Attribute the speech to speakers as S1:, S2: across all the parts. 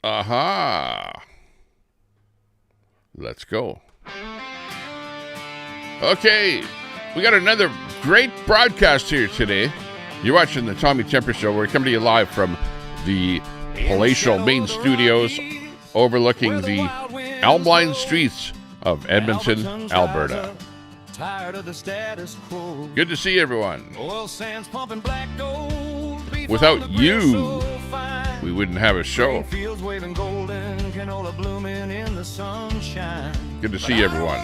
S1: Aha. Let's go. Okay, we got another great broadcast here today. You're watching the Tommy Temper Show. We're coming to you live from the palatial main studios overlooking the elm-lined streets of Edmonton, Alberta. Good to see everyone. Without you, we wouldn't have a show. Good to see everyone.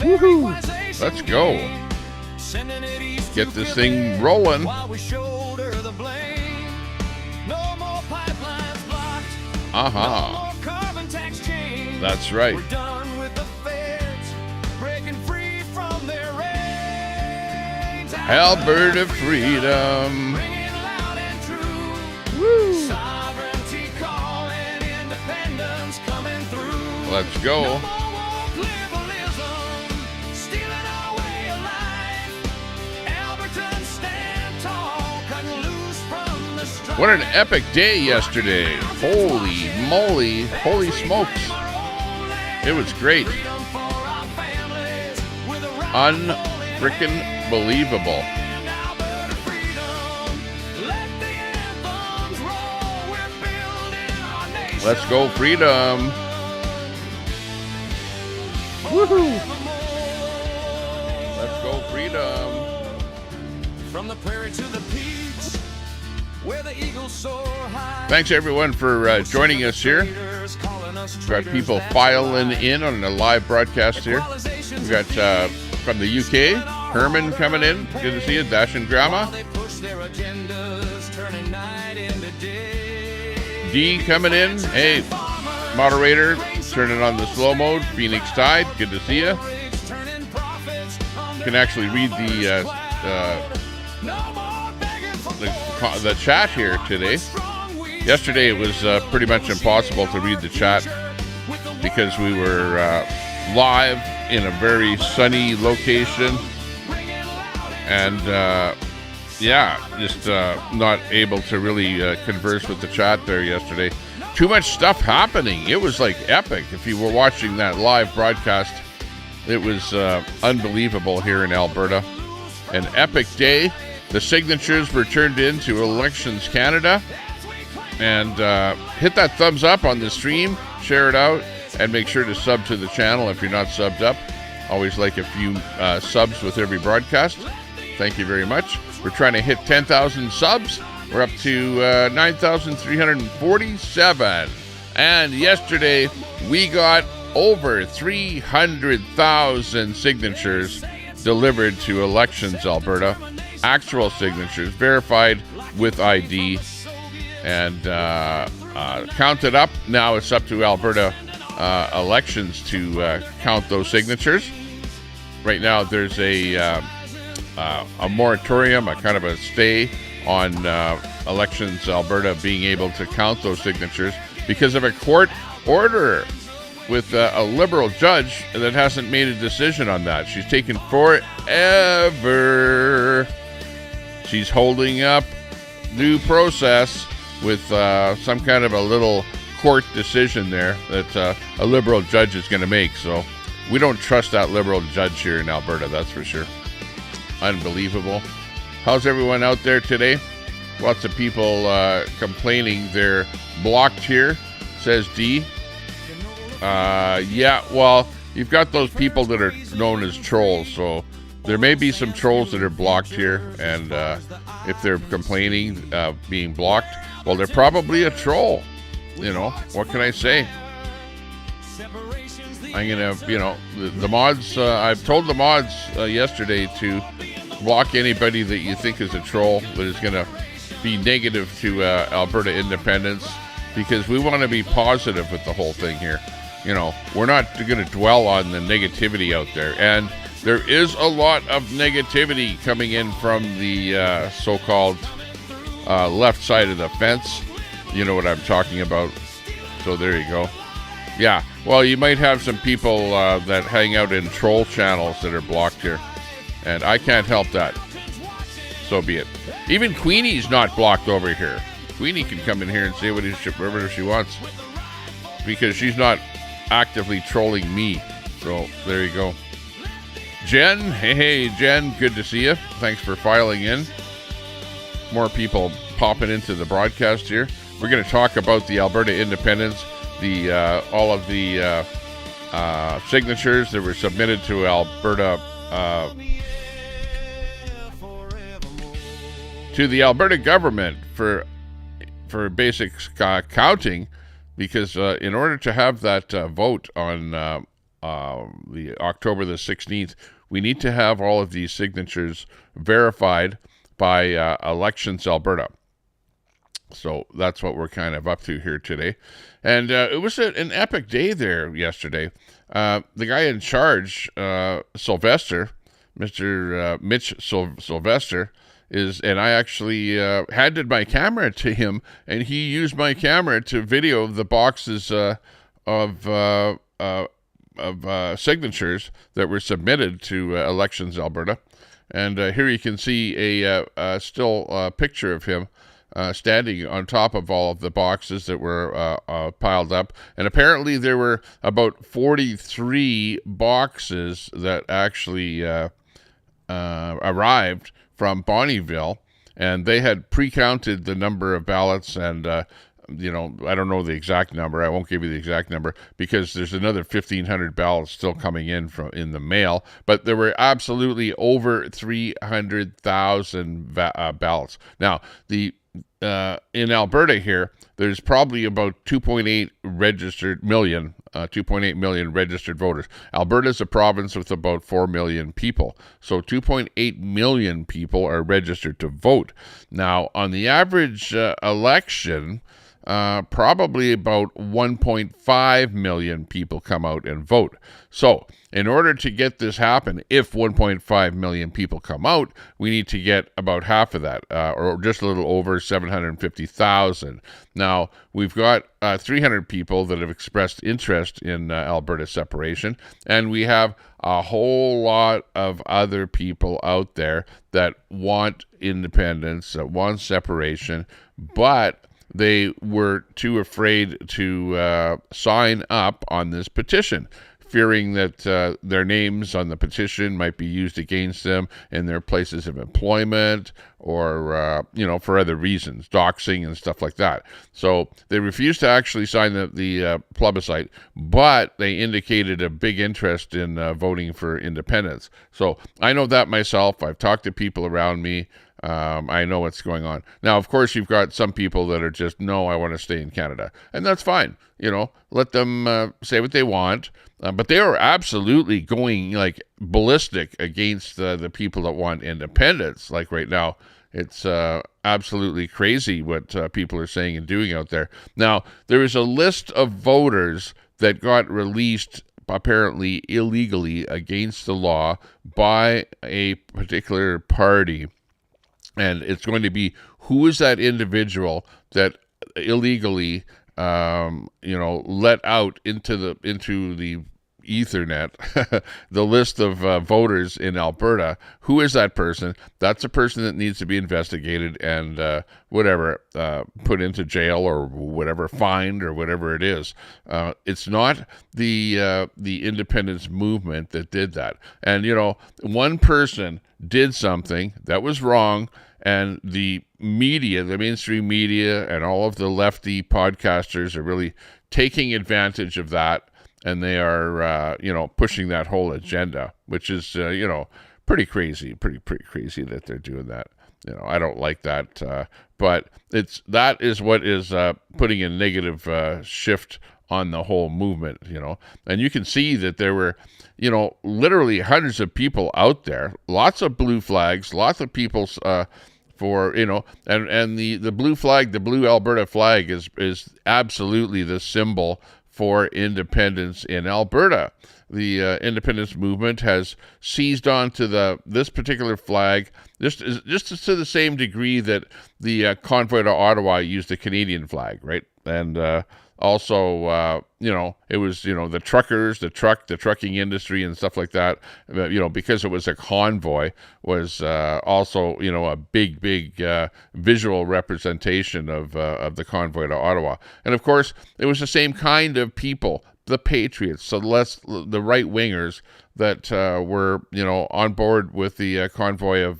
S1: Woohoo! Let's go. Get this thing rolling. Aha. That's right. Alberta freedom. Woo. Let's go. What an epic day yesterday. Holy moly. Holy smokes. It was great. Unfrickin' believable. Let's go freedom. Woohoo. Let's go freedom. From the prairie to the peaks, where the eagles soar high. Thanks everyone for joining us here. We've got people filing in on the live broadcast here. We've got from the UK, Herman coming in. Good to see you. Dash and Grandma. D coming in. Hey, moderator, turning on the slow mode. Phoenix Tide. Good to see you. You can actually read the chat here today. Yesterday it was pretty much impossible to read the chat because we were live in a very sunny location and just not able to really converse with the chat there yesterday. Too much stuff happening. It was like epic. If you were watching that live broadcast, it was unbelievable here in Alberta. An epic day. The signatures were turned in to Elections Canada. And hit that thumbs up on the stream, share it out, and make sure to sub to the channel if you're not subbed up. Always like a few subs with every broadcast. Thank you very much. We're trying to hit 10,000 subs. We're up to 9,347. And yesterday, we got over 300,000 signatures delivered to Elections Alberta. Actual signatures, verified with ID. And counted up. Now it's up to Alberta Elections to count those signatures. Right now there's a moratorium, a kind of a stay on Elections Alberta being able to count those signatures because of a court order with a Liberal judge that hasn't made a decision on that. She's taken forever. She's holding up due process with some kind of a little court decision there that a Liberal judge is going to make. So we don't trust that Liberal judge here in Alberta, that's for sure. Unbelievable. How's everyone out there today? Lots of people complaining they're blocked here, says D. Yeah, well, you've got those people that are known as trolls, so there may be some trolls that are blocked here, and if they're complaining being blocked, well, they're probably a troll. You know, what can I say? I'm going to, the mods, I've told the mods yesterday to block anybody that you think is a troll that is going to be negative to Alberta independence, because we want to be positive with the whole thing here. We're not going to dwell on the negativity out there. And there is a lot of negativity coming in from the so-called left side of the fence. You know what I'm talking about. So there you go. Yeah, well, you might have some people that hang out in troll channels that are blocked here. And I can't help that. So be it. Even Queenie's not blocked over here. Queenie can come in here and say whatever she wants, because she's not actively trolling me. So there you go. Jen, hey Jen, good to see you. Thanks for filing in. More people popping into the broadcast here. We're going to talk about the Alberta independence, all of the signatures that were submitted to Alberta, to the Alberta government for basic counting, because in order to have that vote on the October the 16th, we need to have all of these signatures verified by Elections Alberta. So that's what we're kind of up to here today. And it was an epic day there yesterday. The guy in charge, Sylvester, Mr. Mitch Sylvester, and I actually handed my camera to him, and he used my camera to video the boxes of signatures that were submitted to Elections Alberta. And here you can see a still picture of him standing on top of all of the boxes that were piled up. And apparently there were about 43 boxes that actually arrived from Bonnyville, and they had pre-counted the number of ballots, and I don't know the exact number. I won't give you the exact number, because there's another 1,500 ballots still coming in in the mail. But there were absolutely over 300,000 ballots. Now, in Alberta here, there's probably about 2.8 million registered voters. Alberta's a province with about 4 million people. So 2.8 million people are registered to vote. Now, on the average election, probably about 1.5 million people come out and vote. So in order to get this happen, if 1.5 million people come out, we need to get about half of that, or just a little over 750,000. Now, we've got 300 people that have expressed interest in Alberta separation, and we have a whole lot of other people out there that want independence, that want separation, but they were too afraid to sign up on this petition, fearing that their names on the petition might be used against them in their places of employment, or for other reasons, doxing and stuff like that. So they refused to actually sign the plebiscite, but they indicated a big interest in voting for independence. So I know that myself. I've talked to people around me. I know what's going on. Now, of course, you've got some people that are just, no, I want to stay in Canada. And that's fine. Let them say what they want. But they are absolutely going like ballistic against the people that want independence. Like right now, it's absolutely crazy what people are saying and doing out there. Now, there is a list of voters that got released apparently illegally against the law by a particular party. And it's going to be, who is that individual that illegally, let out into the Ethernet the list of voters in Alberta? Who is that person? That's a person that needs to be investigated and put into jail, or whatever, fined, or whatever it is. It's not the independence movement that did that. And one person did something that was wrong, and the media, the mainstream media, and all of the lefty podcasters are really taking advantage of that, and they are pushing that whole agenda, which is pretty crazy that they're doing that. I don't like that, but that is what is putting a negative shift on the whole movement, and you can see that there were, literally hundreds of people out there, lots of blue flags, lots of people and the blue flag, the blue Alberta flag is absolutely the symbol for independence in Alberta. the independence movement has seized on to this particular flag, just to the same degree that the Convoy to Ottawa used the Canadian flag, right? And also, it was, the truckers, the trucking industry and stuff like that, because it was a convoy, was also, a big visual representation of the Convoy to Ottawa. And of course, it was the same kind of people, the patriots, so the right-wingers that were, on board with the convoy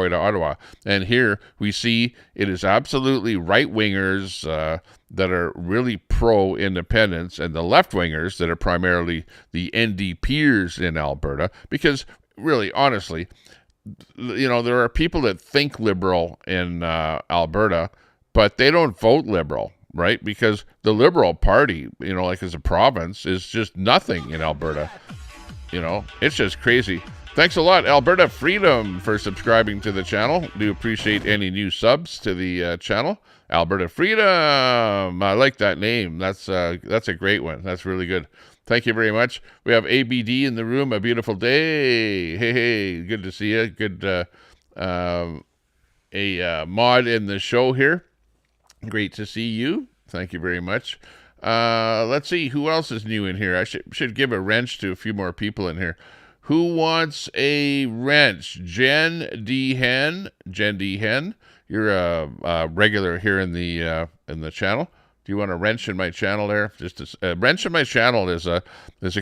S1: to Ottawa. And here we see it is absolutely right-wingers that are really pro-independence, and the left-wingers that are primarily the NDPers in Alberta, because really, honestly, there are people that think liberal in Alberta, but they don't vote liberal, right? Because the Liberal Party, like as a province, is just nothing in Alberta. It's just crazy. Thanks a lot, Alberta Freedom, for subscribing to the channel. Do appreciate any new subs to the channel. Alberta Freedom. I like that name. That's a great one. That's really good. Thank you very much. We have ABD in the room. A beautiful day. Hey, good to see you. Good a mod in the show here. Great to see you. Thank you very much. Let's see who else is new in here. I should give a wrench to a few more people in here. Who wants a wrench? Jen D. Hen. You're a regular here in the channel. Do you want a wrench in my channel there? Just a wrench in my channel is a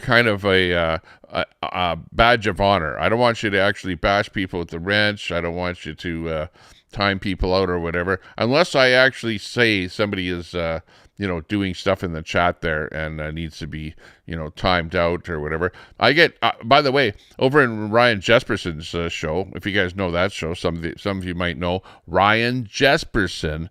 S1: kind of a badge of honor. I don't want you to actually bash people with the wrench. I don't want you to time people out or whatever, unless I actually say somebody is doing stuff in the chat there and needs to be timed out or whatever. I get by the way, over in Ryan Jesperson's show, if you guys know that show, some of you might know Ryan Jesperson,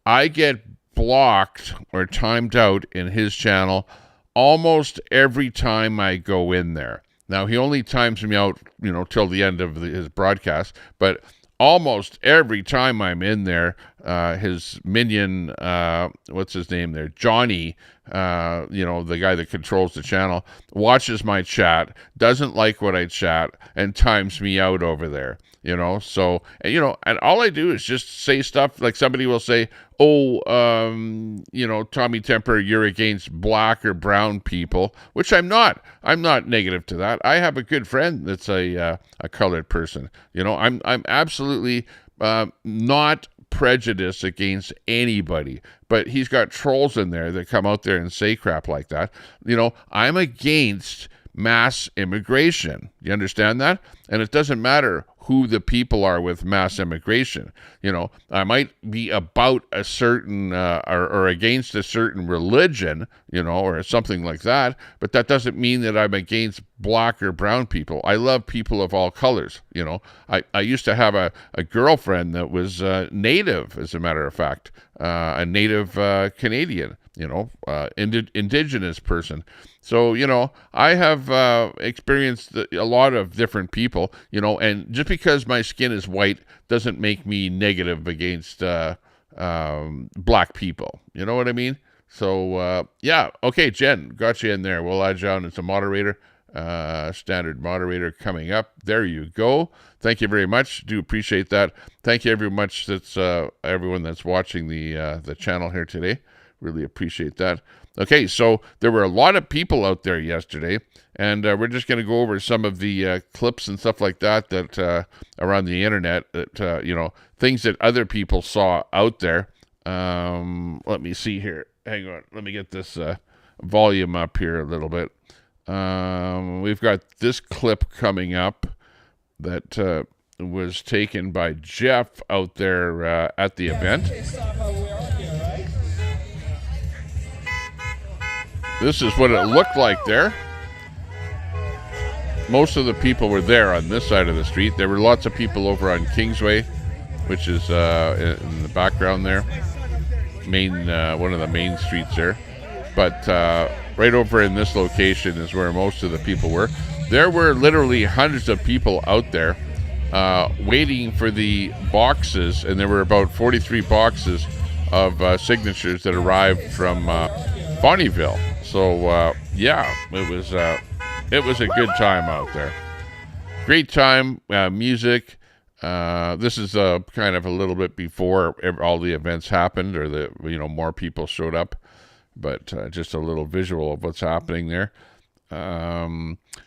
S1: I get blocked or timed out in his channel almost every time I go in there. Now he only times me out till the end of his broadcast, but almost every time I'm in there, his minion, what's his name there, Johnny, the guy that controls the channel, watches my chat, doesn't like what I chat, and times me out over there. So, and all I do is just say stuff like somebody will say, Tommy Temper, you're against black or brown people, which I'm not. I'm not negative to that. I have a good friend that's a colored person. I'm absolutely not prejudiced against anybody, but he's got trolls in there that come out there and say crap like that. I'm against mass immigration. You understand that? And it doesn't matter who the people are with mass immigration. I might be about a certain or against a certain religion, or something like that, but that doesn't mean that I'm against black or brown people. I love people of all colors. I used to have a girlfriend that was native, as a matter of fact, a native Canadian, indigenous person. So, I have experienced a lot of different people, and just because my skin is white doesn't make me negative against black people. You know what I mean? So, yeah. Okay, Jen, got you in there. We'll add you on as a moderator, standard moderator coming up. There you go. Thank you very much. Do appreciate that. Thank you very much. That's everyone that's watching the channel here today. Really appreciate that. Okay, so there were a lot of people out there yesterday, and we're just going to go over some of the clips and stuff like that are on the internet, that things that other people saw out there. Let me see here. Hang on. Let me get this volume up here a little bit. We've got this clip coming up that was taken by Jeff out there at the event. This is what it looked like there. Most of the people were there on this side of the street. There were lots of people over on Kingsway, which is in the background there. One of the main streets there. But right over in this location is where most of the people were. There were literally hundreds of people out there waiting for the boxes, and there were about 43 boxes of signatures that arrived from Bonnyville. So, yeah, it was it was a good time out there. Great time, music. This is kind of a little bit before all the events happened, or more people showed up, but just a little visual of what's happening there.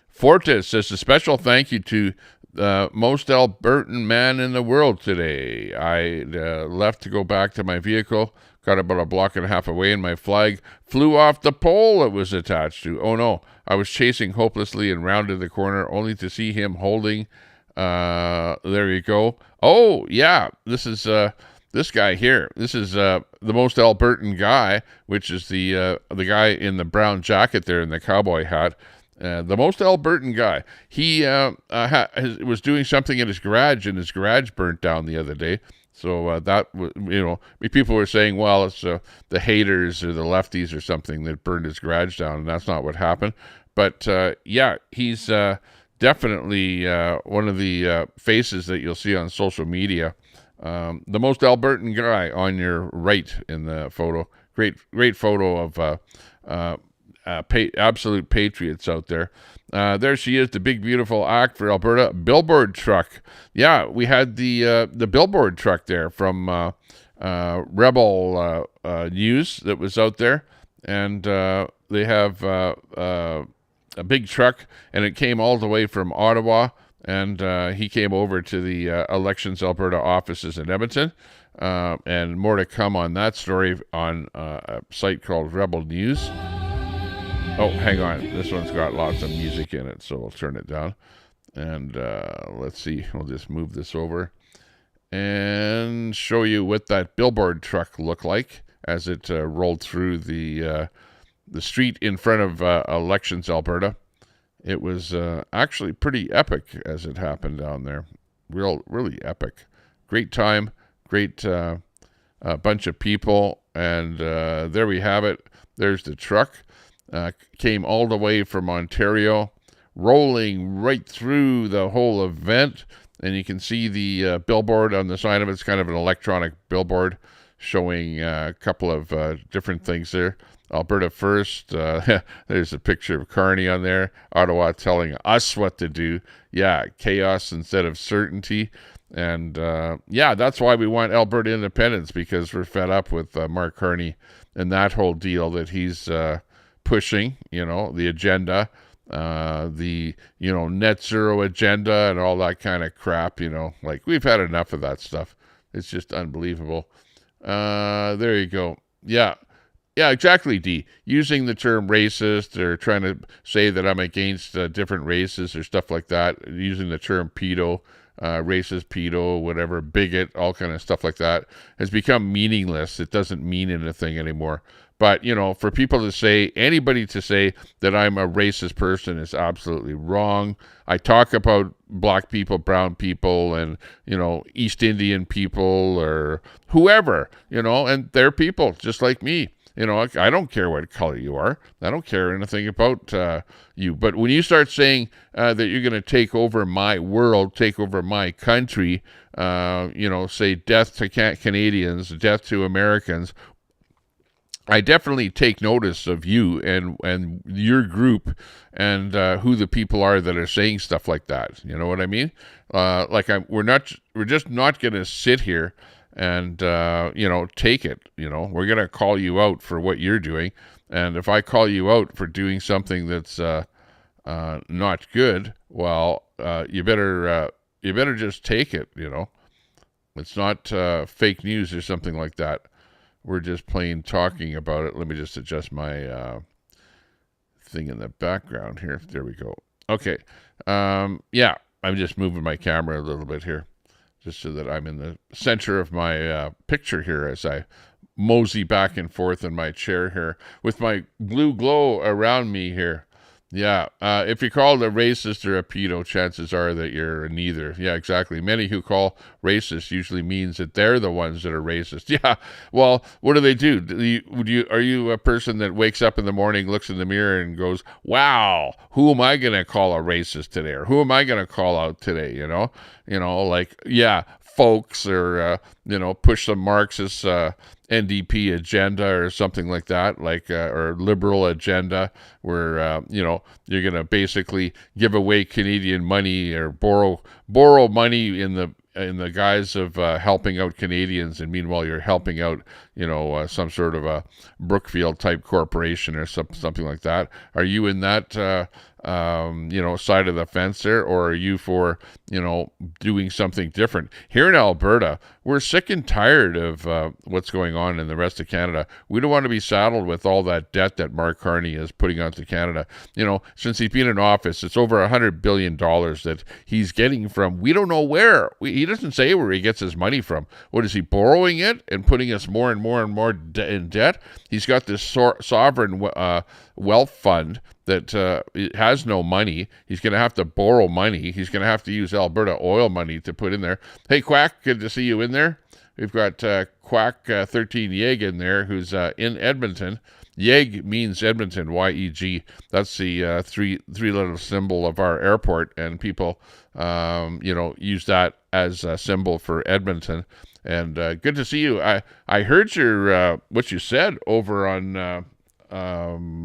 S1: Fortis says a special thank you to the most Albertan man in the world today. I left to go back to my vehicle, got about a block and a half away, and my flag flew off the pole it was attached to. Oh no, I was chasing hopelessly and rounded the corner only to see him holding, there you go. Oh yeah, this is this guy here. This is the most Albertan guy, which is the guy in the brown jacket there in the cowboy hat. The most Albertan guy. He was doing something in his garage, and his garage burnt down the other day. So that was, people were saying, well, it's the haters or the lefties or something that burned his garage down, and that's not what happened. But yeah, he's definitely one of the faces that you'll see on social media. The most Albertan guy on your right in the photo. Great photo of absolute patriots out there. There she is, the big beautiful act for Alberta billboard truck. Yeah, we had the billboard truck there from Rebel News that was out there, and they have a big truck, and it came all the way from Ottawa, and he came over to the Elections Alberta offices in Edmonton, and more to come on that story on a site called Rebel News. Oh, hang on. This one's got lots of music in it, so we'll turn it down. And let's see. We'll just move this over and show you what that billboard truck looked like as it rolled through the street in front of Elections Alberta. It was actually pretty epic as it happened down there. Really epic. Great time. Great bunch of people. And there we have it. There's the truck. Came all the way from Ontario, rolling right through the whole event, and you can see the billboard on the side of it. It's kind of an electronic billboard showing a couple of different things there. Alberta first. There's a picture of Carney on there. Ottawa telling us what to do. Yeah, chaos instead of certainty. And yeah, that's why we want Alberta independence, because we're fed up with Mark Carney and that whole deal that he's pushing, the agenda, the, net zero agenda and all that kind of crap, like we've had enough of that stuff. It's just unbelievable. There you go. Yeah, exactly, D. Using the term racist or trying to say that I'm against different races or stuff like that, using the term pedo, racist, pedo, whatever, bigot, all kind of stuff like that has become meaningless. It doesn't mean anything anymore. But, for people to say, anybody to say that I'm a racist person is absolutely wrong. I talk about black people, brown people, and, East Indian people or whoever, and they're people just like me. I don't care what color you are. I don't care anything about you. But when you start saying that you're going to take over my world, take over my country, say death to Canadians, death to Americans, I definitely take notice of you and your group and who the people are that are saying stuff like that. You know what I mean? We're just not going to sit here and take it. We're going to call you out for what you're doing, and if I call you out for doing something that's not good, well, you better just take it. It's not fake news or something like that. We're just plain talking about it. Let me just adjust my thing in the background here. There we go. Okay. Yeah, I'm just moving my camera a little bit here, just so that I'm in the center of my picture here as I mosey back and forth in my chair here with my blue glow around me here. Yeah, if you're called a racist or a pedo, chances are that you're neither. Yeah, exactly. Many who call racist usually means that they're the ones that are racist. Yeah, well, what do they do? Are you a person that wakes up in the morning, looks in the mirror and goes, wow, who am I going to call a racist today? Or who am I going to call out today? Yeah, folks, or push some Marxist NDP agenda or something like that, or liberal agenda, where you're going to basically give away Canadian money or borrow money in the guise of helping out Canadians, and meanwhile you're helping out some sort of a Brookfield type corporation or something like that. Are you in that side of the fence there, or are you for doing something different? Here in Alberta, we're sick and tired of what's going on in the rest of Canada. We don't want to be saddled with all that debt that Mark Carney is putting onto Canada. Since he's been in office, it's over $100 billion that he's getting from, we don't know where. He doesn't say where he gets his money from. What is he borrowing it and putting us more and more and more in debt? He's got this sovereign wealth fund that has no money. He's going to have to borrow money. He's going to have to use Alberta oil money to put in there. Hey, Quack, good to see you in there. We've got Quack 13 Yeg in there, who's in Edmonton. Yeg means Edmonton, Y-E-G. That's the three-letter symbol of our airport, and people, use that as a symbol for Edmonton. And good to see you. I heard your what you said over on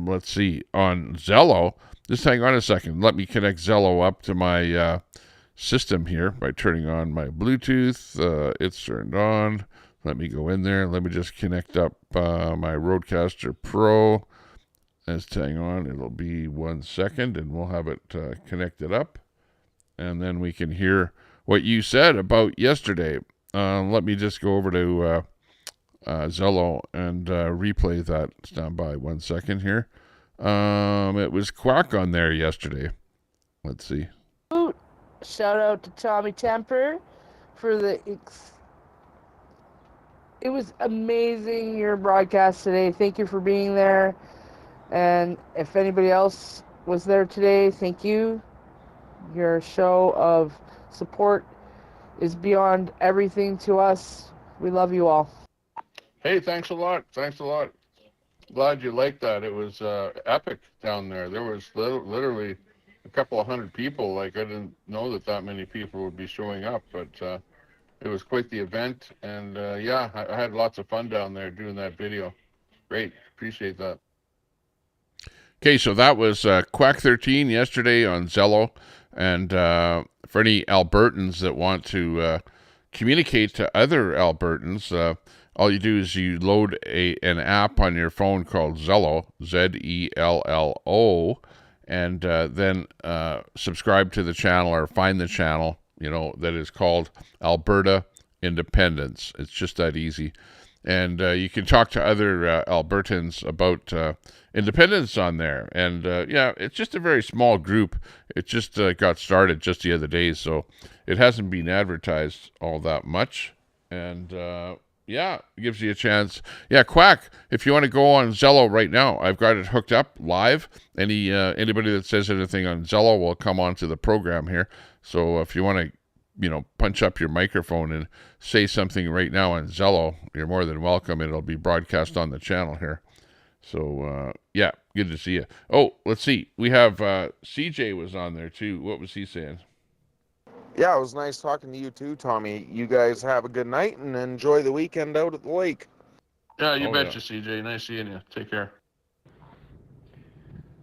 S1: let's see, on Zello. Just hang on a second. Let me connect Zello up to my system here by turning on my Bluetooth. It's turned on. Let me go in there. Let me just connect up my Rodecaster Pro. Just hang on. It'll be 1 second, and we'll have it connected up. And then we can hear what you said about yesterday. Let me just go over to Zello and replay that. Stand by 1 second here. It was Quack on there yesterday. Let's see.
S2: Shout out to Tommy Temper for it was amazing, your broadcast today. Thank you for being there. And if anybody else was there today, thank you. Your show of support is beyond everything to us. We love you all.
S1: Hey, thanks a lot. Glad you liked that. It was epic down there. There was literally a couple of hundred people. I didn't know that many people would be showing up, but it was quite the event. And I had lots of fun down there doing that video. Great. Appreciate that. Okay, so that was Quack 13 yesterday on Zello. And for any Albertans that want to communicate to other Albertans, all you do is you load an app on your phone called Zello, Zello, and then subscribe to the channel or find the channel, that is called Alberta Independence. It's just that easy. And you can talk to other Albertans about independence on there. And it's just a very small group. It just got started just the other day, so it hasn't been advertised all that much. And it gives you a chance. Yeah, Quack, if you want to go on Zello right now, I've got it hooked up live. Anybody that says anything on Zello will come onto the program here. So if you want to, punch up your microphone and say something right now on Zello, you're more than welcome. It'll be broadcast on the channel here. So, good to see you. Oh, let's see. We have CJ was on there too. What was he saying?
S3: Yeah, it was nice talking to you too, Tommy. You guys have a good night and enjoy the weekend out at the lake.
S1: Yeah, you betcha, CJ. Nice seeing you. Take care.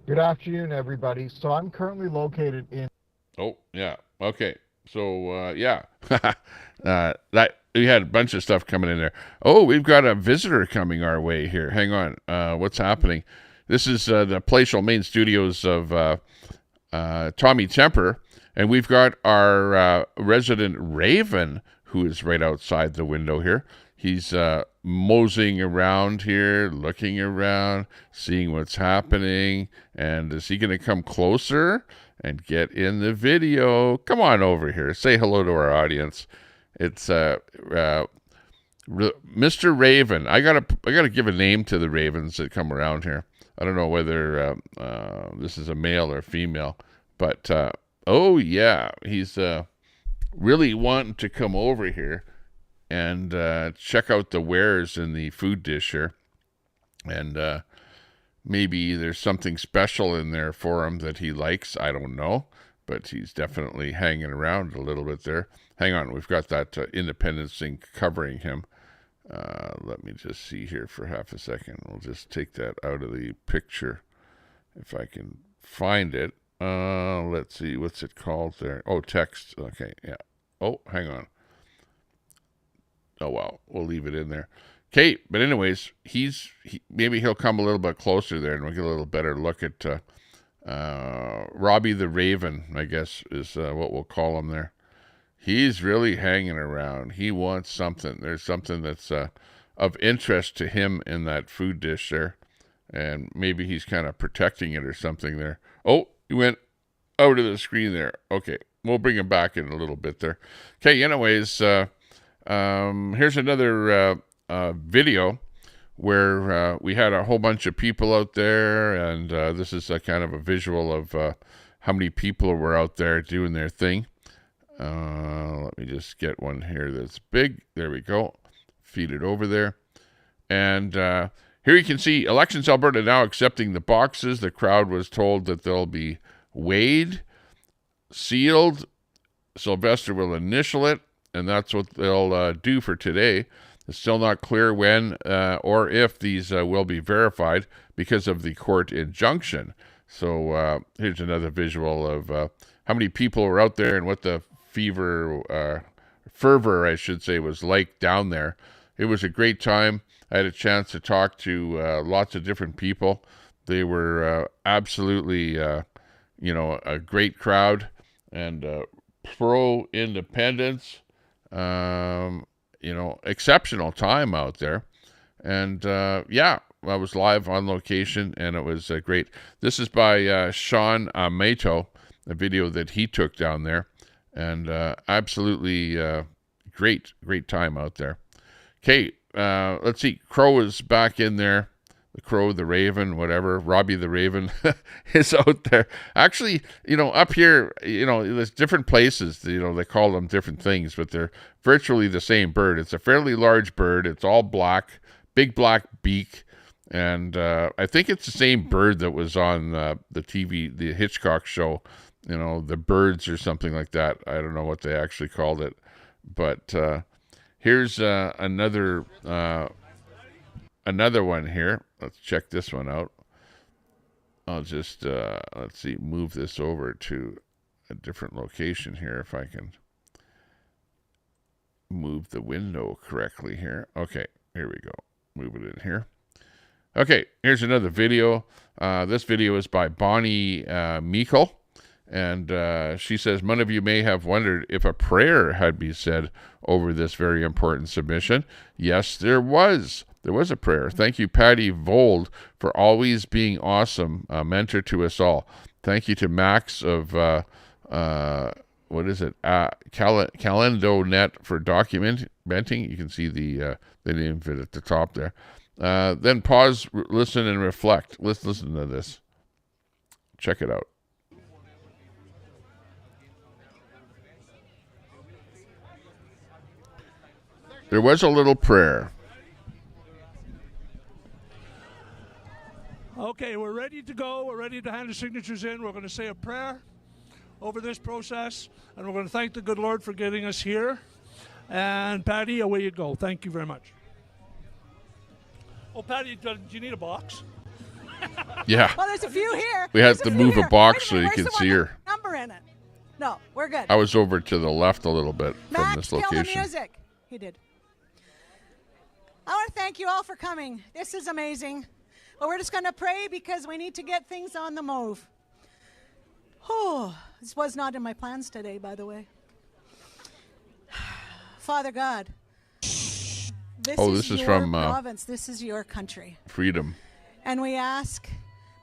S4: Good afternoon, everybody. So I'm currently located in...
S1: Oh, yeah. Okay. So, that we had a bunch of stuff coming in there. Oh, we've got a visitor coming our way here. Hang on. What's happening? This is the palatial main studios of Tommy Temper. And we've got our resident Raven, who is right outside the window here. He's moseying around here, looking around, seeing what's happening. And is he going to come closer and get in the video? Come on over here. Say hello to our audience. It's Mr. Raven. I gotta give a name to the ravens that come around here. I don't know whether this is a male or female, but... oh, yeah, he's really wanting to come over here and check out the wares in the food dish here. And maybe there's something special in there for him that he likes. I don't know. but he's definitely hanging around a little bit there. Hang on, we've got that independence thing covering him. Let me just see here for half a second. We'll just take that out of the picture if I can find it. Let's see, what's it called there? Oh, text. Okay, yeah. Oh, hang on. Oh, well, we'll leave it in there. Okay, but anyways, maybe he'll come a little bit closer there and we'll get a little better look at Robbie the Raven, I guess is what we'll call him there. He's really hanging around. He wants something. There's something that's of interest to him in that food dish there. And maybe he's kind of protecting it or something there. Oh, he went out of the screen there. Okay, we'll bring him back in a little bit there. Okay, anyways, here's another video where we had a whole bunch of people out there. And this is a kind of a visual of how many people were out there doing their thing. Let me just get one here that's big. There we go. Feed it over there. And here you can see Elections Alberta now accepting the boxes. The crowd was told that they'll be weighed, sealed. Sylvester will initial it, and that's what they'll do for today. It's still not clear when or if these will be verified because of the court injunction. So here's another visual of how many people were out there and what the fervor, I should say, was like down there. It was a great time. I had a chance to talk to lots of different people. They were absolutely, a great crowd and pro-independence, exceptional time out there. And, I was live on location, and it was great. This is by Sean Amato, a video that he took down there. And absolutely great time out there. Okay, let's see. Crow is back in there. The Crow, the Raven, whatever. Robbie the Raven is out there. Actually, up here, there's different places. They call them different things, but they're virtually the same bird. It's a fairly large bird. It's all black, big black beak. And I think it's the same bird that was on the TV, the Hitchcock show. The birds or something like that. I don't know what they actually called it. But here's another one here. Let's check this one out. I'll just, let's see, move this over to a different location here if I can move the window correctly here. Okay, here we go. Move it in here. Okay, here's another video. This video is by Bonnie Meikle. And she says, many of you may have wondered if a prayer had been said over this very important submission. Yes, there was. There was a prayer. Thank you, Patty Vold, for always being awesome, mentor to us all. Thank you to Max of, CalendoNet for documenting. You can see the name of it at the top there. Then pause, listen, and reflect. Let's listen to this. Check it out. There was a little prayer.
S5: Okay, we're ready to go. We're ready to hand the signatures in. We're going to say a prayer over this process, and we're going to thank the good Lord for getting us here. And Patty, away you go. Thank you very much. Oh, Patty, do you need a box?
S1: Yeah.
S6: Well, there's a few here.
S1: We had to move a box so you could see her.
S6: Number in it. No, we're good.
S1: I was over to the left a little bit from this location.
S6: Max, kill the music. He did. I want to thank you all for coming. This is amazing. But we're just going to pray because we need to get things on the move. Oh, this was not in my plans today, by the way. Father God, this is your
S1: from
S6: province. This is your country.
S1: Freedom.
S6: And we ask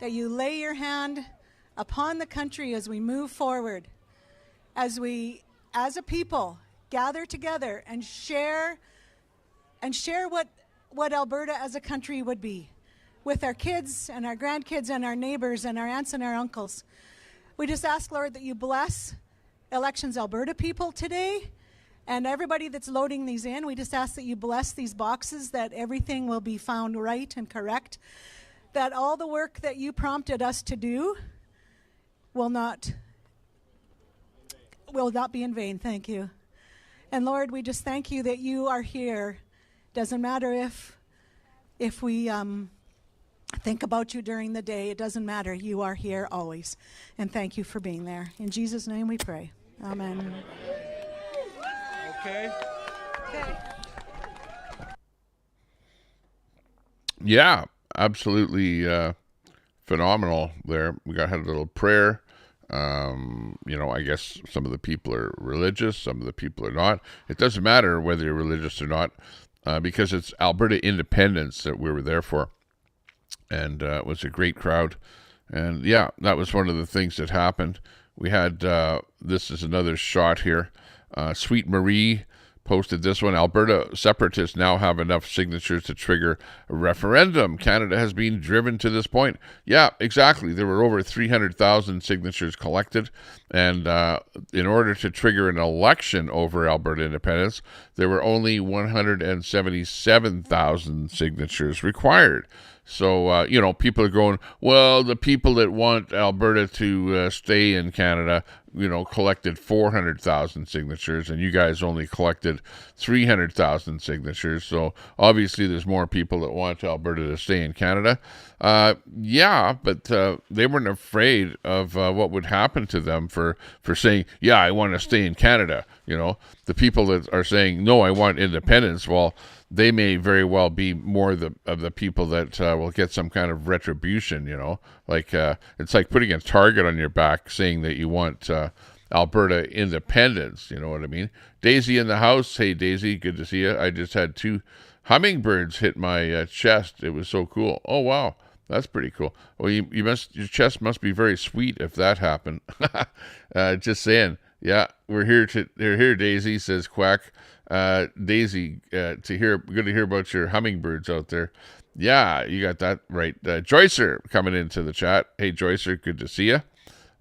S6: that you lay your hand upon the country as we move forward, as we, as a people, gather together and share what Alberta as a country would be with our kids and our grandkids and our neighbors and our aunts and our uncles. We just ask, Lord, that you bless Elections Alberta people today and everybody that's loading these in. We just ask that you bless these boxes, that everything will be found right and correct, that all the work that you prompted us to do will not will not be in vain. Thank you. And Lord, we just thank you that you are here. Doesn't matter if we think about you during the day. It doesn't matter. You are here always. And thank you for being there. In Jesus' name we pray. Amen.
S5: Okay.
S1: Yeah, absolutely phenomenal there. Had a little prayer. I guess some of the people are religious, some of the people are not. It doesn't matter whether you're religious or not, because it's Alberta independence that we were there for. And it was a great crowd. And yeah, that was one of the things that happened. We had, this is another shot here. Sweet Marie posted this one. Alberta separatists now have enough signatures to trigger a referendum. Canada has been driven to this point. Yeah, exactly. There were over 300,000 signatures collected. And in order to trigger an election over Alberta independence, there were only 177,000 signatures required. So, people are going, well, the people that want Alberta to stay in Canada, collected 400,000 signatures, and you guys only collected 300,000 signatures. So obviously there's more people that want Alberta to stay in Canada. But they weren't afraid of what would happen to them for saying, yeah, I want to stay in Canada. The people that are saying, no, I want independence, well, they may very well be more of the people that will get some kind of retribution, it's like putting a target on your back saying that you want Alberta independence, you know what I mean? Daisy in the house. Hey, Daisy, good to see you. I just had 2 hummingbirds hit my chest. It was so cool. Oh, wow. That's pretty cool. Well, your chest must be very sweet if that happened. Just saying. Yeah, we're here, Daisy, says Quack. Daisy, good to hear about your hummingbirds out there. Yeah, you got that right. Joycer coming into the chat. Hey, Joycer, good to see you.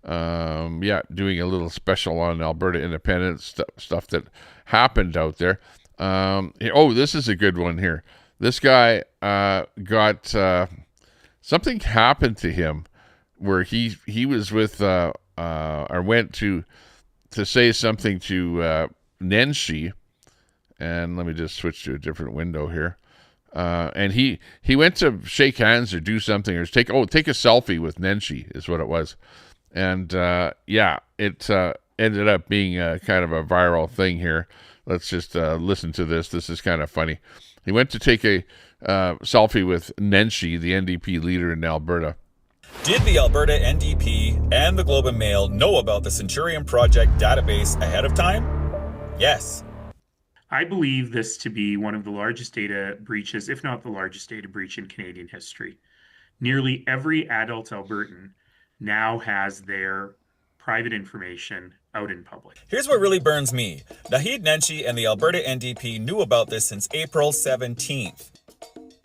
S1: Doing a little special on Alberta independence stuff that happened out there. This is a good one here. This guy got something happened to him where he was with or went to say something to Nenshi. And let me just switch to a different window here. And he went to shake hands or do something or take a selfie with Nenshi is what it was. And it ended up being kind of a viral thing here. Let's just listen to this. This is kind of funny. He went to take a selfie with Nenshi, the NDP leader in Alberta.
S7: Did the Alberta NDP and the Globe and Mail know about the Centurion Project database ahead of time? Yes.
S8: I believe this to be one of the largest data breaches, if not the largest data breach in Canadian history. Nearly every adult Albertan now has their private information out in public.
S7: Here's what really burns me. Naheed Nenshi and the Alberta NDP knew about this since April 17th.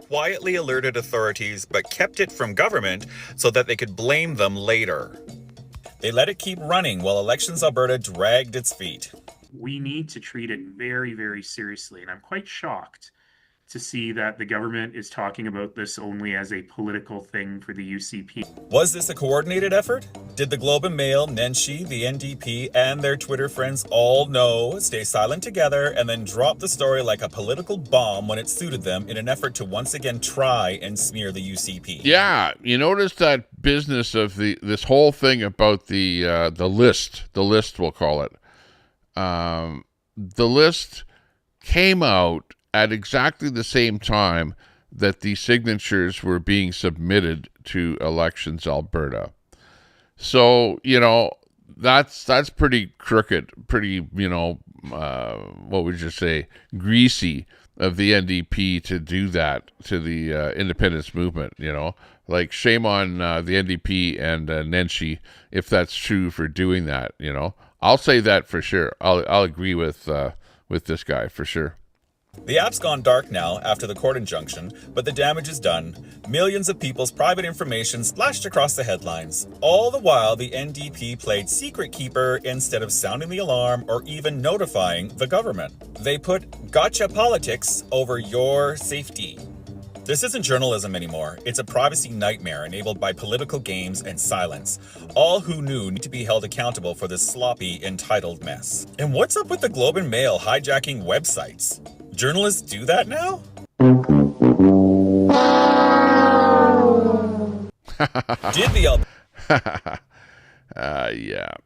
S7: Quietly alerted authorities, but kept it from government so that they could blame them later. They let it keep running while Elections Alberta dragged its feet.
S8: We need to treat it very, very seriously. And I'm quite shocked to see that the government is talking about this only as a political thing for the UCP.
S7: Was this a coordinated effort? Did the Globe and Mail, Nenshi, the NDP, and their Twitter friends all know, stay silent together, and then drop the story like a political bomb when it suited them in an effort to once again try and smear the UCP?
S1: Yeah, you notice that business of this whole thing about the list we'll call it. The list came out at exactly the same time that the signatures were being submitted to Elections Alberta. So, that's pretty crooked, pretty, what would you say, greasy of the NDP to do that to the independence movement, Like, shame on the NDP and Nenshi if that's true for doing that, I'll say that for sure. I'll agree with this guy for sure.
S7: The app's gone dark now after the court injunction, but the damage is done. Millions of people's private information splashed across the headlines. All the while, the NDP played secret keeper instead of sounding the alarm or even notifying the government. They put gotcha politics over your safety. This isn't journalism anymore. It's a privacy nightmare enabled by political games and silence. All who knew need to be held accountable for this sloppy, entitled mess. And what's up with the Globe and Mail hijacking websites? Journalists do that now? Did the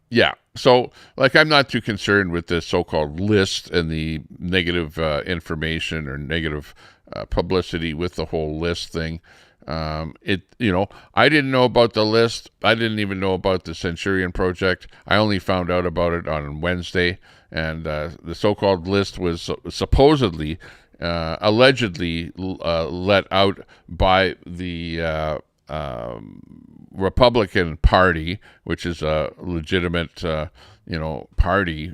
S1: yeah. So, like, I'm not too concerned with this so-called list and the negative information or negative publicity with the whole list thing. I didn't know about the list. I didn't even know about the Centurion Project. I only found out about it on Wednesday, and the so-called list was supposedly, allegedly let out by the Republican Party, which is a legitimate, party,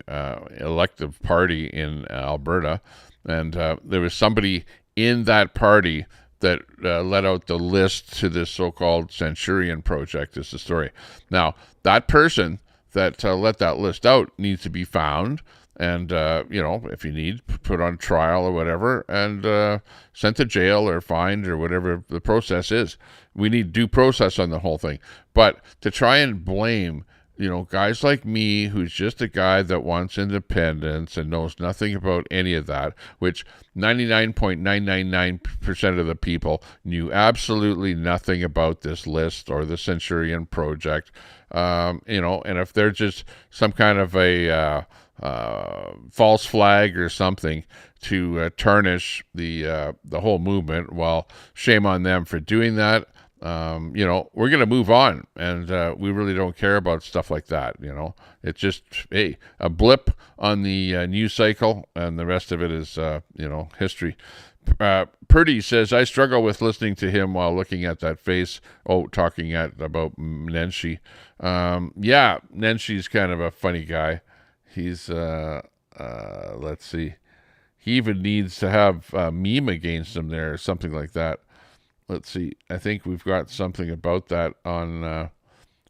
S1: elective party in Alberta. And there was somebody in that party that let out the list to this so-called Centurion Project, is the story. Now, that person that let that list out needs to be found and, if you need, put on trial or whatever, and sent to jail or fined or whatever the process is. We need due process on the whole thing. But to try and blame, guys like me, who's just a guy that wants independence and knows nothing about any of that, which 99.999% of the people knew absolutely nothing about this list or the Centurion Project, and if they're just some kind of a false flag or something to tarnish the whole movement, well, shame on them for doing that. We're going to move on, and we really don't care about stuff like that. It's just, a blip on the news cycle, and the rest of it is, history. Purdy says, I struggle with listening to him while looking at that face. Oh, talking about Nenshi. Nenshi's kind of a funny guy. He's, let's see. He even needs to have a meme against him there or something like that. Let's see. I think we've got something about that on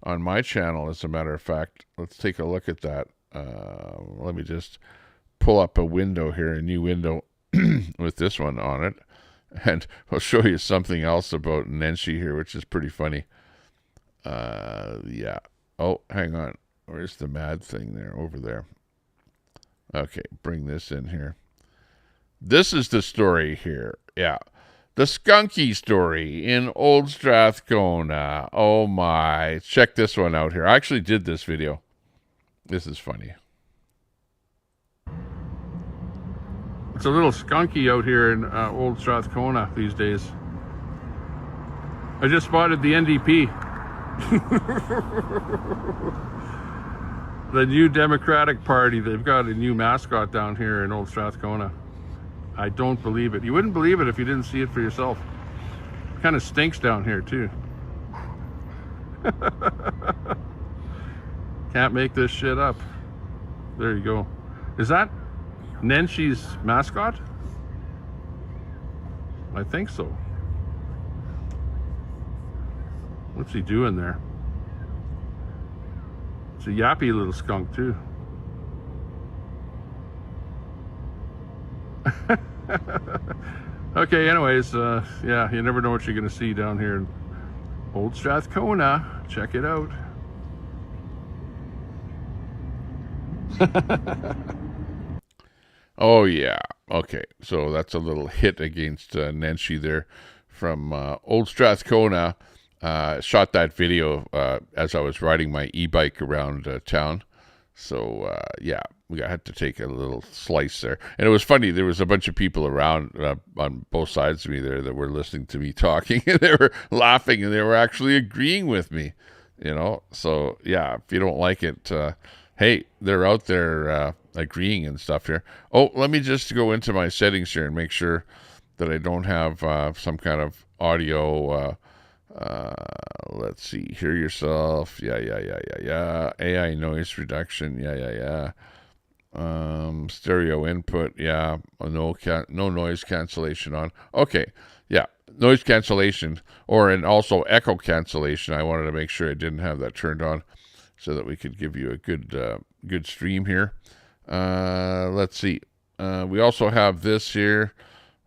S1: my channel, as a matter of fact. Let's take a look at that. Let me just pull up a window here, a new window with this one on it. And I'll show you something else about Nenshi here, which is pretty funny. Oh, hang on. Where's the mad thing there? Over there. Okay, bring this in here. This is the story here. Yeah. The Skunky story in Old Strathcona. Oh my. Check this one out here. I actually did this video. This is funny. It's a little skunky out here in Old Strathcona these days. I just spotted the NDP. The new Democratic Party. They've got a new mascot down here in Old Strathcona. I don't believe it. You wouldn't believe it if you didn't see it for yourself. It kind of stinks down here too. Can't make this shit up. There you go. Is that Nenshi's mascot? I think so. What's he doing there? It's a yappy little skunk too. Okay, anyways, you never know what you're going to see down here in Old Strathcona. Check it out. Oh, yeah. Okay, so that's a little hit against Nenshi there from Old Strathcona. Shot that video as I was riding my e-bike around town. So, we had to take a little slice there. And it was funny. There was a bunch of people around on both sides of me there that were listening to me talking, and they were laughing, and they were actually agreeing with me, So, yeah, if you don't like it, hey, they're out there agreeing and stuff here. Oh, let me just go into my settings here and make sure that I don't have some kind of audio. Let's see. Hear yourself. Yeah. AI noise reduction. Yeah. Stereo input. Yeah. No noise cancellation on. Okay. Yeah. Noise cancellation and also echo cancellation. I wanted to make sure I didn't have that turned on so that we could give you a good stream here. Let's see. We also have this here.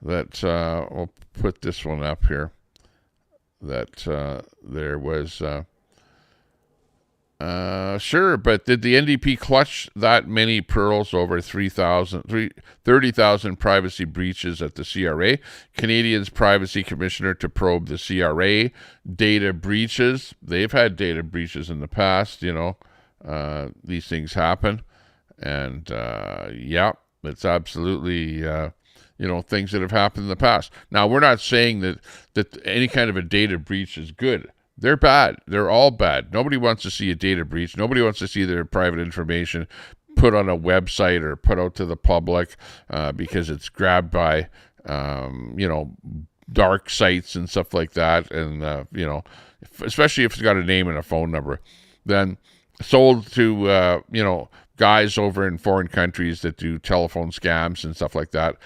S1: that we'll put this one up here. That there was sure, but did the NDP clutch that many pearls over 30,000 privacy breaches at the CRA? Canadians' privacy commissioner to probe the CRA data breaches. They've had data breaches in the past, these things happen. And yeah, it's absolutely things that have happened in the past. Now, we're not saying that any kind of a data breach is good. They're bad. They're all bad. Nobody wants to see a data breach. Nobody wants to see their private information put on a website or put out to the public because it's grabbed by, dark sites and stuff like that. And, especially if it's got a name and a phone number, then sold to, guys over in foreign countries that do telephone scams and stuff like that.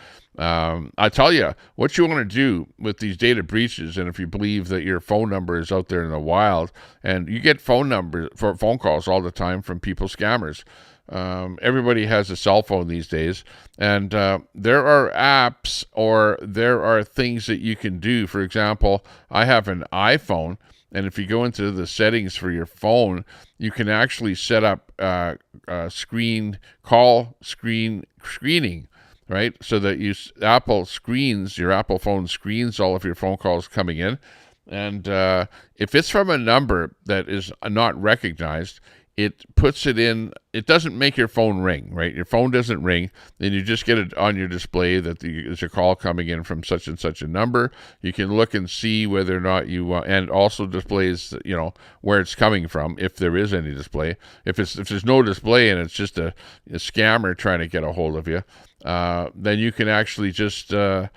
S1: I tell you, what you want to do with these data breaches, and if you believe that your phone number is out there in the wild, and you get phone calls all the time from people scammers. Everybody has a cell phone these days, and there are apps or there are things that you can do. For example, I have an iPhone, and if you go into the settings for your phone, you can actually set up screening, right? So that your Apple phone screens all of your phone calls coming in. And if it's from a number that is not recognized, it puts it in, it doesn't make your phone ring, right? Your phone doesn't ring. Then you just get it on your display that there's a call coming in from such and such a number. You can look and see whether or not and also displays, where it's coming from, if there is any display. If there's no display and it's just a scammer trying to get a hold of you, then you can actually just, your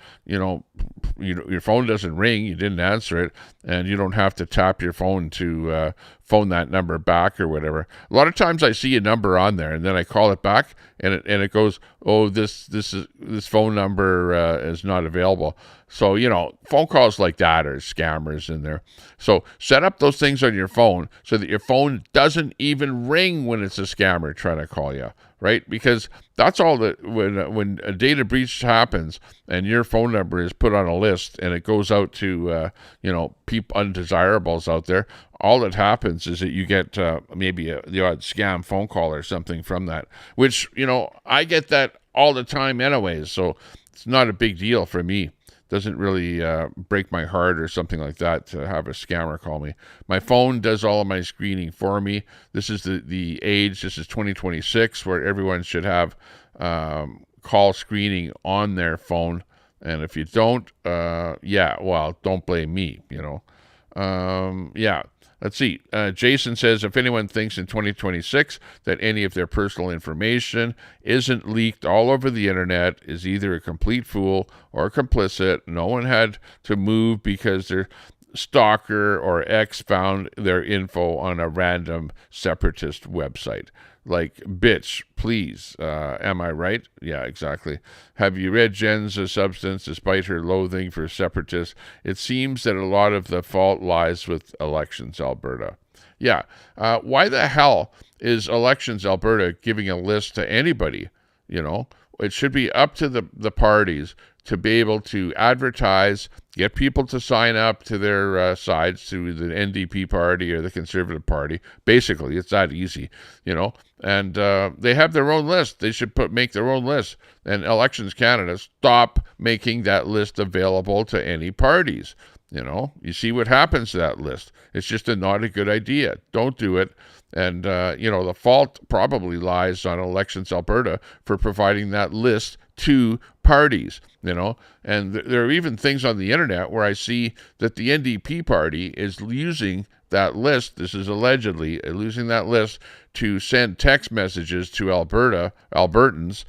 S1: phone doesn't ring, you didn't answer it, and you don't have to tap your phone to phone that number back or whatever. A lot of times I see a number on there, and then I call it back, and it goes, oh, this phone number is not available. So, phone calls like that are scammers in there. So set up those things on your phone so that your phone doesn't even ring when it's a scammer trying to call you, right? Because that's all that when a data breach happens and your phone number is put on a list and it goes out to, people undesirables out there, all that happens is that you get maybe the odd scam phone call or something from that, which, I get that all the time anyways. So it's not a big deal for me. Doesn't really break my heart or something like that to have a scammer call me. My phone does all of my screening for me. This is the age. This is 2026, where everyone should have call screening on their phone. And if you don't, don't blame me, Let's see. Jason says, if anyone thinks in 2026 that any of their personal information isn't leaked all over the internet, is either a complete fool or complicit. No one had to move because their stalker or ex found their info on a random separatist website. Like, bitch, please. Am I right? Yeah, exactly. Have you read Jen's Substance? Despite her loathing for separatists, it seems that a lot of the fault lies with Elections Alberta. Yeah. Why the hell is Elections Alberta giving a list to anybody? It should be up to the parties to be able to advertise, get people to sign up to their sides, to the NDP party or the Conservative Party. Basically, it's that easy, And they have their own list. They should make their own list. And Elections Canada, stop making that list available to any parties. You see what happens to that list. It's just not a good idea. Don't do it. And, the fault probably lies on Elections Alberta for providing that list to parties, And there are even things on the internet where I see that the NDP party is using that list. This is allegedly using that list to send text messages to Albertans,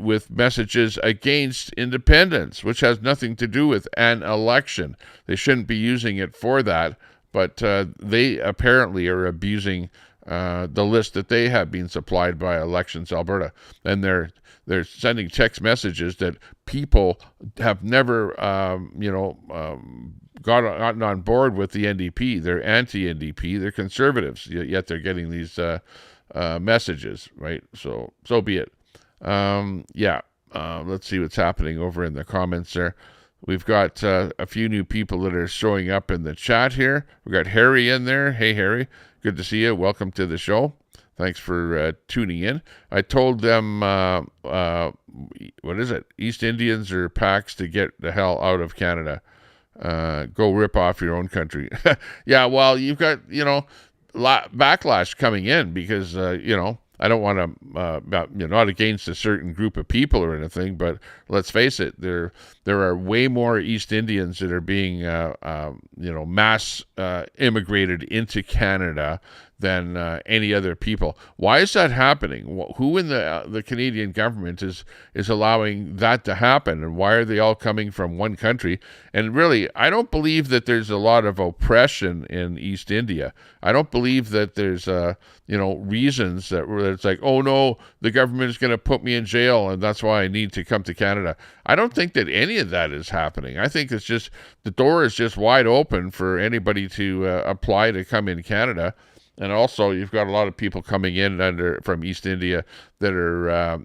S1: with messages against independence, which has nothing to do with an election. They shouldn't be using it for that, but they apparently are abusing the list that they have been supplied by Elections Alberta, and they're sending text messages that people have never, gotten on board with the NDP. They're anti-NDP. They're conservatives, yet they're getting these messages, right? So be it. let's see what's happening over in the comments there. We've got a few new people that are showing up in the chat here. We've got Harry in there. Hey, Harry. Good to see you. Welcome to the show. Thanks for tuning in. I told them, what is it? East Indians or Pax to get the hell out of Canada. Go rip off your own country. Yeah, well, you've got, backlash coming in because, I don't want to, not against a certain group of people or anything, but let's face it, there are way more East Indians that are being, mass immigrated into Canada than any other people. Why is that happening? Who in the Canadian government is allowing that to happen, and why are they all coming from one country? And really, I don't believe that there's a lot of oppression in East India. I don't believe that there's reasons that it's like, oh no, the government is going to put me in jail and that's why I need to come to Canada. I don't think that any of that is happening. I think it's just the door is just wide open for anybody to apply to come in Canada. And also, you've got a lot of people coming in from East India that are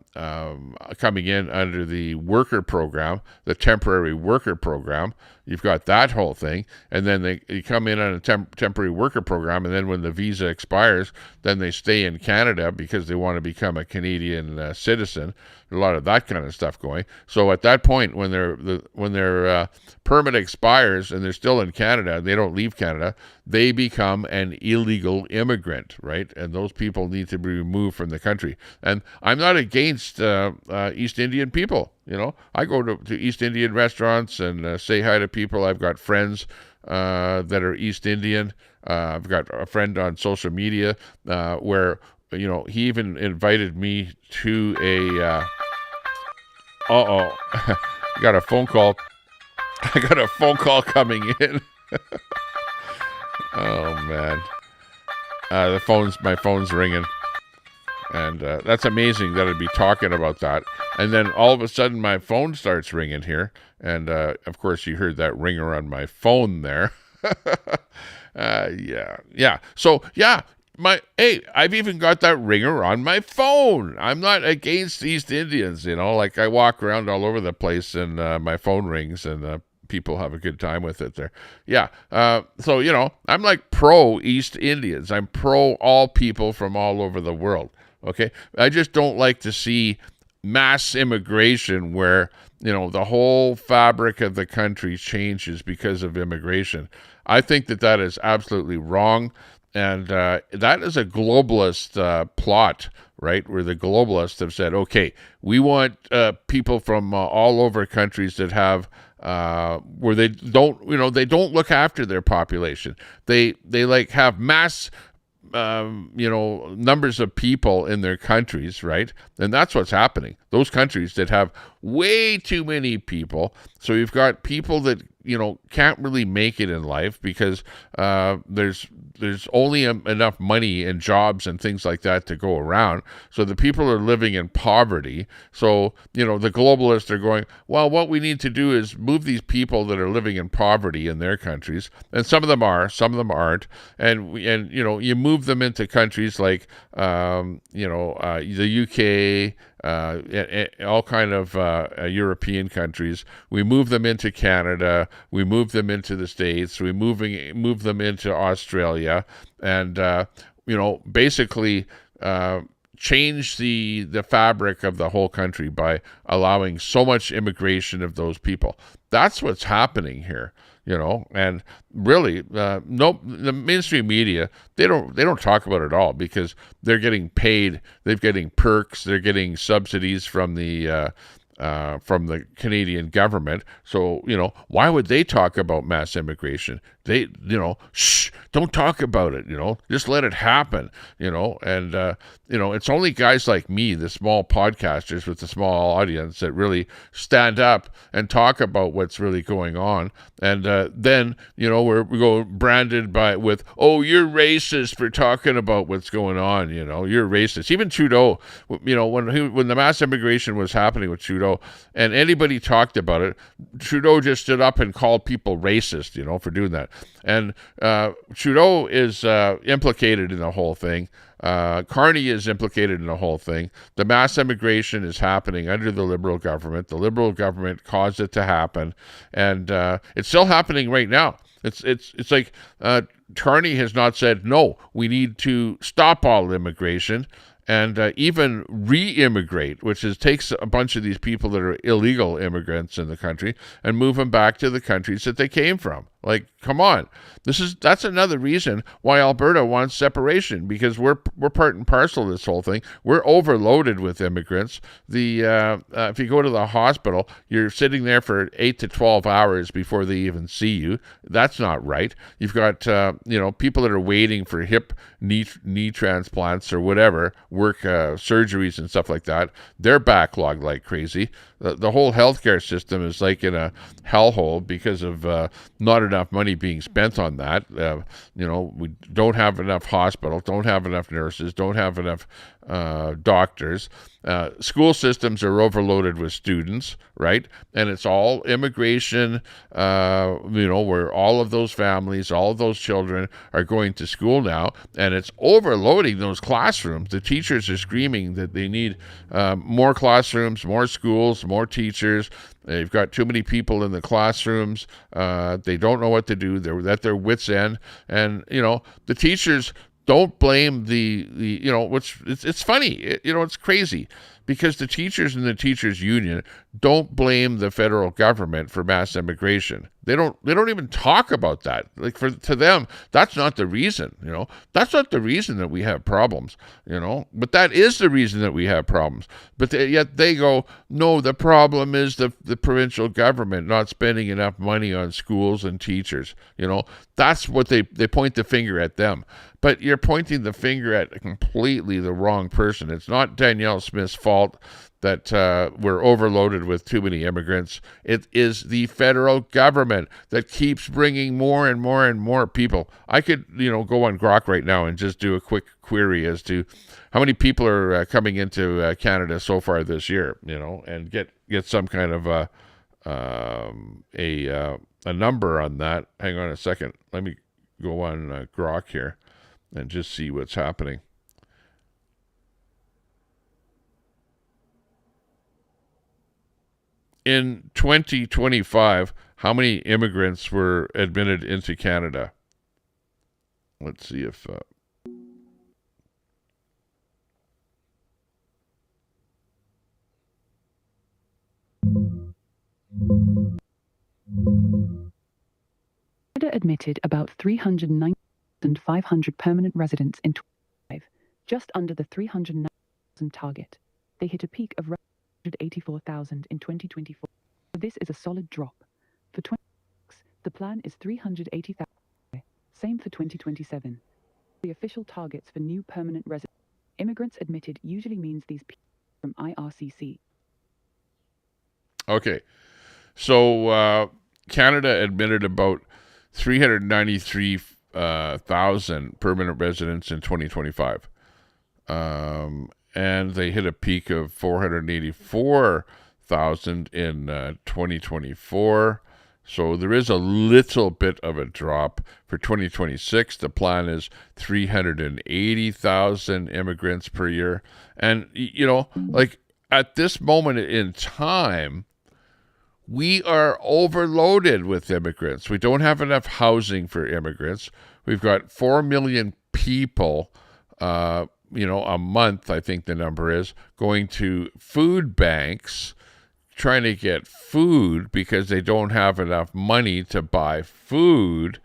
S1: coming in under the worker program, the temporary worker program. You've got that whole thing. And then they come in on a temporary worker program, and then when the visa expires, then they stay in Canada because they want to become a Canadian citizen. A lot of that kind of stuff going. So at that point, when their permit expires and they're still in Canada, they don't leave Canada, they become an illegal immigrant, right? And those people need to be removed from the country. And I'm not against East Indian people. I go to East Indian restaurants and say hi to people. I've got friends that are East Indian. I've got a friend on social media where he even invited me to a got a phone call. I got a phone call coming in. Oh man. My phone's ringing. And that's amazing that I'd be talking about that. And then all of a sudden my phone starts ringing here. And of course you heard that ringer on my phone there. Yeah. So yeah, I've even got that ringer on my phone. I'm not against East Indians, like I walk around all over the place and my phone rings and people have a good time with it there. Yeah. So, I'm like pro East Indians. I'm pro all people from all over the world. Okay. I just don't like to see mass immigration where, the whole fabric of the country changes because of immigration. I think that is absolutely wrong. And that is a globalist plot, right? Where the globalists have said, okay, we want people from all over countries that have where they don't look after their population. They like have mass numbers of people in their countries, right? And that's what's happening. Those countries that have way too many people. So you've got people that, can't really make it in life because there's only enough money and jobs and things like that to go around. So the people are living in poverty. So, the globalists are going, well, what we need to do is move these people that are living in poverty in their countries. And some of them are, some of them aren't. And you move them into countries like, the UK, all kind of European countries. We move them into Canada. We move them into the States. We move them into Australia, and basically change the fabric of the whole country by allowing so much immigration of those people. That's what's happening here. And really, the mainstream media, they don't talk about it at all because they're getting paid, they're getting perks, they're getting subsidies from the Canadian government. So, why would they talk about mass immigration? They, don't talk about it, just let it happen, and, it's only guys like me, the small podcasters with the small audience that really stand up and talk about what's really going on. And then, we go branded with, oh, you're racist for talking about what's going on, you're racist. Even Trudeau, when the mass immigration was happening with Trudeau and anybody talked about it, Trudeau just stood up and called people racist, for doing that. And Trudeau is implicated in the whole thing. Carney is implicated in the whole thing. The mass immigration is happening under the Liberal government. The Liberal government caused it to happen, and it's still happening right now. It's like Carney has not said, no, we need to stop all immigration and even re-immigrate, which takes a bunch of these people that are illegal immigrants in the country and move them back to the countries that they came from. Like, come on. That's another reason why Alberta wants separation, because we're part and parcel of this whole thing. We're overloaded with immigrants. If you go to the hospital, you're sitting there for 8 to 12 hours before they even see you. That's not right. You've got people that are waiting for hip knee transplants or whatever, work surgeries and stuff like that. They're backlogged like crazy. The whole healthcare system is like in a hellhole because of not enough money being spent on that. We don't have enough hospitals, don't have enough nurses, don't have enough doctors. School systems are overloaded with students, right? And it's all immigration, where all of those families, all of those children are going to school now, and it's overloading those classrooms. The teachers are screaming that they need more classrooms, more schools, more teachers. They've got too many people in the classrooms. They don't know what to do. They're at their wits' end. And, the teachers don't blame it's funny. It's crazy because the teachers and the teachers union don't blame the federal government for mass immigration. They don't even talk about that. Like to them, that's not the reason, that's not the reason that we have problems, but that is the reason that we have problems. But yet they go, no, the problem is the provincial government not spending enough money on schools and teachers. That's what they point the finger at them. But you're pointing the finger at completely the wrong person. It's not Danielle Smith's fault that we're overloaded with too many immigrants. It is the federal government that keeps bringing more and more and more people. I could, go on Grok right now and just do a quick query as to how many people are coming into Canada so far this year, and get some kind of a number on that. Hang on a second. Let me go on Grok here and just see what's happening. In 2025, how many immigrants were admitted into Canada? Let's see if...
S9: Canada admitted about 309,500 permanent residents in 2025, just under the 309,000 target. They hit a peak of 184,000 in 2024. This is a solid drop. For 2026, the plan is 380,000. Same for 2027. The official targets for new permanent residents. Immigrants admitted usually means these people from IRCC.
S1: Okay. So Canada admitted about 393,000 permanent residents in 2025. And they hit a peak of 484,000 in 2024. So there is a little bit of a drop. For 2026, the plan is 380,000 immigrants per year. And, like at this moment in time, we are overloaded with immigrants. We don't have enough housing for immigrants. We've got 4 million people, a month, I think the number is, going to food banks trying to get food because they don't have enough money to buy food.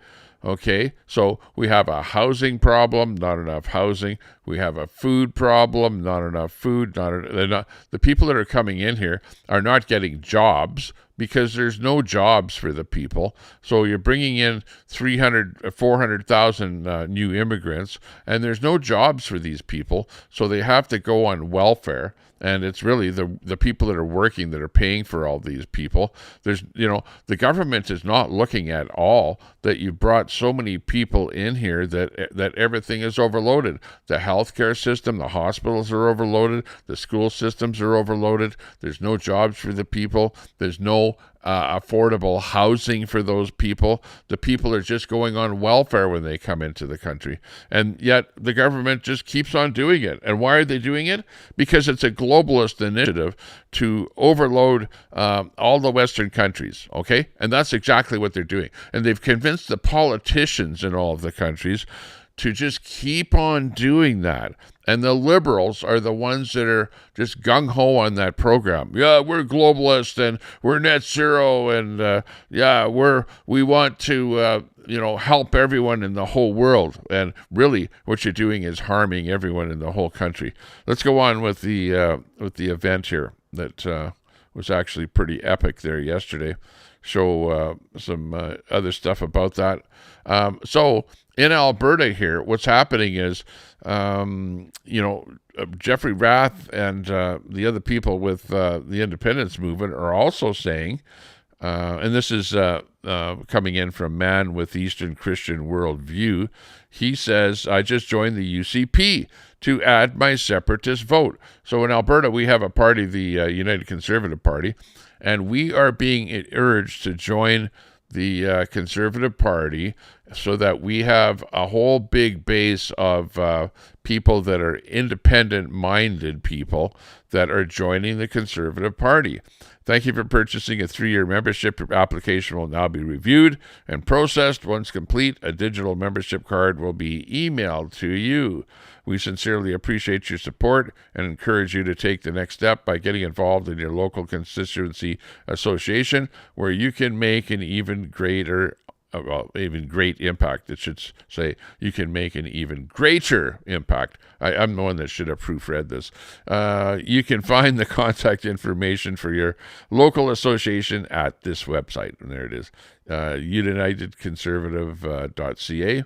S1: Okay, so we have a housing problem, not enough housing. We have a food problem, not enough food. The people that are coming in here are not getting jobs because there's no jobs for the people. So you're bringing in 400,000 new immigrants, and there's no jobs for these people. So they have to go on welfare. And it's really the people that are working that are paying for all these people. There's, the government is not looking at all that you brought so many people in here that everything is overloaded. The healthcare system, the hospitals are overloaded. The school systems are overloaded. There's no jobs for the people. There's no no affordable housing for those people. The people are just going on welfare when they come into the country. And yet the government just keeps on doing it. And why are they doing it? Because it's a globalist initiative to overload all the Western countries, okay? And that's exactly what they're doing. And they've convinced the politicians in all of the countries to just keep on doing that. And the liberals are the ones that are just gung-ho on that program. Yeah, we're globalist and we're net zero and we want to help everyone in the whole world. And really what you're doing is harming everyone in the whole country. Let's go on with the event here that was actually pretty epic there yesterday. Show some other stuff about that. So in Alberta here, what's happening is, Jeffrey Rath and the other people with the independence movement are also saying, and this is coming in from Man with Eastern Christian Worldview, he says, I just joined the UCP to add my separatist vote. So in Alberta, we have a party, the United Conservative Party, and we are being urged to join the Conservative Party so that we have a whole big base of people that are independent-minded people that are joining the Conservative Party. Thank you for purchasing a 3-year membership. Your application will now be reviewed and processed. Once complete, a digital membership card will be emailed to you. We sincerely appreciate your support and encourage you to take the next step by getting involved in your local constituency association, where you can make an even great impact. It should say you can make an even greater impact. I'm the one that should have proofread this. You can find the contact information for your local association at this website. And there it is, unitedconservative.ca.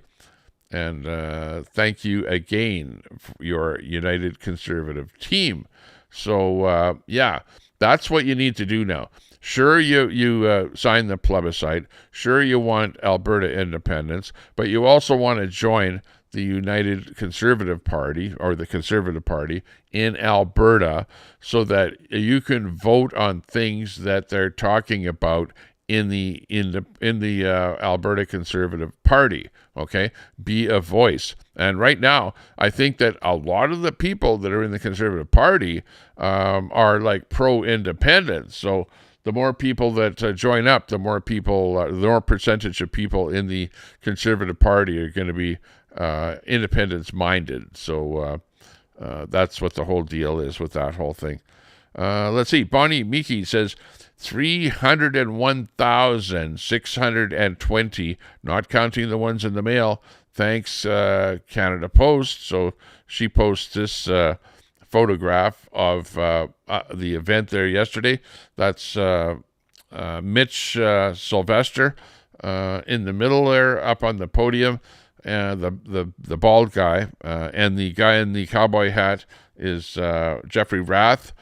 S1: And thank you again for your United Conservative team. So, that's what you need to do now. Sure, you sign the plebiscite. Sure, you want Alberta independence, but you also want to join the United Conservative Party or the Conservative Party in Alberta so that you can vote on things that they're talking about in the Alberta Conservative Party. Okay, be a voice. And right now, I think that a lot of the people that are in the Conservative Party are like pro-independence. So the more people that join up, the more percentage of people in the Conservative Party are going to be independence-minded. So that's what the whole deal is with that whole thing. Let's see. Bonnie Miki says 301,620, not counting the ones in the mail. Thanks, Canada Post. So she posts this photograph of the event there yesterday. That's Mitch Sylvester in the middle there, up on the podium, and the bald guy, and the guy in the cowboy hat is Jeffrey Rath.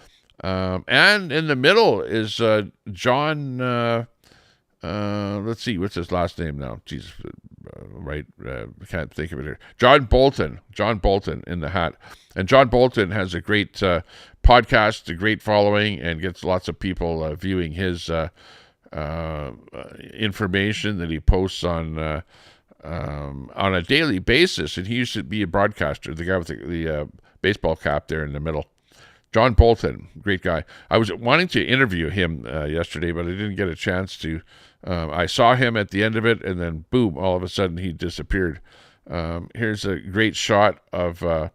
S1: And in the middle is John, let's see, what's his last name now? Jesus, I can't think of it here. John Bolton in the hat. And John Bolton has a great podcast, a great following, and gets lots of people viewing his information that he posts on a daily basis. And he used to be a broadcaster, the guy with the baseball cap there in the middle. John Bolton, great guy. I was wanting to interview him yesterday, but I didn't get a chance to. I saw him at the end of it, and then boom, all of a sudden he disappeared. Here's a great shot of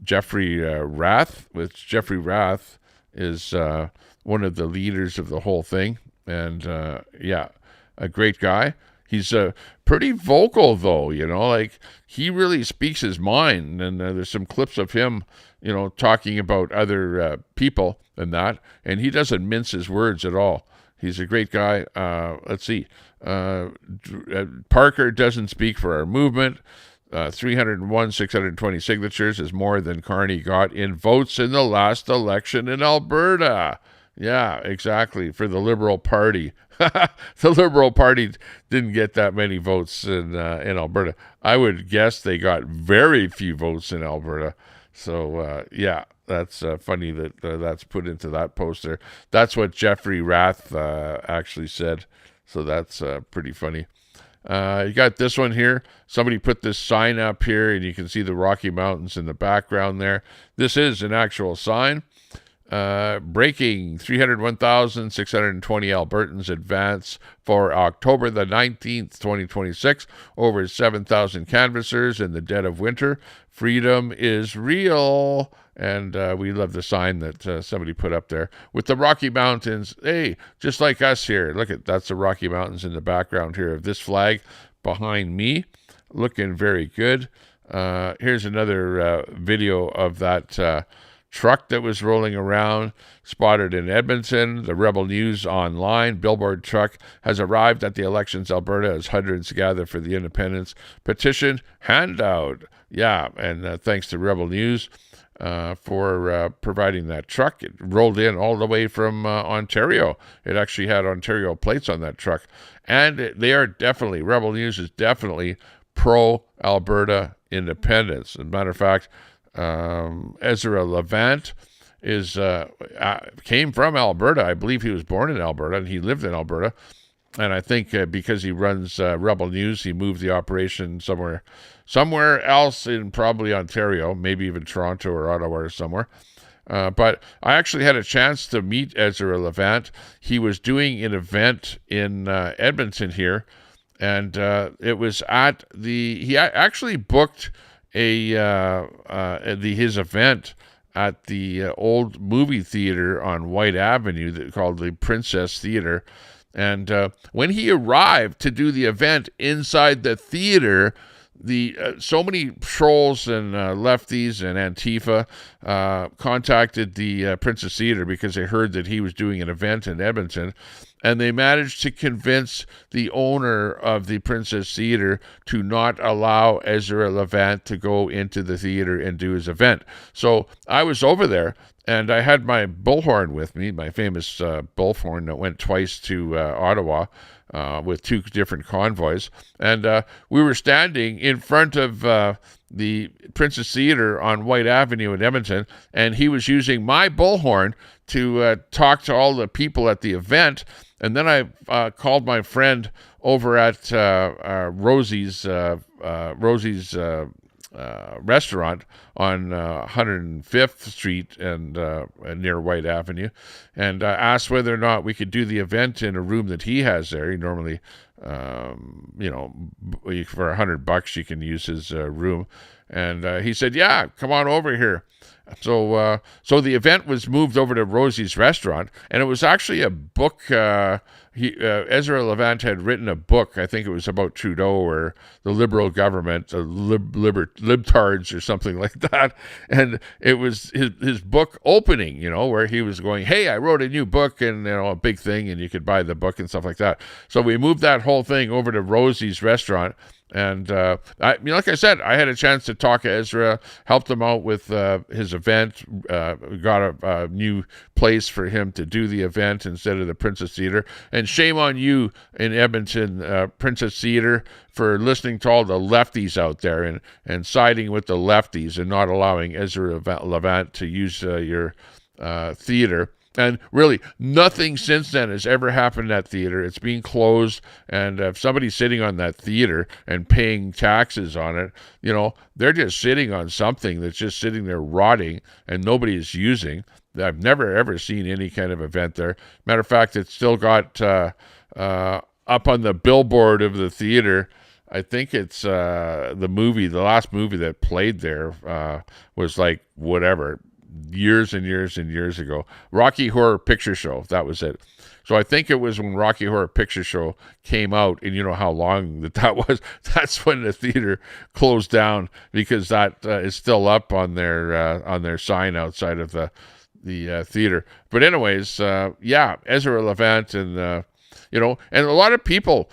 S1: Jeffrey Rath, which Jeffrey Rath is one of the leaders of the whole thing. And a great guy. He's pretty vocal, though, like he really speaks his mind. And there's some clips of him, talking about other people and that. And he doesn't mince his words at all. He's a great guy. Let's see. Parker doesn't speak for our movement. 301,620 signatures is more than Carney got in votes in the last election in Alberta. Yeah, exactly. For the Liberal Party. The Liberal Party didn't get that many votes in Alberta. I would guess they got very few votes in Alberta. So, that's funny that that's put into that poster. That's what Jeffrey Rath actually said. So that's pretty funny. You got this one here. Somebody put this sign up here, and you can see the Rocky Mountains in the background there. This is an actual sign. Breaking 301,620 Albertans advance for October the 19th, 2026. Over 7,000 canvassers in the dead of winter. Freedom is real. And we love the sign that somebody put up there with the Rocky Mountains. Hey, just like us here. Look at that's the Rocky Mountains in the background here of this flag behind me. Looking very good. Here's another video of that truck that was rolling around, spotted in Edmonton. The Rebel News Online billboard truck has arrived at the elections Alberta as hundreds gather for the independence petition handout. Yeah, and thanks to Rebel News for providing that truck. It rolled in all the way from Ontario. It actually had Ontario plates on that truck. And they are definitely, Rebel News is definitely pro-Alberta independence. As a matter of fact, Ezra Levant came from Alberta. I believe he was born in Alberta, and he lived in Alberta. And I think because he runs Rebel News, he moved the operation somewhere else in probably Ontario, maybe even Toronto or Ottawa or somewhere. But I actually had a chance to meet Ezra Levant. He was doing an event in Edmonton here, and it was at he actually booked his event at the old movie theater on White Avenue called the Princess Theater. And when he arrived to do the event inside the theater, so many trolls and lefties and Antifa contacted the Princess Theater because they heard that he was doing an event in Edmonton, and they managed to convince the owner of the Princess Theater to not allow Ezra Levant to go into the theater and do his event. So I was over there, and I had my bullhorn with me, my famous bullhorn that went twice to Ottawa with two different convoys. And we were standing in front of the Princess Theater on White Avenue in Edmonton, and he was using my bullhorn to talk to all the people at the event. And then I called my friend over at Rosie's restaurant on 105th Street and near White Avenue, and asked whether or not we could do the event in a room that he has there. He normally, for $100 you can use his room, and he said, "Yeah, come on over here." So the event was moved over to Rosie's restaurant, and it was actually a book. Ezra Levant had written a book. I think it was about Trudeau or the Liberal government, libtards or something like that. And it was his book opening, where he was going, "Hey, I wrote a new book," and a big thing, and you could buy the book and stuff like that. So we moved that whole thing over to Rosie's restaurant. And like I said, I had a chance to talk to Ezra, helped him out with his event, got a new place for him to do the event instead of the Princess Theater. And shame on you in Edmonton, Princess Theater, for listening to all the lefties out there and siding with the lefties and not allowing Ezra Levant to use your theater. And really, nothing since then has ever happened at that theater. It's being closed, and if somebody's sitting on that theater and paying taxes on it, they're just sitting on something that's just sitting there rotting and nobody is using. I've never, ever seen any kind of event there. Matter of fact, it's still got up on the billboard of the theater. I think it's the last movie that played there was like whatever, years and years and years ago. Rocky Horror Picture Show, that was it. So I think it was when Rocky Horror Picture Show came out, and you know how long that was. That's when the theater closed down, because that is still up on their sign outside of the theater. But anyways, Ezra Levant and and a lot of people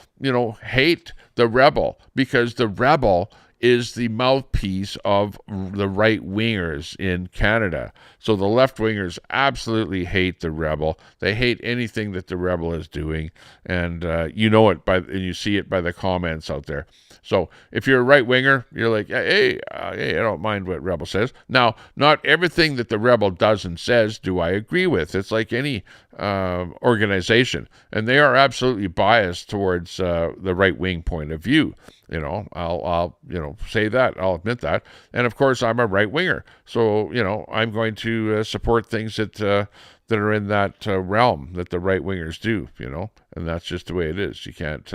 S1: hate the Rebel because the Rebel is the mouthpiece of the right-wingers in Canada. So the left-wingers absolutely hate the Rebel. They hate anything that the Rebel is doing, and you know it and you see it by the comments out there. So if you're a right-winger, you're like, hey, I don't mind what Rebel says. Now, not everything that the Rebel does and says do I agree with. It's like any organization, and they are absolutely biased towards the right-wing point of view. You know, I'll say that. I'll admit that. And of course, I'm a right-winger, so I'm going to support things that are in that realm that the right-wingers do. And that's just the way it is. You can't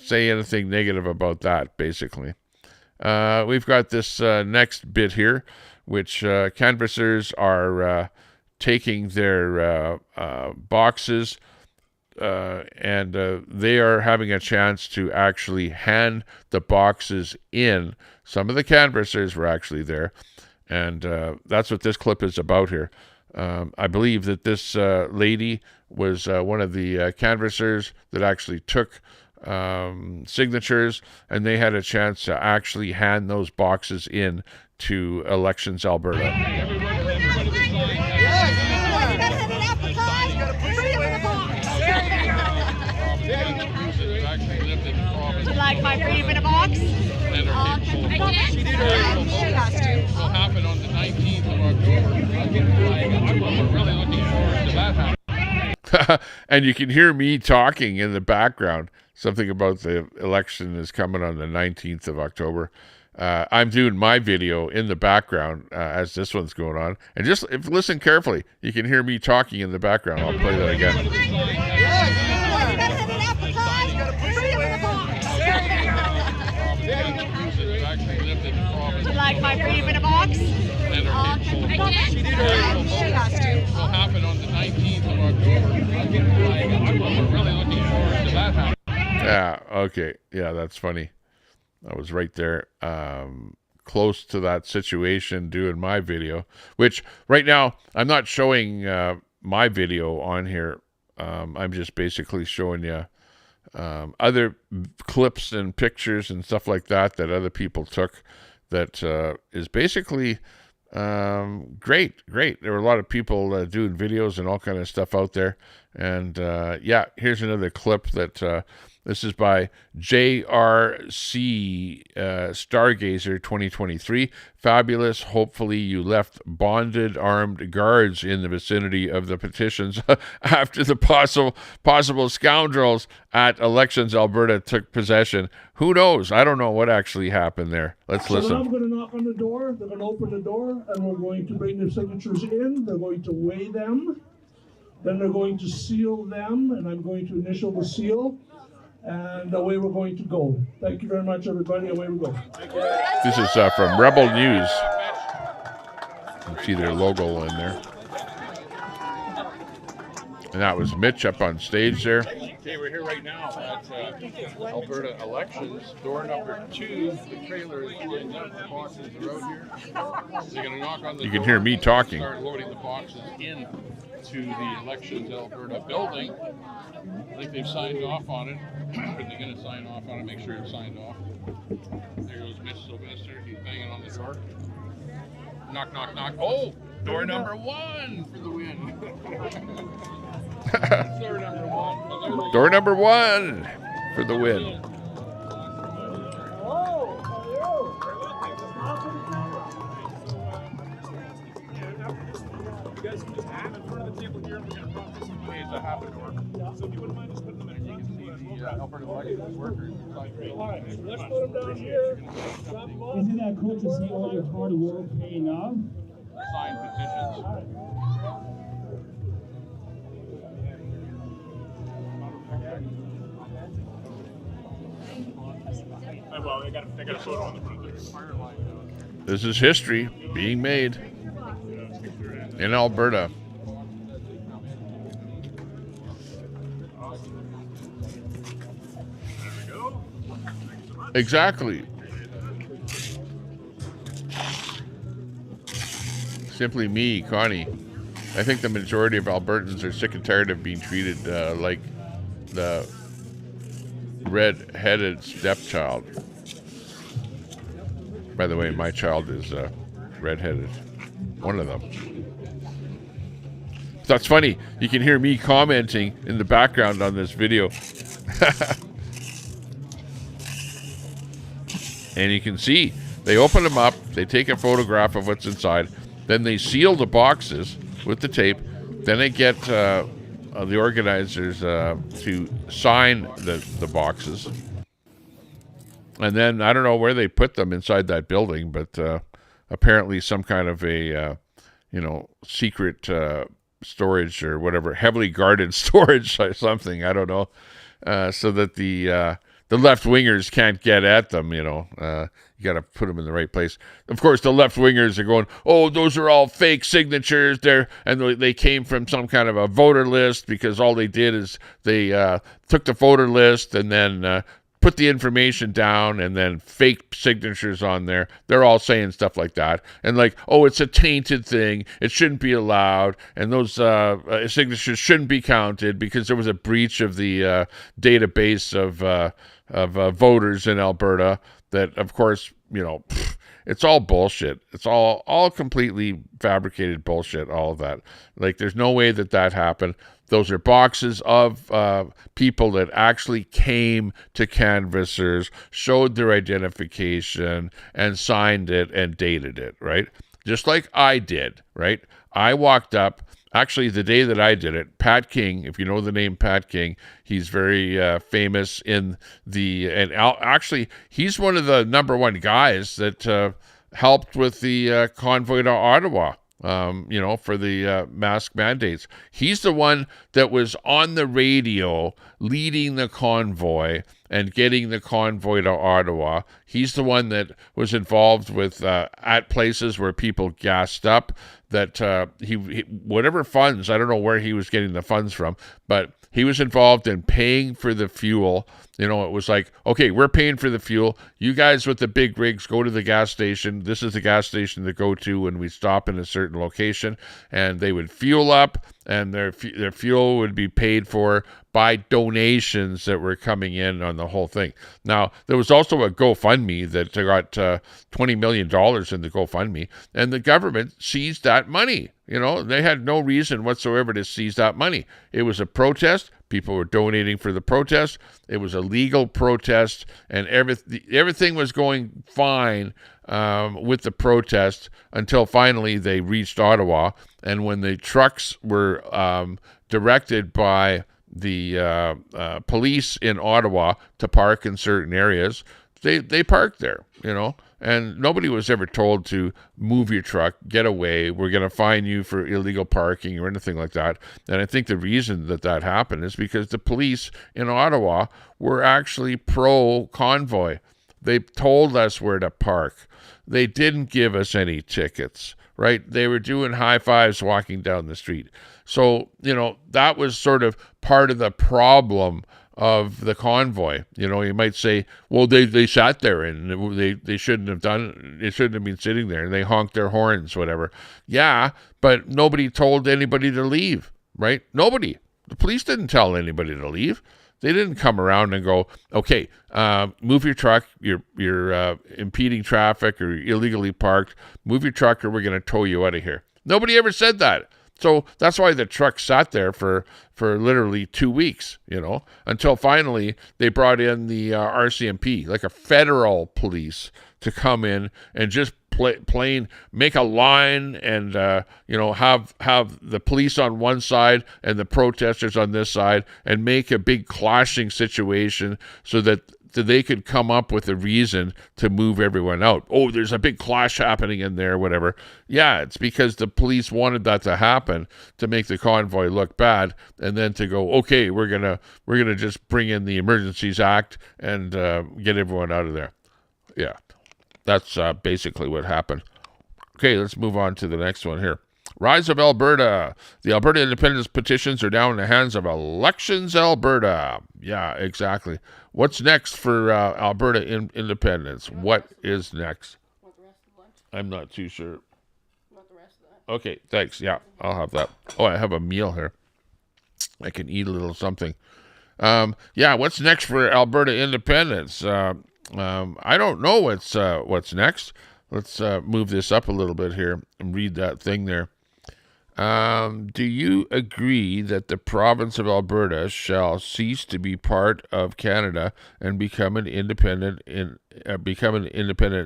S1: say anything negative about that. Basically, we've got this next bit here, which canvassers are taking their boxes. And they are having a chance to actually hand the boxes in. Some of the canvassers were actually there, and that's what this clip is about here. I believe that this lady was one of the canvassers that actually took signatures, and they had a chance to actually hand those boxes in to Elections Alberta.
S10: Would like my brief in a box? She has to.
S1: Will happen on the 19th of October. I'm really looking forward to that happening. And you can hear me talking in the background. Something about the election is coming on the 19th of October. I'm doing my video in the background as this one's going on. And just listen carefully. You can hear me talking in the background. I'll play that again.
S10: Would like my brief in a box? She has to.
S1: Will happen on the 19th of October. I'm really looking forward to that happening. Yeah, okay. Yeah, that's funny. I was right there, close to that situation doing my video, which right now I'm not showing my video on here. I'm just basically showing you other clips and pictures and stuff like that other people took that is basically great. There were a lot of people doing videos and all kind of stuff out there. And yeah, here's another clip that this is by JRC Stargazer 2023. Fabulous. Hopefully you left bonded armed guards in the vicinity of the petitions after the possible scoundrels at Elections Alberta took possession. Who knows? I don't know what actually happened there. Let's listen.
S5: So now I'm going to knock on the door. They're going to open the door, and we're going to bring their signatures in. They're going to weigh them. Then they're going to seal them, and I'm going to initial the seal. And away we're going to go. Thank you very much, everybody. Away we go.
S1: This is from Rebel News. You can see their logo in there. And that was Mitch up on stage there. Okay, we're here right now at Alberta Elections. Door number 2. The trailer is lined up. The boxes are out here. They're going to knock on the door. You can hear me talking. Start loading the boxes in to the Elections Alberta building. I think they've signed off on it. Are they going to sign off on it? Make sure it's signed off. There goes Mitch Sylvester. He's banging on the door. Knock, knock, knock. Oh, door number 1 for the win. Door number 1. Door number 1 for the win.
S11: You guys can just add in front of the table here. We're going to process some ways to have a door. So if you wouldn't mind just putting them in front of the Alberta Elections workers.
S5: All right, let's put them down here.
S11: Isn't that cool to see all your hard work paying off?
S1: Signed petitions.
S11: Well, they got a photo on the front of the fire line.
S1: This is history being made in Alberta. Exactly. Simply me, Connie. I think the majority of Albertans are sick and tired of being treated like the red-headed stepchild. By the way, my child is redheaded. One of them. That's funny. You can hear me commenting in the background on this video. And you can see they open them up, they take a photograph of what's inside, then they seal the boxes with the tape, then they get the organizers to sign the boxes. And then I don't know where they put them inside that building, but apparently some kind of a, secret storage or whatever, heavily guarded storage or something, I don't know, so that the left-wingers can't get at them, you got to put them in the right place. Of course, the left-wingers are going, oh, those are all fake signatures there, and they came from some kind of a voter list, because all they did is they took the voter list and then put the information down and then fake signatures on there. They're all saying stuff like that. And like, oh, it's a tainted thing. It shouldn't be allowed. And those signatures shouldn't be counted because there was a breach of the database of voters in Alberta that, of course, it's all bullshit. It's all completely fabricated bullshit, all of that. Like, there's no way that happened. Those are boxes of people that actually came to canvassers, showed their identification, and signed it and dated it, right? Just like I did, right? I walked up, actually the day that I did it, Pat King, if you know the name Pat King, he's very famous in actually he's one of the number one guys that helped with the convoy to Ottawa. For the mask mandates. He's the one that was on the radio leading the convoy and getting the convoy to Ottawa. He's the one that was involved with at places where people gassed up, that he whatever funds, I don't know where he was getting the funds from, but he was involved in paying for the fuel. It was like, okay, we're paying for the fuel. You guys with the big rigs go to the gas station. This is the gas station to go to when we stop in a certain location. And they would fuel up, and their fuel would be paid for by donations that were coming in on the whole thing. Now, there was also a GoFundMe that got $20 million in the GoFundMe, and the government seized that money. They had no reason whatsoever to seize that money. It was a protest. People were donating for the protest. It was a legal protest, and everything was going fine with the protest until finally they reached Ottawa. And when the trucks were directed by the police in Ottawa to park in certain areas, they parked there, and nobody was ever told to move your truck, get away, we're going to fine you for illegal parking or anything like that. And I think the reason that happened is because the police in Ottawa were actually pro-convoy. They told us where to park. They didn't give us any tickets, right? They were doing high fives walking down the street. So, that was sort of part of the problem of the convoy. You might say, well, they sat there and they shouldn't have done, they shouldn't have been sitting there, and they honked their horns, whatever. Yeah, but nobody told anybody to leave, right? Nobody. The police didn't tell anybody to leave. They didn't come around and go, okay, move your truck, you're impeding traffic or illegally parked, move your truck or we're going to tow you out of here. Nobody ever said that. So that's why the truck sat there for literally 2 weeks, until finally they brought in the RCMP, like a federal police, to come in and just make a line and, have the police on one side and the protesters on this side, and make a big clashing situation so that they could come up with a reason to move everyone out. Oh, there's a big clash happening in there, whatever. Yeah, it's because the police wanted that to happen to make the convoy look bad, and then to go, okay, we're gonna just bring in the Emergencies Act and get everyone out of there. Yeah, that's basically what happened. Okay, let's move on to the next one here. Rise of Alberta. The Alberta independence petitions are now in the hands of Elections Alberta. Yeah, exactly. What's next for Alberta independence? What is next? I'm not too sure. Okay, thanks. Yeah, I'll have that. Oh, I have a meal here. I can eat a little something. Yeah, what's next for Alberta independence? I don't know what's next. Let's move this up a little bit here and read that thing there. Do you agree that the province of Alberta shall cease to be part of Canada and become an independent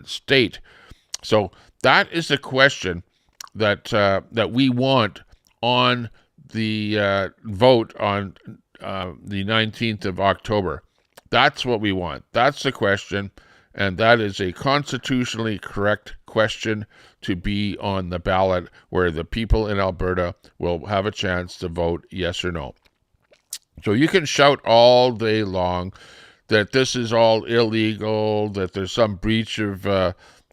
S1: state? So that is the question that we want on the vote on the 19th of October. That's what we want. That's the question, and that is a constitutionally correct question to be on the ballot, where the people in Alberta will have a chance to vote yes or no. So you can shout all day long that this is all illegal, that there's some breach of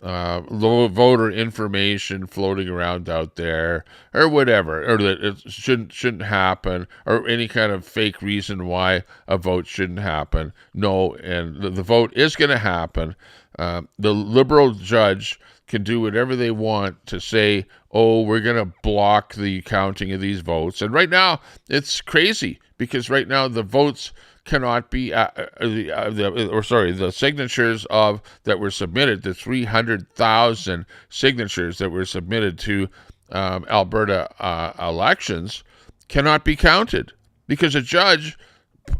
S1: low voter information floating around out there, or whatever, or that it shouldn't happen, or any kind of fake reason why a vote shouldn't happen. No, and the vote is going to happen. The Liberal judge can do whatever they want to say, oh, we're going to block the counting of these votes. And right now, it's crazy, because right now the votes cannot be, the signatures that were submitted, the 300,000 signatures that were submitted to Alberta elections cannot be counted, because a judge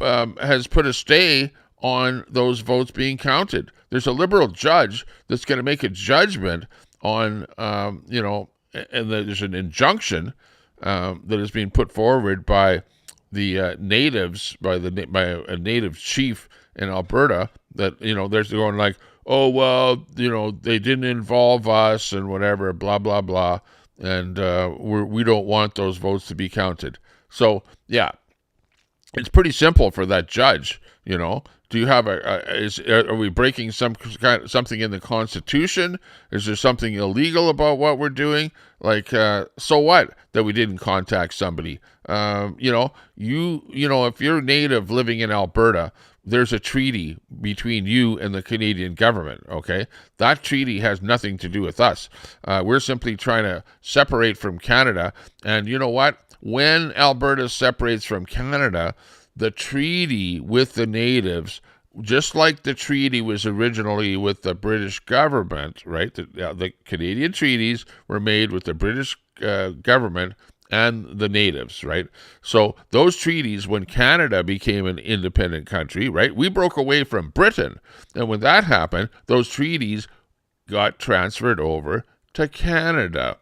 S1: has put a stay on those votes being counted. There's a Liberal judge that's going to make a judgment on, and there's an injunction that is being put forward by the natives, by a native chief in Alberta, that, they're going like, oh, well, they didn't involve us and whatever, blah, blah, blah, and we don't want those votes to be counted. So, yeah, it's pretty simple for that judge, Do you have are we breaking something in the Constitution? Is there something illegal about what we're doing? Like, so what that we didn't contact somebody? If you're native living in Alberta, there's a treaty between you and the Canadian government, okay? That treaty has nothing to do with us. We're simply trying to separate from Canada. And you know what? When Alberta separates from Canada, the treaty with the natives, just like the treaty was originally with the British government, right? The Canadian treaties were made with the British government and the natives, right? So those treaties, when Canada became an independent country, right? We broke away from Britain. And when that happened, those treaties got transferred over to Canada.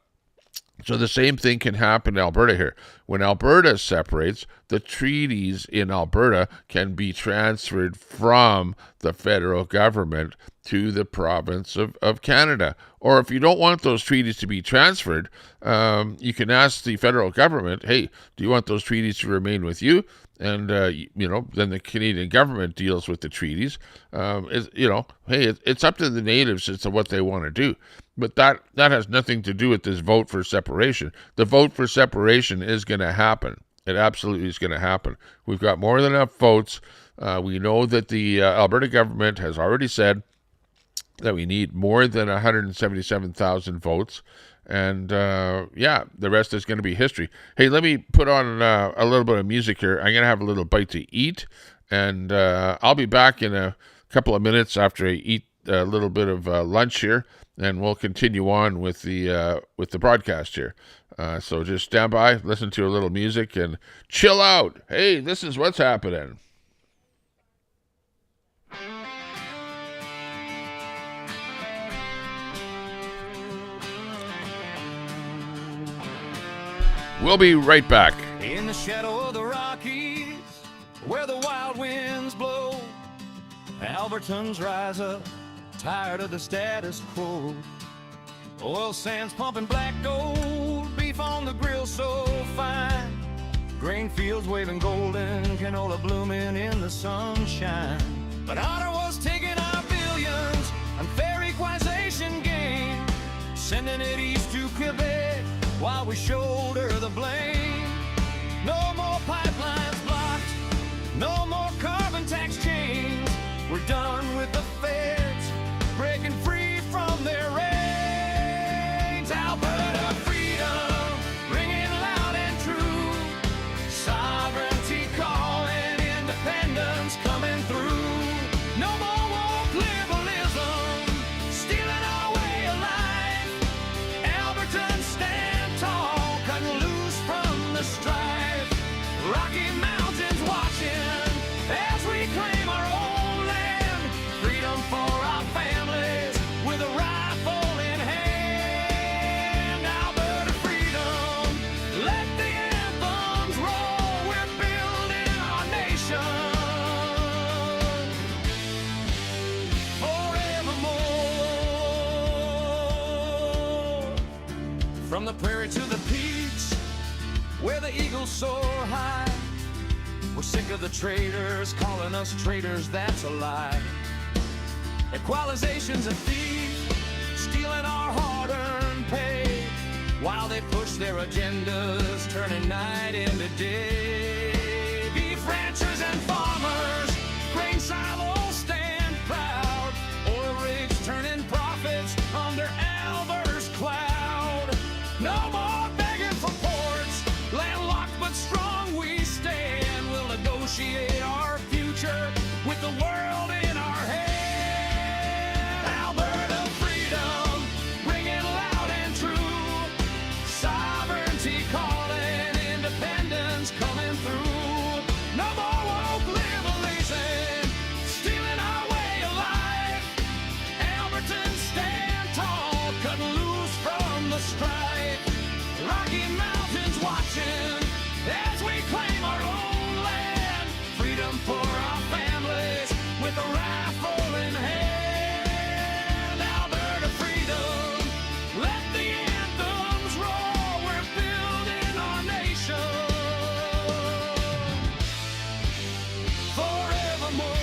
S1: So the same thing can happen in Alberta here. When Alberta separates, the treaties in Alberta can be transferred from the federal government to the province of Canada. Or if you don't want those treaties to be transferred, you can ask the federal government, hey, do you want those treaties to remain with you? And, then the Canadian government deals with the treaties. It's up to the natives as to what they want to do. But that has nothing to do with this vote for separation. The vote for separation is going to happen. It absolutely is going to happen. We've got more than enough votes. We know that the Alberta government has already said that we need more than 177,000 votes. And, the rest is going to be history. Hey, let me put on a little bit of music here. I'm going to have a little bite to eat. And I'll be back in a couple of minutes after I eat a little bit of lunch here. And we'll continue on with the broadcast here. So just stand by, listen to a little music, and chill out. Hey, this is what's happening. We'll be right back.
S12: In the shadow of the Rockies, where the wild winds blow, Albertans rise up, tired of the status quo. Oil sands pumping black gold, beef on the grill so fine, grain fields waving golden, canola blooming in the sunshine. But Ottawa's taking our billions, unfair equalization gain, sending it east to Quebec while we shoulder the blame. No more pipelines blocked, no more carbon tax chains. We're done with the feds breaking free from their reins. Alberta freedom ringing loud and true, sovereignty calling, independence coming through. No more woke liberalism, From the prairie to the peaks, where the eagles soar high. We're sick of the traitors calling us traitors, that's a lie. Equalization's a thief, stealing our hard-earned pay, while they push their agendas, turning night into day. Beef ranchers and farmers, grain silos stand proud. Oil rigs turning profits under Alberta's cloud. No more begging for ports, landlocked but strong we stand. We'll negotiate our future with the world in our hand. Alberta freedom, ringing loud and true. Sovereignty calling, independence coming through. No more woke liberalism, stealing our way of life. Albertans stand tall, cutting loose from the strife. Rocky Mountains watching as we claim our own land. Freedom for our families with a rifle in hand. Alberta freedom, let the anthems roll. We're building our nation forevermore.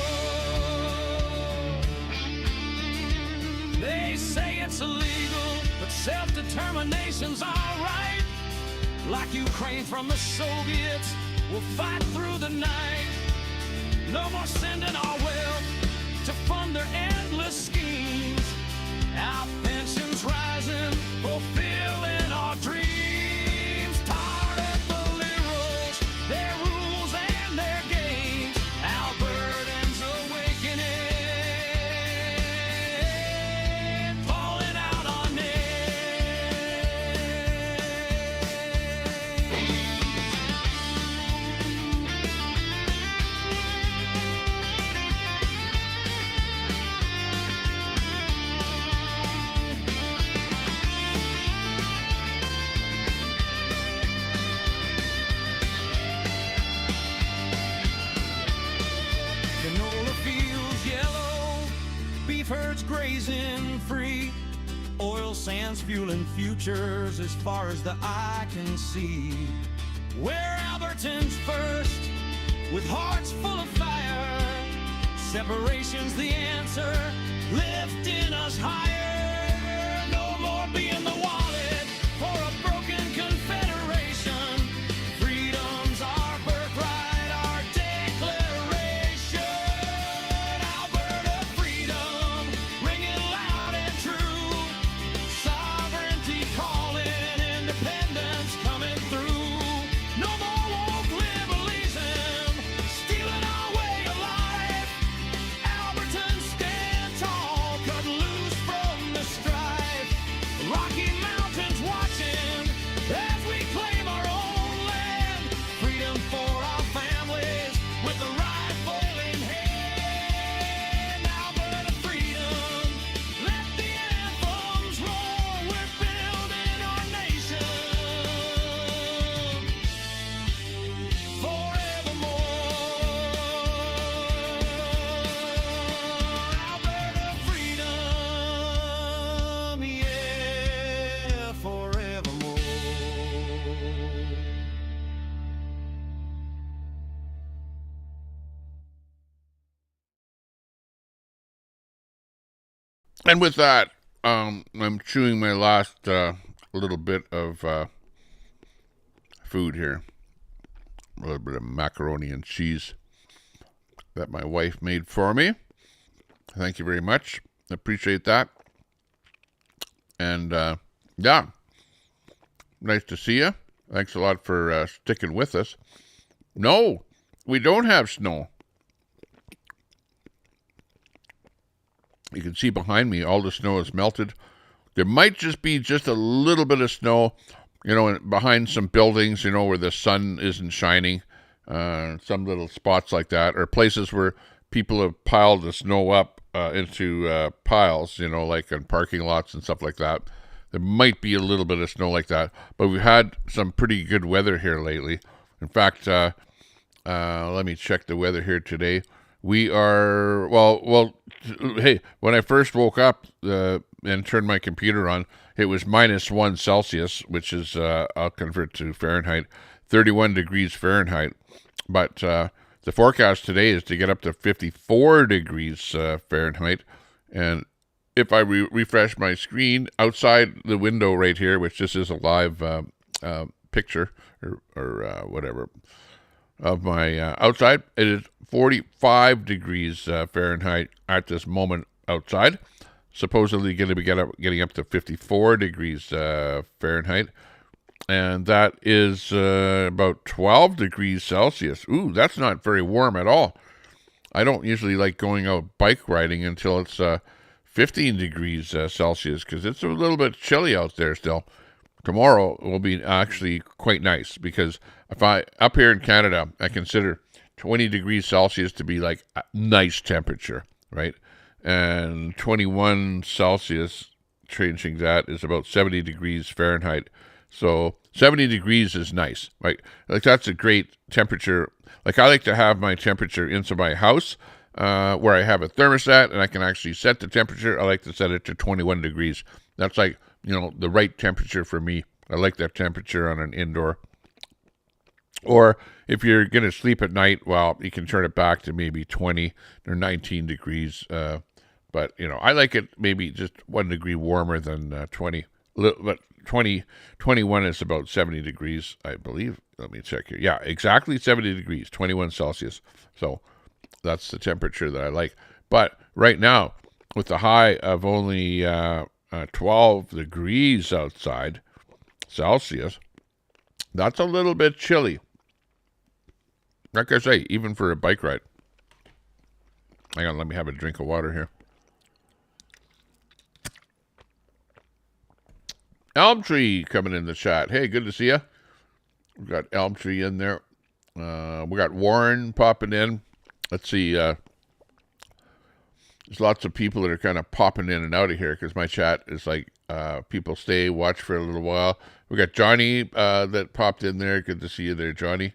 S12: They say it's illegal, but self-determination's all right. Like Ukraine from the Soviets, we'll fight through the night. No more sending our wealth to fund their endless schemes. Our pensions rising, fulfilling our dreams. Tired of the liberals, their rules and their games. Albertans awakening, calling out our name. Canola fields yellow, beef herds grazing free, oil sands fueling futures as far as the eye can see. We're Albertans first, with hearts full of fire. Separation's the answer, lifting us higher. No more being the wallet for a broken confederation. Freedom's our birthright, our declaration. Alberta freedom, ringing loud and true. Sovereignty calling, independence coming through. No more woke liberalism, stealing our way of life. Albertans stand tall, cut loose from the strife. Rocky Mountains watching as we claim our own land. Freedom for our families with the rifle in hand. Alberta freedom, let the anthems roll. We're building our nation forevermore. Alberta freedom, yeah, forevermore.
S1: And with that, I'm chewing my last little bit of food here. A little bit of macaroni and cheese that my wife made for me. Thank you very much. Appreciate that. And yeah, nice to see you. Thanks a lot for sticking with us. No, we don't have snow. You can see behind me, all the snow is melted. There might just be just a little bit of snow, behind some buildings, where the sun isn't shining. Some little spots like that, or places where people have piled the snow up into piles, like in parking lots and stuff like that. There might be a little bit of snow like that, but we've had some pretty good weather here lately. In fact, let me check the weather here today. We are, well, hey, when I first woke up and turned my computer on, it was -1 Celsius, which is, I'll convert to Fahrenheit, 31 degrees Fahrenheit. But the forecast today is to get up to 54 degrees Fahrenheit. And if I refresh my screen outside the window right here, which this is a live picture or whatever of my outside, it is 45 degrees Fahrenheit at this moment outside. Supposedly going to be getting up to 54 degrees Fahrenheit. And that is about 12 degrees Celsius. Ooh, that's not very warm at all. I don't usually like going out bike riding until it's 15 degrees Celsius because it's a little bit chilly out there still. Tomorrow will be actually quite nice because up here in Canada, I consider 20 degrees Celsius to be like a nice temperature, right? And 21 Celsius, changing that, is about 70 degrees Fahrenheit. So 70 degrees is nice, right? Like that's a great temperature. Like I like to have my temperature inside my house where I have a thermostat and I can actually set the temperature. I like to set it to 21 degrees. That's like, the right temperature for me. I like that temperature on an indoor. Or if you're going to sleep at night, well, you can turn it back to maybe 20 or 19 degrees. But, I like it maybe just 1 degree warmer than 20. But 21 is about 70 degrees, I believe. Let me check here. Yeah, exactly 70 degrees, 21 Celsius. So that's the temperature that I like. But right now, with the high of only 12 degrees outside Celsius, that's a little bit chilly. Like I say, even for a bike ride. Hang on, let me have a drink of water here. Elm Tree coming in the chat. Hey, good to see you. We've got Elm Tree in there. We got Warren popping in. Let's see. There's lots of people that are kind of popping in and out of here because my chat is like people stay, watch for a little while. We got Johnny that popped in there. Good to see you there, Johnny.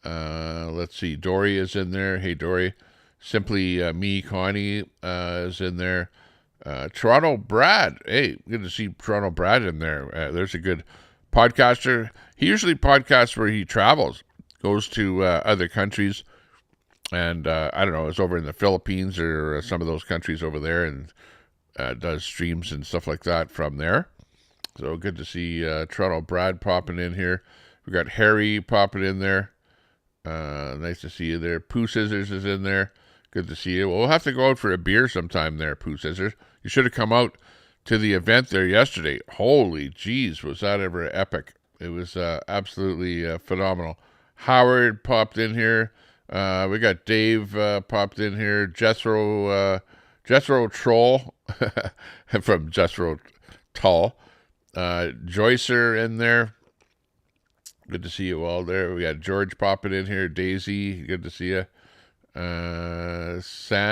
S1: Let's see. Dory is in there. Hey, Dory. Simply Me, Connie is in there. Toronto Brad. Hey, good to see Toronto Brad in there. There's a good podcaster. He usually podcasts where he travels, goes to other countries. And I don't know, it's over in the Philippines or some of those countries over there and does streams and stuff like that from there. So good to see Toronto Brad popping in here. We got Harry popping in there. Nice to see you there. Pooh Scissors is in there. Good to see you. Well, we'll have to go out for a beer sometime there, Pooh Scissors. You should have come out to the event there yesterday. Holy jeez, was that ever epic. It was absolutely phenomenal. Howard popped in here. We got Dave popped in here. Jethro Troll from Jethro Tull. Joycer in there. Good to see you all there. We got George popping in here. Daisy, good to see you. Shanji,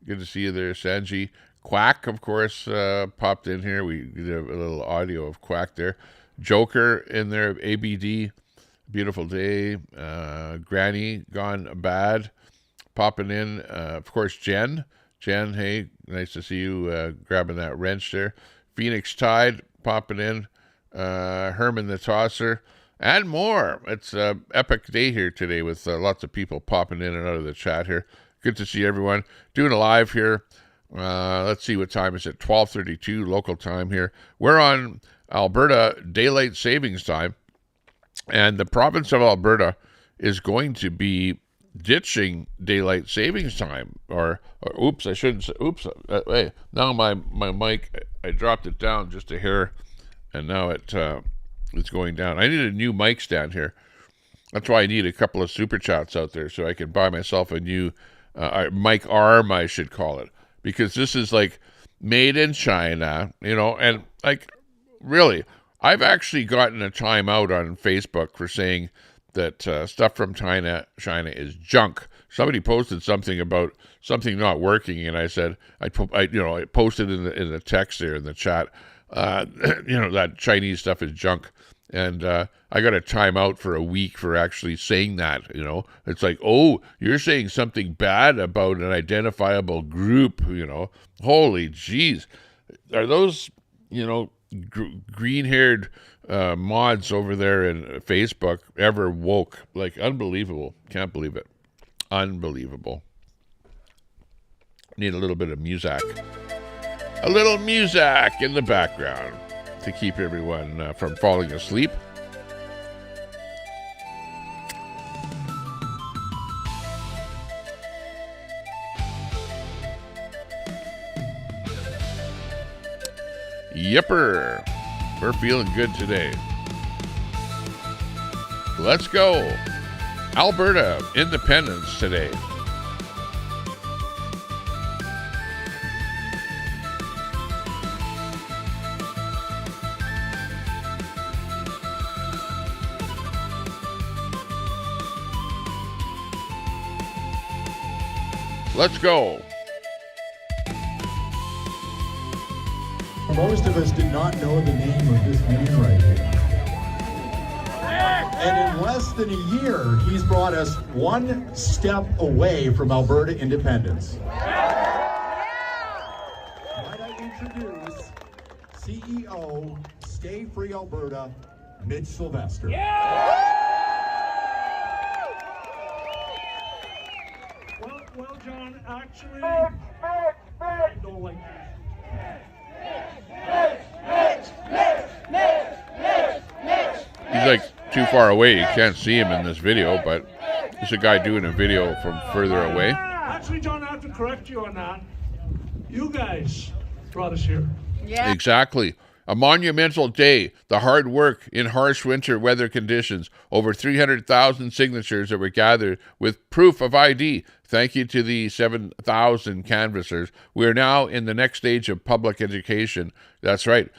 S1: good to see you there, Sanji. Quack, of course, popped in here. We did a little audio of Quack there. Joker in there. ABD. Beautiful day. Granny Gone Bad popping in. Of course, Jen, hey, nice to see you grabbing that wrench there. Phoenix Tide popping in. Herman the Tosser and more. It's an epic day here today with lots of people popping in and out of the chat here. Good to see everyone. Doing a live here. Let's see what time is it. 12:32 local time here. We're on Alberta Daylight Savings Time. And the province of Alberta is going to be ditching daylight savings time. Or oops, I shouldn't say, oops. Hey, now my mic, I dropped it down just a hair, and now it's going down. I need a new mic stand here. That's why I need a couple of super chats out there so I can buy myself a new mic arm, I should call it. Because this is like made in China, and like really, I've actually gotten a timeout on Facebook for saying that stuff from China is junk. Somebody posted something about something not working, and I said I posted in the text there in the chat, that Chinese stuff is junk. And I got a time out for a week for actually saying that, you know. It's like, oh, you're saying something bad about an identifiable group, you know. Holy jeez. Are those, you know, green-haired mods over there in Facebook ever woke? Like, unbelievable. Can't believe it. Unbelievable. Need a little bit of music. A little music in the background to keep everyone from falling asleep. Yipper. We're feeling good today. Let's go. Alberta independence today. Let's go.
S13: Most of us did not know the name of this man right here. And in less than a year, he's brought us one step away from Alberta independence. Might I introduce CEO, Stay Free Alberta, Mitch Sylvester.
S5: Well, John, actually, I don't like
S1: He's like too far away. You can't see him in this video, but there's a guy doing a video from further away.
S5: Actually, John, I have to correct you on that. You guys brought us here.
S1: Yeah. Exactly. A monumental day, the hard work in harsh winter weather conditions, over 300,000 signatures that were gathered with proof of ID. Thank you to the 7,000 canvassers. We are now in the next stage of public education. That's right.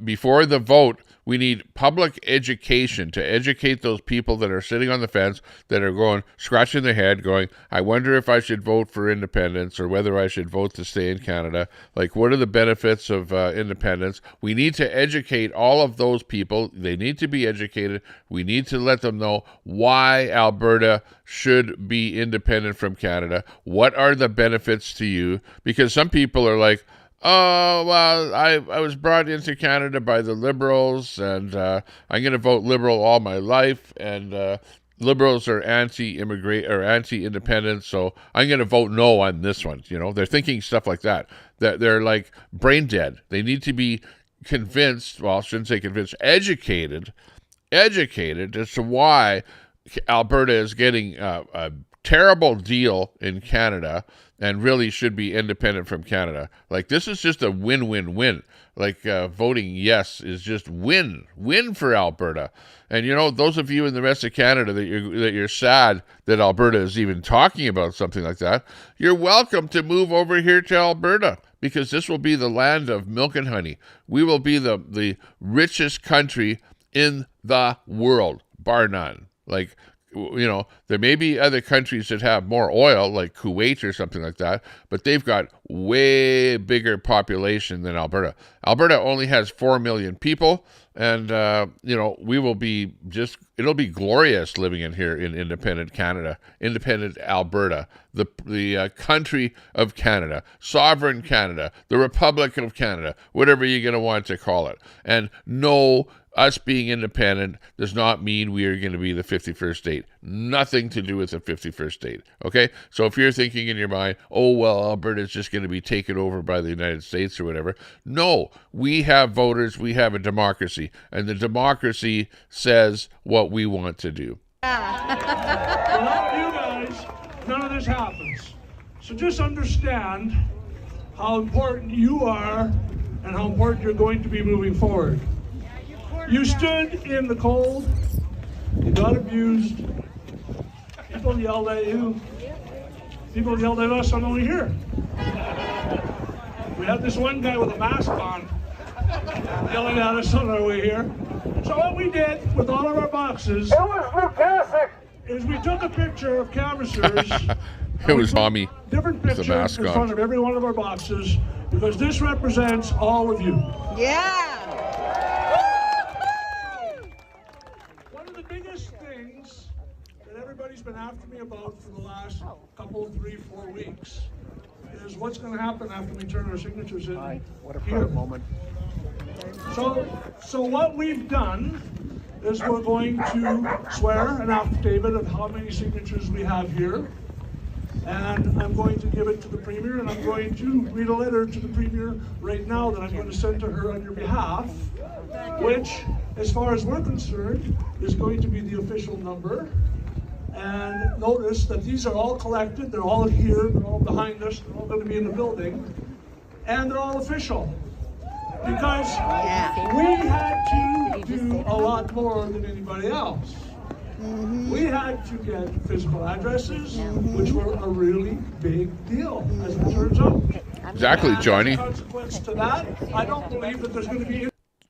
S1: Before the vote, we need public education to educate those people that are sitting on the fence, that are going, scratching their head, going, I wonder if I should vote for independence or whether I should vote to stay in Canada. Like, what are the benefits of independence? We need to educate all of those people. They need to be educated. We need to let them know why Alberta should be independent from Canada. What are the benefits to you? Because some people are like, oh, well, I was brought into Canada by the Liberals, and I'm going to vote Liberal all my life, and Liberals are anti-immigrant or anti-independent, so I'm going to vote no on this one. You know, they're thinking stuff like that. They're like brain dead. They need to be convinced, well, I shouldn't say convinced, educated as to why Alberta is getting a terrible deal in Canada and really should be independent from Canada. Like, this is just a win-win-win. Like, voting yes is just win for Alberta. And, you know, those of you in the rest of Canada that you're sad that Alberta is even talking about something like that, you're welcome to move over here to Alberta, because this will be the land of milk and honey. We will be the richest country in the world, bar none. Like, you know, there may be other countries that have more oil, like Kuwait or something like that, but they've got way bigger population than Alberta. Alberta only has 4 million people, and, you know, we will be just, it'll be glorious living in here in independent Canada, independent Alberta, the country of Canada, sovereign Canada, the Republic of Canada, whatever you're going to want to call it. And no, us being independent does not mean we are going to be the 51st state. Nothing to do with the 51st state, okay? So if you're thinking in your mind, oh, well, Alberta is just going to be taken over by the United States or whatever. No, we have voters, we have a democracy, and the democracy says what we want to do.
S5: Without you guys, none of this happens. So just understand how important you are and how important you're going to be moving forward. You stood in the cold, you got abused, people yelled at you, people yelled at us on the way here. We had this one guy with a mask on yelling at us on our way here. So what we did with all of our boxes, it was fantastic, is we took a picture of canvassers.
S1: It was Tommy
S5: different
S1: with the
S5: pictures
S1: mask
S5: in
S1: on.
S5: front of every one of our boxes, because this represents all of you.
S10: Yeah.
S5: after me about for the last couple, 3-4 weeks is what's going to happen after we turn our signatures in.
S4: What a proud moment.
S5: So what we've done is we're going to swear an affidavit of how many signatures we have here. And I'm going to give it to the Premier, and I'm going to read a letter to the Premier right now that I'm going to send to her on your behalf, which, as far as we're concerned, is going to be the official number. And notice that these are all collected, they're all here, they're all behind us, they're all going to be in the building, and they're all official. Because we had to do a lot more than anybody else. We had to get physical addresses, which were a really big deal, as it turns out.
S1: Exactly, Johnny.
S5: As a consequence to that, I don't believe that there's going to be...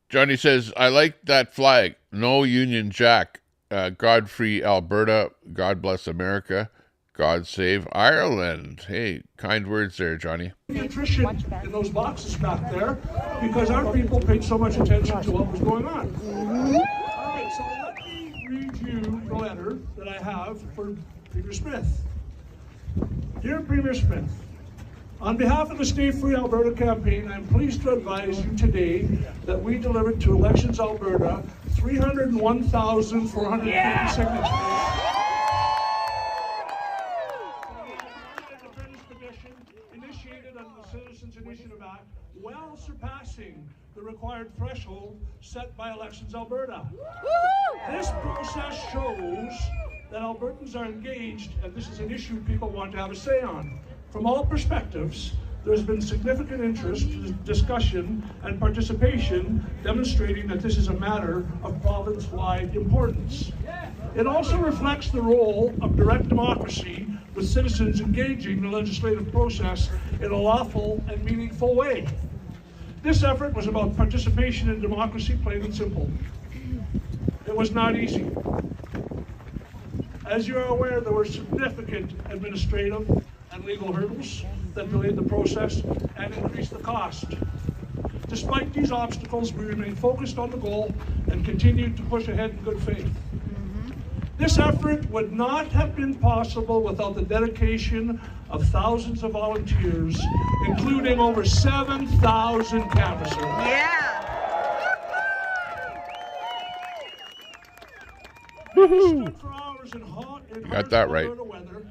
S1: Johnny says, I like that flag. No Union Jack. God free Alberta. God bless America. God save Ireland. Hey, kind words there, Johnny.
S5: Nutrition in those boxes back there because our people paid so much attention to what was going on. All right, so let me read you the letter that I have for Premier Smith. Dear Premier Smith, on behalf of the Stay Free Alberta campaign, I'm pleased to advise you today that we delivered to Elections Alberta 301,450 signatures. Initiated under the Citizens Initiative Act, well surpassing the required threshold set by Elections Alberta. This process shows that Albertans are engaged, and this is an issue people want to have a say on. From all perspectives, there's been significant interest, discussion, and participation demonstrating that this is a matter of province-wide importance. It also reflects the role of direct democracy with citizens engaging the legislative process in a lawful and meaningful way. This effort was about participation in democracy, plain and simple. It was not easy. As you are aware, there were significant administrative and legal hurdles that delayed the process and increased the cost. Despite these obstacles, we remained focused on the goal and continued to push ahead in good faith. This effort would not have been possible without the dedication of thousands of volunteers, including over 7,000 canvassers. Stood for hours in hot and
S1: Got that right.
S5: weather,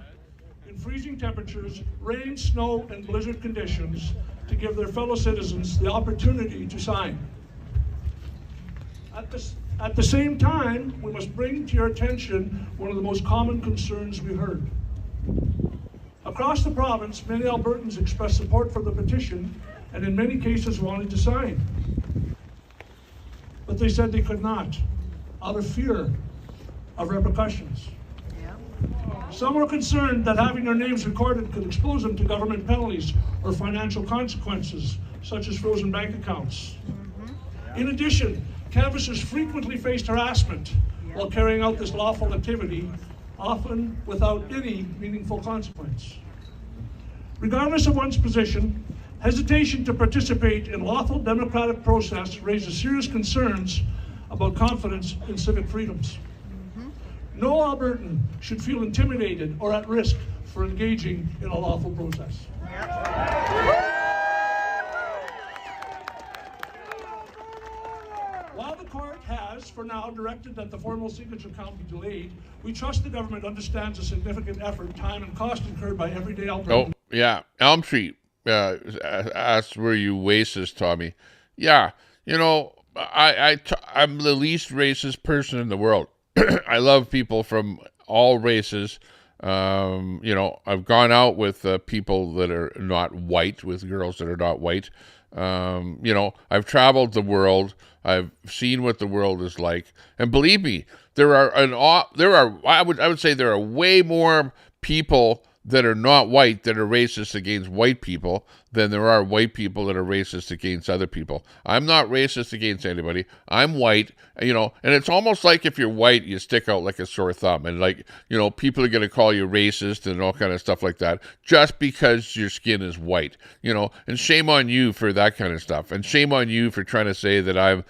S5: in freezing temperatures, rain, snow, and blizzard conditions to give their fellow citizens the opportunity to sign. At the same time, we must bring to your attention one of the most common concerns we heard. Across the province, many Albertans expressed support for the petition and in many cases wanted to sign. But they said they could not, out of fear of repercussions. Some were concerned that having their names recorded could expose them to government penalties or financial consequences, such as frozen bank accounts. In addition, canvassers frequently faced harassment while carrying out this lawful activity, often without any meaningful consequence. Regardless of one's position, hesitation to participate in lawful democratic process raises serious concerns about confidence in civic freedoms. No Albertan should feel intimidated or at risk for engaging in a lawful process. While the court has, for now, directed that the formal signature count be delayed, we trust the government understands the significant effort, time, and cost incurred by everyday Albertans.
S1: Oh, yeah. Elm Street asked, were you racist, Tommy? Yeah. You know, I'm the least racist person in the world. I love people from all races. You know, I've gone out with people that are not white, with girls that are not white. You know, I've traveled the world. I've seen what the world is like, and believe me, I would say there are way more people that are not white that are racist against white people than there are white people that are racist against other people. I'm not racist against anybody. I'm white, you know, and it's almost like if you're white, you stick out like a sore thumb, and like, you know, people are going to call you racist and all kind of stuff like that just because your skin is white, you know, and shame on you for that kind of stuff, and shame on you for trying to say that I'm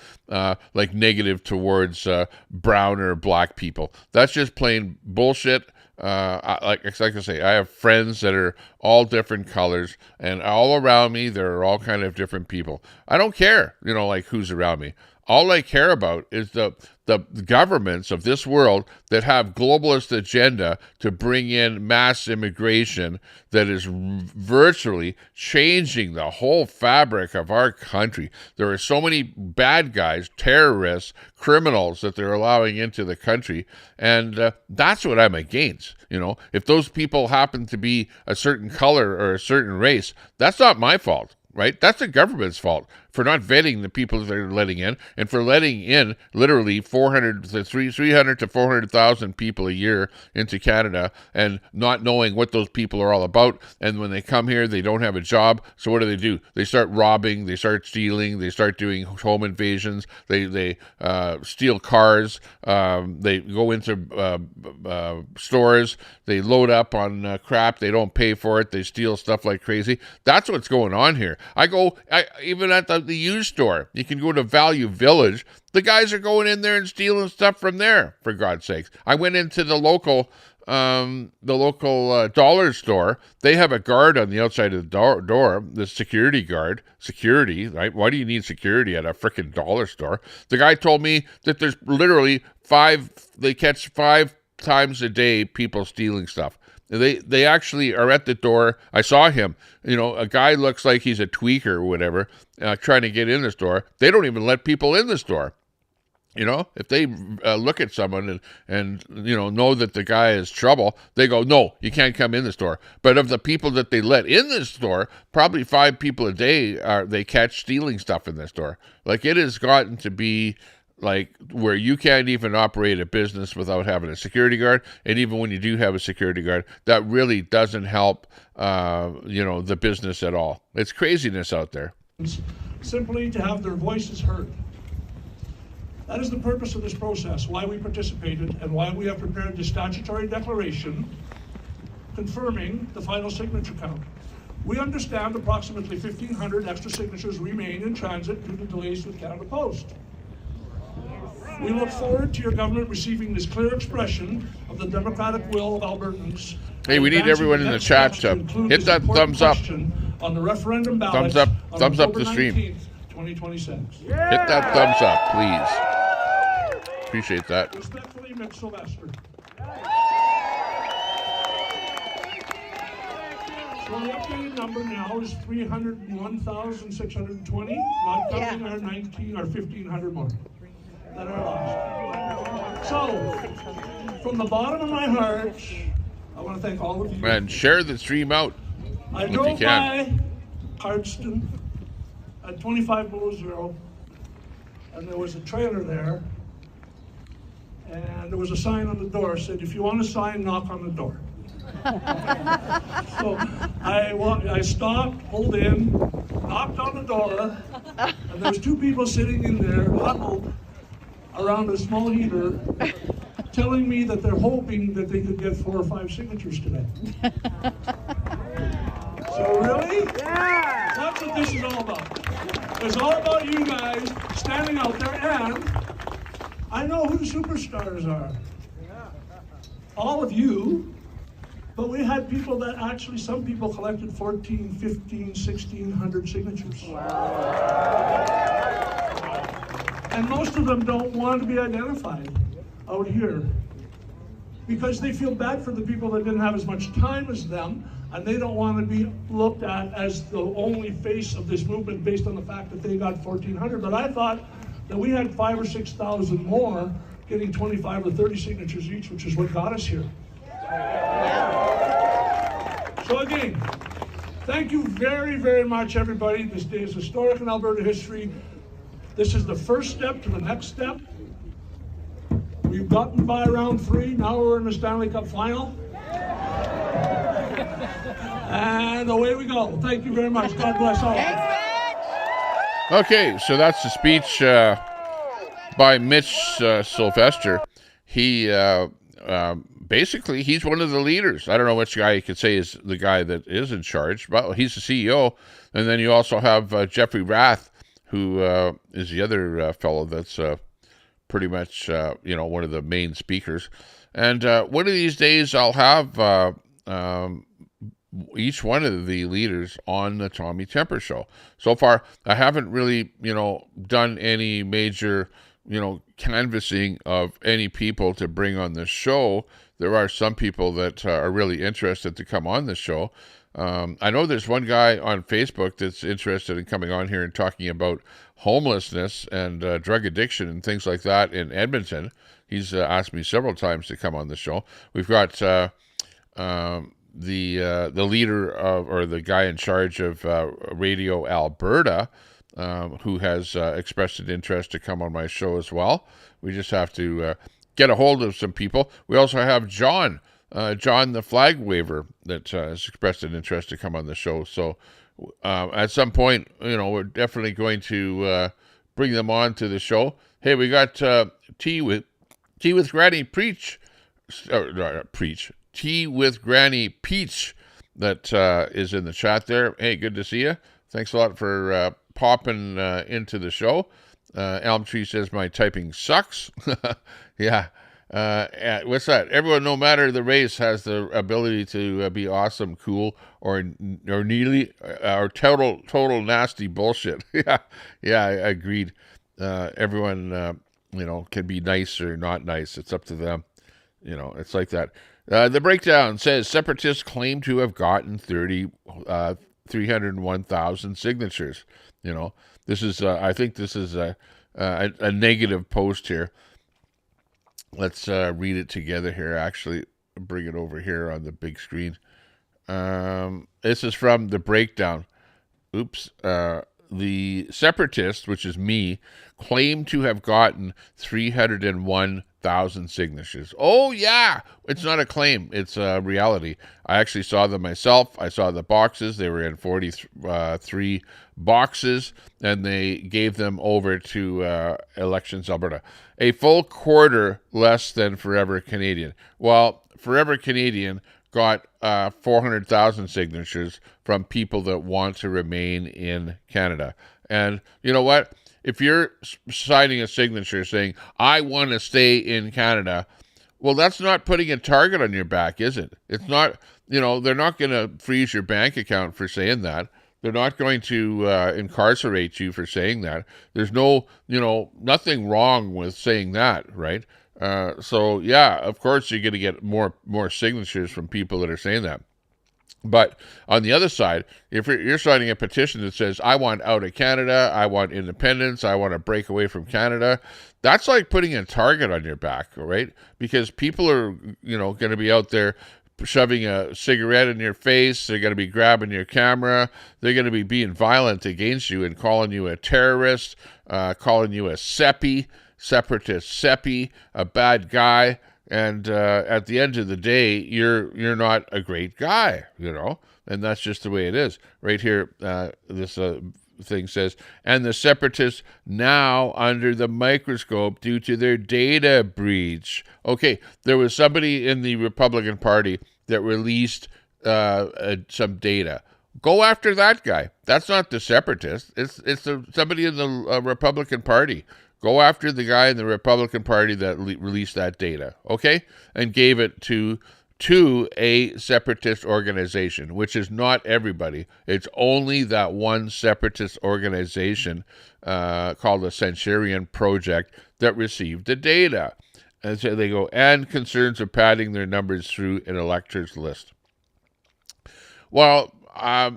S1: like negative towards brown or black people. That's just plain bullshit. like I say, I have friends that are all different colors, and all around me there are all kind of different people. I don't care, like who's around me. All I care about is the governments of this world that have globalist agenda to bring in mass immigration that is virtually changing the whole fabric of our country. There are so many bad guys, terrorists, criminals that they're allowing into the country, and that's what I'm against. If those people happen to be a certain color or a certain race, that's not my fault. Right? That's the government's fault for not vetting the people that they're letting in, and for letting in literally 300 to 400,000 people a year into Canada and not knowing what those people are all about. And when they come here, they don't have a job. So what do? They start robbing, they start stealing, they start doing home invasions, they steal cars, they go into stores, they load up on crap, they don't pay for it, they steal stuff like crazy. That's what's going on here. Even at the used store, you can go to Value Village. The guys are going in there and stealing stuff from there, for God's sakes. I went into the local dollar store. They have a guard on the outside of the door, the security guard. Security, right? Why do you need security at a freaking dollar store? The guy told me that there's literally they catch 5 times a day people stealing stuff. They actually are at the door. I saw him. A guy looks like he's a tweaker or whatever, trying to get in the store. They don't even let people in the store. If they look at someone and know that the guy is trouble, they go, no, you can't come in the store. But of the people that they let in the store, probably 5 people a day they catch stealing stuff in the store. Like, it has gotten to be like where you can't even operate a business without having a security guard. And even when you do have a security guard, that really doesn't help, the business at all. It's craziness out there.
S5: Simply to have their voices heard. That is the purpose of this process, why we participated and why we have prepared the statutory declaration confirming the final signature count. We understand approximately 1,500 extra signatures remain in transit due to delays with Canada Post. We look forward to your government receiving this clear expression of the democratic will of Albertans.
S1: Hey, we need everyone in the chat to hit that thumbs up.
S5: On the referendum ballot.
S1: Thumbs up the stream.
S5: 2026.
S1: Hit that thumbs up, please. Appreciate that.
S5: Respectfully, Mick Sylvester. So the updated number now is 301,620, not counting our 1,500 more that are lost. So, from the bottom of my heart, I want to thank all of you.
S1: And share the stream out
S5: I
S1: if you
S5: drove
S1: can.
S5: by Cardston at 25 below zero, and there was a trailer there, and there was a sign on the door that said, if you want a sign, knock on the door. So I stopped, pulled in, knocked on the door, and there was 2 people sitting in there, huddled around a small heater, telling me that they're hoping that they could get 4 or 5 signatures today. So really? Yeah. That's what this is all about. It's all about you guys standing out there, and I know who the superstars are. All of you. But we had people that actually, some people collected 14, 15, 1,600 signatures. Wow. And most of them don't want to be identified out here because they feel bad for the people that didn't have as much time as them, and they don't want to be looked at as the only face of this movement based on the fact that they got 1,400. But I thought that we had 5,000 or 6,000 more getting 25 or 30 signatures each, which is what got us here. So again, thank you very, very much, everybody. This day is historic in Alberta history. This is the first step to the next step. We've gotten by round 3. Now we're in the Stanley Cup final. And away we go. Thank you very much. God bless all.
S1: Okay, so that's the speech by Mitch Sylvester. He basically, he's one of the leaders. I don't know which guy you could say is the guy that is in charge, but he's the CEO. And then you also have Jeffrey Rath, who is the other fellow that's pretty much, one of the main speakers. And one of these days I'll have each one of the leaders on the Tommy Temper Show. So far, I haven't really, done any major, canvassing of any people to bring on the show. There are some people that are really interested to come on the show. I know there's one guy on Facebook that's interested in coming on here and talking about homelessness and drug addiction and things like that in Edmonton. He's asked me several times to come on the show. We've got the leader of, or the guy in charge of Radio Alberta, who has expressed an interest to come on my show as well. We just have to get a hold of some people. We also have John the flag waver, that has expressed an interest to come on the show. So at some point, we're definitely going to bring them on to the show. Hey, we got Tea with Granny Tea with Granny Peach that is in the chat there. Hey, good to see you. Thanks a lot for popping into the show. Elm Tree says my typing sucks. Yeah. What's that? Everyone, no matter the race, has the ability to be awesome, cool, or nearly or total nasty bullshit. Yeah, I agreed. Everyone, can be nice or not nice. It's up to them. It's like that. The breakdown says separatists claim to have gotten 301,000 signatures. This is, I think this is a negative post here. Let's read it together here. Actually, bring it over here on the big screen. This is from the breakdown. Oops. The separatists, which is me, claim to have gotten 301,000 signatures. Oh, yeah. It's not a claim. It's a reality. I actually saw them myself. I saw the boxes. They were in 43 boxes, and they gave them over to Elections Alberta. A full quarter less than Forever Canadian. Well, Forever Canadian got 400,000 signatures from people that want to remain in Canada. And you know what? If you're signing a signature saying, I want to stay in Canada, well, that's not putting a target on your back, is it? It's not, they're not going to freeze your bank account for saying that. They're not going to incarcerate you for saying that. There's no, nothing wrong with saying that, right? So yeah, of course you're going to get more signatures from people that are saying that. But on the other side, if you're signing a petition that says, I want out of Canada, I want independence, I want to break away from Canada, that's like putting a target on your back, right? Because people are, going to be out there shoving a cigarette in your face, they're going to be grabbing your camera, they're going to be being violent against you and calling you a terrorist, calling you a separatist seppy, a bad guy, and at the end of the day, you're not a great guy, and that's just the way it is. Right here, this thing says, and the separatists now under the microscope due to their data breach. Okay, there was somebody in the Republican Party that released some data. Go after that guy. That's not the separatist. It's somebody in the Republican Party. Go after the guy in the Republican Party that released that data, okay? And gave it to a separatist organization, which is not everybody. It's only that one separatist organization called the Centurion Project that received the data. And so they go, and concerns of padding their numbers through an electors list. Well,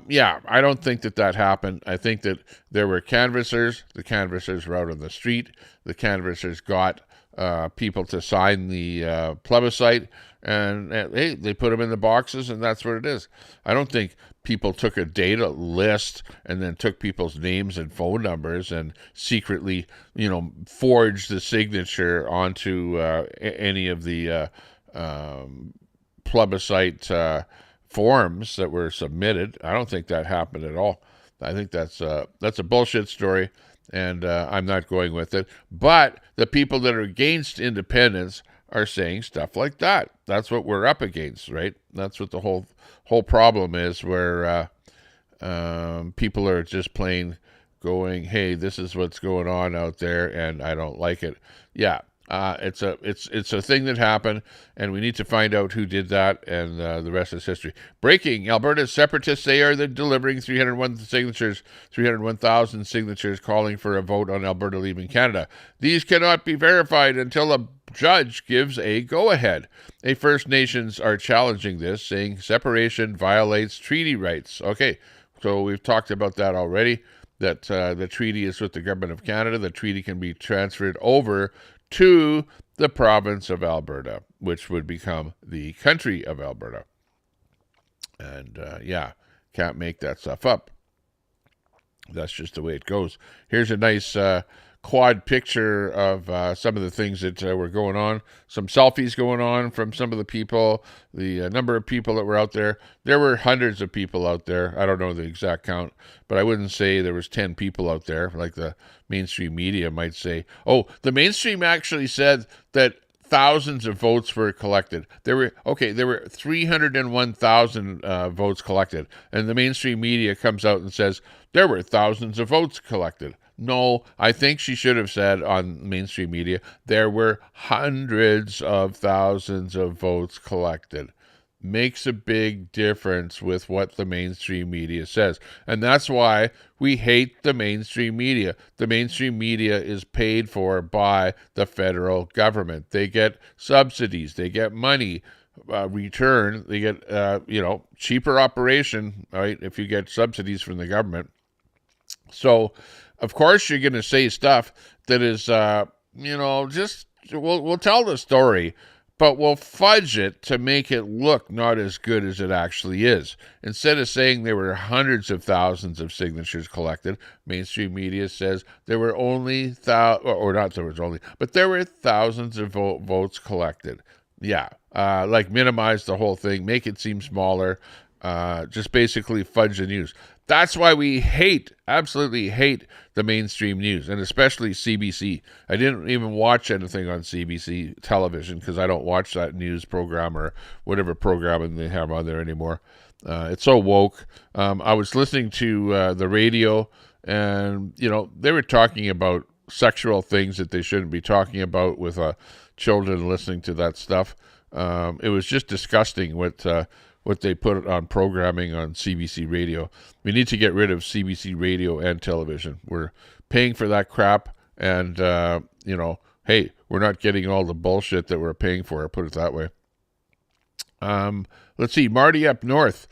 S1: yeah, I don't think that happened. I think that there were canvassers. The canvassers were out on the street. The canvassers got people to sign the plebiscite, and hey, they put them in the boxes, and that's what it is. I don't think people took a data list and then took people's names and phone numbers and secretly, forged the signature onto any of the plebiscite forms that were submitted. I don't think that happened at all. I think that's a bullshit story, and I'm not going with it. But the people that are against independence are saying stuff like that. That's what we're up against, right? That's what the whole problem is, where people are just plain going, hey, this is what's going on out there, and I don't like it. Yeah, it's a thing that happened, and we need to find out who did that, and the rest is history. Breaking: Alberta's separatists say are delivering 301,000 signatures calling for a vote on Alberta leaving Canada. These cannot be verified until a judge gives a go-ahead. A First Nations are challenging this, saying separation violates treaty rights. Okay, so we've talked about that already, that the treaty is with the Government of Canada. The treaty can be transferred over to the province of Alberta, which would become the country of Alberta. And yeah, can't make that stuff up. That's just the way it goes. Here's a nice quad picture of some of the things that were going on. Some selfies going on from some of the people, the number of people that were out there. There were hundreds of people out there. I don't know the exact count, but I wouldn't say there was 10 people out there like the mainstream media might say. Oh, the mainstream actually said that thousands of votes were collected. There were 301,000 votes collected, and the mainstream media comes out and says there were thousands of votes collected. No, I think she should have said on mainstream media there were hundreds of thousands of votes collected. Makes a big difference with what the mainstream media says. And that's why we hate the mainstream media. The mainstream media is paid for by the federal government. They get subsidies. They get money return. They get, cheaper operation, right, if you get subsidies from the government. So, of course, you're going to say stuff that is, we'll tell the story, but we'll fudge it to make it look not as good as it actually is. Instead of saying there were hundreds of thousands of signatures collected, mainstream media says there were only there were thousands of votes collected. Yeah, minimize the whole thing, make it seem smaller, just basically fudge the news. That's why we absolutely hate the mainstream news, and especially CBC. I didn't even watch anything on CBC television because I don't watch that news program or whatever programming they have on there anymore. It's so woke. I was listening to the radio, and, they were talking about sexual things that they shouldn't be talking about with children listening to that stuff. It was just disgusting what they put on programming on CBC radio. We need to get rid of CBC radio and television. We're paying for that crap, and, hey, we're not getting all the bullshit that we're paying for, I'll put it that way. Let's see, Marty up north.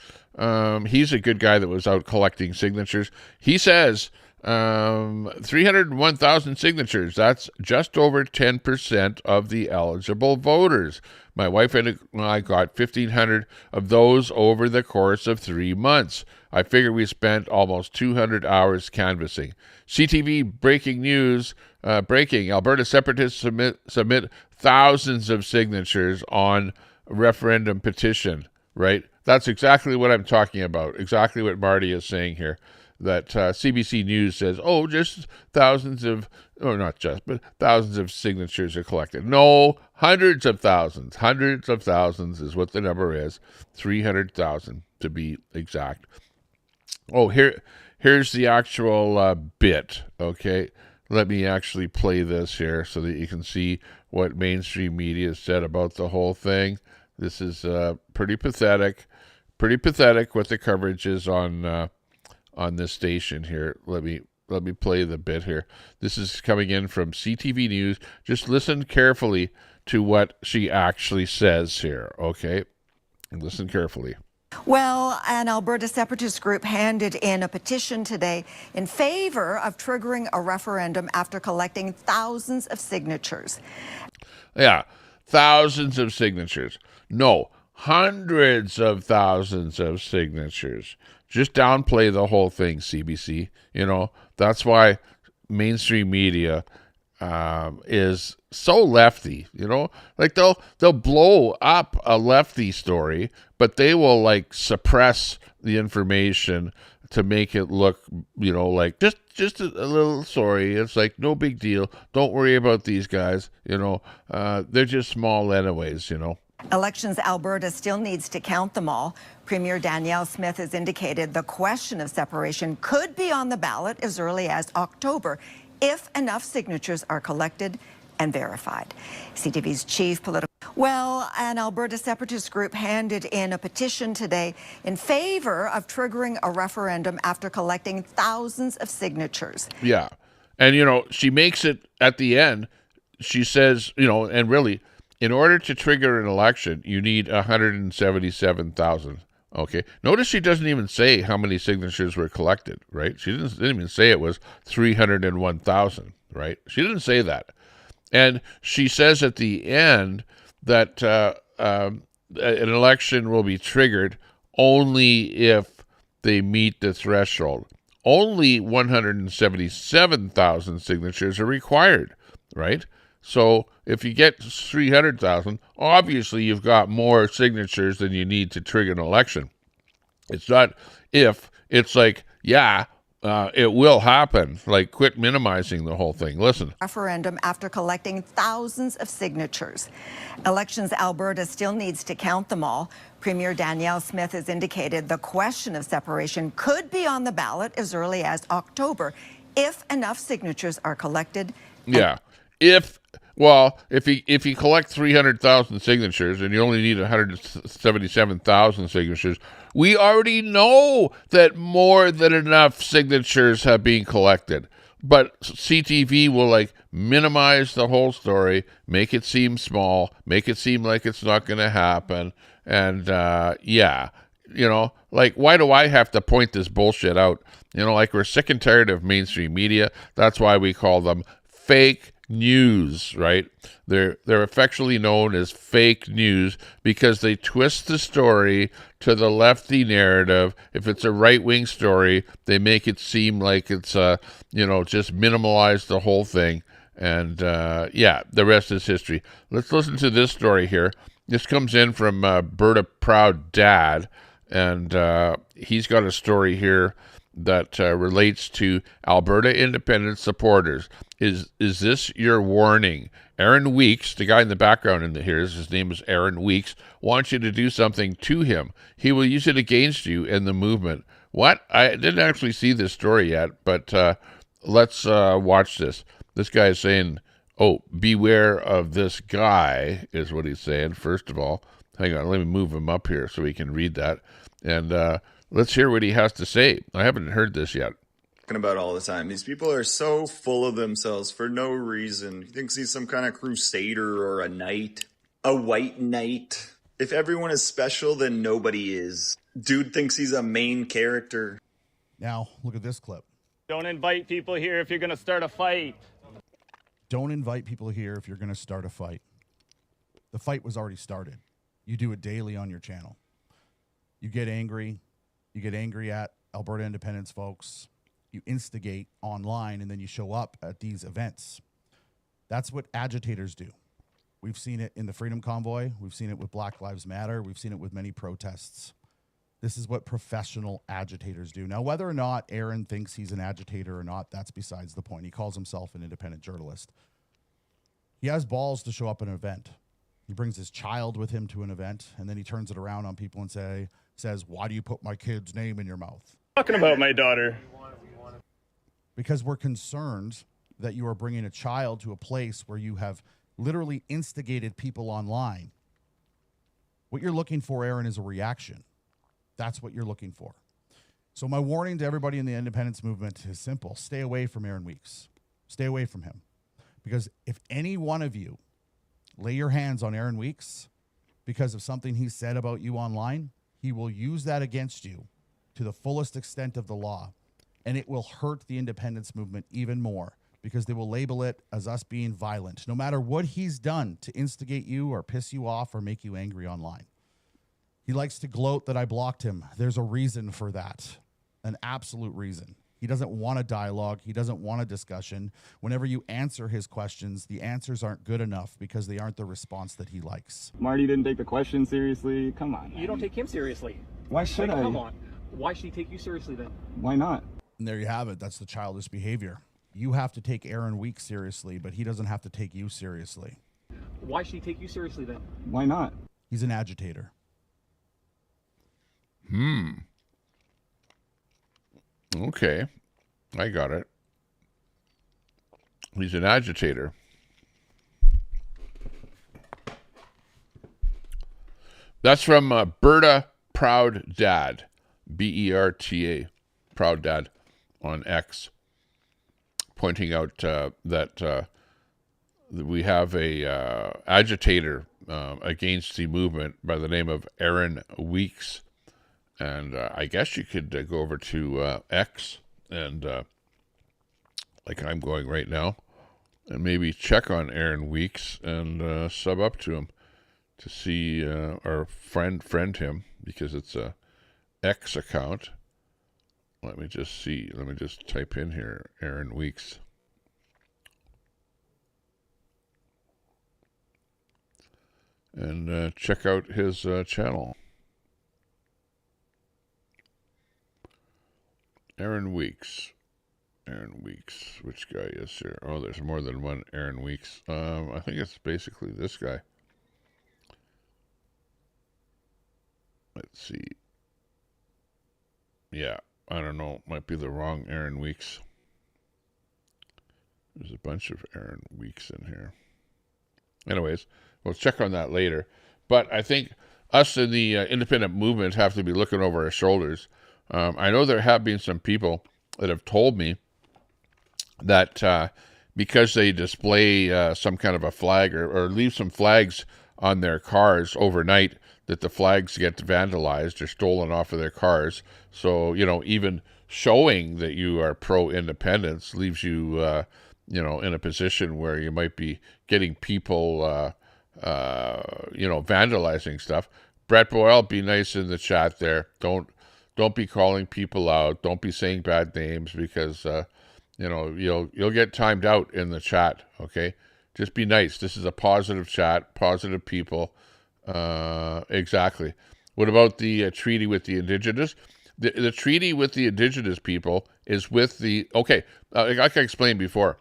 S1: He's a good guy that was out collecting signatures. He says 301,000 signatures. That's just over 10% of the eligible voters. My wife and I got 1,500 of those over the course of 3 months. I figure we spent almost 200 hours canvassing. CTV breaking news, Alberta separatists submit thousands of signatures on referendum petition, right? That's exactly what I'm talking about, exactly what Marty is saying here. That CBC News says, just thousands of, or not just, but thousands of signatures are collected. No, hundreds of thousands is what the number is. 300,000 to be exact. Oh, here's the actual bit, okay? Let me actually play this here so that you can see what mainstream media said about the whole thing. This is pretty pathetic what the coverage is on this station here. Let me play the bit here. This is coming in from CTV News. Just listen carefully to what she actually says here, okay? Listen carefully.
S14: Well, an Alberta separatist group handed in a petition today in favor of triggering a referendum after collecting thousands of signatures.
S1: Yeah, thousands of signatures. No, hundreds of thousands of signatures. Just downplay the whole thing, CBC. That's why mainstream media is so lefty. Like they'll blow up a lefty story, but they will suppress the information to make it look, like just a little story. It's like no big deal. Don't worry about these guys. They're just small anyways.
S14: Elections Alberta still needs to count them all. Premier Danielle Smith has indicated the question of separation could be on the ballot as early as October if enough signatures are collected and verified. CTV's chief political... Well, an Alberta separatist group handed in a petition today in favor of triggering a referendum after collecting thousands of signatures.
S1: Yeah. And, you know, she makes it at the end. She says, you know, and really, in order to trigger an election, you need 177,000. Okay. Notice she doesn't even say how many signatures were collected, right? She didn't even say it was 301,000, right? She didn't say that. And she says at the end that an election will be triggered only if they meet the threshold. Only 177,000 signatures are required, right? So if you get 300,000, obviously you've got more signatures than you need to trigger an election. It's not if, it's like, yeah, it will happen. Like, quit minimizing the whole thing. Listen.
S14: Referendum after collecting thousands of signatures. Elections Alberta still needs to count them all. Premier Danielle Smith has indicated the question of separation could be on the ballot as early as October if enough signatures are collected.
S1: Yeah. If you collect 300,000 signatures and you only need 177,000 signatures, we already know that more than enough signatures have been collected. But CTV will like minimize the whole story, make it seem small, make it seem like it's not going to happen. And yeah, you know, like, why do I have to point this bullshit out? You know, like, we're sick and tired of mainstream media. That's why we call them fake news, right? They're affectionately known as fake news because they twist the story to the lefty narrative. If it's a right-wing story, they make it seem like it's you know, just minimalize the whole thing. And yeah, the rest is history. Let's listen to this story here. This comes in from Berta Proud Dad, and he's got a story here that relates to Alberta independent supporters. Is this your warning? Aaron Weeks, the guy in the background in here, his name is Aaron Weeks, wants you to do something to him. He will use it against you in the movement. What? I didn't actually see this story yet, but let's watch this. This guy is saying, oh, beware of this guy, is what he's saying, first of all. Hang on, let me move him up here so we can read that. And let's hear what he has to say. I haven't heard this yet.
S15: About all the time. These people are so full of themselves for no reason. He thinks he's some kind of crusader or a knight. A white knight. If everyone is special, then nobody is. Dude thinks he's a main character.
S4: Now, look at this clip.
S16: Don't invite people here if you're going to start a fight.
S4: Don't invite people here if you're going to start a fight. The fight was already started. You do it daily on your channel. You get angry. You get angry at Alberta independence folks. You instigate online, and then you show up at these events. That's what agitators do. We've seen it in the Freedom Convoy. We've seen it with Black Lives Matter. We've seen it with many protests. This is what professional agitators do. Now, whether or not Aaron thinks he's an agitator or not, that's besides the point. He calls himself an independent journalist. He has balls to show up at an event. He brings his child with him to an event, and then he turns it around on people and says, why do you put my kid's name in your mouth?
S16: Talking about my daughter.
S4: Because we're concerned that you are bringing a child to a place where you have literally instigated people online. What you're looking for, Aaron, is a reaction. That's what you're looking for. So my warning to everybody in the independence movement is simple. Stay away from Aaron Weeks. Stay away from him. Because if any one of you lay your hands on Aaron Weeks because of something he said about you online, he will use that against you to the fullest extent of the law. And it will hurt the independence movement even more because they will label it as us being violent, no matter what he's done to instigate you or piss you off or make you angry online. He likes to gloat that I blocked him. There's a reason for that, an absolute reason. He doesn't want a dialogue. He doesn't want a discussion. Whenever you answer his questions, the answers aren't good enough because they aren't the response that he likes.
S16: Marty didn't take the question seriously. Come on, man.
S17: You don't take him seriously.
S16: Why should I?
S17: Come on. Why should he take you seriously then?
S16: Why not?
S4: And there you have it. That's the childish behavior. You have to take Aaron Weeks seriously, but he doesn't have to take you seriously.
S17: Why should he take you seriously then?
S16: Why not?
S4: He's an agitator.
S1: Okay. I got it. He's an agitator. That's from Berta Proud Dad, Berta, Proud Dad on X, pointing out that we have a agitator against the movement by the name of Aaron Weeks. And I guess you could go over to X and, like I'm going right now, and maybe check on Aaron Weeks and sub up to him to see or friend him, because it's a X account. Let me just see. Let me just type in here, Aaron Weeks. And check out his channel. Aaron Weeks. Aaron Weeks. Which guy is here? Oh, there's more than one Aaron Weeks. I think it's basically this guy. Let's see. Yeah, I don't know. Might be the wrong Aaron Weeks. There's a bunch of Aaron Weeks in here. Anyways, we'll check on that later. But I think us in the independent movement have to be looking over our shoulders. I know there have been some people that have told me that because they display some kind of a flag or leave some flags on their cars overnight, that the flags get vandalized or stolen off of their cars. So, even showing that you are pro-independence leaves you, in a position where you might be getting people, vandalizing stuff. Brett Boyle, be nice in the chat there. Don't be calling people out. Don't be saying bad names, because, you'll get timed out in the chat, okay? Just be nice. This is a positive chat, positive people. Exactly. What about the treaty with the Indigenous? The treaty with the Indigenous people is with the... Okay, like I explained before,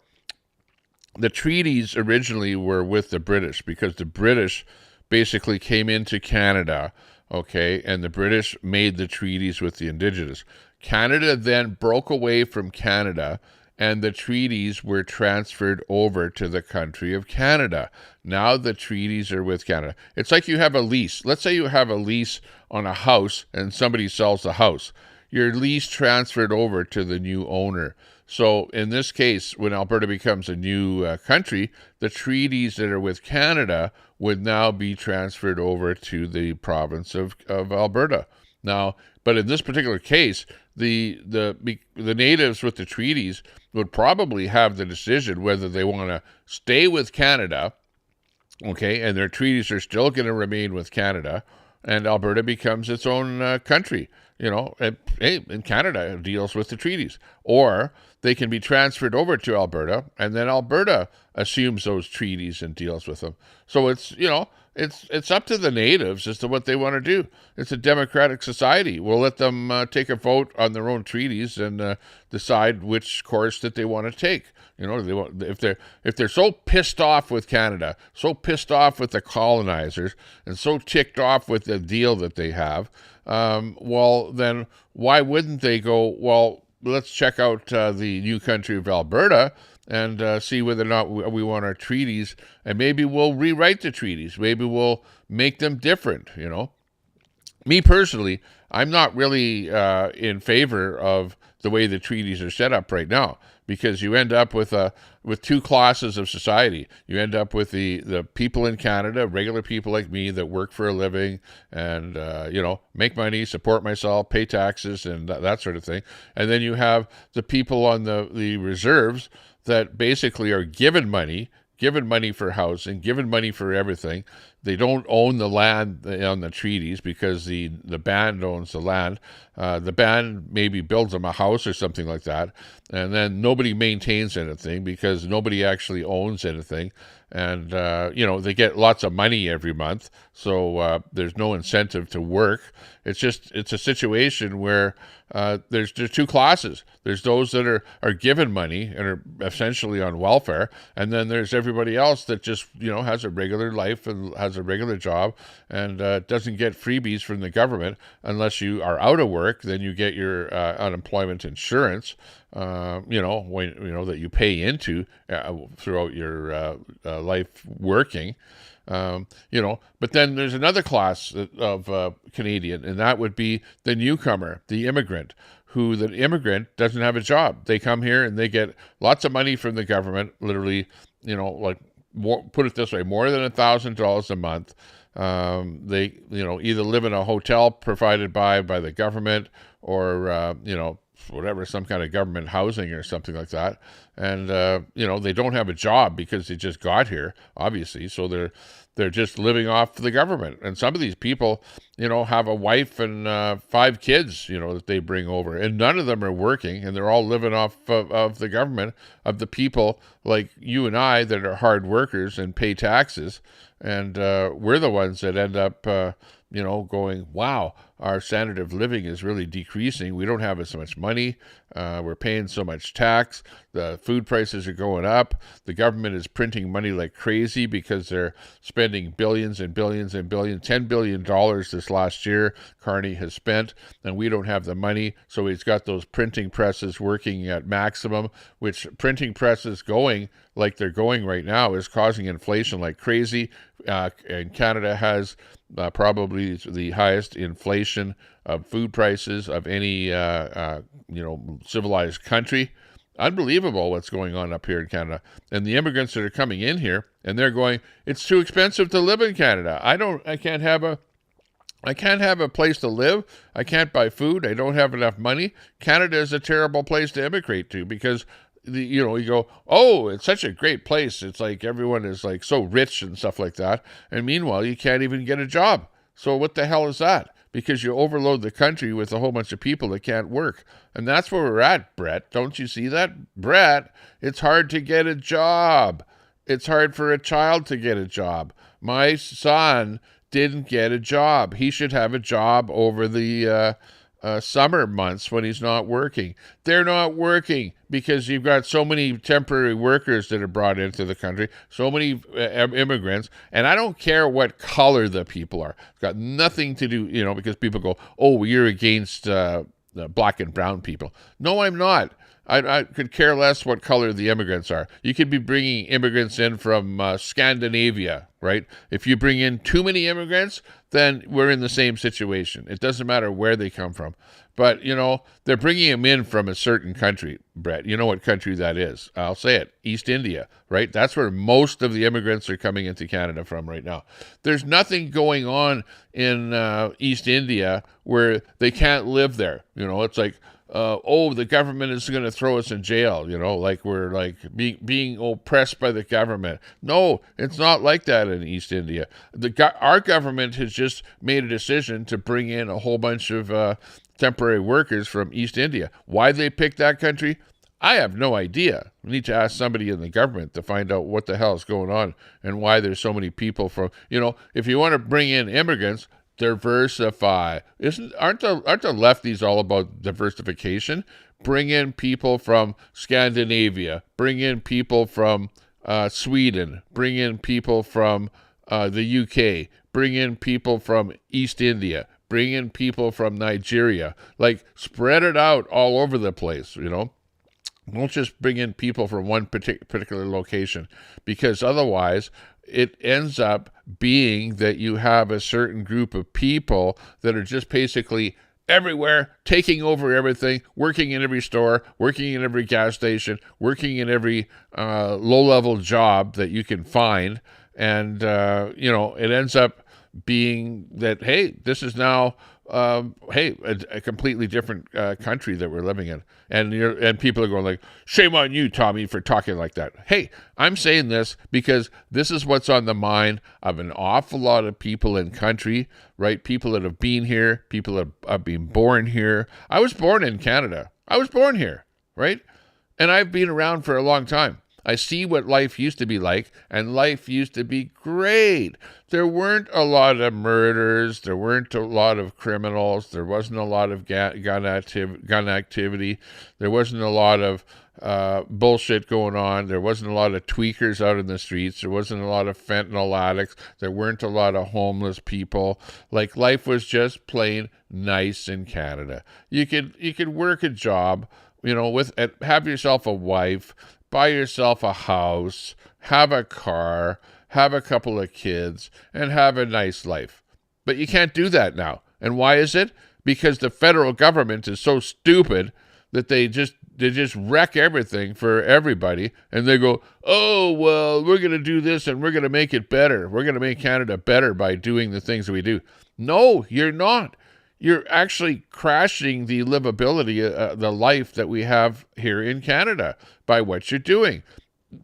S1: the treaties originally were with the British, because the British basically came into Canada, okay, and the British made the treaties with the Indigenous. Canada then broke away from Canada, and the treaties were transferred over to the country of Canada. Now the treaties are with Canada. It's like you have a lease. Let's say you have a lease on a house and somebody sells the house. Your lease transferred over to the new owner. So in this case, when Alberta becomes a new country, the treaties that are with Canada would now be transferred over to the province of Alberta. Now, but in this particular case, the natives with the treaties would probably have the decision whether they want to stay with Canada, okay, and their treaties are still going to remain with Canada, and Alberta becomes its own country, and Canada deals with the treaties. Or they can be transferred over to Alberta, and then Alberta assumes those treaties and deals with them. So it's, it's up to the natives as to what they want to do. It's a democratic society. We'll let them take a vote on their own treaties and decide which course that they want to take. If they're so pissed off with Canada, so pissed off with the colonizers, and so ticked off with the deal that they have, well, then why wouldn't they go, well, let's check out the new country of Alberta and see whether or not we want our treaties, and maybe we'll rewrite the treaties. Maybe we'll make them different, Me personally, I'm not really in favor of the way the treaties are set up right now, because you end up with two classes of society. You end up with the people in Canada, regular people like me that work for a living and, make money, support myself, pay taxes, and that sort of thing. And then you have the people on the reserves that basically are given money for housing, given money for everything. They don't own the land on the treaties because the band owns the land. The band maybe builds them a house or something like that, and then nobody maintains anything because nobody actually owns anything. And, they get lots of money every month, so there's no incentive to work. It's a situation where there's two classes. There's those that are given money and are essentially on welfare, and then there's everybody else that just, has a regular life and has has a regular job and doesn't get freebies from the government unless you are out of work. Then you get your unemployment insurance, that you pay into throughout your life working. But then there's another class of Canadian, and that would be the newcomer, the immigrant, who the immigrant doesn't have a job. They come here and they get lots of money from the government, literally, put it this way, more than $1,000 a month. They, either live in a hotel provided by the government or, whatever, some kind of government housing or something like that. And, they don't have a job because they just got here, obviously. So they're just living off the government. And some of these people, have a wife and 5 kids, that they bring over. And none of them are working, and they're all living off of the government, of the people like you and I that are hard workers and pay taxes. And we're the ones that end up, going, wow, our standard of living is really decreasing. We don't have as much money. We're paying so much tax. The food prices are going up. The government is printing money like crazy because they're spending billions and billions and billions. $10 billion this last year Carney has spent, and we don't have the money. So he's got those printing presses working at maximum, which printing presses going like they're going right now is causing inflation like crazy. And Canada has probably the highest inflation of food prices of any civilized country. Unbelievable what's going on up here in Canada. And the immigrants that are coming in here, and they're going, it's too expensive to live in Canada. I can't have a place to live. I can't buy food. I don't have enough money. Canada is a terrible place to immigrate to because you go, oh, it's such a great place. It's like everyone is like so rich and stuff like that. And meanwhile, you can't even get a job. So what the hell is that? Because you overload the country with a whole bunch of people that can't work. And that's where we're at, Brett. Don't you see that? Brett, it's hard to get a job. It's hard for a child to get a job. My son didn't get a job. He should have a job over the summer months when he's not working. They're not working because you've got so many temporary workers that are brought into the country, so many immigrants, and I don't care what color the people are. It's got nothing to do, because people go, oh, you're against black and brown people. No, I'm not. I could care less what color the immigrants are. You could be bringing immigrants in from Scandinavia, right? If you bring in too many immigrants, then we're in the same situation. It doesn't matter where they come from. But, they're bringing them in from a certain country, Brett. You know what country that is. I'll say it. East India, right? That's where most of the immigrants are coming into Canada from right now. There's nothing going on in East India where they can't live there. It's like, the government is going to throw us in jail, like we're like being oppressed by the government. No, it's not like that in East India. Our government has just made a decision to bring in a whole bunch of temporary workers from East India. Why they picked that country? I have no idea. We need to ask somebody in the government to find out what the hell is going on and why there's so many people from, if you want to bring in immigrants, diversify. Aren't the lefties all about diversification? Bring in people from Scandinavia. Bring in people from Sweden. Bring in people from the UK. Bring in people from East India. Bring in people from Nigeria. Like, spread it out all over the place, Don't just bring in people from one particular location, because otherwise it ends up being that you have a certain group of people that are just basically everywhere, taking over everything, working in every store, working in every gas station, working in every low-level job that you can find. And, it ends up being that, hey, this is now, a completely different country that we're living in. And people are going like, shame on you, Tommy, for talking like that. Hey, I'm saying this because this is what's on the mind of an awful lot of people in country, right? People that have been here, people that have been born here. I was born in Canada. I was born here, right? And I've been around for a long time. I see what life used to be like, and life used to be great. There weren't a lot of murders. There weren't a lot of criminals. There wasn't a lot of gun activity. There wasn't a lot of bullshit going on. There wasn't a lot of tweakers out in the streets. There wasn't a lot of fentanyl addicts. There weren't a lot of homeless people. Like, life was just plain nice in Canada. You could work a job, have yourself a wife, buy yourself a house, have a car, have a couple of kids, and have a nice life. But you can't do that now. And why is it? Because the federal government is so stupid that they just wreck everything for everybody, and they go, oh, well, we're going to do this and we're going to make it better. We're going to make Canada better by doing the things that we do. No, you're not. You're actually crashing the livability, the life that we have here in Canada by what you're doing.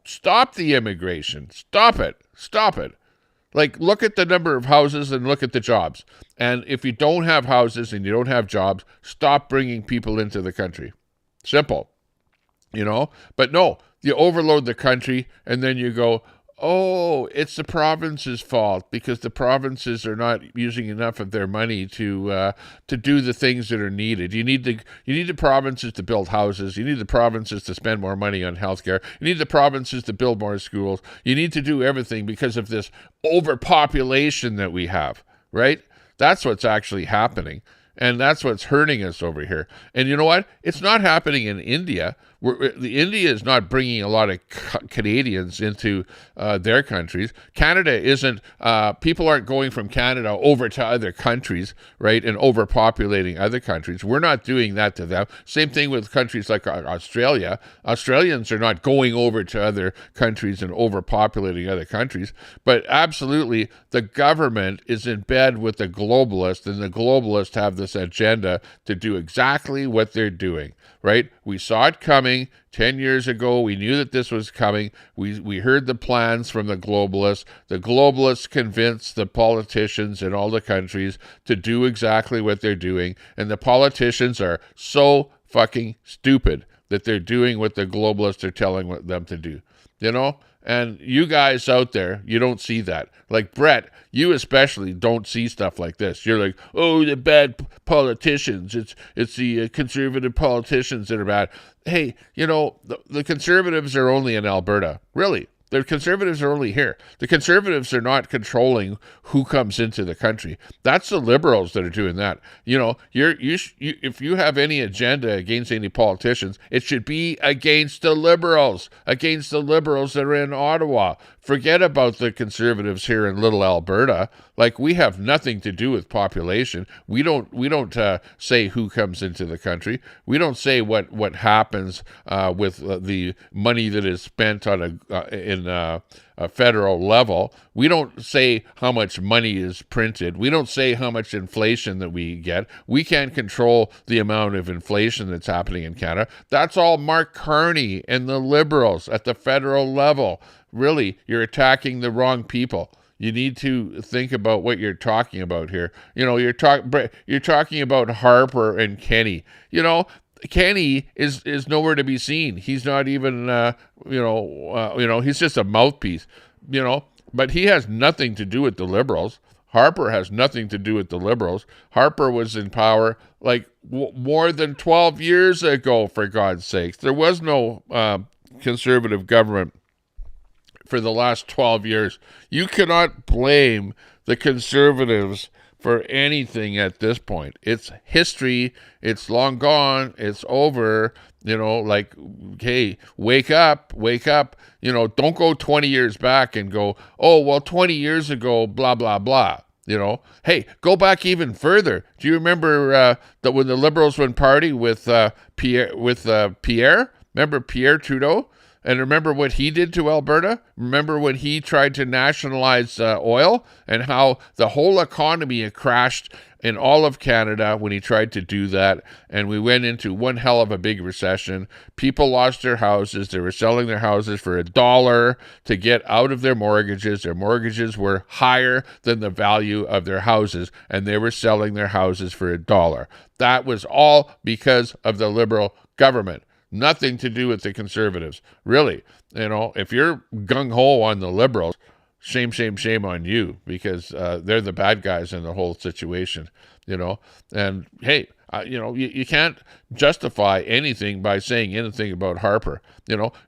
S1: Stop the immigration. Stop it. Stop it. Like, look at the number of houses and look at the jobs. And if you don't have houses and you don't have jobs, stop bringing people into the country. Simple, But no, you overload the country and then you go, oh, it's the province's fault because the provinces are not using enough of their money to do the things that are needed. You need the provinces to build houses. You need the provinces to spend more money on healthcare. You need the provinces to build more schools. You need to do everything because of this overpopulation that we have, right? That's what's actually happening. And that's what's hurting us over here. And you know what? It's not happening in India. India is not bringing a lot of Canadians into their countries. Canada isn't, people aren't going from Canada over to other countries, right, and overpopulating other countries. We're not doing that to them. Same thing with countries like Australia. Australians are not going over to other countries and overpopulating other countries. But absolutely, the government is in bed with the globalists, and the globalists have this agenda to do exactly what they're doing, right? We saw it coming 10 years ago. We knew that this was coming. We heard the plans from the globalists. The globalists convinced the politicians in all the countries to do exactly what they're doing. And the politicians are so fucking stupid that they're doing what the globalists are telling them to do, And you guys out there, you don't see that. Like Brett, you especially don't see stuff like this. You're like, oh, the bad politicians. It's the conservative politicians that are bad. Hey, the conservatives are only in Alberta. Really. The conservatives are only here. The conservatives are not controlling who comes into the country. That's the liberals that are doing that. If you have any agenda against any politicians, it should be against the liberals that are in Ottawa. Forget about the conservatives here in little Alberta. Like, we have nothing to do with population. We don't say who comes into the country. We don't say what happens with the money that is spent on a federal level. We don't say how much money is printed. We don't say how much inflation that we get. We can't control the amount of inflation that's happening in Canada. That's all Mark Carney and the liberals at the federal level. Really, you're attacking the wrong people. You need to think about what you're talking about here. You're talking about Harper and Kenny. Kenny is nowhere to be seen. He's not even, he's just a mouthpiece, but he has nothing to do with the liberals. Harper has nothing to do with the liberals. Harper was in power like more than 12 years ago, for God's sakes. There was no conservative government for the last 12 years. You cannot blame the conservatives for anything at this point. It's history. It's long gone. It's over. Hey, wake up. Don't go 20 years back and go, oh, well, 20 years ago, blah, blah, blah. Hey, go back even further. Do you remember that when the Liberals went party with Pierre? Remember Pierre Trudeau? And remember what he did to Alberta? Remember when he tried to nationalize oil and how the whole economy crashed in all of Canada when he tried to do that? And we went into one hell of a big recession. People lost their houses. They were selling their houses for $1 to get out of their mortgages. Their mortgages were higher than the value of their houses, and they were selling their houses for $1. That was all because of the Liberal government. Nothing to do with the conservatives. Really, if you're gung-ho on the liberals, shame on you, because they're the bad guys in the whole situation, And hey, You can't justify anything by saying anything about Harper.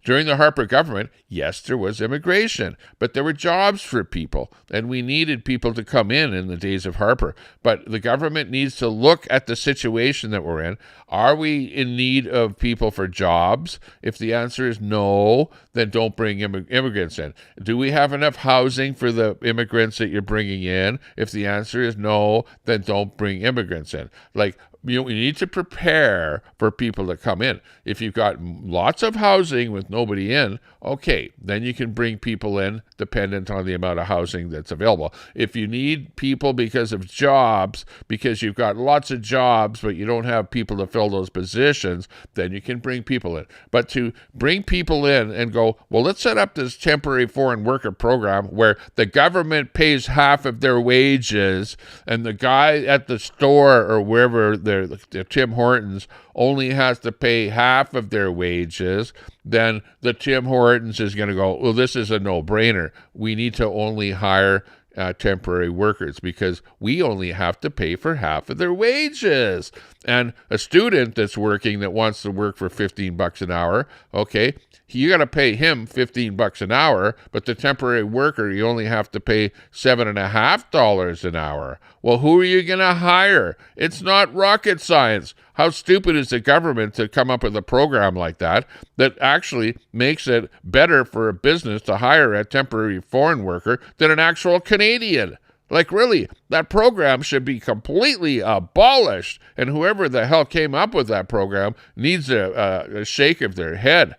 S1: During the Harper government, yes, there was immigration, but there were jobs for people, and we needed people to come in the days of Harper. But the government needs to look at the situation that we're in. Are we in need of people for jobs? If the answer is no, then don't bring immigrants in. Do we have enough housing for the immigrants that you're bringing in? If the answer is no, then don't bring immigrants in. We need to prepare for people to come in. If you've got lots of housing with nobody in, okay, then you can bring people in dependent on the amount of housing that's available. If you need people because of jobs, because you've got lots of jobs, but you don't have people to fill those positions, then you can bring people in. But to bring people in and go, well, let's set up this temporary foreign worker program where the government pays half of their wages and the guy at the store or wherever the Tim Hortons only has to pay half of their wages, then the Tim Hortons is going to go, well, this is a no-brainer. We need to only hire temporary workers because we only have to pay for half of their wages. And a student that's working that wants to work for $15 an hour, okay, you got to pay him $15 an hour, but the temporary worker, you only have to pay $7.50 an hour. Well, who are you going to hire? It's not rocket science. How stupid is the government to come up with a program like that actually makes it better for a business to hire a temporary foreign worker than an actual Canadian? Really, that program should be completely abolished, and whoever the hell came up with that program needs a shake of their head.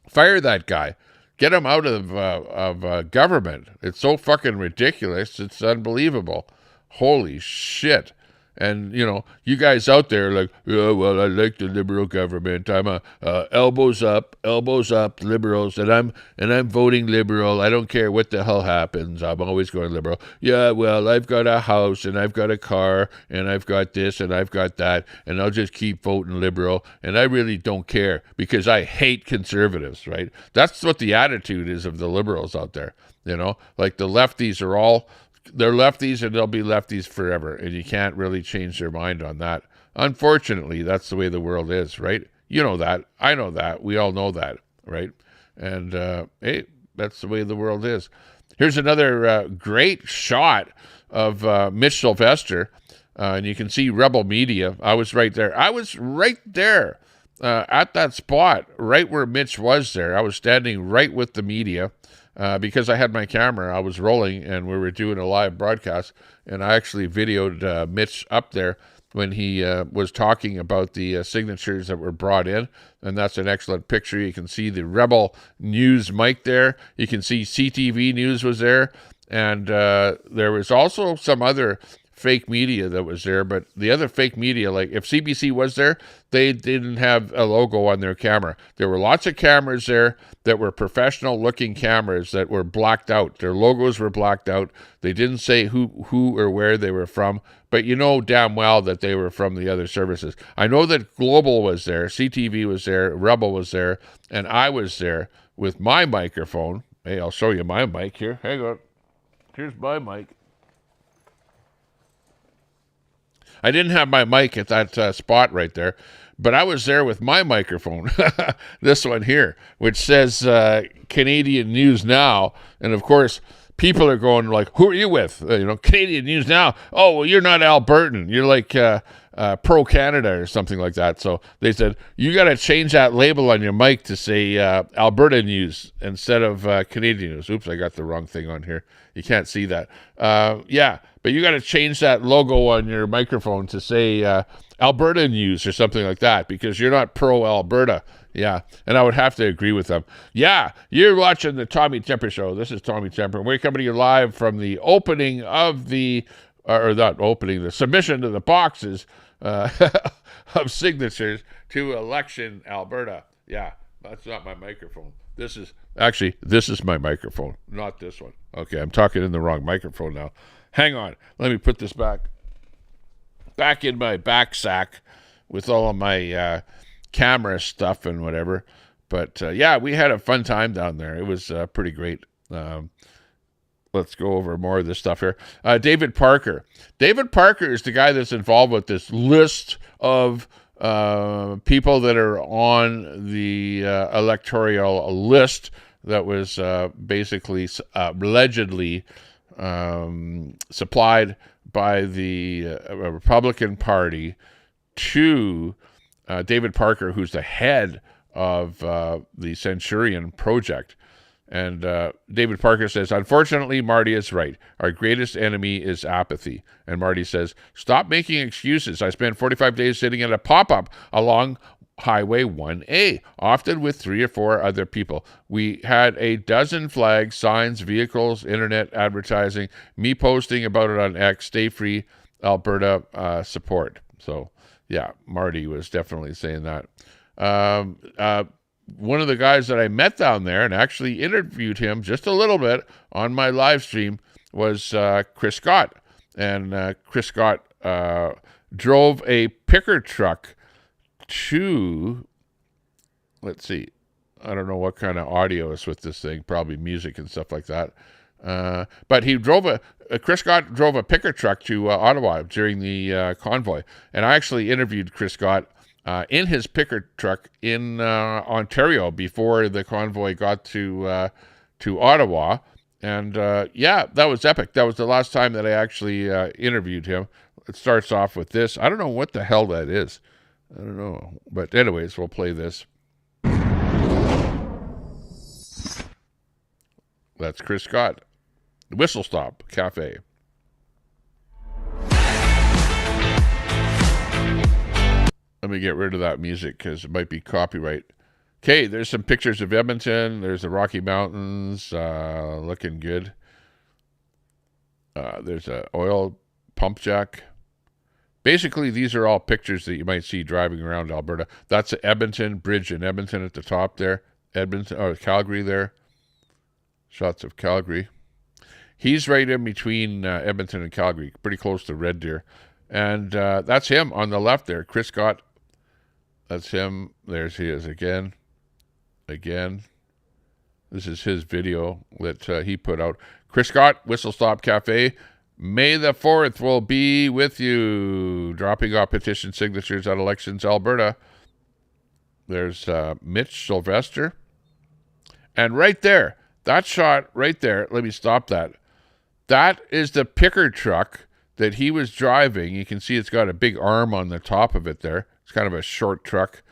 S1: Fire that guy. Get him out of government. It's so fucking ridiculous. It's unbelievable. Holy shit. And, you guys out there yeah, well, I like the Liberal government. I'm elbows up, Liberals, and I'm voting Liberal. I don't care what the hell happens. I'm always going Liberal. Yeah, well, I've got a house, and I've got a car, and I've got this, and I've got that, and I'll just keep voting Liberal, and I really don't care because I hate conservatives, right? That's what the attitude is of the Liberals out there, the lefties are all... They're lefties and they'll be lefties forever, and you can't really change their mind on that. Unfortunately, that's the way the world is, right? You know that. I know that. We all know that, right? And, hey, that's the way the world is. Here's another great shot of Mitch Sylvester, and you can see Rebel Media. I was right there. At that spot, right where Mitch was there. I was standing right with the media. Because I had my camera, I was rolling, and we were doing a live broadcast, and I actually videoed Mitch up there when he was talking about the signatures that were brought in, and that's an excellent picture. You can see the Rebel News mic there. You can see CTV News was there, and there was also some other fake media that was there, but the other fake media, if CBC was there, they didn't have a logo on their camera. There were lots of cameras there that were professional looking cameras that were blacked out. Their logos were blacked out. They didn't say who or where they were from, but you know damn well that they were from the other services. I know that Global was there, CTV was there, Rebel was there, and I was there with my microphone. Hey, I'll show you my mic here. Hang on. Here's my mic. I didn't have my mic at that spot right there, but I was there with my microphone, this one here, which says Canadian News Now. And of course, people are going who are you with? Canadian News Now. Oh, well, you're not Albertan. You're pro-Canada or something like that. So they said, you got to change that label on your mic to say Alberta News instead of Canadian News. Oops, I got the wrong thing on here. You can't see that. Yeah, but you got to change that logo on your microphone to say Alberta News or something like that because you're not pro-Alberta. Yeah, and I would have to agree with them. Yeah, you're watching the Tommy Temper Show. This is Tommy Temper. We're coming to you live from the opening of the submission to the boxes of signatures to Election Alberta. Yeah, that's not my microphone. This is my microphone, not this one. Okay, I'm talking in the wrong microphone now. Hang on. Let me put this back in my back sack with all of my camera stuff and whatever. But yeah, we had a fun time down there. It was pretty great. let's go over more of this stuff here. David Parker. David Parker is the guy that's involved with this list of people that are on the electoral list that was basically allegedly supplied by the Republican Party to David Parker, who's the head of the Centurion Project. And David Parker says, unfortunately, Marty is right. Our greatest enemy is apathy. And Marty says, stop making excuses. I spent 45 days sitting at a pop-up along Highway 1A, often with 3 or 4 other people. We had a dozen flags, signs, vehicles, internet advertising, me posting about it on X, Stay Free Alberta support. So, yeah, Marty was definitely saying that. One of the guys that I met down there and actually interviewed him just a little bit on my live stream was Chris Scott. And Chris Scott drove a picker truck to, let's see, I don't know what kind of audio is with this thing, probably music and stuff like that. But he drove Chris Scott drove a picker truck to Ottawa during the convoy. And I actually interviewed Chris Scott in his picker truck in Ontario before the convoy got to Ottawa. And yeah, that was epic. That was the last time that I actually interviewed him. It starts off with this. I don't know what the hell that is. I don't know. But anyways, we'll play this. That's Chris Scott. Whistle Stop Cafe. Let me get rid of that music because it might be copyright. Okay, there's some pictures of Edmonton. There's the Rocky Mountains, looking good. There's an oil pump jack. Basically, these are all pictures that you might see driving around Alberta. That's the Edmonton Bridge in Edmonton at the top there. Edmonton, or Calgary there. Shots of Calgary. He's right in between Edmonton and Calgary, pretty close to Red Deer. And that's him on the left there, Chris Scott. That's him. There's he is again. Again. This is his video that he put out. Chris Scott, Whistle Stop Cafe. May the 4th will be with you. Dropping off petition signatures at Elections Alberta. There's Mitch Sylvester. And right there, that shot right there, let me stop that. That is the picker truck that he was driving. You can see it's got a big arm on the top of it there. It's kind of a short truck.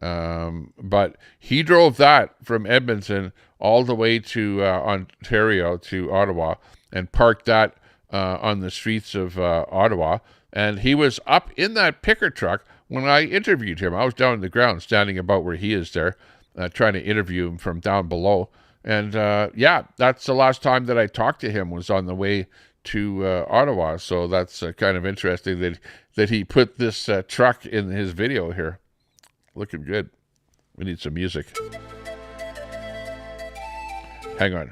S1: But he drove that from Edmonton all the way to Ontario, to Ottawa, and parked that on the streets of Ottawa. And he was up in that picker truck when I interviewed him. I was down on the ground, standing about where he is there, trying to interview him from down below. And yeah, that's the last time that I talked to him, was on the way to Ottawa. So that's kind of interesting that he put this truck in his video here. Looking good. We need some music. Hang on.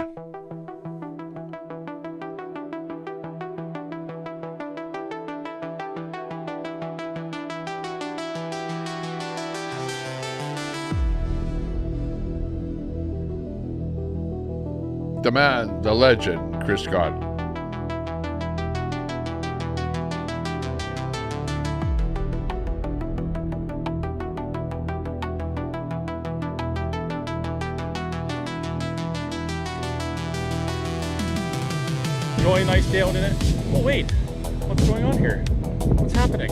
S1: The man, the legend, Chris Scott.
S17: Enjoy a nice day out in it. Oh wait, what's going on here? What's happening?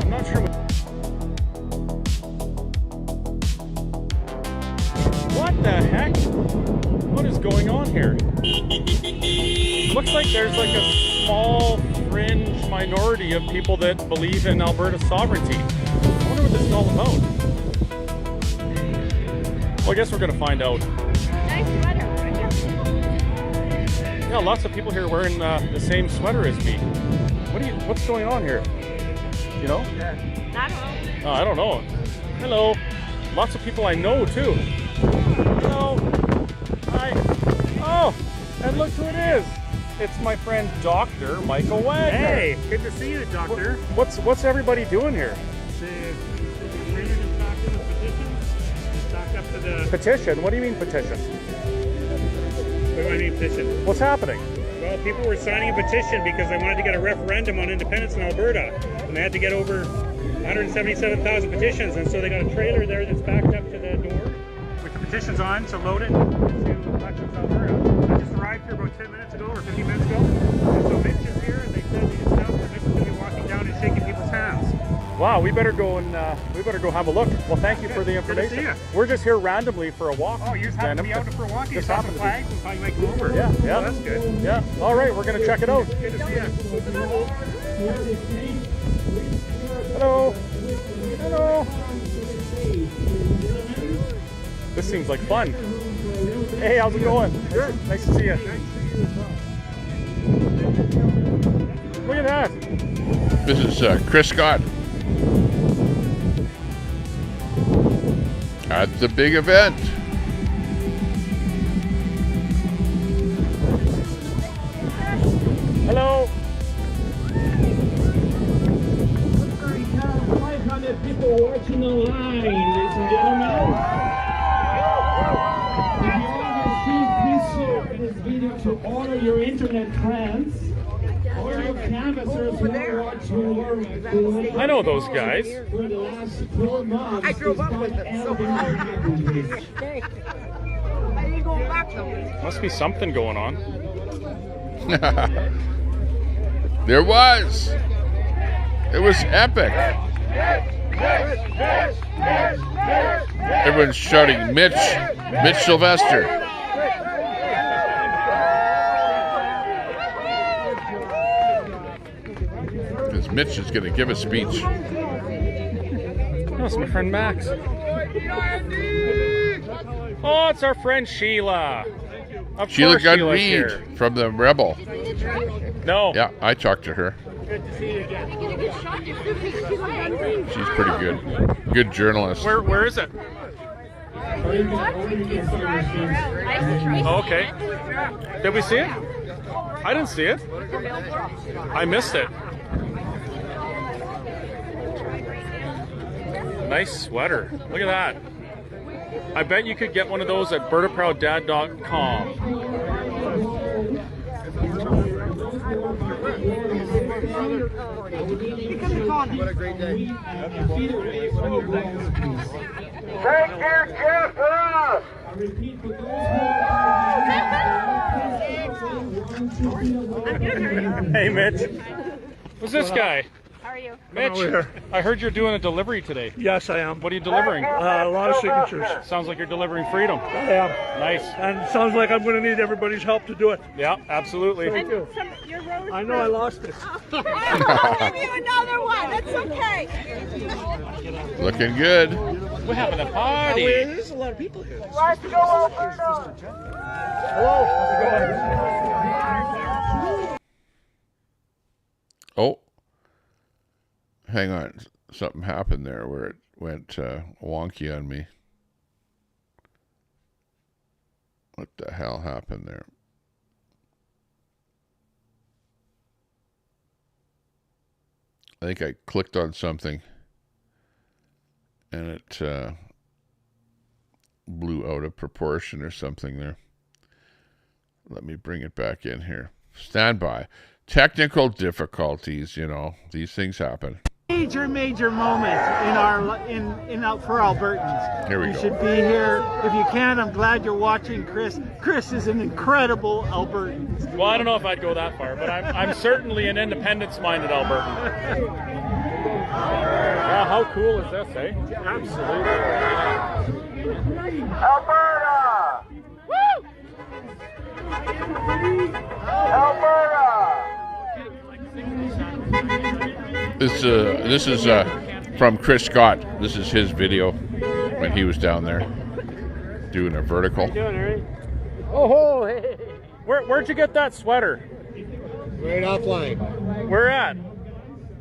S17: I'm not sure what the heck? What is going on here? Looks like there's like a small fringe minority of people that believe in Alberta's sovereignty. I wonder what this is all about. Well, I guess we're gonna find out.
S10: Nice sweater.
S17: Yeah, lots of people here wearing the same sweater as me. What's going on here? You know?
S10: I don't know.
S17: I don't know. Hello. Lots of people I know too. Hello. Hi. Oh, and look who it is. It's my friend Dr. Michael Wagner.
S8: Hey, good to see you, Doctor.
S17: What's everybody doing here?
S8: We're just talking with petitions. Just talk up to the
S17: Petition? What do you mean petition?
S18: I need a petition.
S17: What's happening?
S18: Well, people were signing a petition because they wanted to get a referendum on independence in Alberta, and they had to get over 177,000 petitions, and so they got a trailer there that's backed up to the door with the petitions on to load it to Elections Alberta. I just arrived here about 10 minutes ago or 15 minutes ago, and so Mitch is here, and they said they just announced that Mitch is going to be walking down and shaking people's hands.
S17: Wow, we better go have a look. Well, thank you for the information.
S18: Good to see you.
S17: We're just here randomly for a walk.
S18: Oh, you just happen to be out for a walk? You just saw the flags and thought you might go over?
S17: Yeah, yeah.
S18: Oh, that's good.
S17: Yeah. All right, we're gonna check it out.
S18: Good to see you.
S17: Hello. Hello. This seems like fun. Hey, how's it going? Good. Nice to see you. Look at that.
S1: This is Chris Scott at the big event.
S17: Hello.
S5: 500 people watching online, ladies and gentlemen. If you want to see, please share this video to all of your internet friends. All your canvassers who are watching.
S17: I know those guys.
S5: For the last 4 months,
S10: I drove up with them, so I didn't go back though.
S17: Must be something going on.
S1: There was. It was epic. Everyone's shouting, Mitch Sylvester. Because Mitch is going to give a speech.
S17: Oh, it's my friend Max. Oh, it's our friend Sheila.
S1: Sheila Gunn-Reid from the Rebel.
S17: No.
S1: Yeah, I talked to her.
S5: Good to see you again.
S1: She's pretty good. Good journalist.
S17: Where is it? Oh, okay. Did we see it? I didn't see it. I missed it. Nice sweater. Look at that. I bet you could get one of those at bertaprowddad.com.
S10: What a great day.
S5: Thank you, Jeff.
S17: Hey, Mitch. Who's this guy?
S10: How are you?
S17: Mitch, I heard you're doing a delivery today.
S19: Yes, I am.
S17: What are you delivering?
S19: A lot of signatures.
S17: Sounds like you're delivering freedom.
S19: I am.
S17: Nice.
S19: And it sounds like I'm going to need everybody's help to do it.
S17: Yeah, absolutely.
S19: Thank you. I know I lost it.
S10: I'll give you another one. That's okay.
S1: Looking good.
S17: We're having a party.
S19: There's a lot of people here.
S5: Let's go, Alberta.
S19: Hello. How's it going?
S1: Oh. Hang on. Something happened there where it went wonky on me. What the hell happened there? I think I clicked on something and it blew out of proportion or something there. Let me bring it back in here. Stand by. Technical difficulties, you know, these things happen.
S20: Major moment for Albertans.
S1: Here we
S20: you
S1: go.
S20: should be here. If you can, I'm glad you're watching Chris. Chris is an incredible Albertan.
S17: Well, I don't know if I'd go that far, but I'm certainly an independence-minded Albertan. Yeah, how cool is this, eh? Absolutely.
S5: Alberta!
S10: Woo!
S5: Alberta!
S1: This is from Chris Scott. This is his video when he was down there doing a vertical.
S20: Doing all right? Oh, hey.
S17: Where'd you get that sweater?
S21: Right offline.
S17: Where at?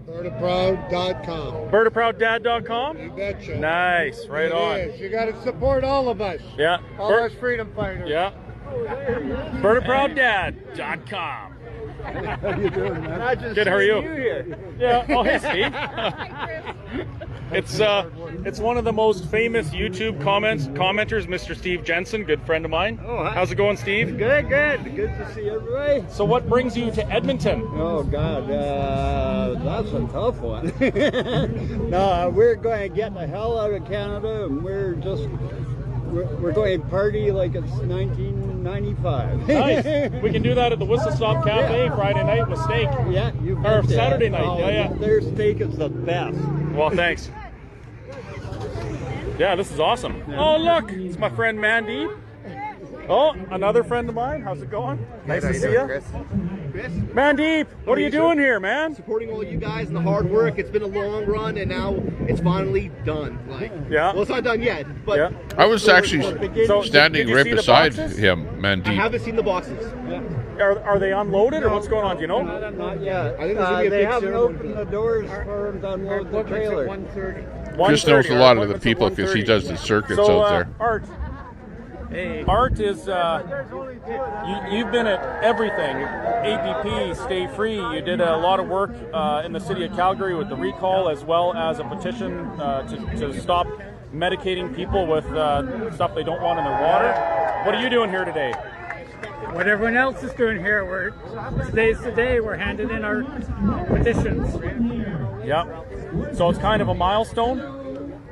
S21: BertaProud.com.
S17: BertaProudDad.com?
S21: You betcha.
S17: Nice, right
S21: It
S17: on.
S21: is. You got to support all of us.
S17: Yeah.
S21: All us freedom fighters.
S17: Yeah. BertaProudDad.com.
S21: How you doing, man?
S17: Good, how are you?
S21: Here.
S17: Yeah. Oh, hey, Steve. It's one of the most famous YouTube commenters, Mr. Steve Jensen, good friend of mine.
S20: Oh, hi.
S17: How's it going, Steve?
S20: Good. Good to see everybody.
S17: So what brings you to Edmonton?
S20: Oh, God, that's a tough one. No, we're going to get the hell out of Canada, and we're going to party like it's 1995.
S17: Nice. We can do that at the Whistle Stop Cafe Friday night with steak.
S20: Yeah, you
S17: Or
S20: bet.
S17: Saturday night.
S20: Oh,
S17: Yeah.
S20: Their steak is the best.
S17: Well, thanks. Yeah, this is awesome. Oh, look, it's my friend Mandeep. Oh, another friend of mine. How's it going? Nice to see you.
S2: Chris.
S17: Mandeep, what are you doing here, man?
S2: Supporting all you guys and the hard work. It's been a long run, and now it's finally done.
S17: Yeah.
S2: Well, it's not done yet, but
S17: yeah.
S1: I was actually standing right beside him,
S2: I
S1: Mandeep.
S2: haven't seen the boxes.
S17: Are they unloaded or what's going on? Do you know?
S20: Not yet.
S2: I think there's gonna be a
S20: They
S2: big
S20: haven't
S2: ceremony.
S20: opened the doors for them to unload the trailer.
S1: Chris knows a lot of the people because he does the circuits out there.
S17: Art. Hey. Art is, you've been at everything. APP, Stay Free. You did a lot of work in the city of Calgary with the recall, as well as a petition to stop medicating people with stuff they don't want in their water. What are you doing here today?
S22: What everyone else is doing here, today's the day we're handing in our petitions.
S17: Yeah. So it's kind of a milestone?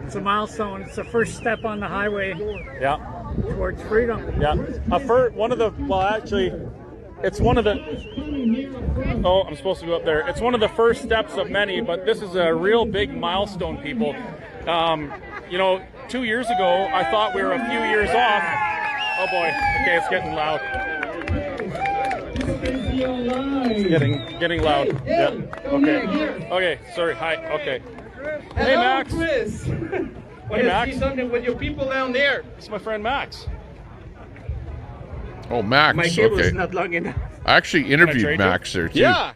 S22: It's a milestone. It's the first step on the highway.
S17: Yeah.
S22: Towards freedom.
S17: Yeah. It's one of the, oh, I'm supposed to go up there. It's one of the first steps of many, but this is a real big milestone, people. 2 years ago, I thought we were a few years off. Oh boy, okay, it's getting loud. It's getting loud. Yeah, okay, sorry, hi, okay. Hey, Max.
S19: Chris.
S17: Hey, Max.
S19: See something with your people down there.
S17: It's my friend Max.
S1: Oh, Max,
S19: My cable's
S1: okay.
S19: not long enough.
S1: I actually interviewed Max there, too.
S17: Yeah.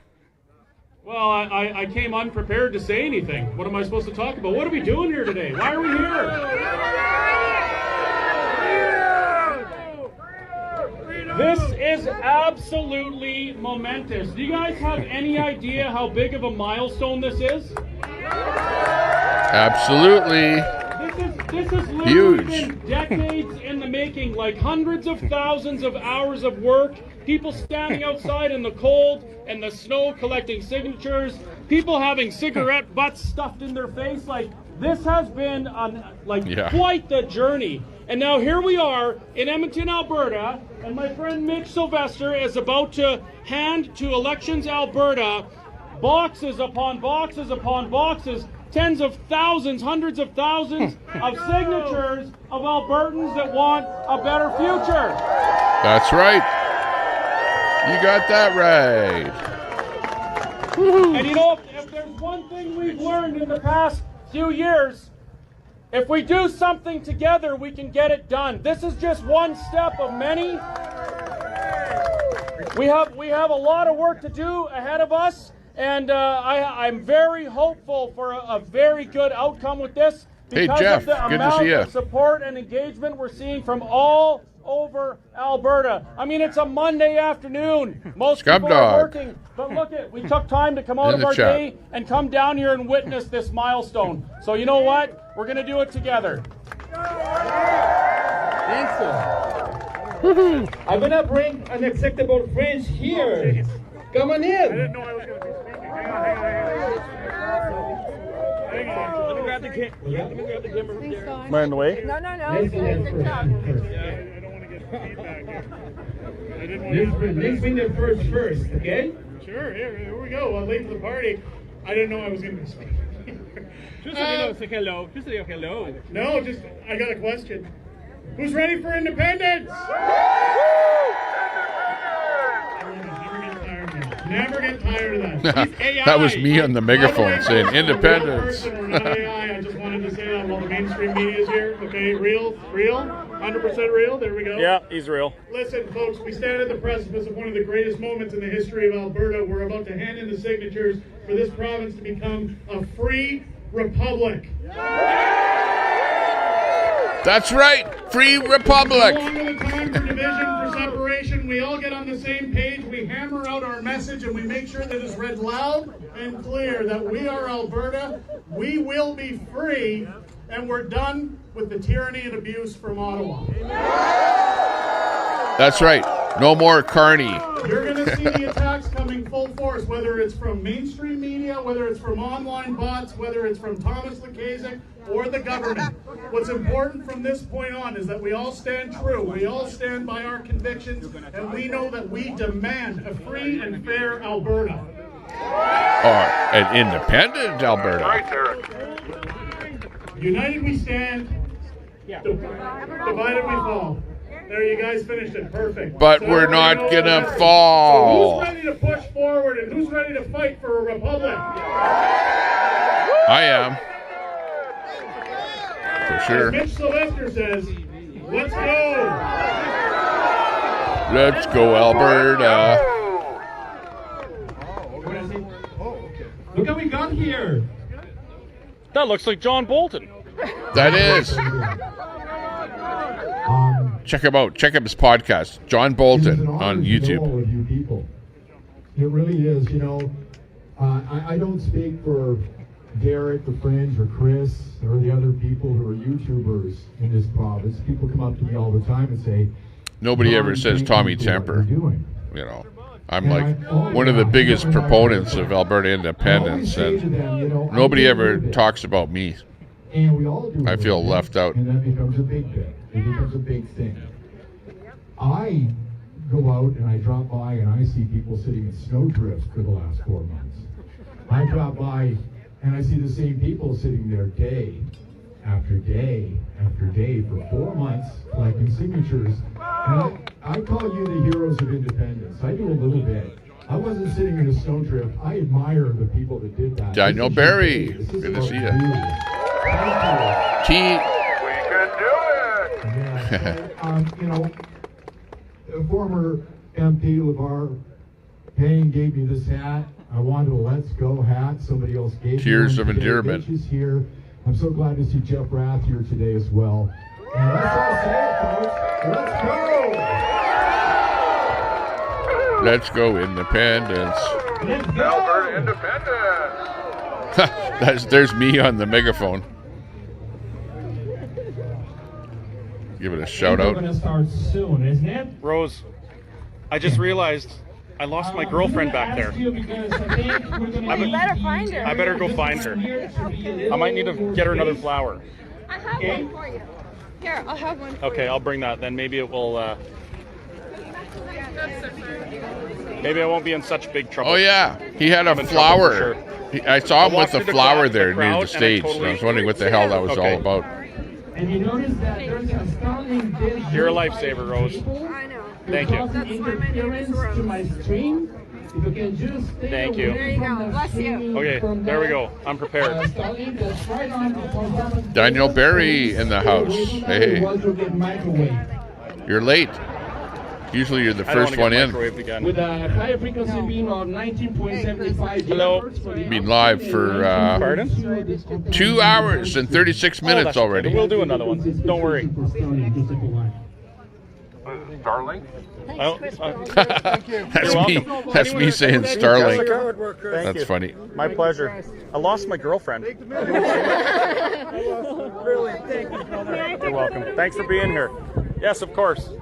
S17: Well, I came unprepared to say anything. What am I supposed to talk about? What are we doing here today? Why are we here? This is absolutely momentous. Do you guys have any idea how big of a milestone this is?
S1: Absolutely.
S17: This is literally
S1: Huge.
S17: been decades in the making, like hundreds of thousands of hours of work, people standing outside in the cold and the snow collecting signatures, people having cigarette butts stuffed in their face. Like, this has been quite the journey. And now here we are in Edmonton, Alberta, and my friend Mick Sylvester is about to hand to Elections Alberta boxes upon boxes upon boxes, tens of thousands, hundreds of thousands of signatures of Albertans that want a better future.
S1: That's right. You got that right. Woo-hoo.
S17: And you know, if there's one thing we've learned in the past few years, if we do something together, we can get it done. This is just one step of many. We have a lot of work to do ahead of us. And I'm very hopeful for a very good outcome with this because
S1: Hey, Jeff,
S17: of the
S1: good to
S17: amount
S1: see ya.
S17: of support and engagement we're seeing from all over Alberta. I mean, it's a Monday afternoon. Most
S1: Scum
S17: people are
S1: dog.
S17: working, but look at, we took time to come out
S1: In
S17: of
S1: the
S17: our
S1: chat.
S17: day and come down here and witness this milestone. So you know what? We're going to do it together.
S19: Thanks, sir. I'm gonna bring an acceptable friends here. Come on in.
S17: I didn't know I was going to be speaking. Hang on. Let me grab the camera. Am I in the way?
S10: No.
S19: I don't want to get feedback here. Let's bring the first, okay?
S17: Sure, here we go. Well, late to the party. I didn't know I was going to be speaking.
S19: Just
S17: say hello. Just say hello. No, I got a question. Who's ready for independence? Never get tired of that. He's AI.
S1: That was me on the megaphone
S17: By
S1: saying
S17: the way,
S1: independence.
S17: we're not AI. I just wanted to say that while the mainstream media is here. Okay, real, 100% real. There we go. Yeah, he's real.
S23: Listen, folks, we stand at the precipice of one of the greatest moments in the history of Alberta. We're about to hand in the signatures for this province to become a free republic.
S1: That's right. Free republic.
S23: No longer the time for division, for separation. We all get on the same page. We hand hammer out our message and we make sure that it's read loud and clear that we are Alberta, we will be free, and we're done with the tyranny and abuse from Ottawa.
S1: That's right. No more Carney.
S23: You're going to see the attacks coming full force, whether it's from mainstream media, whether it's from online bots, whether it's from Thomas Lukaszak or the government. What's important from this point on is that we all stand true. We all stand by our convictions, and we know that we demand a free and fair Alberta.
S1: Or an independent Alberta.
S23: United we stand, divided we fall. There, you guys finished it. Perfect.
S1: But so we're not going to fall.
S23: So who's ready to push forward and who's ready to fight for a republic?
S1: I am. For sure.
S23: As Mitch Sylvester says, let's go.
S1: Let's go, Alberta.
S19: Look what we got here.
S17: That looks like John Bolton.
S1: That is. Check him out. Check out his podcast, John Bolton, on YouTube.
S13: All of you people. It really is. You know, I don't speak for Derek, the Fringe, or Chris, or the other people who are YouTubers in this province. People come up to me all the time and say,
S1: nobody ever says Tommy Temper. You know, I'm like one of the biggest proponents of Alberta independence, and nobody ever talks about me.
S13: And we all do.
S1: I feel left out.
S13: And that becomes a big bit. It becomes a big thing. I go out and I drop by and I see people sitting in snowdrifts for the last 4 months. I drop by and I see the same people sitting there day after day after day for 4 months collecting signatures. And I call you the heroes of independence. I do a little bit. I wasn't sitting in a snowdrift. I admire the people that did that.
S1: Daniel Barry, good to see you. T.
S23: We can do it.
S13: You know, former MP LeVar Payne gave me this hat. I wanted a Let's Go hat. Somebody else gave me
S1: Tears of
S13: today.
S1: endearment.
S13: Mitch is here. I'm so glad to see Jeff Rath here today as well. And let's all say it, folks. Let's go.
S1: Let's go, independence.
S23: Alberta independence.
S1: There's me on the megaphone. Give it a shout out.
S19: We're going to start soon, isn't it?
S17: Rose, I just realized I lost my girlfriend back there.
S10: You better find her.
S17: I better go find her. I might need to get her another flower.
S10: I have one for you. Here, I'll have one for
S17: Okay,
S10: you.
S17: I'll bring that. Then maybe it will. Maybe I won't be in such big trouble.
S1: Oh yeah, he had a flower. I saw him with a flower there near the stage. And I was wondering what the hell that was all about.
S19: And you notice that there's a stunning dish.
S17: You're a lifesaver, Rose.
S10: I know.
S17: Thank you.
S19: Interference to my stream. If you can just stay
S17: Thank you.
S10: There you go. Bless you.
S17: Okay, there we go. I'm prepared.
S1: Daniel Barry in the house. Hey. You're late. Usually you're the first one in.
S19: With a high frequency beam of 19.75
S17: Hello.
S1: Been live for 2 hours and 36 minutes already.
S17: We'll do another one. Don't worry.
S11: Starlink?
S1: That's me saying Starlink.
S17: Thank
S1: That's
S17: you.
S1: funny.
S17: My pleasure. I lost my girlfriend. You're welcome. Thanks for being here. Yes, of course.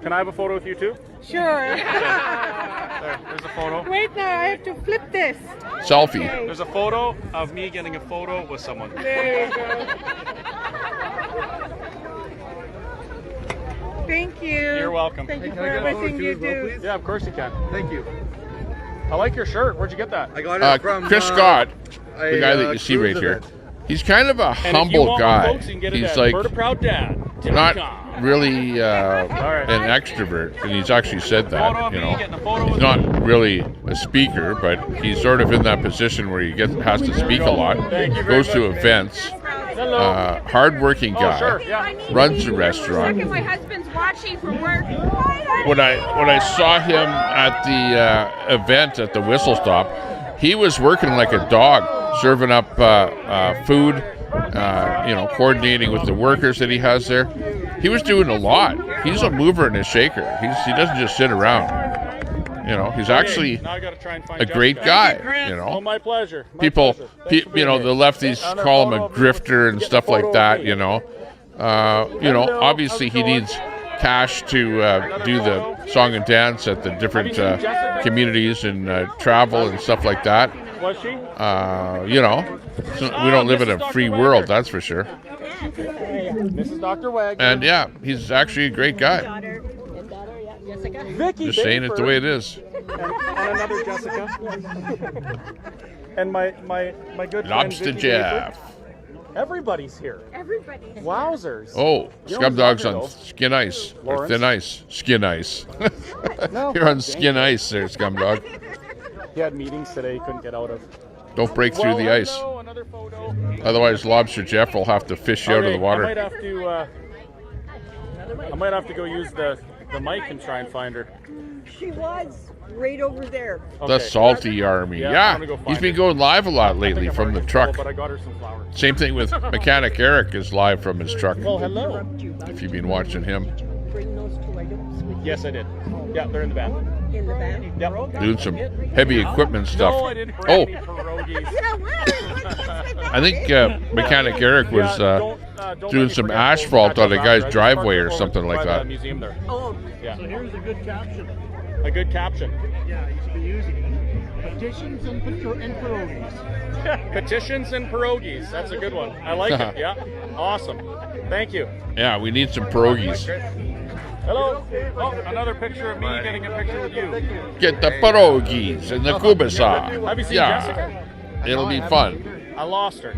S17: Can I have a photo with you too?
S10: Sure.
S17: There's a photo.
S10: Wait now, I have to flip this.
S1: Selfie.
S17: There's a photo of me getting a photo with someone.
S10: There you go. Thank you.
S17: You're welcome.
S10: Thank you for everything you do.
S17: Yeah, of course you can.
S11: Thank you.
S17: I like your shirt. Where'd you get that?
S11: I got it from
S1: Chris Scott, the guy that you see right here. He's kind of a humble guy. He's like not really an extrovert, and he's actually said that. You know, he's not really a speaker, but he's sort of in that position where he has to speak a lot. Goes to events. Hard-working guy. Runs a restaurant.
S10: My husband's watching from work.
S1: When I saw him at the event at the Whistle Stop, he was working like a dog, serving up food, coordinating with the workers that he has there. He was doing a lot. He's a mover and a shaker. He doesn't just sit around. You know, he's actually
S17: now I gotta try and find
S1: a great
S17: Jessica.
S1: guy. You know,
S17: Oh, my pleasure. My
S1: people,
S17: pleasure. Thanks for
S1: you
S17: being
S1: know,
S17: here.
S1: the lefties
S17: Another
S1: call him
S17: photo
S1: a
S17: of me.
S1: grifter and
S17: Get
S1: stuff
S17: the
S1: like
S17: photo of
S1: that.
S17: me.
S1: You know, obviously he needs cash to do the song and dance at the different communities and travel and stuff like that.
S17: Was she?
S1: You know, so we don't live in a free world, that's for sure.
S17: Mrs. Dr. Wagner.
S1: And yeah, he's actually a great guy.
S17: Vicky
S1: Just saying it the way it is.
S17: And another Jessica. And my good friend
S1: Lobster
S17: Vicky
S1: Jeff.
S17: Baker. Everybody's here.
S10: Everybody's
S17: Wowzers.
S1: Oh,
S17: You know
S1: Scum
S17: who's
S1: Dog's
S17: not here,
S1: on
S17: though?
S1: skin ice. Or
S17: Lawrence?
S1: thin ice. Skin ice.
S17: No.
S1: You're on skin ice there, Scum Dog.
S17: He had meetings today he couldn't get out of.
S1: Don't break through the ice.
S17: Another photo.
S1: Otherwise, Lobster Jeff will have to fish you out of the water.
S17: I might have to go use the mic and try and find her.
S10: She was right over there.
S1: The Salty Army.
S17: I'm
S1: Yeah,
S17: gonna go
S1: he's
S17: find
S1: been
S17: her.
S1: going live a lot
S17: I think
S1: lately
S17: I'm
S1: from the
S17: already
S1: truck.
S17: full, but I got her some flowers.
S1: Same thing with Mechanic Eric is live from his truck.
S17: Well, hello.
S1: If you've been watching him.
S10: Bring those two items with
S17: Yes, I did. Yeah, they're in the van.
S10: you in the van.
S17: Yep.
S1: Doing some heavy equipment stuff.
S17: No, I didn't bring
S1: Oh,
S17: any pierogies.
S1: I think Mechanic Eric was doing some asphalt on a guy's driveway or something like that.
S17: Museum there.
S10: Oh,
S17: Yeah.
S21: So here's a good caption.
S17: A good caption.
S21: Yeah, you should be using it. Petitions and pierogies.
S17: Petitions and pierogies. That's a good one. I like it. Yeah. Awesome. Thank you.
S1: Yeah, we need some pierogies.
S17: Hello. Oh, another picture of me getting a picture with you.
S1: Get the pierogies and the kubasa.
S17: Have you seen
S1: Yeah,
S17: Jessica?
S1: it'll be fun.
S17: I lost her.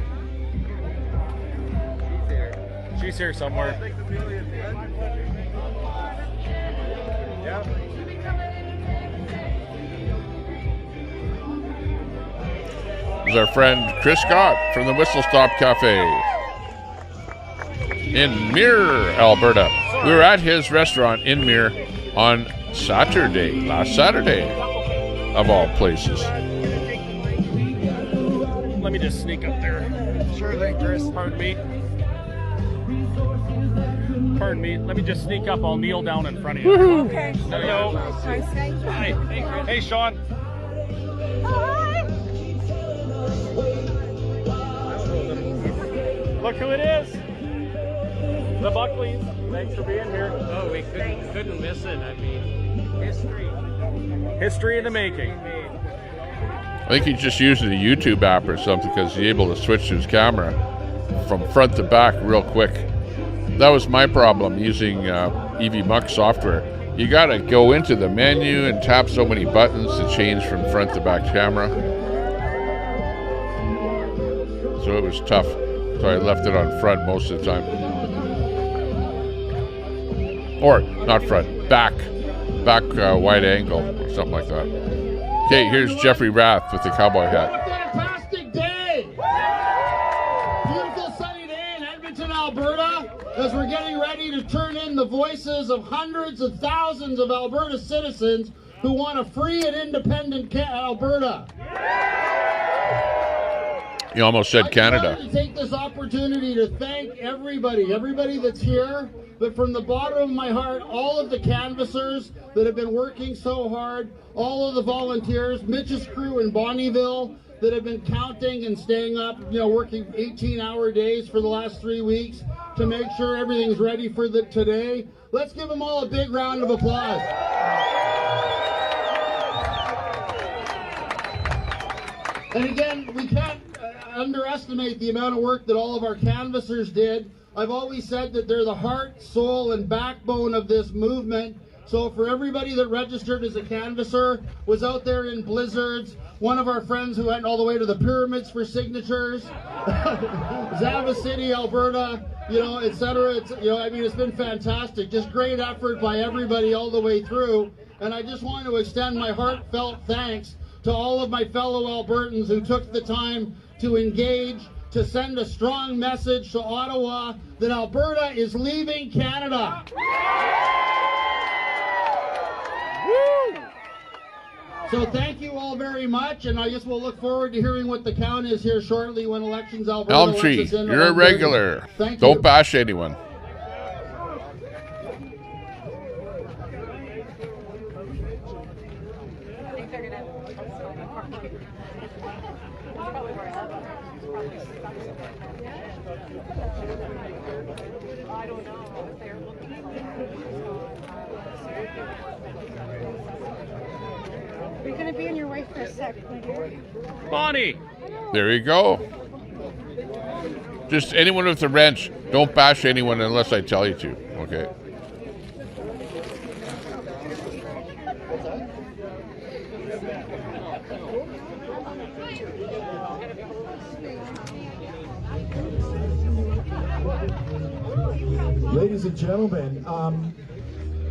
S17: She's here somewhere.
S1: This is our friend Chris Scott from the Whistle Stop Cafe in Mirror, Alberta. We were at his restaurant in Mirror on Saturday, last Saturday, of all places.
S17: Let me just sneak up there. Sure thing, Chris. Pardon me. Pardon me. Let me just sneak up. I'll kneel down in front of you.
S10: okay.
S17: Hello.
S10: Hi.
S17: Hi. Hey, Sean. Look who it is. The Buckleys. Thanks for being here.
S21: Oh, we couldn't miss it. I mean, history.
S17: History in the making.
S1: I think he's just using a YouTube app or something because he's able to switch his camera from front to back real quick. That was my problem using EV Muck software. You got to go into the menu and tap so many buttons to change from front to back camera. So it was tough. So I left it on front most of the time. Or not front, back wide angle or something like that. Okay, here's Jeffrey Rath with the cowboy hat.
S23: Fantastic day! Beautiful sunny day in Edmonton, Alberta, as we're getting ready to turn in the voices of hundreds of thousands of Alberta citizens who want a free and independent Alberta.
S1: You almost said Canada.
S23: I wanted to take this opportunity to thank everybody that's here, but from the bottom of my heart, all of the canvassers that have been working so hard, all of the volunteers, Mitch's crew in Bonnyville that have been counting and staying up, working 18-hour days for the last 3 weeks to make sure everything's ready for today. Let's give them all a big round of applause. And again, we can't underestimate the amount of work that all of our canvassers did. I've always said that they're the heart, soul, and backbone of this movement. So for everybody that registered as a canvasser, was out there in blizzards, one of our friends who went all the way to the pyramids for signatures, Zava City, Alberta, etc. It's been fantastic. Just great effort by everybody all the way through. And I just want to extend my heartfelt thanks to all of my fellow Albertans who took the time to engage, to send a strong message to Ottawa that Alberta is leaving Canada. So thank you all very much, and I guess we'll look forward to hearing what the count is here shortly when Elections Alberta
S1: Elm
S23: lets
S1: Tree,
S23: us in.
S1: you're a regular.
S23: Thank
S1: Don't
S23: you.
S1: bash anyone.
S10: You're going to be in your way for a sec, my dear.
S17: Bonnie!
S1: There you go. Just anyone with a wrench, don't bash anyone unless I tell you to, okay?
S13: Ladies and gentlemen,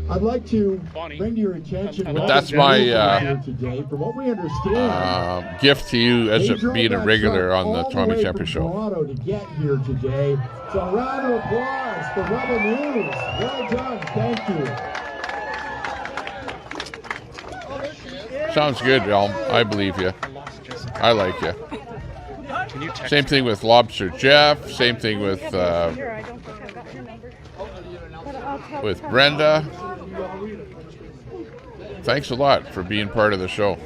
S13: I'd like to bring to your attention.
S1: But that's my
S13: today. From what we understand,
S1: gift to you as being a regular on the Tommy Temper Show.
S13: Toronto to get here today. So a round of applause for Rebel News. Well done. Thank you.
S1: Sounds good, Elm. I believe you. I like you. Same thing with Lobster Jeff. Same thing with Brenda. Thanks a lot for being part of the show.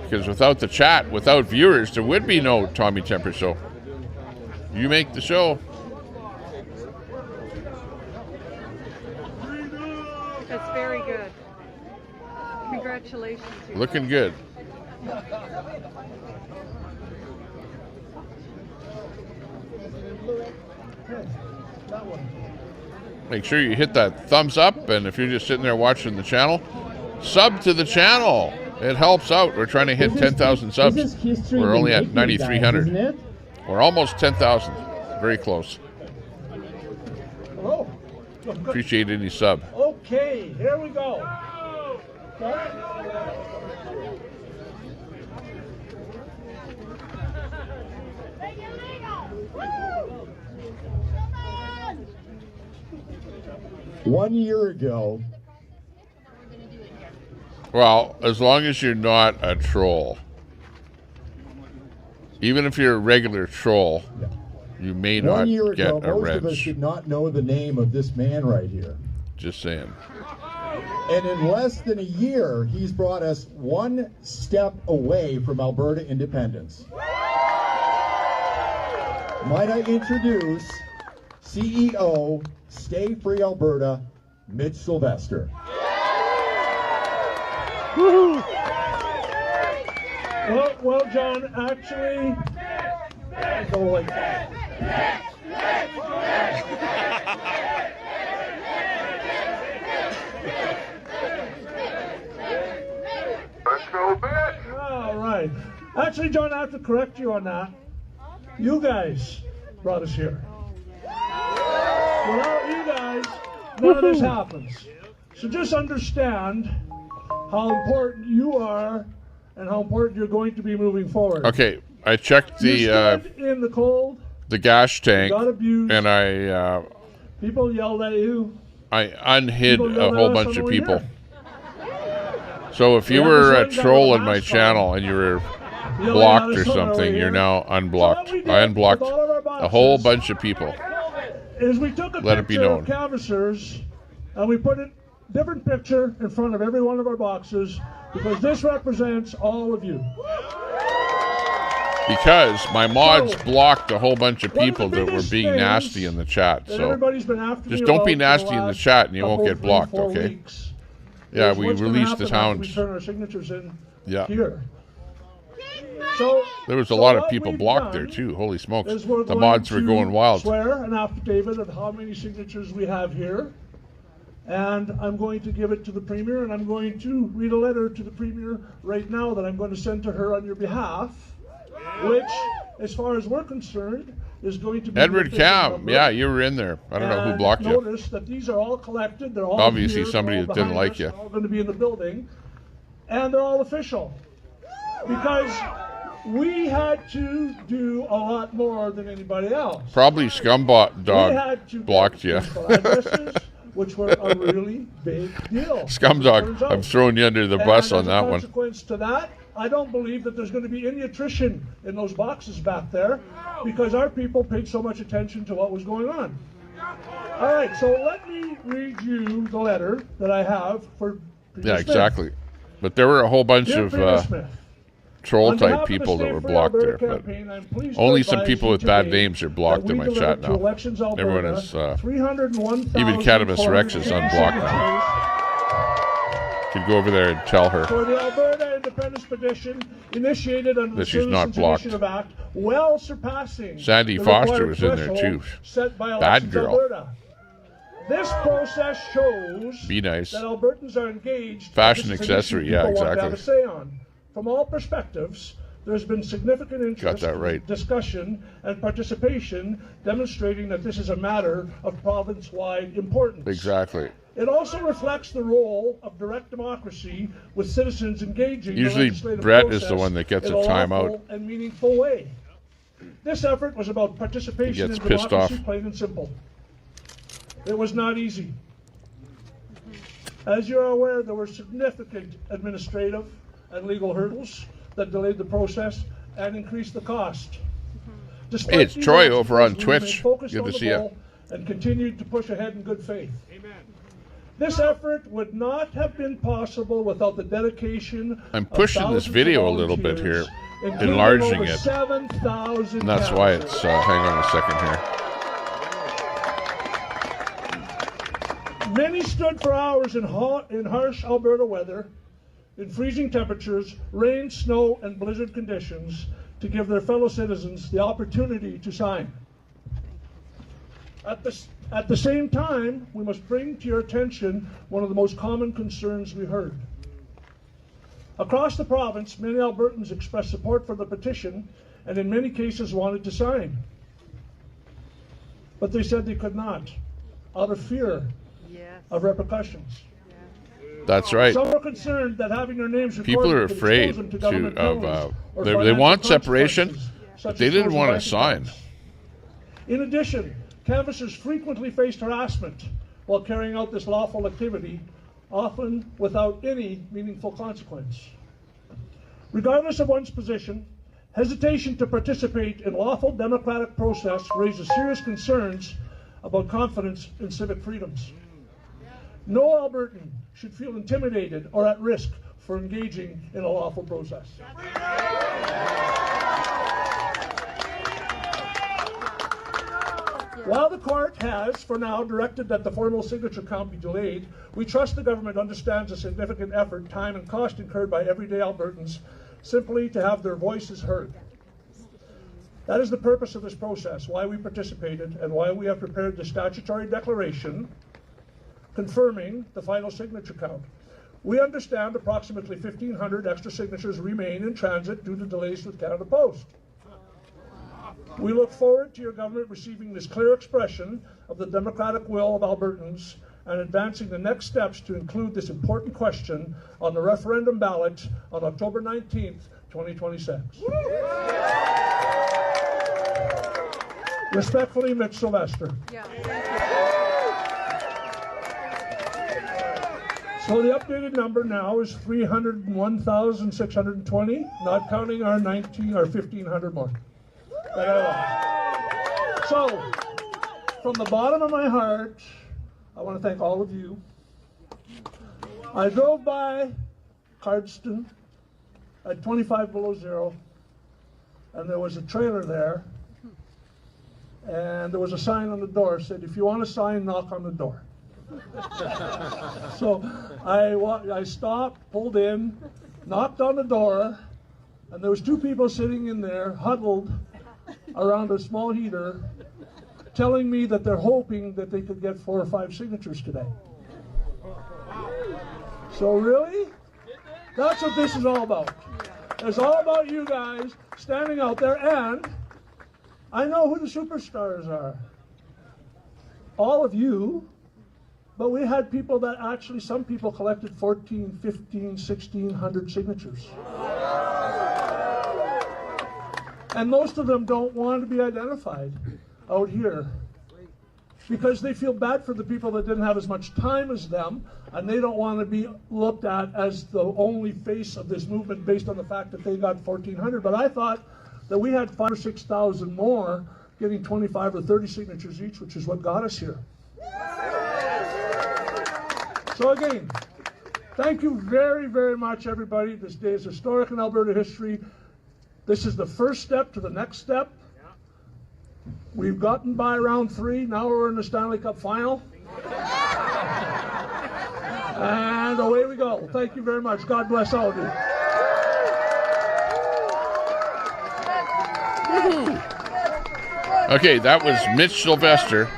S1: Because without the chat, without viewers, there would be no Tommy Temper Show. You make the show.
S10: That's very good. Congratulations.
S1: Looking good. Make sure you hit that thumbs up, and if you're just sitting there watching the channel, sub to the channel. It helps out. We're trying to hit 10,000 subs. We're only at 9,300. We're almost 10,000. Very close.
S5: Hello.
S1: Appreciate any sub.
S5: Okay, here we go.
S13: One year ago.
S1: Well, as long as you're not a troll. Even if you're a regular troll, you may not
S13: 1 year
S1: get
S13: ago,
S1: a
S13: most of us
S1: wrench.
S13: did not know the name of this man right here.
S1: Just saying.
S13: And in less than a year, he's brought us one step away from Alberta independence. Might I introduce CEO, Stay Free Alberta, Mitch Sylvester.
S5: Well, John, actually, I go like that.
S11: Let's go, bitch!
S5: All right. Actually, John, I have to correct you on that. You guys brought us here. Without you guys, none of this happens. So just understand how important you are and how important you're going to be moving forward.
S1: Okay, I checked
S5: You stood in the cold.
S1: the gas tank,
S5: got abused.
S1: and I
S5: People yelled at you.
S1: unhid
S5: People
S1: a
S5: yelled
S1: whole
S5: at us
S1: bunch
S5: on
S1: of
S5: the way
S1: people.
S5: here.
S1: So if you
S5: Yeah,
S1: were
S5: the
S1: a
S5: sun got
S1: troll
S5: a
S1: on my
S5: mask
S1: channel
S5: on.
S1: and you were
S5: Yelling
S1: blocked
S5: at
S1: or
S5: us on our way
S1: something,
S5: here.
S1: you're now unblocked.
S5: So what we
S1: I
S5: did
S1: unblocked
S5: with all of our
S1: a whole
S5: boxes
S1: bunch of people.
S5: Is we took a
S1: Let it be
S5: picture
S1: known.
S5: of canvassers and we put a different picture in front of every one of our boxes because this represents all of you.
S1: Because my mods
S5: So,
S1: blocked a whole bunch of
S5: one of
S1: people
S5: the
S1: that were
S5: biggest
S1: being
S5: things
S1: nasty in the chat.
S5: that
S1: So
S5: everybody's been after
S1: just
S5: me
S1: don't be
S5: about for the
S1: nasty in the
S5: last
S1: chat and you won't
S5: couple,
S1: get blocked,
S5: 3-4
S1: okay?
S5: weeks
S1: Yeah,
S5: is
S1: we
S5: what's gonna
S1: released the
S5: happen after we
S1: hounds.
S5: turn our signatures in
S1: Yeah.
S5: here. So
S1: There was a
S5: so
S1: lot of
S5: what
S1: people
S5: we've
S1: blocked
S5: done
S1: there too. Holy smokes.
S5: is we're
S1: The
S5: going
S1: mods were
S5: to
S1: going wild.
S5: Swear an affidavit of how many signatures we have here. And I'm going to give it to the Premier, and I'm going to read a letter to the Premier right now that I'm going to send to her on your behalf, which, as far as we're concerned, is going to be
S1: Edward
S5: the official
S1: Cam,
S5: number.
S1: yeah, you were in there. I don't know who
S5: And
S1: blocked you.
S5: Notice that these are all collected. They're all
S1: Obviously
S5: here,
S1: somebody
S5: they're all
S1: that didn't
S5: behind
S1: like
S5: us,
S1: you.
S5: They're all going to be in the building, and they're all official because we had to do a lot more than anybody else.
S1: Probably Scumbot
S5: We
S1: Dog
S5: had to
S1: blocked
S5: get
S1: you.
S5: physical addresses, which were a really big deal.
S1: Scumdog, I'm throwing you under the bus on that
S5: As a
S1: one.
S5: consequence to that, I don't believe that there's going to be any attrition in those boxes back there because our people paid so much attention to what was going on. All right, so let me read you the letter that I have for Peter
S1: Yeah,
S5: Smith.
S1: exactly. But there were a whole bunch
S5: Dear
S1: of
S5: Premier Smith,
S1: troll
S5: on behalf
S1: type
S5: of the
S1: people that
S5: Stay
S1: were
S5: Free
S1: blocked there.
S5: Alberta
S1: But
S5: campaign, I'm pleased to
S1: only some
S5: advise
S1: people
S5: you
S1: with bad
S5: today
S1: names are
S5: that
S1: blocked
S5: we
S1: in my
S5: delivered
S1: chat
S5: to
S1: now.
S5: Elections
S1: Everyone
S5: Alberta
S1: is
S5: 301,000
S1: even Cannabis Rex is unblocked now. Could go over there and tell her
S5: for the Alberta Independence Petition initiated under the
S1: that she's not
S5: Citizens
S1: blocked.
S5: Initiative Act, well surpassing
S1: Sandy
S5: the
S1: Foster
S5: required
S1: was in there
S5: threshold
S1: too.
S5: set by
S1: Bad
S5: Elections
S1: girl.
S5: Alberta. This process shows
S1: Be nice.
S5: that Albertans are engaged.
S1: Fashion
S5: This is an issue
S1: accessory, yeah,
S5: people want to have a
S1: exactly.
S5: say on. From all perspectives, there's been significant interest,
S1: Got that right.
S5: discussion, and participation demonstrating that this is a matter of province-wide importance.
S1: Exactly.
S5: It also reflects the role of direct democracy with citizens engaging
S1: Usually
S5: the legislative
S1: Brett
S5: process
S1: is the one that gets
S5: in
S1: a
S5: a
S1: timeout.
S5: lawful and meaningful way. This effort was about participation
S1: He
S5: in
S1: gets pissed
S5: democracy,
S1: off.
S5: plain and simple. It was not easy. As you're aware, there were significant administrative and legal hurdles that delayed the process and increased the cost. Despite
S1: Hey, it's
S5: these
S1: Troy
S5: obstacles,
S1: over on
S5: we
S1: Twitch.
S5: remained focused
S1: Good
S5: on
S1: to
S5: the
S1: see ya.
S5: goal and continued to push ahead in good faith. This effort would not have been possible without the dedication
S1: I'm
S5: of
S1: pushing this
S5: thousands of
S1: video a little bit
S5: volunteers,
S1: here,
S5: including
S1: enlarging
S5: over
S1: it.
S5: 7,000
S1: And that's why
S5: canvassers.
S1: it's, hang on a second here.
S5: Many stood for hours in harsh Alberta weather, in freezing temperatures, rain, snow, and blizzard conditions to give their fellow citizens the opportunity to sign. At the same time, we must bring to your attention one of the most common concerns we heard. Across the province, many Albertans expressed support for the petition and in many cases wanted to sign. But they said they could not, out of fear of repercussions.
S1: That's right.
S5: Some were concerned that having their names recorded
S1: People are
S5: could
S1: afraid
S5: expose them to government penalties or
S1: they
S5: financial
S1: want separation,
S5: consequences,
S1: but
S5: such
S1: they
S5: as
S1: didn't
S5: closing
S1: want to
S5: bank
S1: sign.
S5: accounts. In addition, canvassers frequently faced harassment while carrying out this lawful activity, often without any meaningful consequence. Regardless of one's position, hesitation to participate in lawful democratic process raises serious concerns about confidence in civic freedoms. No Albertan should feel intimidated or at risk for engaging in a lawful process. While the court has, for now, directed that the formal signature count be delayed, we trust the government understands the significant effort, time, and cost incurred by everyday Albertans simply to have their voices heard. That is the purpose of this process, why we participated, and why we have prepared the statutory declaration confirming the final signature count. We understand approximately 1,500 extra signatures remain in transit due to delays with Canada Post. We look forward to your government receiving this clear expression of the democratic will of Albertans and advancing the next steps to include this important question on the referendum ballot on October 19th, 2026. Respectfully, Mitch Sylvester. So the updated number now is 301,620, not counting our 1,500 more. So, from the bottom of my heart, I want to thank all of you. I drove by Cardston at 25 below zero, and there was a trailer there, and there was a sign on the door that said, if you want to sign, knock on the door. So I stopped, pulled in, knocked on the door, and there was two people sitting in there, huddled around a small heater, telling me that they're hoping that they could get 4 or 5 signatures today. So really? That's what this is all about. It's all about you guys standing out there, and I know who the superstars are. All of you. But we had people that actually, some people collected 14, 15, 1,600 signatures. And most of them don't want to be identified out here because they feel bad for the people that didn't have as much time as them, and they don't want to be looked at as the only face of this movement based on the fact that they got 1,400. But I thought that we had 5,000 or 6,000 more getting 25 or 30 signatures each, which is what got us here. So again, Thank you very, very much, everybody. This day is historic in Alberta history. This is the first step to the next step. We've gotten by round 3. Now we're in the Stanley Cup final. And away we go. Thank you very much. God bless all of you.
S1: Okay, that was Mitch Sylvester.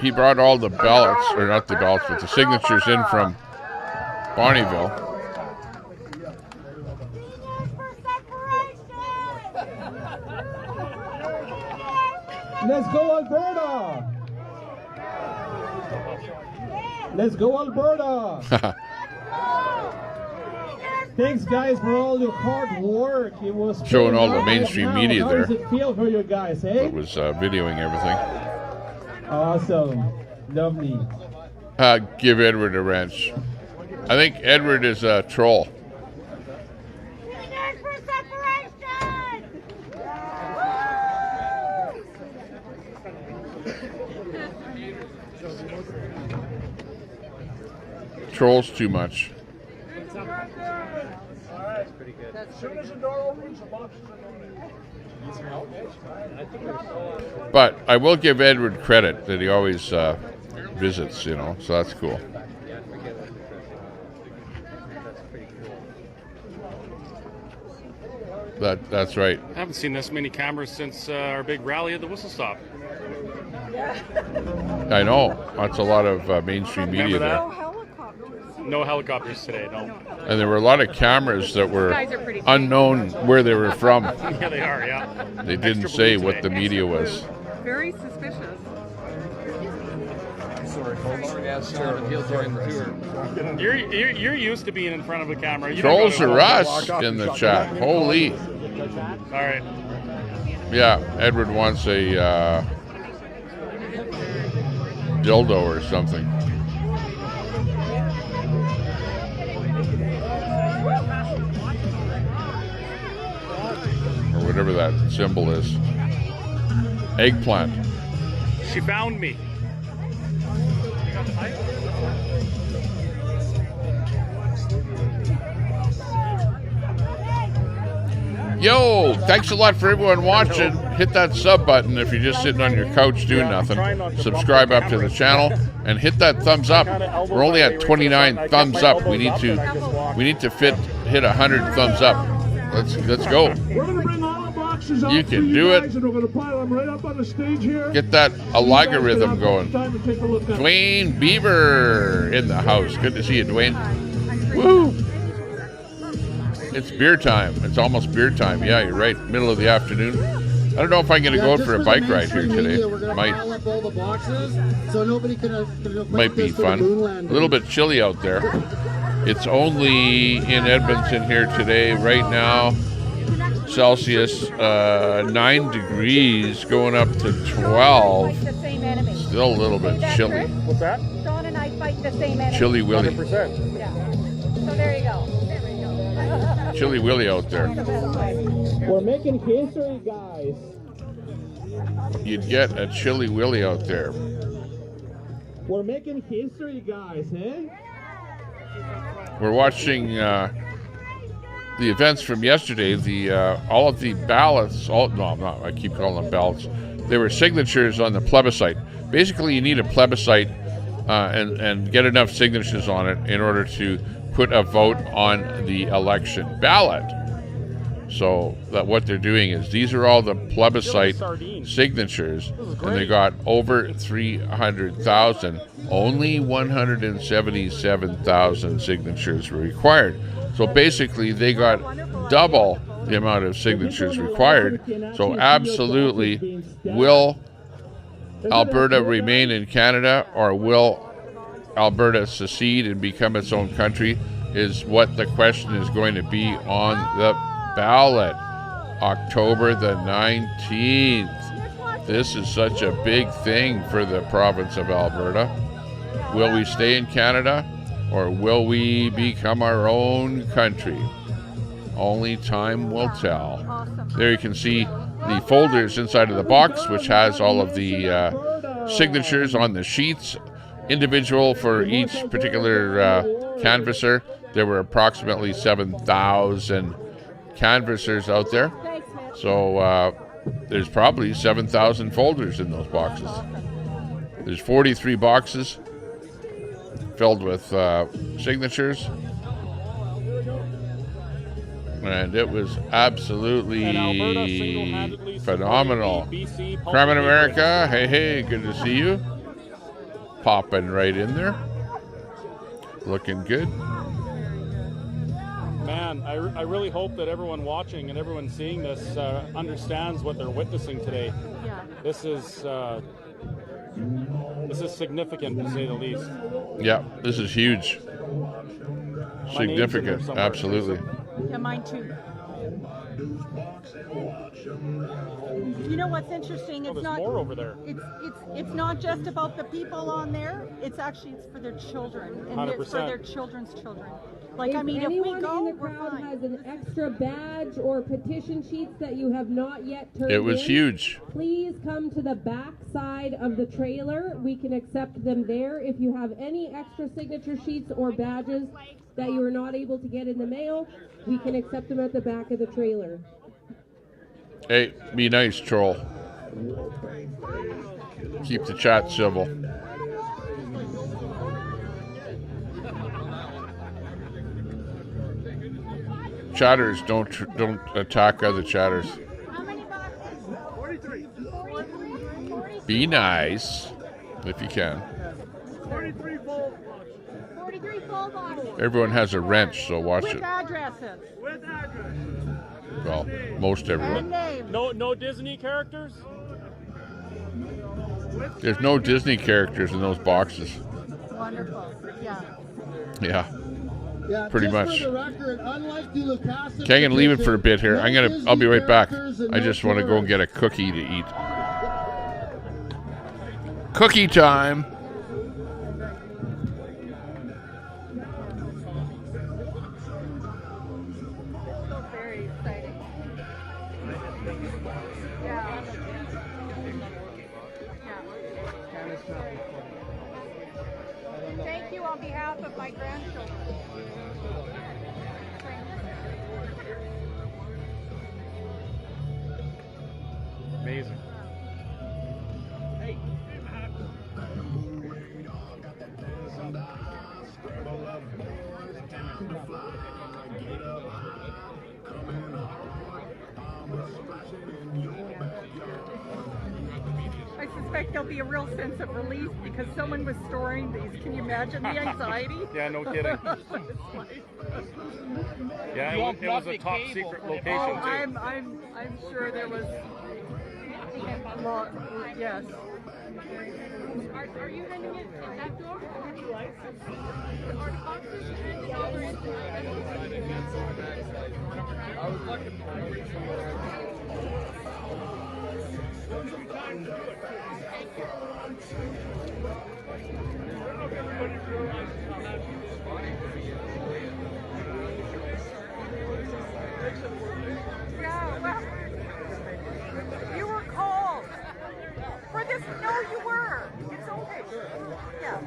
S1: He brought all the ballots, or not the ballots, but the signatures in from Bonnyville.
S19: Let's go, Alberta! Let's go, Alberta! Thanks, guys, for all your hard work. It was
S1: showing all the mainstream media
S19: How
S1: there.
S19: does it feel for you guys, eh?
S1: It was videoing everything.
S19: Awesome. Lovely.
S1: Give Edward a wrench. I think Edward is a troll. Trolls too much. But I will give Edward credit that he always visits, you know, so that's cool. That's right.
S17: I haven't seen this many cameras since our big rally at the Whistle Stop.
S1: I know. That's a lot of mainstream media there.
S17: No helicopters today, no.
S1: And there were a lot of cameras that were unknown where they were from.
S17: Yeah, they are, yeah.
S1: They didn't say what the media was.
S10: Very suspicious.
S17: You're used to being in front of a camera. You
S1: Trolls are us in the chat. Holy.
S17: All right.
S1: Yeah, Edward wants a dildo or something. Or whatever that symbol is. Eggplant.
S17: She found me.
S1: Yo, thanks a lot for everyone watching. Hit that sub button if you're just sitting on your couch doing nothing. Subscribe up to the channel and hit that thumbs up. We're only at 29 thumbs up. We need to hit 100 thumbs up. Let's go. You can do it. Get that algorithm going. Dwayne Beaver in the house. Good to see you, Dwayne. Woo! It's beer time. It's almost beer time. Yeah, you're right. Middle of the afternoon. I don't know if I'm going to go out for a bike ride here today. Might be fun. A little bit chilly out there. It's only in Edmonton here today. Right now, Celsius, 9 degrees, going up to 12. Still a little bit chilly.
S17: What's that?
S10: Sean and I fight the same enemy.
S1: Chilly Willy.
S17: 100%.
S10: Yeah. So there you go.
S1: Chilly Willy out there.
S19: We're making history, guys.
S1: You'd get a Chilly Willy out there.
S19: We're making history, guys, eh?
S1: We're watching the events from yesterday. All of the ballots. I keep calling them ballots. They were signatures on the plebiscite. Basically, you need a plebiscite and get enough signatures on it in order to put a vote on the election ballot. So that what they're doing is these are all the plebiscite signatures, and they got over 300,000. Only 177,000 signatures were required. So basically, they got double the amount of signatures required. So absolutely, will Alberta remain in Canada, or will Alberta secede and become its own country, is what the question is going to be on the ballot. October the 19th. This is such a big thing for the province of Alberta. Will we stay in Canada, or will we become our own country? Only time will tell. There you can see the folders inside of the box, which has all of the signatures on the sheets individual for each particular canvasser. There were approximately 7,000 canvassers out there. So there's probably 7,000 folders in those boxes. There's 43 boxes filled with signatures. And it was absolutely phenomenal. Crime in America, hey, good to see you. Popping right in there. Looking good.
S17: Man, I really hope that everyone watching and everyone seeing this understands what they're witnessing today.
S10: Yeah.
S17: This is significant, to say the least.
S1: Yeah, this is huge. Significant, absolutely.
S10: Yeah, mine too. You know what's interesting? It's
S17: there's
S10: not
S17: more over there.
S10: It's not just about the people on there. It's for their children and for
S17: 100%.
S10: their children's children. Like,
S3: If
S10: I mean, if
S3: anyone
S10: we go,
S3: in the crowd has an extra badge or petition sheets that you have not yet turned
S1: It was
S3: in,
S1: huge.
S3: please come to the back side of the trailer. We can accept them there. If you have any extra signature sheets or badges that you are not able to get in the mail, we can accept them at the back of the trailer.
S1: Hey, be nice, troll. Keep the chat civil. Chatters, don't attack other chatters. Be nice, if you can.
S10: 43 full boxes.
S1: Everyone has a wrench, so watch
S10: With
S1: it.
S10: addresses.
S1: Well, most everyone.
S17: No Disney characters?
S1: There's no Disney characters in those boxes.
S10: Wonderful. Yeah.
S1: Yeah. Pretty much.
S6: For the record, unlike the Lucas
S1: Okay, I'm gonna leave it for a bit here.
S6: petition,
S1: I'll be right back.
S6: characters and
S1: I
S6: no
S1: just want to go and
S6: tourists.
S1: get a cookie to eat. Cookie time.
S10: Very exciting. Yeah. Thank you on behalf of my grandchildren.
S17: Amazing.
S10: I suspect there'll be a real sense of relief because someone was storing these. Can you imagine the anxiety?
S17: Yeah, no kidding. Yeah, it was a top secret location
S10: Oh,
S17: too.
S10: I'm sure there was a lot. Yes. Are you handing it in that door? Are the boxes handing over into
S11: I was looking for
S10: Yeah, well, you were called. For this, no, you were. It's okay. Yeah.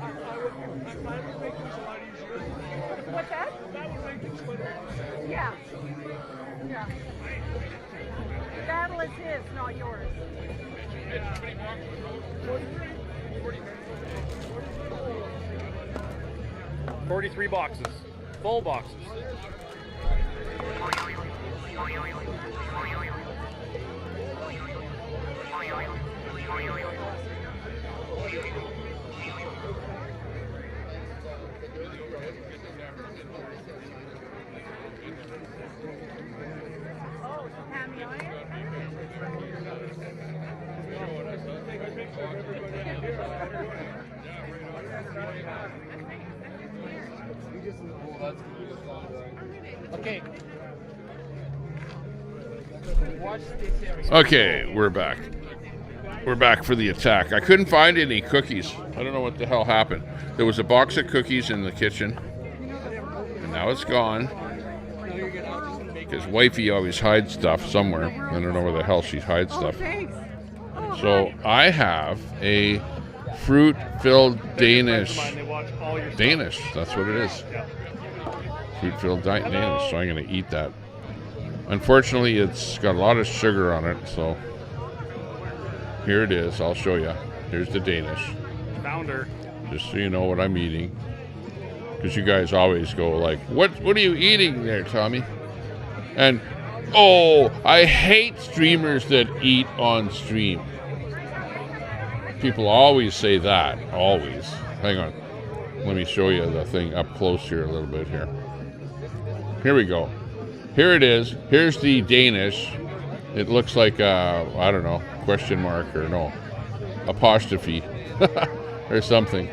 S10: What's that? Yeah. Yeah. The battle is his, not yours.
S17: 43 boxes. Full boxes.
S21: Okay. Watch this area.
S1: Okay, we're back. We're back for the attack. I couldn't find any cookies. I don't know what the hell happened. There was a box of cookies in the kitchen, and now it's gone. Because wifey always hides stuff somewhere. I don't know where the hell she hides stuff. So I have a Fruit-filled Danish.
S17: They watch all your
S1: Danish, that's what it is. Fruit-filled Danish, so I'm going to eat that. Unfortunately, it's got a lot of sugar on it, so here it is. I'll show you. Here's the Danish.
S17: Founder.
S1: Just so you know what I'm eating. Because you guys always go like, what are you eating there, Tommy? And, oh, I hate streamers that eat on stream. People always say that, always. Hang on. Let me show you the thing up close here a little bit here. Here we go. Here it is. Here's the Danish. It looks like, I don't know, question mark or no, apostrophe or something.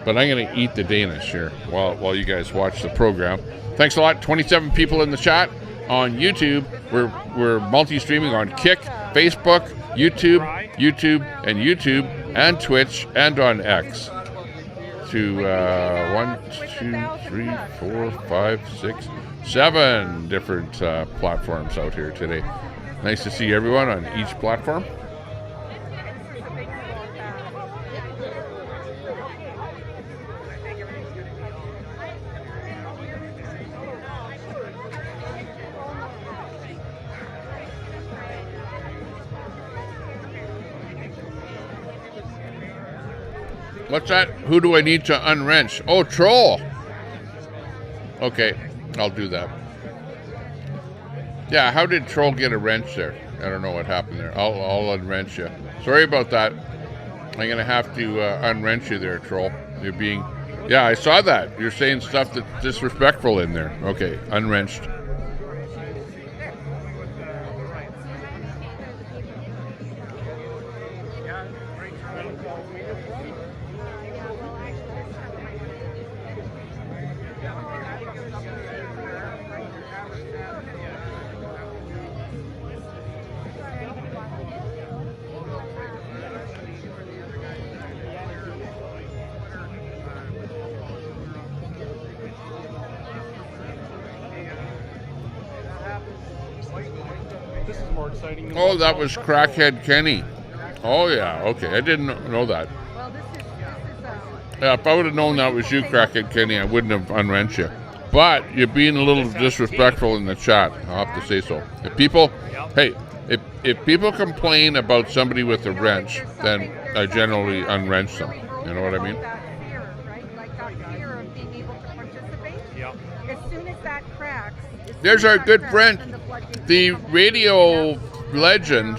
S1: But I'm going to eat the Danish here while you guys watch the program. Thanks a lot. 27 people in the chat on YouTube. We're multi-streaming on Kick, Facebook, YouTube, and Twitch, and on X. To 1, 2, 3, 4, 5, 6, 7 different platforms out here today. Nice to see everyone on each platform. What's that? Who do I need to unwrench? Oh, Troll. Okay, I'll do that. Yeah, how did Troll get a wrench there? I don't know what happened there. I'll unwrench you. Sorry about that. I'm going to have to unwrench you there, Troll. You're being... Yeah, I saw that. You're saying stuff that's disrespectful in there. Okay, unwrenched.
S17: This is more exciting than
S1: Oh, that was Crackhead Kenny. Oh, yeah. Okay, I didn't know that. Yeah, if I would have known that was you, Crackhead Kenny, I wouldn't have unwrenched you. But you're being a little disrespectful in the chat. I'll have to say so. If people, hey, if people complain about somebody with a wrench, then I generally unwrench them. You know what I mean?
S10: As soon as that cracks,
S1: There's our good friend, the radio legend,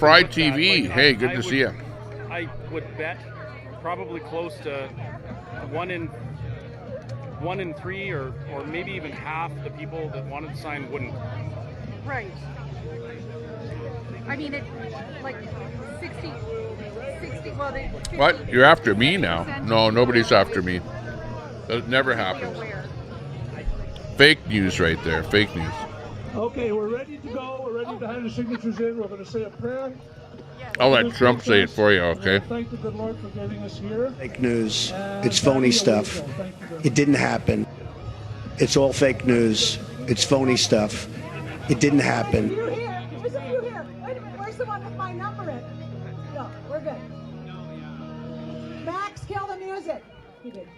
S1: Fry TV. Hey, good to see you.
S17: I would bet probably close to 1 in 3 or maybe even half the people that wanted to sign wouldn't.
S10: right. I mean, it like 60, well, they... 50,
S1: What? You're after me now? No, nobody's after me. That never happens. Fake news right there. Fake news.
S5: Okay, we're ready to go. We're ready to hand the signatures in. We're going to say a prayer.
S1: I'll let Trump say it for you, okay?
S5: Thank the good Lord for getting us here.
S7: Fake news. It's phony stuff. It didn't happen. It's all fake news. It's phony stuff. It didn't happen.
S10: You here? There's a few here. Wait a minute. Where's the one with my number in? No, we're good. Max, kill the music. He did.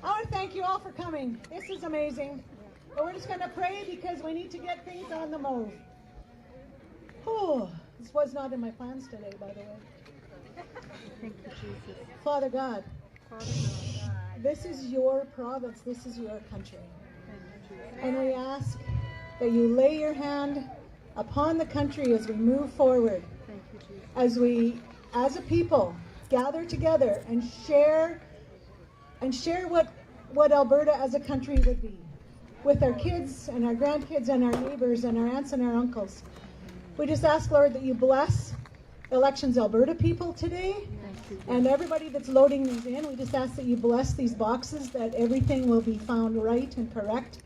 S10: I want to thank you all for coming. This is amazing. But we're just going to pray because we need to get things on the move. Oh, this was not in my plans today, by the way. Thank you, Jesus. Father God, this is your province. This is your country. And we ask that you lay your hand upon the country as we move forward. Thank you, Jesus. As we, as a people, gather together and share what Alberta as a country would be with our kids and our grandkids and our neighbors and our aunts and our uncles. We just ask, Lord, that you bless Elections Alberta people today and everybody that's loading these in. We just ask that you bless these boxes, that everything will be found right and correct,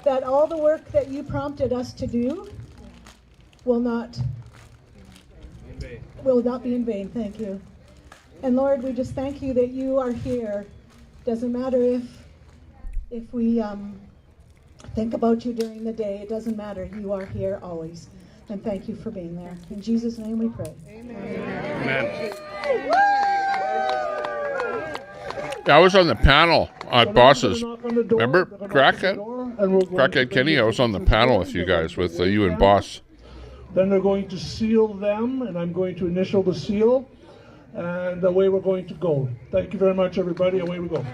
S10: that all the work that you prompted us to do will not be in vain. Thank you. And Lord, we just thank you that you are here. Doesn't matter if we think about you during the day. It doesn't matter. You are here always. And thank you for being there. In Jesus' name we pray.
S17: Amen.
S1: I was on the panel at Boss's. Remember Crackhead Kenny? I was on the panel with you guys, with you and Boss.
S5: Then they're going to seal them, and I'm going to initial the seal, and away we're going to go. Thank you very much, everybody. Away we go.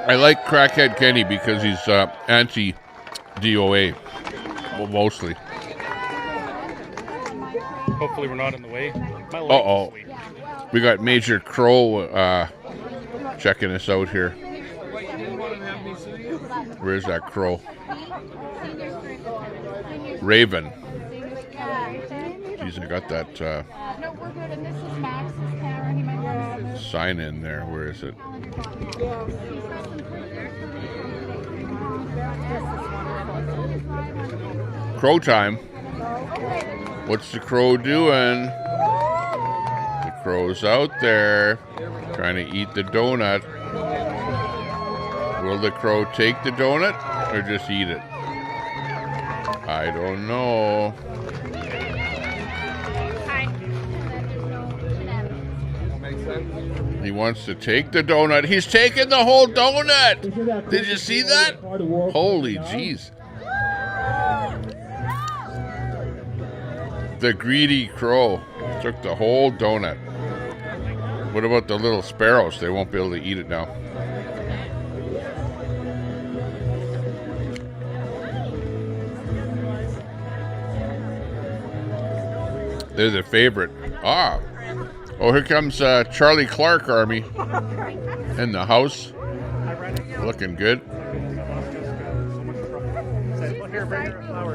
S1: I like Crackhead Kenny because he's anti-DOA, well, mostly.
S17: Hopefully we're not in the way.
S1: Uh-oh. We got Major Crow checking us out here. Where's that crow? Raven. Jeez, I got that sign in there. Where is it? Crow time. What's the crow doing? The crow's out there trying to eat the donut. Will the crow take the donut or just eat it? I don't know. He wants to take the donut. He's taking the whole donut. Did you see that? Holy jeez. The greedy crow took the whole donut. What about the little sparrows? They won't be able to eat it now. They're the favorite. Ah. Oh, here comes Charlie Clark Army in the house. Looking good.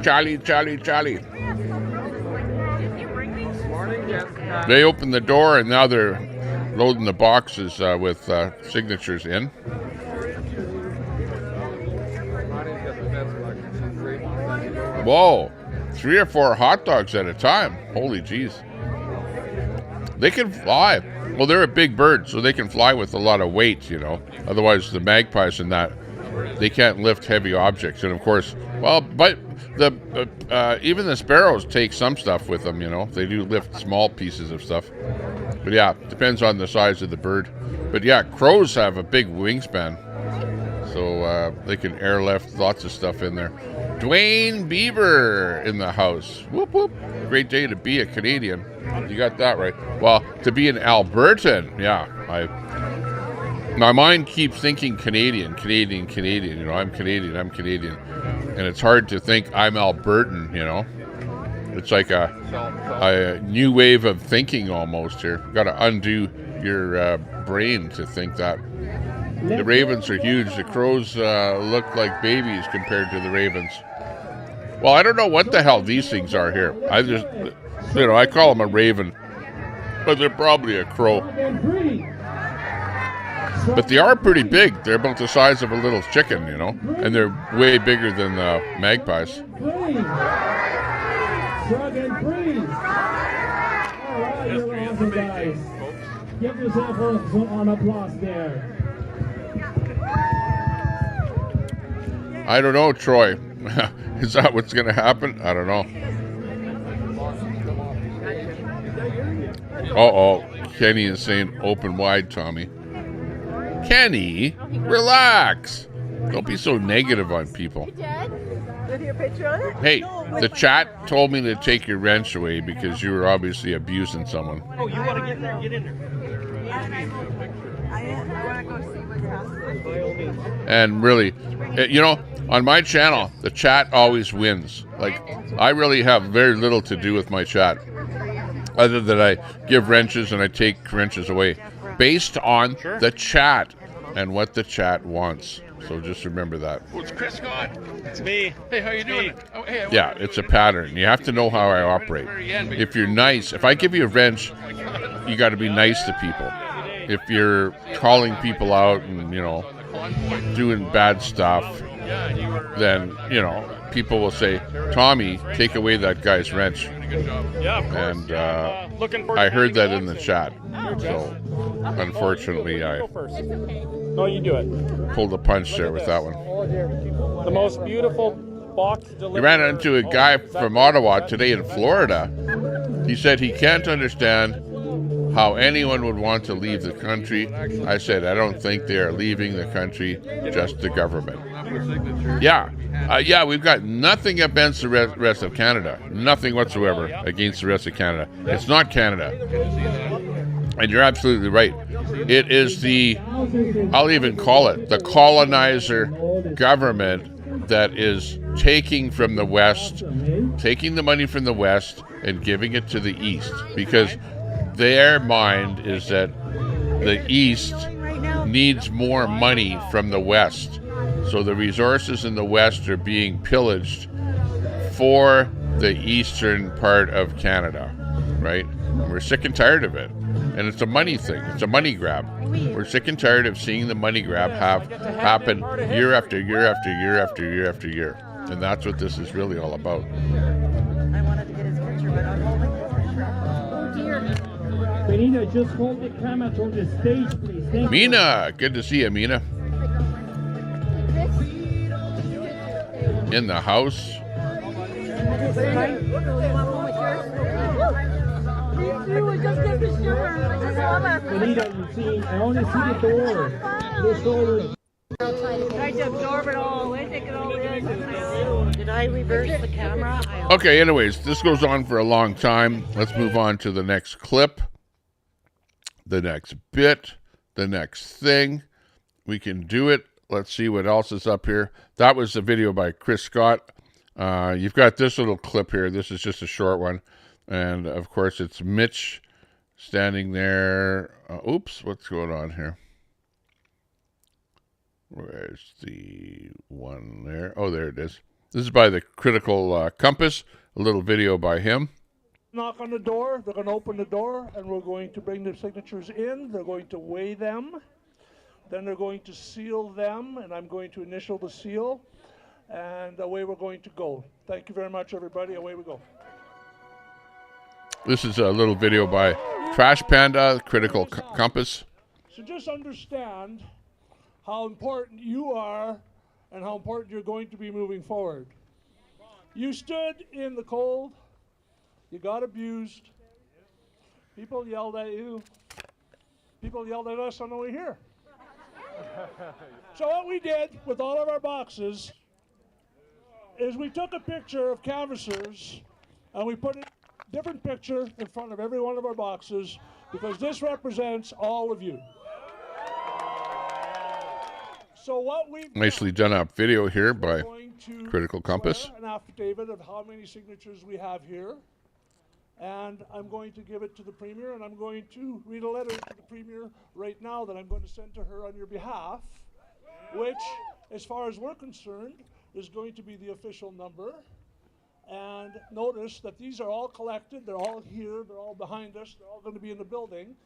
S1: Charlie, Charlie, Charlie. They opened the door and now they're loading the boxes with signatures in. Whoa, 3 or 4 hot dogs at a time. Holy jeez. They can fly. Well, they're a big bird, so they can fly with a lot of weight, you know. Otherwise, the magpies and that, they can't lift heavy objects. And of course, well, but even the sparrows take some stuff with them, you know. They do lift small pieces of stuff. But yeah, depends on the size of the bird. But yeah, crows have a big wingspan, so they can airlift lots of stuff in there. Dwayne Beaver in the house. Whoop, whoop. Great day to be a Canadian. You got that right. Well, to be an Albertan, yeah. My mind keeps thinking Canadian. You know, I'm Canadian. And it's hard to think I'm Albertan, you know. It's like a new wave of thinking almost here. Got to undo your brain to think that. The ravens are huge. The crows look like babies compared to the ravens. Well, I don't know what the hell these things are here. I just, you know, I call them a raven, but they're probably a crow. But they are pretty big. They're about the size of a little chicken, you know, and they're way bigger than magpies.
S19: Give yourself an applause there.
S1: I don't know, Troy. Is that what's going to happen? I don't know. Uh-oh. Kenny is saying open wide, Tommy. Kenny, relax. Don't be so negative on people. Hey, the chat told me to take your wrench away because you were obviously abusing someone.
S18: Oh, you want to get there? Get in there.
S1: And really, you know, on my channel, the chat always wins. Like, I really have very little to do with my chat, other than I give wrenches and I take wrenches away, based on the chat and what the chat wants. So just remember that.
S11: Oh, it's Chris Scott.
S17: It's me.
S11: Hey, how you doing? Oh, hey,
S1: Yeah, it's a pattern. You have to know how I operate. If you're nice, if I give you a wrench, you got to be nice to people. If you're calling people out and, you know, doing bad stuff, then, you know, people will say, Tommy, take away that guy's wrench. And I heard that in the chat. So, unfortunately, I
S17: No, you do it.
S1: pulled a punch there with that one.
S17: The most beautiful box
S1: He
S17: delivery.
S1: ran into a guy from Ottawa today in Florida. He said he can't understand how anyone would want to leave the country. I said, I don't think they are leaving the country, just the government. Yeah. Yeah, we've got nothing against the rest of Canada. Nothing whatsoever against the rest of Canada. It's not Canada. And you're absolutely right. It is the, I'll even call it, the colonizer government that is taking from the West, taking the money from the West and giving it to the East. Because their mind is that the East needs more money from the West. So the resources in the West are being pillaged for the eastern part of Canada, right? And we're sick and tired of it. And it's a money thing. It's a money grab. We're sick and tired of seeing the money grab happen year after year after year after year after year. And that's what this is really all about.
S9: I wanted to get his picture, but I'm holding his picture. Oh dear.
S19: Benita, just hold the camera to the stage, please. Thank
S1: Mina, good to see you, Mina. In the house.
S19: Benita, you see, I only see the door. The shoulders.
S9: Trying to absorb it all, take it all in. Did I reverse the camera?
S1: Okay, anyways, this goes on for a long time. Let's move on to the next clip, the next bit, the next thing. We can do it. Let's see what else is up here. That was the video by Chris Scott. You've got this little clip here. This is just a short one. And, of course, it's Mitch standing there. Oops, what's going on here? Where's the one there? Oh, there it is. This is by the Critical Compass, a little video by him.
S5: Knock on the door, they're going to open the door, and we're going to bring the signatures in. They're going to weigh them. Then they're going to seal them, and I'm going to initial the seal. And away we're going to go. Thank you very much, everybody. Away we go.
S1: This is a little video by Trash Panda, Critical Compass.
S5: So just understand how important you are and how important you're going to be moving forward. You stood in the cold. You got abused. People yelled at you. People yelled at us on the way here. So what we did with all of our boxes is we took a picture of canvassers and we put a different picture in front of every one of our boxes because this represents all of you. So what we
S1: Nicely done up video here by Critical Compass.
S5: an affidavit of how many signatures we have here. And I'm going to give it to the Premier, and I'm going to read a letter to the Premier right now that I'm going to send to her on your behalf, which, as far as we're concerned, is going to be the official number. And notice that these are all collected, they're all here, they're all behind us, they're all going to be in the building,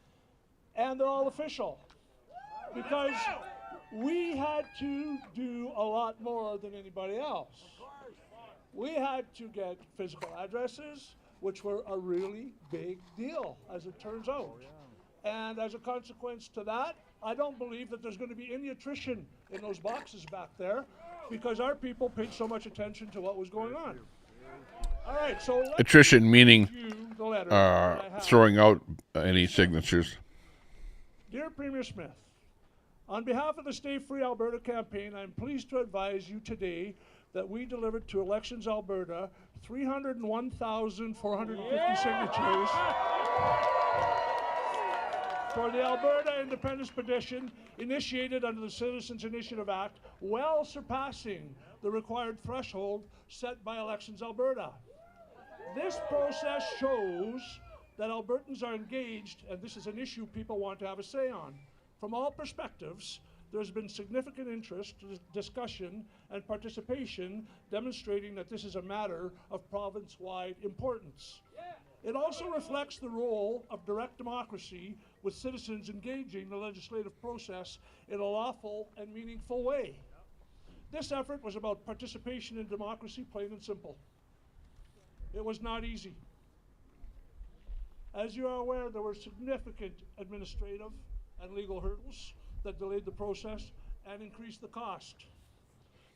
S5: and they're all official. Because we had to do a lot more than anybody else. We had to get physical addresses, which were a really big deal, as it turns out. And as a consequence to that, I don't believe that there's going to be any attrition in those boxes back there because our people paid so much attention to what was going on. All right, so
S1: attrition meaning throwing out any signatures.
S5: Dear Premier Smith, on behalf of the Stay Free Alberta campaign, I'm pleased to advise you today that we delivered to Elections Alberta 301,450 signatures for the Alberta Independence Petition initiated under the Citizens Initiative Act, well surpassing the required threshold set by Elections Alberta. This process shows that Albertans are engaged, and this is an issue people want to have a say on. From all perspectives, there's been significant interest, discussion, and participation demonstrating that this is a matter of province-wide importance. It also reflects the role of direct democracy with citizens engaging the legislative process in a lawful and meaningful way. This effort was about participation in democracy, plain and simple. It was not easy. As you are aware, there were significant administrative and legal hurdles that delayed the process and increased the cost.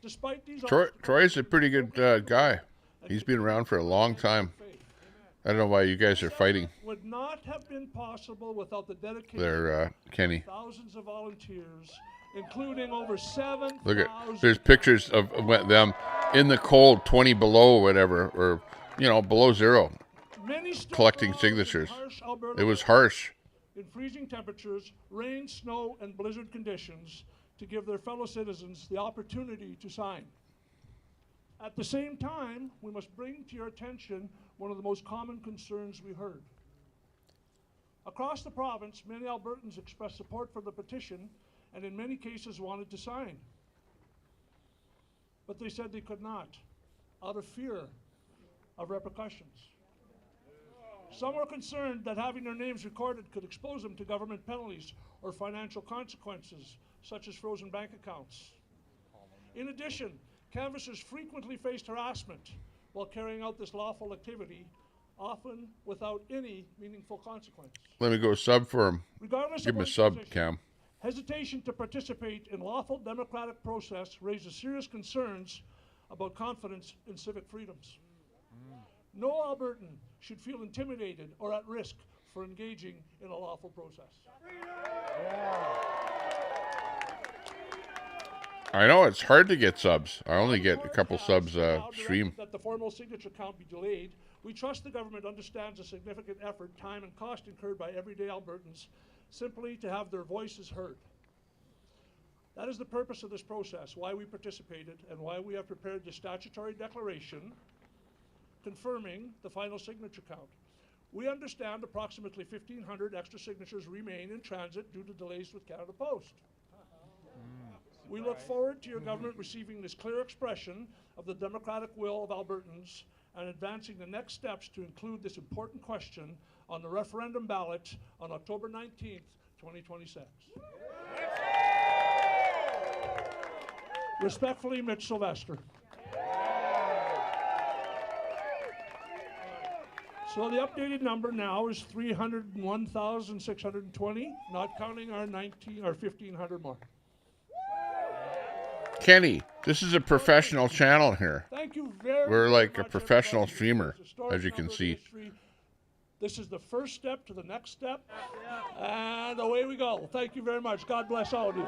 S5: Despite these
S1: Troy's a pretty good guy. He's been around for a long time. I don't know why you guys are fighting
S5: would not have been possible without the dedication
S1: there, Kenny.
S5: of thousands of volunteers, including over 7,000.
S1: Look there's pictures of them in the cold, 20 below or whatever, or, you know, below zero, collecting signatures. It was harsh.
S5: In freezing temperatures, rain, snow, and blizzard conditions to give their fellow citizens the opportunity to sign. At the same time, we must bring to your attention one of the most common concerns we heard. Across the province, many Albertans expressed support for the petition and in many cases wanted to sign. But they said they could not, out of fear of repercussions. Some were concerned that having their names recorded could expose them to government penalties or financial consequences, such as frozen bank accounts. In addition, canvassers frequently faced harassment while carrying out this lawful activity, often without any meaningful consequence.
S1: Let me go sub for him.
S5: Regardless
S1: Give
S5: of
S1: him a sub,
S5: position,
S1: Cam.
S5: hesitation to participate in lawful democratic process raises serious concerns about confidence in civic freedoms. No Albertan should feel intimidated or at risk for engaging in a lawful process.
S1: I know it's hard to get subs. I only get a couple subs stream.
S5: That the formal signature count be delayed. We trust the government understands the significant effort, time, and cost incurred by everyday Albertans simply to have their voices heard. That is the purpose of this process, why we participated, and why we have prepared the statutory declaration confirming the final signature count. We understand approximately 1,500 extra signatures remain in transit due to delays with Canada Post. We look forward to your government receiving this clear expression of the democratic will of Albertans and advancing the next steps to include this important question on the referendum ballot on October 19th, 2026. Respectfully, Mitch Sylvester. So the updated number now is 301,620, not counting our 1,500 more.
S1: Kenny, this is a professional channel here.
S5: Thank you very
S1: We're like
S5: much,
S1: a professional
S5: everybody.
S1: streamer,
S5: It's a historic
S1: as you can
S5: number in
S1: see.
S5: history. This is the first step to the next step, and away we go. Thank you very much. God bless all of you.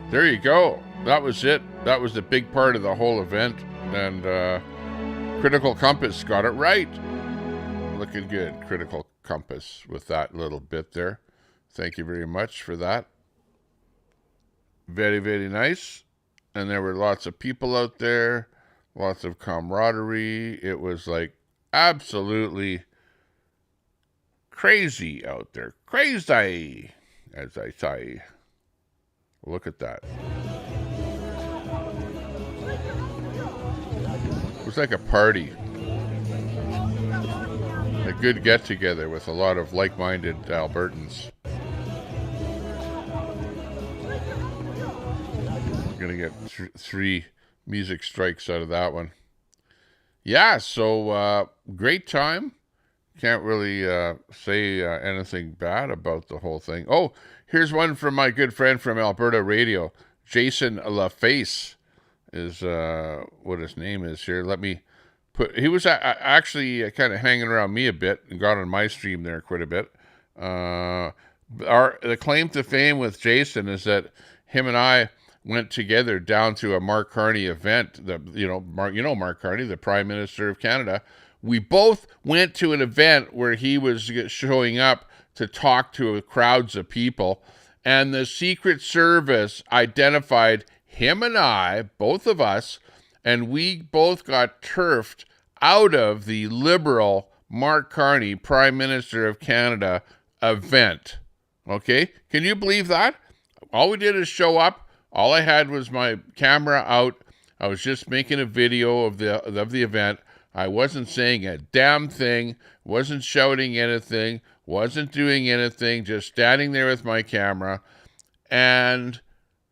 S1: There you go. That was it. That was the big part of the whole event. And Critical Compass got it right. Looking good, Critical Compass, with that little bit there. Thank you very much for that. Very, very nice. And there were lots of people out there, lots of camaraderie. It was like absolutely crazy out there. Crazy, as I say. Look at that. It was like a party. A good get-together with a lot of like-minded Albertans. I'm going to get 3 music strikes out of that one. Yeah, so great time. Can't really say anything bad about the whole thing. Oh, here's one from my good friend from Alberta Radio. Jason LaFace is what his name is here. Let me put... He was actually kind of hanging around me a bit and got on my stream there quite a bit. The claim to fame with Jason is that him and I went together down to a Mark Carney event. Mark Carney, the Prime Minister of Canada. We both went to an event where he was showing up to talk to crowds of people, and the Secret Service identified him and I, both of us, and we both got turfed out of the Liberal Mark Carney, Prime Minister of Canada event. Okay? Can you believe that? All we did is show up. All I had was my camera out. I was just making a video of the event. I wasn't saying a damn thing, wasn't shouting anything, wasn't doing anything, just standing there with my camera. And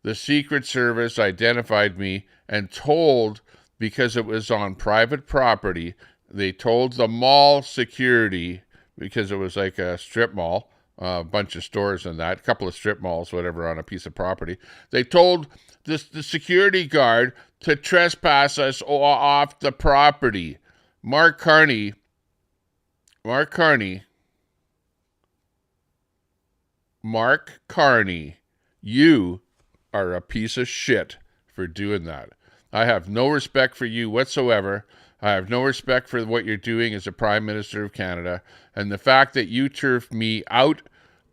S1: the Secret Service identified me and told, because it was on private property, they told the mall security, because it was like a strip mall, a bunch of stores and that, a couple of strip malls, whatever, on a piece of property. They told the security guard to trespass us off the property. Mark Carney, you are a piece of shit for doing that. I have no respect for you whatsoever. I have no respect for what you're doing as a Prime Minister of Canada. And the fact that you turfed me out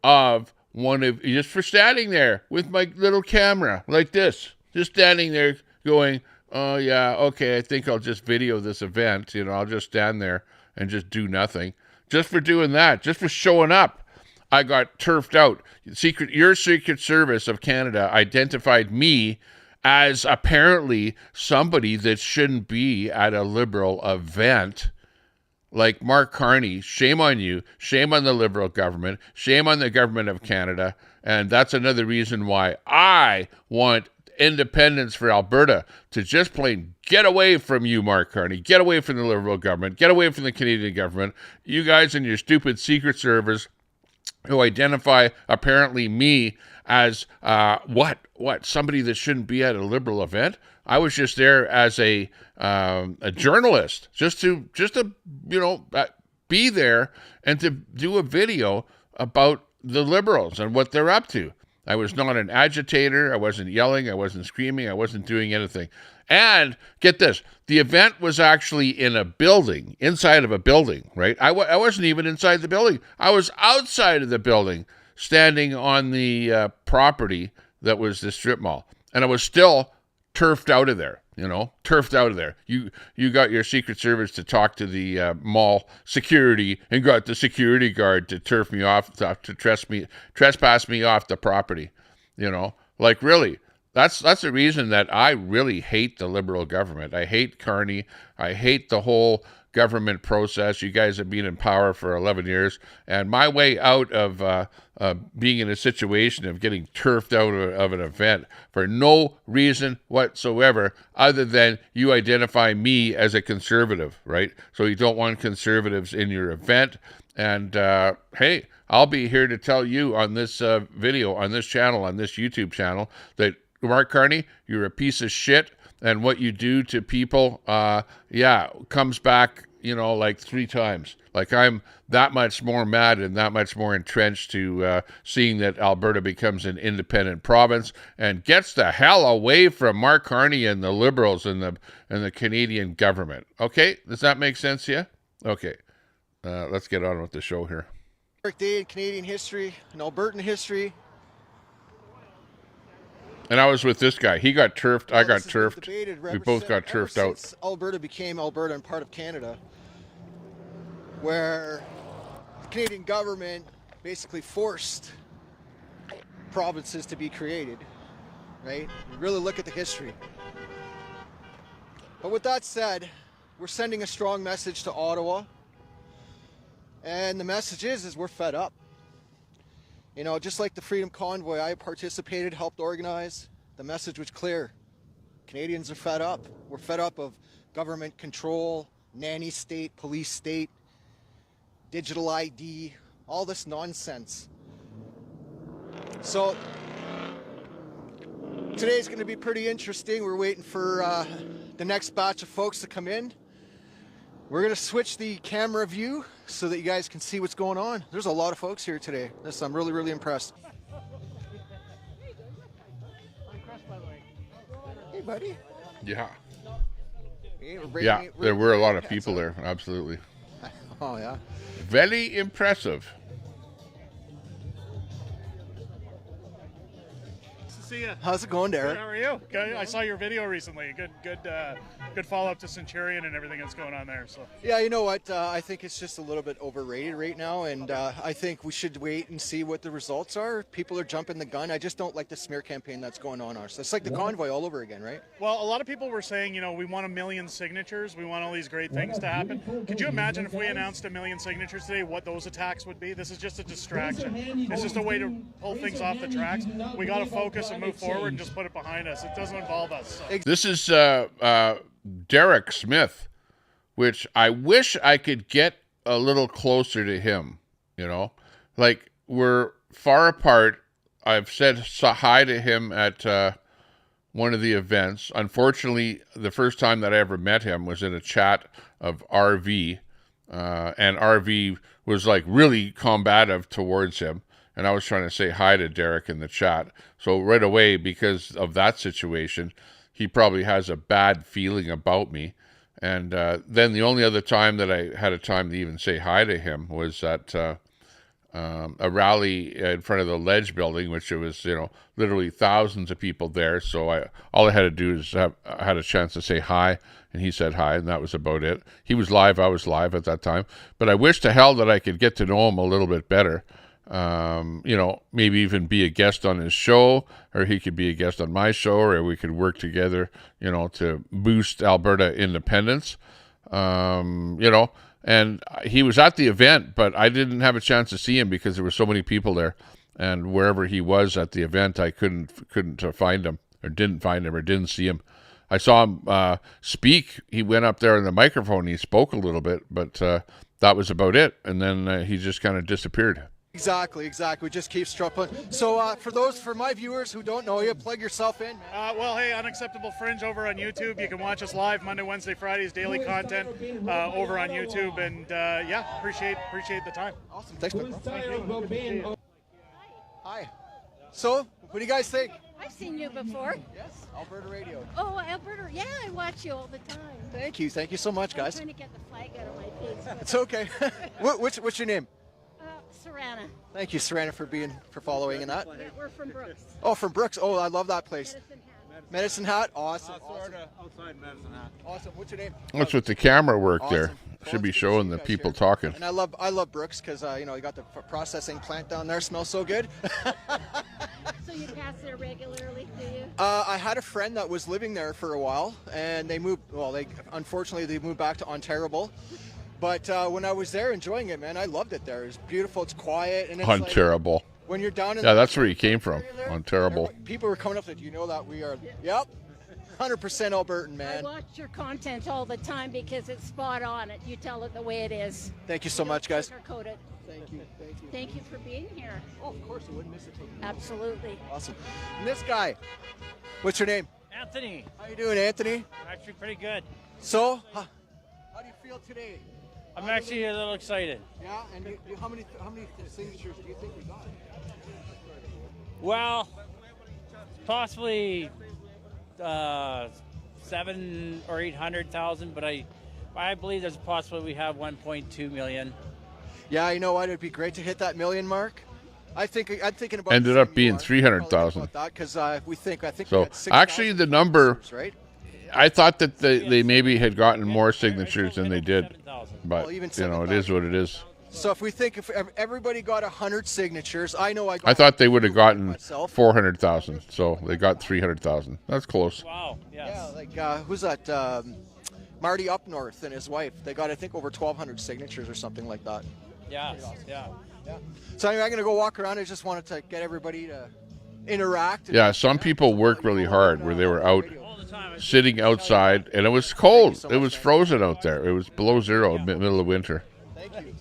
S1: of just for standing there with my little camera like this, just standing there going, oh yeah, okay, I think I'll just video this event. I'll just stand there and just do nothing. Just for doing that, just for showing up. I got turfed out. Your Secret Service of Canada identified me as apparently somebody that shouldn't be at a Liberal event. Like Mark Carney, shame on you, shame on the Liberal government, shame on the government of Canada, and that's another reason why I want independence for Alberta, to just plain get away from you, Mark Carney, get away from the Liberal government, get away from the Canadian government, you guys and your stupid Secret Service who identify apparently me as somebody that shouldn't be at a Liberal event. I was just there as a journalist, just to be there and to do a video about the Liberals and what they're up to. I was not an agitator. I wasn't yelling. I wasn't screaming. I wasn't doing anything. And get this, the event was actually in a building, inside of a building, right? I wasn't even inside the building. I was outside of the building, standing on the property that was the strip mall. And I was still turfed out of there, turfed out of there. You got your Secret Service to talk to the mall security and got the security guard to turf me off, to trespass me off the property, like really. That's the reason that I really hate the Liberal government. I hate Carney. I hate the whole government process. You guys have been in power for 11 years. And my way out of being in a situation of getting turfed out of an event for no reason whatsoever other than you identify me as a conservative, right? So you don't want conservatives in your event. And hey, I'll be here to tell you on this video, on this channel, on this YouTube channel, that Mark Carney, you're a piece of shit, and what you do to people, comes back, like 3 times. Like I'm that much more mad and that much more entrenched to seeing that Alberta becomes an independent province and gets the hell away from Mark Carney and the Liberals and the Canadian government. Okay, does that make sense? Yeah. Okay, let's get on with the show here.
S2: Day in Canadian history, in Albertan history.
S1: And I was with this guy. He got turfed. I got turfed. We both got turfed out.
S2: Since Alberta became Alberta and part of Canada, where the Canadian government basically forced provinces to be created, right? You really look at the history. But with that said, we're sending a strong message to Ottawa. And the message is we're fed up. Just like the Freedom Convoy, I participated, helped organize. The message was clear. Canadians are fed up. We're fed up of government control, nanny state, police state, digital ID, all this nonsense. So today's going to be pretty interesting. We're waiting for the next batch of folks to come in. We're going to switch the camera view so that you guys can see what's going on. There's a lot of folks here today. I'm really, really impressed. Hey, buddy.
S1: Yeah.
S2: Hey,
S1: there were a lot of people there. Absolutely.
S2: Oh, yeah.
S1: Very impressive.
S12: See ya.
S2: How's it going, Derek?
S12: Good, how are you? Good. I saw your video recently. Good follow-up to Centurion and everything that's going on there. So
S2: yeah, you know what? I think it's just a little bit overrated right now, and I think we should wait and see what the results are. People are jumping the gun. I just don't like the smear campaign that's going on. So it's like the convoy all over again, right?
S12: Well, a lot of people were saying, we want 1 million signatures. We want all these great things to happen. Could you imagine if we announced 1 million signatures today, what those attacks would be? This is just a distraction. It's just a way to pull things off the tracks. We got to focus and move forward and just put it behind us. It doesn't involve us. So.
S1: This is Derek Smith, which I wish I could get a little closer to him, like we're far apart. I've said hi to him at one of the events. Unfortunately, the first time that I ever met him was in a chat of RV, and RV was like really combative towards him. And I was trying to say hi to Derek in the chat. So right away, because of that situation, he probably has a bad feeling about me. And then the only other time that I had a time to even say hi to him was at a rally in front of the Ledge building, which it was, literally thousands of people there. So all I had to do is I had a chance to say hi, and he said hi, and that was about it. He was live, I was live at that time. But I wish to hell that I could get to know him a little bit better. Maybe even be a guest on his show, or he could be a guest on my show, or we could work together, to boost Alberta independence. And he was at the event, but I didn't have a chance to see him because there were so many people there. And wherever he was at the event, I couldn't find him, or didn't find him, or didn't see him. I saw him speak. He went up there on the microphone. He spoke a little bit, but that was about it. And then he just kind of disappeared.
S2: Exactly. Just keep struggling. So for my viewers who don't know you, plug yourself in.
S12: Well, hey, Unacceptable Fringe over on YouTube. You can watch us live Monday, Wednesday, Fridays, daily content over on YouTube. And appreciate the time.
S2: Awesome. Thanks, man. Thank you. Hi. So, what do you guys think?
S9: I've seen you before.
S2: Yes, Alberta Radio.
S9: Oh, Alberta. Yeah, I watch you all the time.
S2: Thank you so much, guys.
S9: I'm trying to get the flag out of my face.
S2: It's okay. What's your name?
S9: Sarana.
S2: Thank you, Sarana, for following in that.
S9: Yeah, we're from Brooks.
S2: Oh, from Brooks. Oh, I love that place. Medicine Hat. Awesome.
S6: Outside Medicine Hat.
S2: Awesome. What's your name?
S1: What's with the camera work there?
S2: Awesome.
S1: Should be showing the people talking.
S2: And I love Brooks because you got the processing plant down there. Smells so good.
S9: So you pass there regularly, do you?
S2: I had a friend that was living there for a while, and they moved. Well, unfortunately they moved back to Ontario. But when I was there enjoying it, man, I loved it there. It's beautiful, it's quiet, and it's
S1: Ontario.
S2: When you're down in
S1: that's where he came from, Ontario.
S2: People were coming up to, do you know that we are, 100% Albertan, man.
S9: I watch your content all the time because it's spot on. You tell it the way it is.
S2: Thank you so much, guys.
S9: Sugarcoat it.
S2: Thank you.
S9: Thank you for being here.
S2: Oh, of course, I wouldn't miss it.
S9: Absolutely.
S2: Awesome. And this guy, what's your name?
S14: Anthony.
S2: How you doing, Anthony?
S14: Actually pretty good.
S2: So, how do you feel today?
S14: I'm actually a little excited.
S2: Yeah, and how many signatures do you think we got?
S14: Well, possibly 700,000 or 800,000, but I believe there's a possibility we have 1.2 million.
S2: Yeah, you know what? It'd be great to hit that million mark. I'm thinking about.
S1: Ended up being 300,000.
S2: Because I think
S1: so. Actually, the number.
S2: Right?
S1: I thought that they maybe had gotten more signatures than they did, but
S2: even
S1: it is what it is.
S2: So if everybody got 100 signatures, I
S1: thought they would have gotten 400,000, so they got 300,000. That's close.
S14: Wow. Yes.
S2: Yeah, like who's that? Marty Up North and his wife. They got, I think, over 1,200 signatures or something like that.
S14: Yeah.
S2: Awesome.
S14: Yeah.
S2: So anyway, I'm gonna go walk around. I just wanted to get everybody to interact.
S1: Yeah, some people work really hard where they were out sitting outside, and it was cold. It was frozen out there. It was below zero in the middle of winter.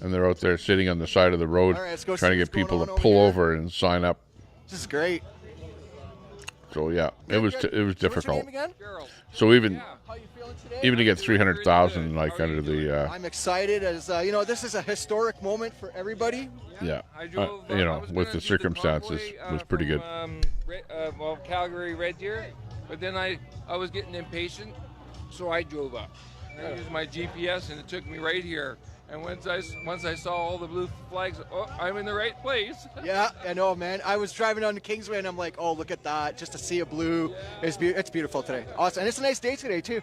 S1: And they're out there sitting on the side of the road trying to get people to pull over and sign up.
S2: This is great.
S1: So yeah, it was difficult. So even to get 300,000 like under the.
S2: I'm excited as this is a historic moment for everybody.
S1: Yeah, with the circumstances, was pretty good.
S15: Calgary Red Deer, but then I was getting impatient, so I drove up. And I used my GPS, and it took me right here. And once I saw all the blue flags, I'm in the right place.
S2: Yeah, I know, man. I was driving down the Kingsway, and I'm like, oh, look at that. Just a sea of blue.
S15: Yeah.
S2: It's beautiful today. Awesome. And it's a nice day today, too.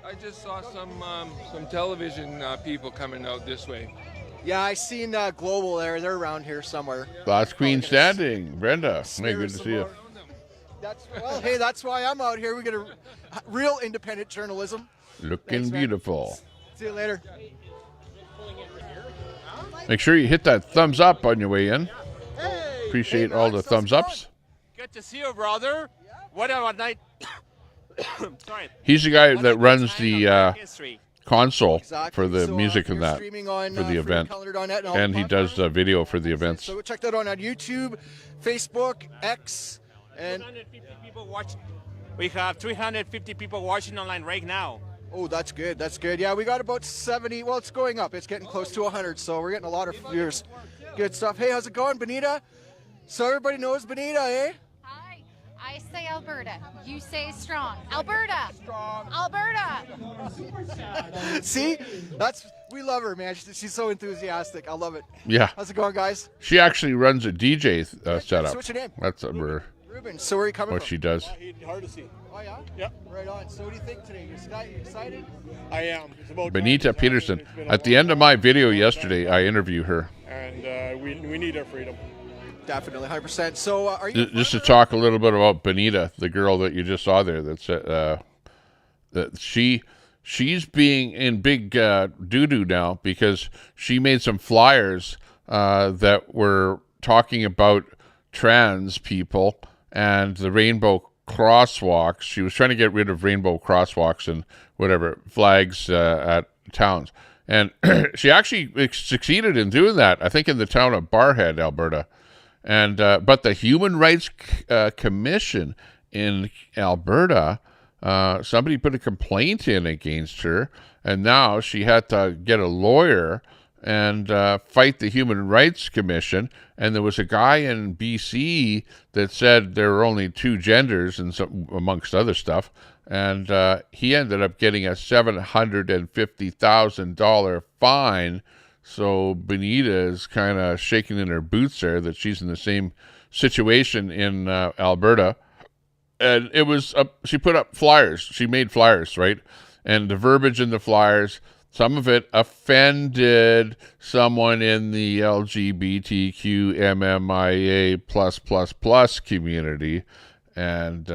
S15: I just saw some television people coming out this way.
S2: Yeah, I seen Global there. They're around here somewhere.
S1: Last Queen standing. Brenda, hey, good to see you.
S2: Hey, that's why I'm out here. We get a real independent journalism.
S1: Looking beautiful.
S2: See you later.
S1: Make sure you hit that thumbs up on your way in. Appreciate all the thumbs ups.
S16: Good to see you, brother. What a night. Sorry.
S1: He's the guy that runs the console
S2: Exactly.
S1: for the
S2: So,
S1: music and
S2: you're
S1: that
S2: streaming on,
S1: for the event,
S2: freedomcolored.net
S1: and he does video for the events.
S2: So check that out on YouTube, Facebook, X, and
S16: 350 people watch. We have 350 people watching online right now.
S2: oh, that's good. That's good. Yeah, we got about 70. Well, it's going up. It's getting close to 100. So we're getting a lot of viewers. Good stuff. Hey, how's it going, Benita? So everybody knows Benita, eh?
S4: Hi, I say Alberta. You say strong. Alberta. Strong. Alberta.
S2: See, we love her, man. She's so enthusiastic. I love it.
S1: Yeah.
S2: How's it going, guys?
S1: She actually runs a DJ setup.
S2: So what's your name?
S1: That's
S2: Ruben. So where are you coming
S1: what
S2: from?
S1: she does.
S2: Hard to see. Oh yeah. Yep. Right on. So what do you think today? You excited?
S8: I am. It's about
S1: Benita Peterson. At the end of my video yesterday, I interview her.
S8: And we need our freedom.
S2: Definitely, 100%. So are you
S1: Just to talk a little bit about Benita, the girl that you just saw there. That's that she's being in big doo-doo now because she made some flyers that were talking about trans people and the rainbow crosswalks. She was trying to get rid of rainbow crosswalks and whatever flags at towns, and she actually succeeded in doing that. I think in the town of Barhead, Alberta, and but the Human Rights Commission in Alberta, somebody put a complaint in against her, and now she had to get a lawyer and fight the Human Rights Commission. And there was a guy in BC that said there were only two genders, and some, amongst other stuff. And he ended up getting a $750,000 fine. So Benita is kind of shaking in her boots there that she's in the same situation in Alberta. And it was she put up flyers. She made flyers, right? And the verbiage in the flyers, some of it offended someone in the LGBTQMMIA++ community, and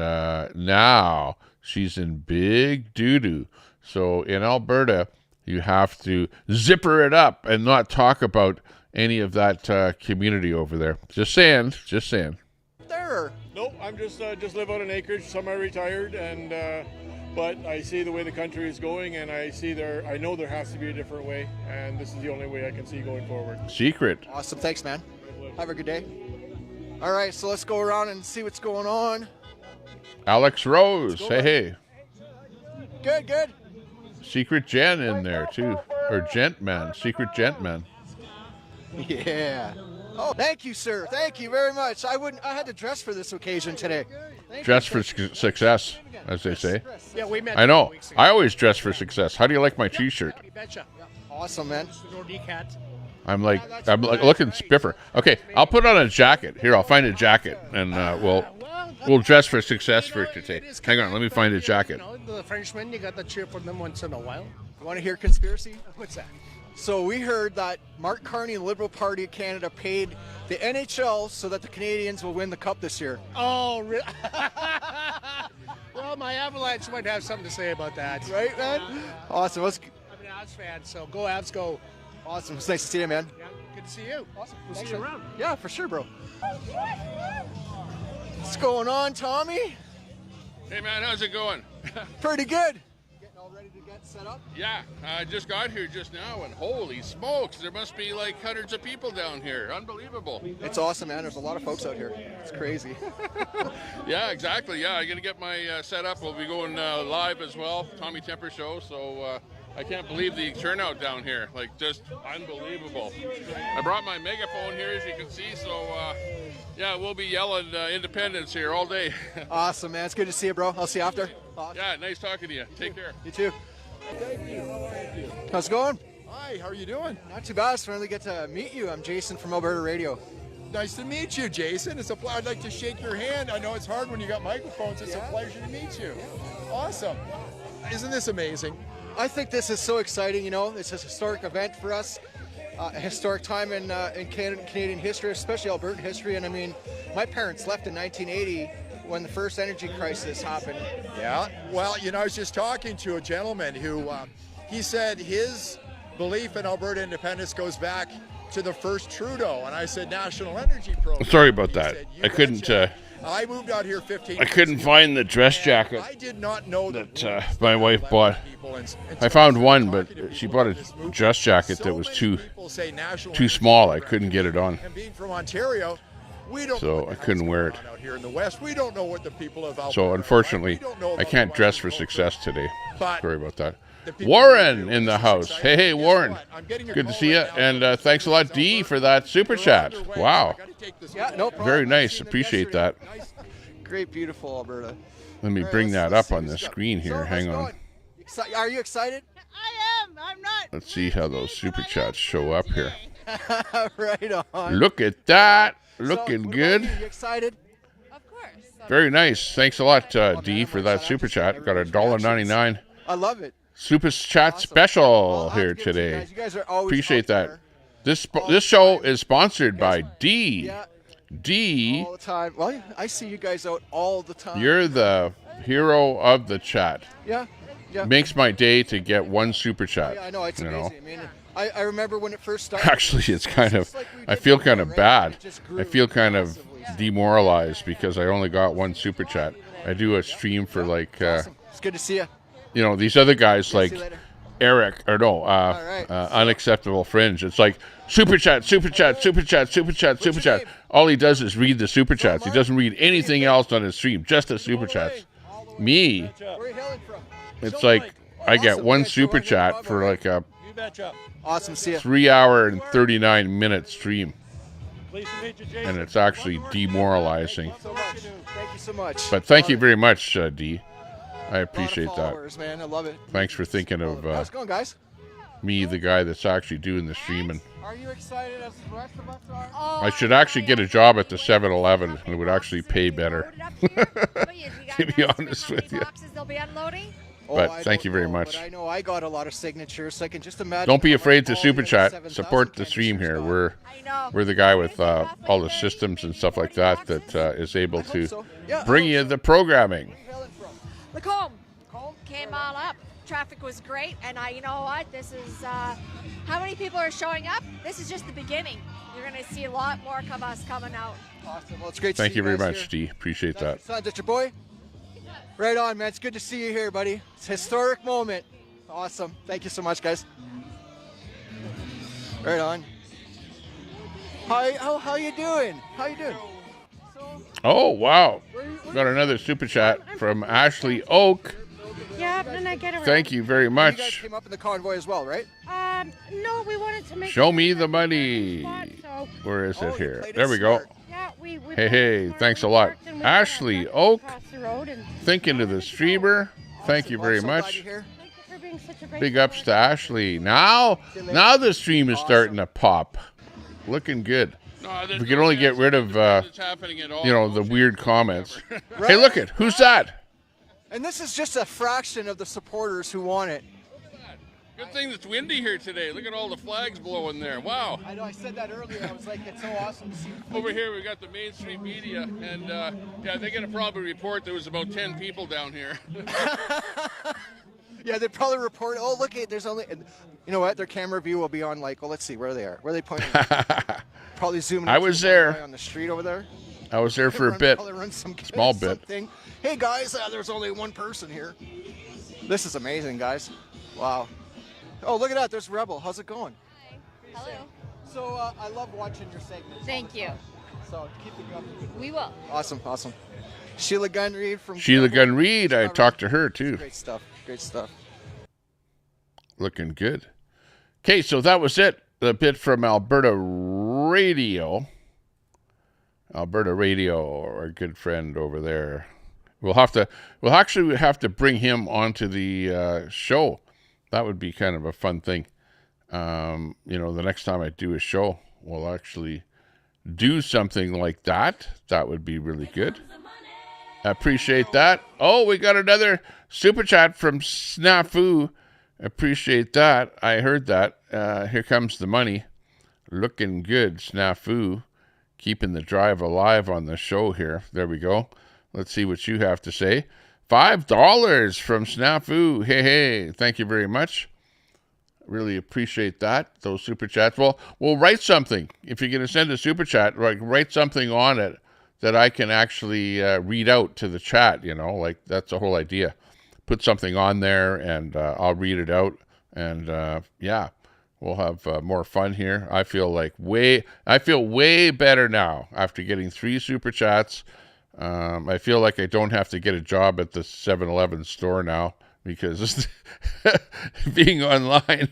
S1: now she's in big doo-doo. So in Alberta, you have to zipper it up and not talk about any of that community over there. Just saying.
S2: There.
S8: Nope, I'm just live out an acreage, semi-retired, and but I see the way the country is going, and I know there has to be a different way, and this is the only way I can see going forward.
S1: Secret.
S2: Awesome. Thanks, man. Have a good day. All right, so let's go around and see what's going on.
S1: Alex Rose. Hey.
S2: Good.
S1: Secret Jen in there, too. Or Gentman. Secret Gentman.
S2: Yeah. Oh, thank you, sir. Thank you very much. I had to dress for this occasion today.
S1: Dress for success, as they say.
S21: Yeah, we met.
S1: I know. I always dress for success. How do you like my T-shirt?
S2: Awesome, man.
S1: I'm like looking spiffer. Okay, I'll put on a jacket. Here, I'll find a jacket, and we'll dress for success for today. Hang on, let me find a jacket.
S21: You know, the Frenchmen, you got to cheer for them once in a while.
S2: You want to hear conspiracy?
S21: What's that?
S2: So we heard that Mark Carney and the Liberal Party of Canada paid the NHL so that the Canadians will win the Cup this year.
S21: Oh, really? Well, my Avalanche might have something to say about that.
S2: Right, man? Awesome.
S21: I'm an Avs fan, so go Avs, go.
S2: Awesome. It's nice to see you, man.
S21: Yeah, good to see you.
S2: Awesome.
S21: We'll see you around.
S2: Yeah, for sure, bro. What's going on, Tommy?
S1: Hey, man, how's it going?
S2: Pretty good. Getting all ready to get set up?
S1: Yeah, I just got here just now, and holy smokes, there must be like hundreds of people down here. Unbelievable.
S2: It's awesome, man. There's a lot of folks out here. It's crazy.
S1: Yeah, exactly. Yeah, I'm going to get my setup. We'll be going live as well, Tommy Temper Show. So I can't believe the turnout down here. Like, just unbelievable. I brought my megaphone here, as you can see. So, yeah, we'll be yelling independence here all day.
S2: Awesome, man. It's good to see you, bro. I'll see you after.
S1: Yeah, nice talking to you. Take care.
S2: You too.
S20: Thank you. How are you?
S2: How's it going?
S20: Hi, how are you doing?
S2: Not too bad. It's finally get to meet you. I'm Jason from Alberta Radio.
S20: Nice to meet you, Jason. I'd like to shake your hand. I know it's hard when you got microphones. It's a pleasure to meet you. Awesome. Isn't this amazing?
S2: I think this is so exciting. You know, it's a historic event for us. A historic time in Canadian history, especially Albertan history. And I mean, my parents left in 1980 when the first energy crisis happened.
S20: Yeah. Well, you know, I was just talking to a gentleman who he said his belief in Alberta independence goes back to the first Trudeau, and I said National Energy Program.
S1: Sorry about that. I couldn't
S20: I moved out here 15
S1: I couldn't find the dress jacket
S20: I did not know
S1: that my wife bought. I found one, but she bought a dress jacket that was too small. I couldn't get it on.
S20: And being from Ontario, we don't
S1: So I couldn't wear it.
S20: out here in the West. We don't know what the people of Alberta
S1: So unfortunately,
S20: are like. We don't know
S1: I
S20: about
S1: can't
S20: the
S1: dress for
S20: West
S1: success today.
S20: But
S1: Sorry about that.
S20: the people
S1: Warren
S20: who
S1: in the
S20: is
S1: house.
S20: excited.
S1: Hey, Warren.
S20: I'm getting a
S1: Good to
S20: call
S1: see you.
S20: right now.
S1: And thanks a lot, Dee, for that super chat. Wow.
S2: Yeah, no problem.
S1: Very
S2: I've
S1: nice.
S2: seen them
S1: Appreciate
S2: yesterday.
S1: that.
S2: Nice. Great, beautiful Alberta.
S1: Let me
S2: All right,
S1: bring
S2: let's-
S1: that
S2: let's
S1: up
S2: see
S1: on
S2: this
S1: the
S2: stuff.
S1: screen
S2: So,
S1: here.
S2: how's
S1: Hang
S2: it
S1: on.
S2: going? Are you excited?
S9: I am. I'm not.
S1: Let's see how those super chats show up here.
S2: Right on.
S1: Look at that.
S2: So,
S1: Looking
S2: what about
S1: good.
S2: you? You excited?
S1: Very nice. Thanks a lot, Dee, for that super chat. Got $1.99
S2: I love it.
S1: super chat special here today.
S2: You guys are always
S1: Appreciate
S2: out
S1: that. This show is sponsored by Dee.
S2: Yeah.
S1: Dee,
S2: all the time. Well, I see you guys out all the time.
S1: you're the hero of the chat.
S2: Yeah. Yeah.
S1: Makes my day to get one super chat.
S2: Yeah, I know. It's
S1: you
S2: amazing.
S1: know?
S2: I mean, I remember when it first started.
S1: Actually, it's kind of, I feel kind of bad. I feel kind of demoralized because I only got one super chat. I do a stream for like,
S2: It's good to see you.
S1: you know, these other guys like
S2: see you later.
S1: Eric, or no, Unacceptable Fringe. It's like super chat, super chat, super chat, super chat, super chat. All he does is read the super chats. He doesn't read anything else on his stream, just the super chats. Me,
S2: Where are you hailing from?
S1: it's like I get one super chat for like a
S2: You betcha. Awesome. See you.
S1: 3 hour and 39 minute stream.
S18: Pleased to meet you, Jason.
S1: And it's actually demoralizing.
S2: So much. Thank you so much.
S1: But thank you very much, Dee. I appreciate
S2: A lot of
S1: that.
S2: followers, man. I love it.
S1: Thanks for thinking of
S2: How's it going, guys?
S1: me, the guy that's actually doing the streaming.
S2: Are you excited as the rest of us are?
S1: I should actually get a job at the 7-Eleven, and it would actually pay better. To be honest with you.
S4: They'll be unloading.
S1: But
S2: I
S1: thank
S2: don't
S1: you very
S2: know,
S1: much.
S2: But I know I got a lot of signatures, so I can just imagine.
S1: Don't be
S2: how
S1: afraid
S2: much
S1: to super
S2: all the
S1: chat.
S2: 7,000
S1: Support the stream here. We're the guy with all the systems and stuff like that that is able to
S2: so. Yeah,
S1: bring you the programming.
S4: Lacombe came all up. Traffic was great, and you know what? This is how many people are showing up. This is just the beginning. You're going to see a lot more of us coming out.
S2: Awesome. Well, it's great to
S1: Thank
S2: see
S1: you very
S2: guys
S1: much,
S2: here.
S1: Dee. Appreciate that.
S2: Son, that's your boy? Right on, man. It's good to see you here, buddy. It's a historic moment. Awesome. Thank you so much, guys. Right on. How you doing? How you doing?
S1: Oh, wow. Got another super chat from Ashley Oak.
S9: Yeah, and I get around.
S1: Thank you very
S2: You guys
S1: much.
S2: came up in the convoy as well, right?
S9: No, we wanted to make.
S1: Show me the money.
S9: So,
S1: Where is
S2: Oh,
S1: it
S2: you
S1: here?
S2: played it
S1: There we go.
S2: smart.
S9: yeah, we
S1: Hey, thanks a lot. Ashley Oak,
S9: across the road and
S1: thinking of the streamer. Thank you very
S2: So glad
S1: much.
S2: you're here.
S9: thank you for being such a great
S1: Big ups to Ashley. Now the stream is starting to pop. Looking good. If we could only get rid of, the weird comments. Hey, look it. Who's that?
S2: And this is just a fraction of the supporters who want it.
S1: Good thing it's windy here today. Look at all the flags blowing there. Wow.
S2: I know. I said that earlier. I was like, it's so awesome to see.
S1: Over here we got the mainstream media, and they're going to probably report there was about 10 people down here.
S2: Yeah, they probably report. Oh, look, there's only. And you know what? Their camera view will be on. Like, well, let's see where they are. Where are they pointing? Probably zooming.
S1: I
S2: in
S1: was
S2: to the
S1: there.
S2: guy on the street over there.
S1: I was there for a bit.
S2: Probably run some
S1: Small bit.
S2: something. Hey guys, there's only one person here. This is amazing, guys. Wow. Oh, look at that. There's Rebel. How's it going?
S4: Hello.
S2: So I love watching your segments.
S4: Thank you.
S2: So keeping you up.
S4: We will.
S2: Awesome. Sheila Gunn Reed from
S1: Sheila Gunn Reed, I talked to her too.
S2: Great stuff.
S1: Looking good. Okay, so that was it. A bit from Alberta Radio. Alberta Radio, our good friend over there. We'll actually have to bring him onto the show. That would be kind of a fun thing. The next time I do a show, we'll actually do something like that. That would be really good. I appreciate that. Oh, we got another super chat from Snafu. Appreciate that. I heard that. Here comes the money. Looking good, Snafu. Keeping the drive alive on the show here. There we go. Let's see what you have to say. $5 from Snafu. Hey. Thank you very much. Really appreciate that. Those super chats. Well, we'll write something. If you're going to send a super chat, write something on it that I can actually read out to the chat, you know, like that's the whole idea. Put something on there and I'll read it out, and yeah, we'll have more fun here. I feel way better now after getting 3 super chats. I feel like I don't have to get a job at the 7-Eleven store now, because being online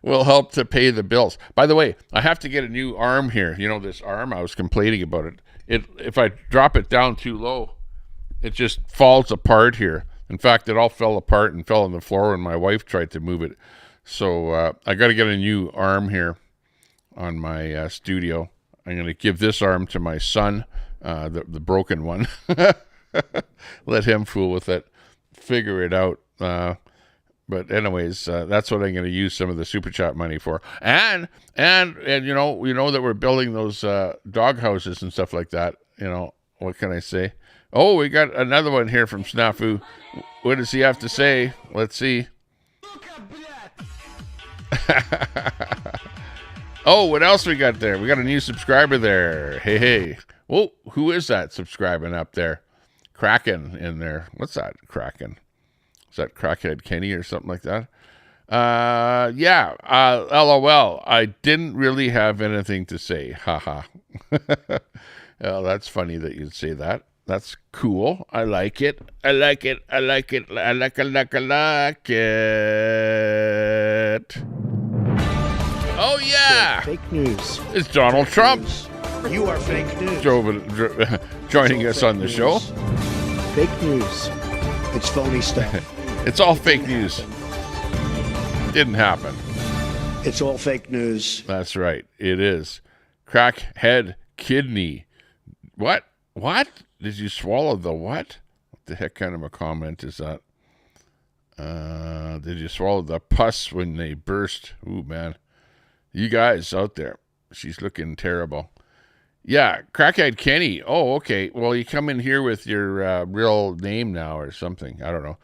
S1: will help to pay the bills. By the way, I have to get a new arm here. You know, this arm, I was complaining about it. If I drop it down too low, it just falls apart here. In fact, it all fell apart and fell on the floor when my wife tried to move it. So I got to get a new arm here on my studio. I'm going to give this arm to my son, the broken one. Let him fool with it, figure it out. But anyways, that's what I'm going to use some of the super chat money for. And you know that we're building those dog houses and stuff like that. You know, what can I say? Oh, we got another one here from Snafu. What does he have to say? Let's see. Oh, what else we got there? We got a new subscriber there. Hey. Whoa, who is that subscribing up there? Kraken in there. What's that, Kraken? Is that Crackhead Kenny or something like that? Yeah, LOL. I didn't really have anything to say. Haha. Well, that's funny that you'd say that. That's cool. I like it. I like it. Oh, yeah.
S7: Fake news.
S1: It's Donald Trump.
S7: You are fake news.
S1: Joining us on the show.
S7: Fake news. It's phony stuff.
S1: It's all fake news. Didn't happen.
S7: It's all fake news.
S1: That's right. It is. Crackhead kidney. What? Did you swallow the what? What the heck kind of a comment is that? Did you swallow the pus when they burst? Ooh, man. You guys out there. She's looking terrible. Yeah, Crackhead Kenny. Oh, okay. Well, you come in here with your real name now or something. I don't know.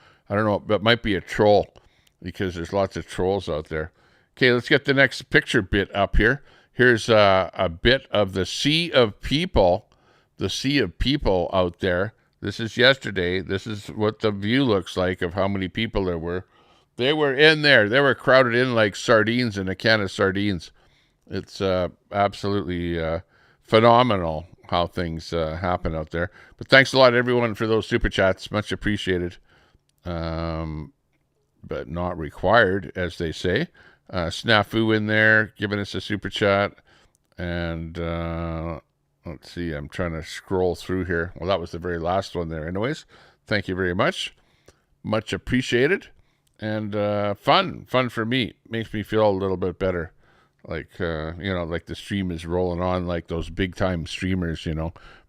S1: But might be a troll, because there's lots of trolls out there. Okay, let's get the next picture bit up here. Here's a bit of the sea of people. The sea of people out there. This is yesterday. This is what the view looks like of how many people there were. They were in there. They were crowded in like sardines in a can of sardines. It's absolutely phenomenal how things happen out there. But thanks a lot, everyone, for those super chats. Much appreciated. But not required, as they say. Snafu in there giving us a super chat. And let's see, I'm trying to scroll through here. Well, that was the very last one there. Anyways, thank you very much. Much appreciated. And fun for me. Makes me feel a little bit better. Like, like the stream is rolling on like those big time streamers,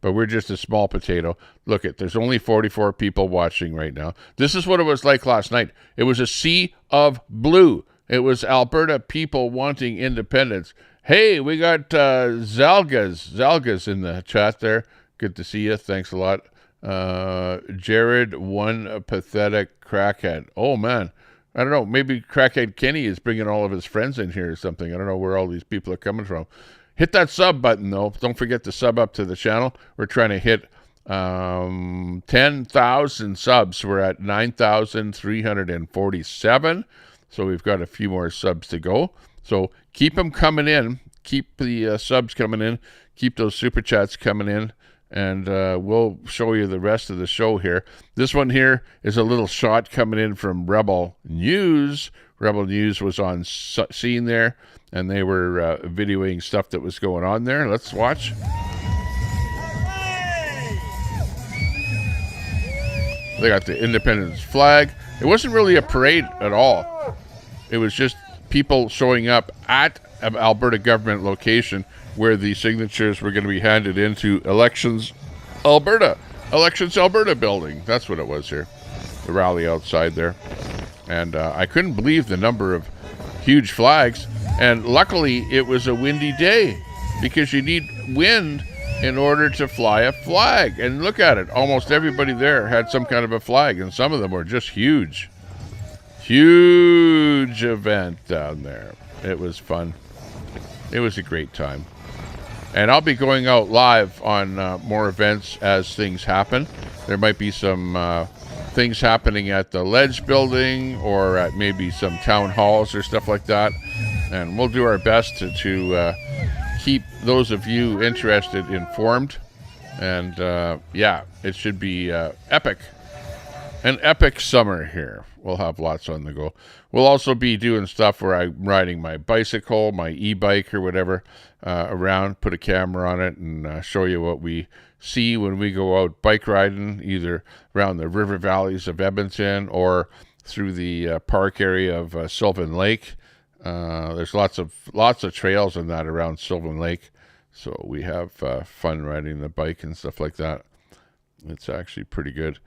S1: but we're just a small potato. Look, there's only 44 people watching right now. This is what it was like last night. It was a sea of blue. It was Alberta people wanting independence. Hey, we got Zalgas in the chat there. Good to see you. Thanks a lot. Jared, one pathetic crackhead. Oh, man. I don't know. Maybe Crackhead Kenny is bringing all of his friends in here or something. I don't know where all these people are coming from. Hit that sub button, though. Don't forget to sub up to the channel. We're trying to hit 10,000 subs. We're at 9,347. So we've got a few more subs to go. So keep them coming in. Keep the subs coming in. Keep those super chats coming in. And we'll show you the rest of the show here. This one here is a little shot coming in from Rebel News. Rebel News was on scene there, and they were videoing stuff that was going on there. Let's watch. They got the independence flag. It wasn't really a parade at all. It was just people showing up at an Alberta government location where the signatures were going to be handed into Elections Alberta building. That's what it was here. The rally outside there. And I couldn't believe the number of huge flags. And luckily, it was a windy day, because you need wind in order to fly a flag. And look at it. Almost everybody there had some kind of a flag, and some of them were just huge. Huge event down there. It was fun. It was a great time. And I'll be going out live on more events as things happen. There might be some things happening at the Ledge building or at maybe some town halls or stuff like that. And we'll do our best to keep those of you interested informed. And yeah, it should be epic. An epic summer here. We'll have lots on the go. We'll also be doing stuff where I'm riding my bicycle, my e-bike or whatever around, put a camera on it and show you what we see when we go out bike riding, either around the river valleys of Edmonton or through the park area of Sylvan Lake. There's lots of trails in that around Sylvan Lake, so we have fun riding the bike and stuff like that. It's actually pretty good.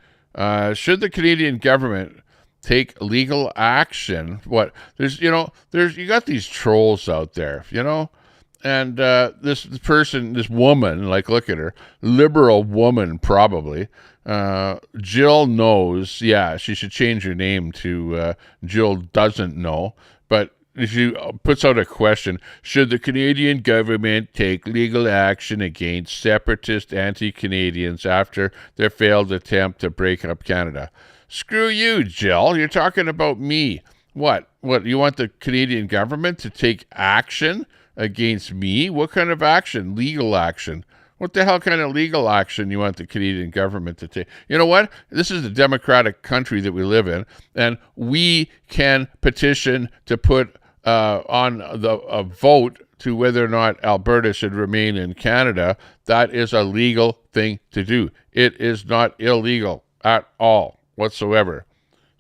S1: Should the Canadian government take legal action? What you got these trolls out there, and this woman, like, look at her, liberal woman probably. Jill knows. Yeah, she should change her name to Jill doesn't know. But she puts out a question: should the Canadian government take legal action against separatist anti-Canadians after their failed attempt to break up Canada? Screw you, Jill. You're talking about me. What? You want the Canadian government to take action against me? What kind of action? Legal action. What the hell kind of legal action you want the Canadian government to take? You know what? This is the democratic country that we live in, and we can petition to put on a vote to whether or not Alberta should remain in Canada. That is a legal thing to do. It is not illegal at all whatsoever.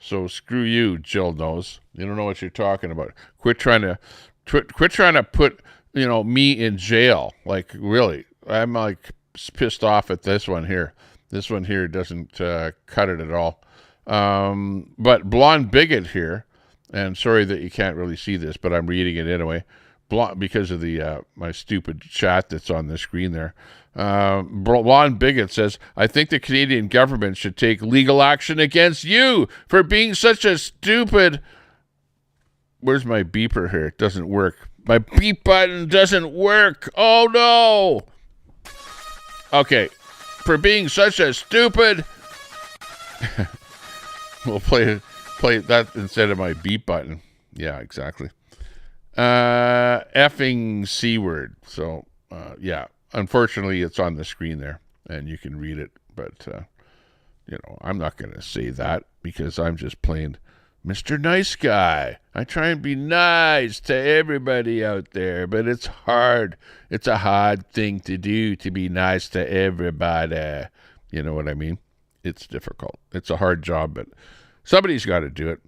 S1: So screw you, Jill knows. You don't know what you're talking about. Quit trying to put me in jail. Like, really, I'm like pissed off at this one here. This one here doesn't cut it at all. But Blonde Bigot here, and sorry that you can't really see this, but I'm reading it anyway, because of the my stupid chat that's on the screen there. Blonde Bigot says, I think the Canadian government should take legal action against you for being such a stupid... Where's my beeper here? It doesn't work. My beep button doesn't work. Oh, no. Okay. For being such a stupid... We'll play that instead of my beep button. Yeah, exactly. Effing C word. So, yeah. Unfortunately, it's on the screen there, and you can read it. But, I'm not going to say that because I'm just plain Mr. Nice Guy. I try and be nice to everybody out there, but it's hard. It's a hard thing to do, to be nice to everybody. You know what I mean? It's difficult. It's a hard job, but somebody's got to do it.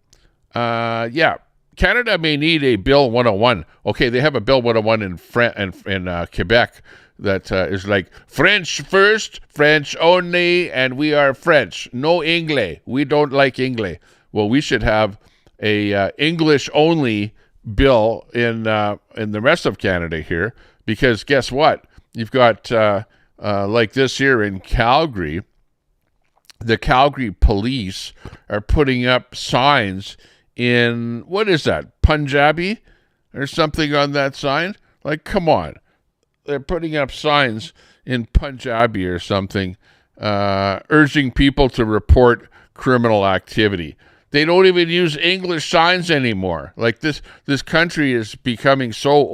S1: Yeah. Canada may need a Bill 101. Okay, they have a Bill 101 in Quebec that is like French first, French only, and we are French. No English. We don't like English. Well, we should have a English only bill in the rest of Canada here, because guess what? You've got like this here in Calgary. The Calgary police are putting up signs in, what is that, Punjabi or something on that sign? Like, come on. They're putting up signs in Punjabi or something, urging people to report criminal activity. They don't even use English signs anymore. Like, this country is becoming so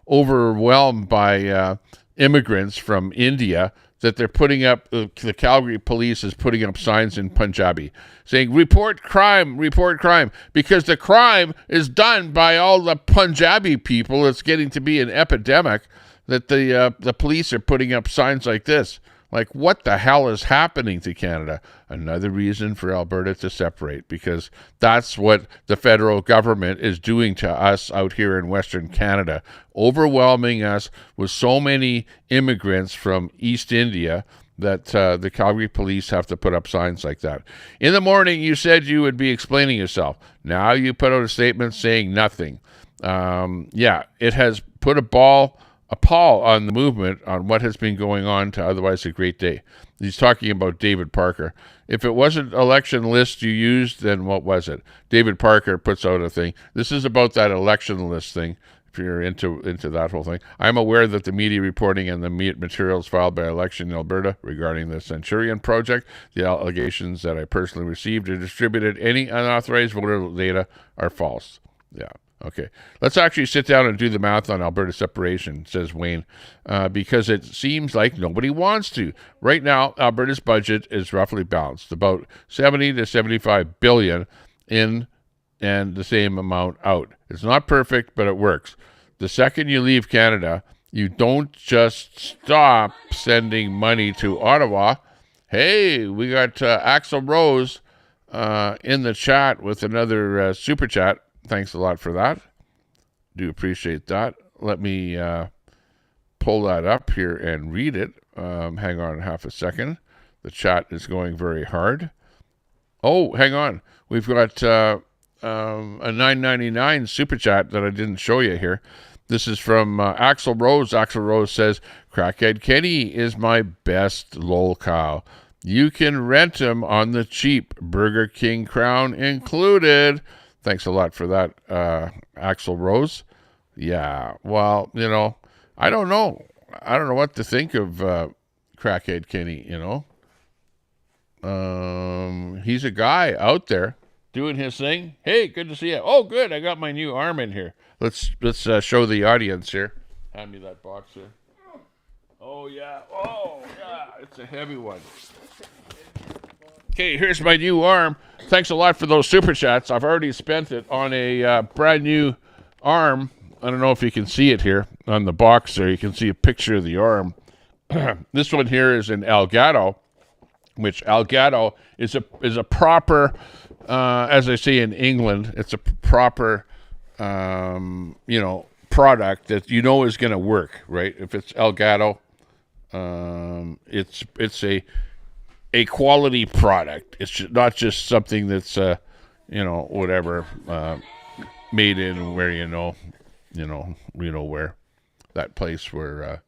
S1: overwhelmed by immigrants from India that they're putting up, the Calgary police is putting up signs in Punjabi saying, report crime, because the crime is done by all the Punjabi people. It's getting to be an epidemic that the police are putting up signs like this. Like, what the hell is happening to Canada? Another reason for Alberta to separate, because that's what the federal government is doing to us out here in Western Canada, overwhelming us with so many immigrants from East India that the Calgary police have to put up signs like that. In the morning, you said you would be explaining yourself. Now you put out a statement saying nothing. Yeah, it has put a pall on the movement on what has been going on to otherwise a great day. He's talking about David Parker. If it wasn't election list you used, then what was it? David Parker puts out a thing. This is about that election list thing. if you're into that whole thing. I'm aware that the media reporting and the materials filed by Election in Alberta regarding the Centurion project, the allegations that I personally received or distributed any unauthorized voter data are false. Yeah. Okay. Let's actually sit down and do the math on Alberta separation, says Wayne, because it seems like nobody wants to. Right now, Alberta's budget is roughly balanced, about 70 to 75 billion in and the same amount out. It's not perfect, but it works. The second you leave Canada, you don't just stop sending money to Ottawa. Hey, we got Axel Rose in the chat with another super chat. Thanks a lot for that. Do appreciate that. Let me pull that up here and read it. Hang on half a second. The chat is going very hard. Oh, hang on. We've got a $9.99 super chat that I didn't show you here. This is from Axel Rose. Axel Rose says, Crackhead Kenny is my best lol cow. You can rent him on the cheap, Burger King crown included. Thanks a lot for that, Axel Rose. Yeah, well, I don't know. I don't know what to think of Crackhead Kenny, He's a guy out there doing his thing. Hey, good to see you. Oh, good. I got my new arm in here. Let's show the audience here. Hand me that box here. Oh, yeah. Oh, yeah. It's a heavy one. Okay, here's my new arm. Thanks a lot for those super chats. I've already spent it on a brand new arm. I don't know if you can see it here on the box there. You can see a picture of the arm. This one here is in Elgato, which Elgato is a proper, as I say in England, it's a proper, product that is going to work, right? If it's Elgato, it's a quality product. It's not just something that's, whatever, made in where, where that place where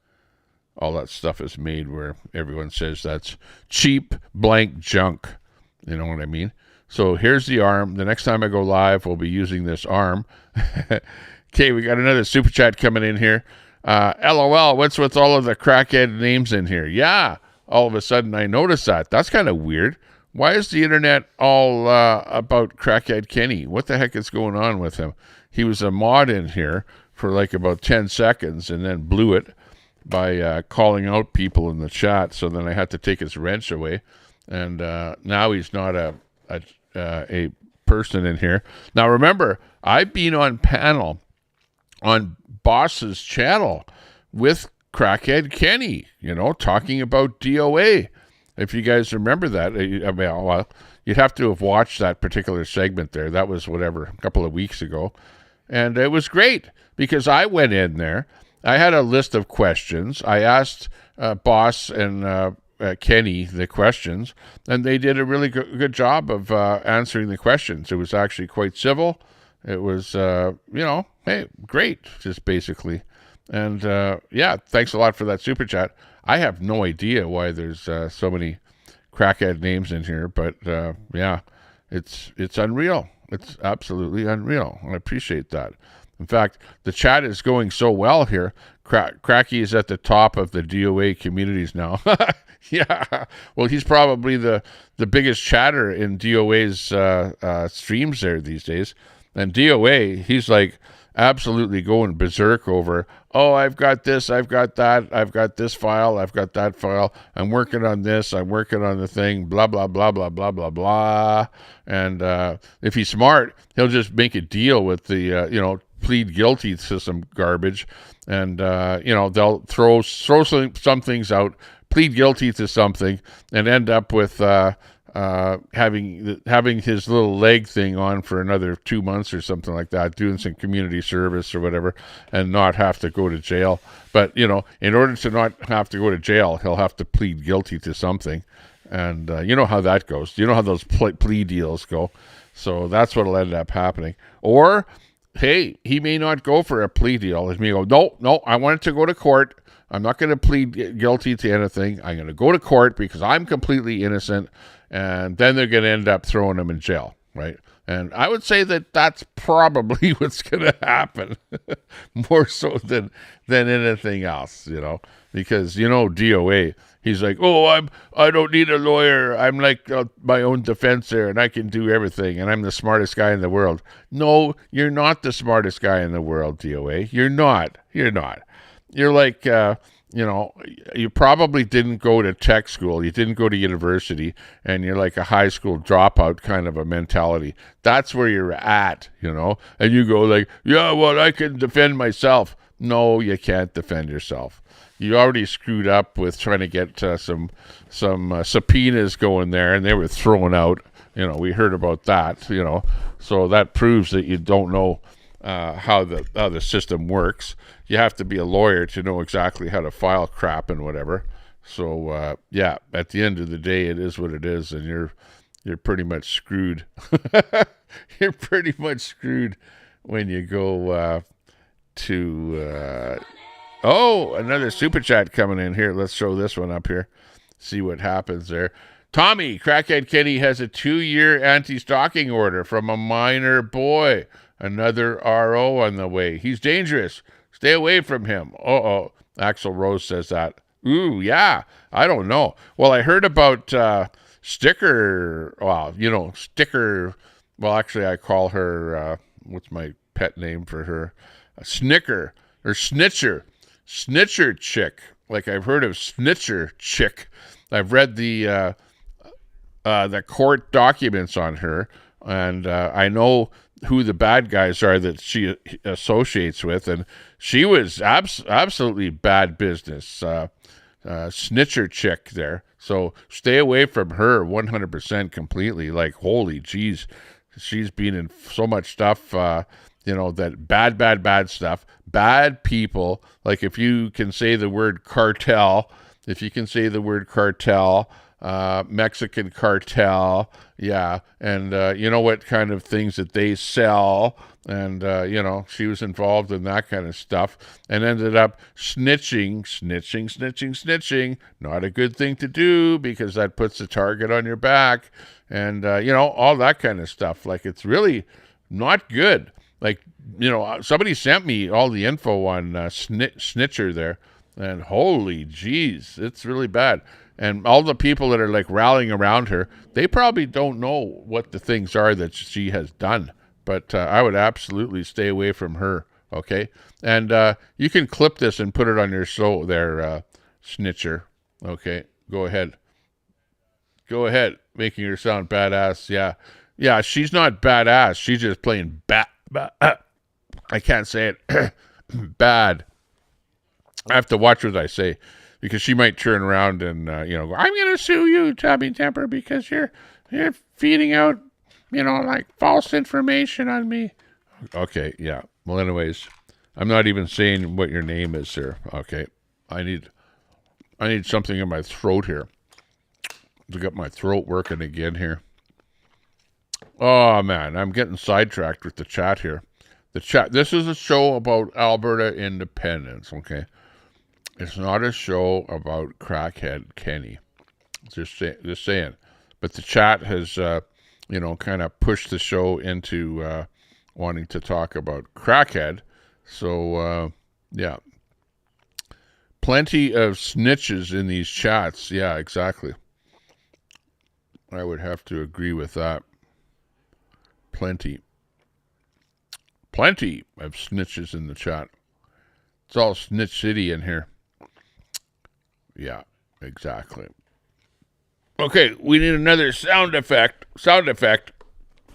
S1: all that stuff is made, where everyone says that's cheap blank junk. You know what I mean? So here's the arm. The next time I go live, we'll be using this arm. Okay, we got another super chat coming in here. LOL, what's with all of the crackhead names in here? Yeah, all of a sudden I noticed that. That's kind of weird. Why is the internet all about Crackhead Kenny? What the heck is going on with him? He was a mod in here for like about 10 seconds and then blew it by calling out people in the chat. So then I had to take his wrench away. And now he's not a person in here. Now remember, I've been on panel on Boss's channel with Crackhead Kenny, talking about DOA. If you guys remember that, well, you'd have to have watched that particular segment there. That was a couple of weeks ago. And it was great because I went in there. I had a list of questions. I asked Boss and Kenny the questions, and they did a really good job of answering the questions. It was actually quite civil. It was, hey, great, just basically. And, thanks a lot for that super chat. I have no idea why there's so many crackhead names in here, but, it's unreal. It's absolutely unreal. I appreciate that. In fact, the chat is going so well here. Cracky is at the top of the DOA communities now. Yeah. Well, he's probably the biggest chatter in DOA's streams there these days. And DOA, he's like absolutely going berserk over, oh, I've got this, I've got that, I've got this file, I've got that file, I'm working on this, I'm working on the thing, blah, blah, blah, blah, blah, blah, blah. And if he's smart, he'll just make a deal with the, plead guilty to some garbage. And, they'll throw some things out, plead guilty to something, and end up with having his little leg thing on for another 2 months or something like that, doing some community service or whatever, and not have to go to jail. But, in order to not have to go to jail, he'll have to plead guilty to something. And you know how that goes. You know how those plea deals go. So that's what'll end up happening. Or, hey, he may not go for a plea deal. He may go, no, I want it to go to court. I'm not going to plead guilty to anything. I'm going to go to court because I'm completely innocent. And then they're going to end up throwing him in jail, right? And I would say that that's probably what's going to happen, more so than anything else, because DOA. He's like, oh, I don't need a lawyer. I'm like my own defensor, and I can do everything, and I'm the smartest guy in the world. No, you're not the smartest guy in the world, DOA. You're not. You're not. You're like, you probably didn't go to tech school. You didn't go to university, and you're like a high school dropout kind of a mentality. That's where you're at, and you go like, yeah, well, I can defend myself. No, you can't defend yourself. You already screwed up with trying to get some subpoenas going there, and they were thrown out. We heard about that. So that proves that you don't know how the system works. You have to be a lawyer to know exactly how to file crap and whatever. So at the end of the day, it is what it is, and you're pretty much screwed. You're pretty much screwed when you go to. Oh, another super chat coming in here. Let's show this one up here. See what happens there. Tommy, Crackhead Kenny has a 2-year anti-stalking order from a minor boy. Another RO on the way. He's dangerous. Stay away from him. Uh-oh. Axel Rose says that. Ooh, yeah. I don't know. Well, I heard about Sticker. Well, Sticker. Well, actually, I call her, what's my pet name for her? Snicker or Snitcher. Snitcher chick. Like I've heard of Snitcher chick. I've read the court documents on her, and I know who the bad guys are that she associates with, and she was absolutely bad business. Snitcher chick there. So stay away from her 100% completely. Like, holy jeez. She's been in so much stuff, that bad stuff, bad people. Like if you can say the word cartel, Mexican cartel, yeah, and what kind of things that they sell, and she was involved in that kind of stuff, and ended up snitching. Not a good thing to do, because that puts a target on your back, and all that kind of stuff. Like, it's really not good. Like, somebody sent me all the info on Snitcher there, and holy jeez, it's really bad. And all the people that are like rallying around her, they probably don't know what the things are that she has done. But I would absolutely stay away from her, okay? And you can clip this and put it on your show there, Snitcher. Okay, go ahead. Making her sound badass, yeah. Yeah, she's not badass. She's just plain I can't say it. Bad. I have to watch what I say, because she might turn around and go, I'm going to sue you, Tabby Temper, because you're feeding out, like false information on me. Okay, yeah. Well, anyways, I'm not even saying what your name is, sir. Okay, I need something in my throat here to get my throat working again here. Oh man, I'm getting sidetracked with the chat here. The chat. This is a show about Alberta independence. Okay. It's not a show about Crackhead Kenny. Just saying. But the chat has, kind of pushed the show into wanting to talk about Crackhead. So, yeah. Plenty of snitches in these chats. Yeah, exactly. I would have to agree with that. Plenty of snitches in the chat. It's all Snitch City in here. Yeah, exactly. Okay, we need another sound effect.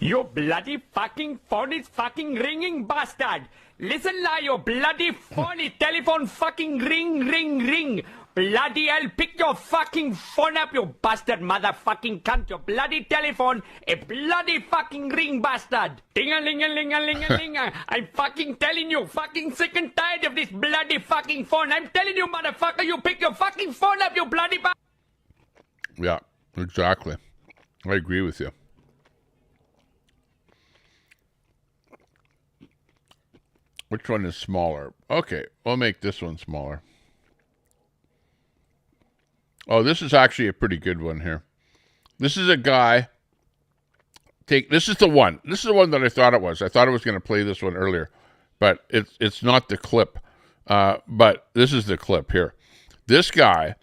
S13: You bloody fucking phone is fucking ringing, bastard! Listen now, you bloody phone is telephone fucking ring. Bloody hell, pick your fucking phone up, you bastard motherfucking cunt. Your bloody telephone, a bloody fucking ring, bastard. Ding-a-ling-a-ling-a-ling-a-ling. I'm fucking telling you, fucking sick and tired of this bloody fucking phone. I'm telling you, motherfucker, you pick your fucking phone up, you bloody bastard.
S1: Yeah, exactly. I agree with you. Which one is smaller? Okay, we'll make this one smaller. Oh, this is actually a pretty good one here. This is a guy This is the one. This is the one that I thought it was. I thought I was going to play this one earlier, but it's not the clip. But this is the clip here. This guy,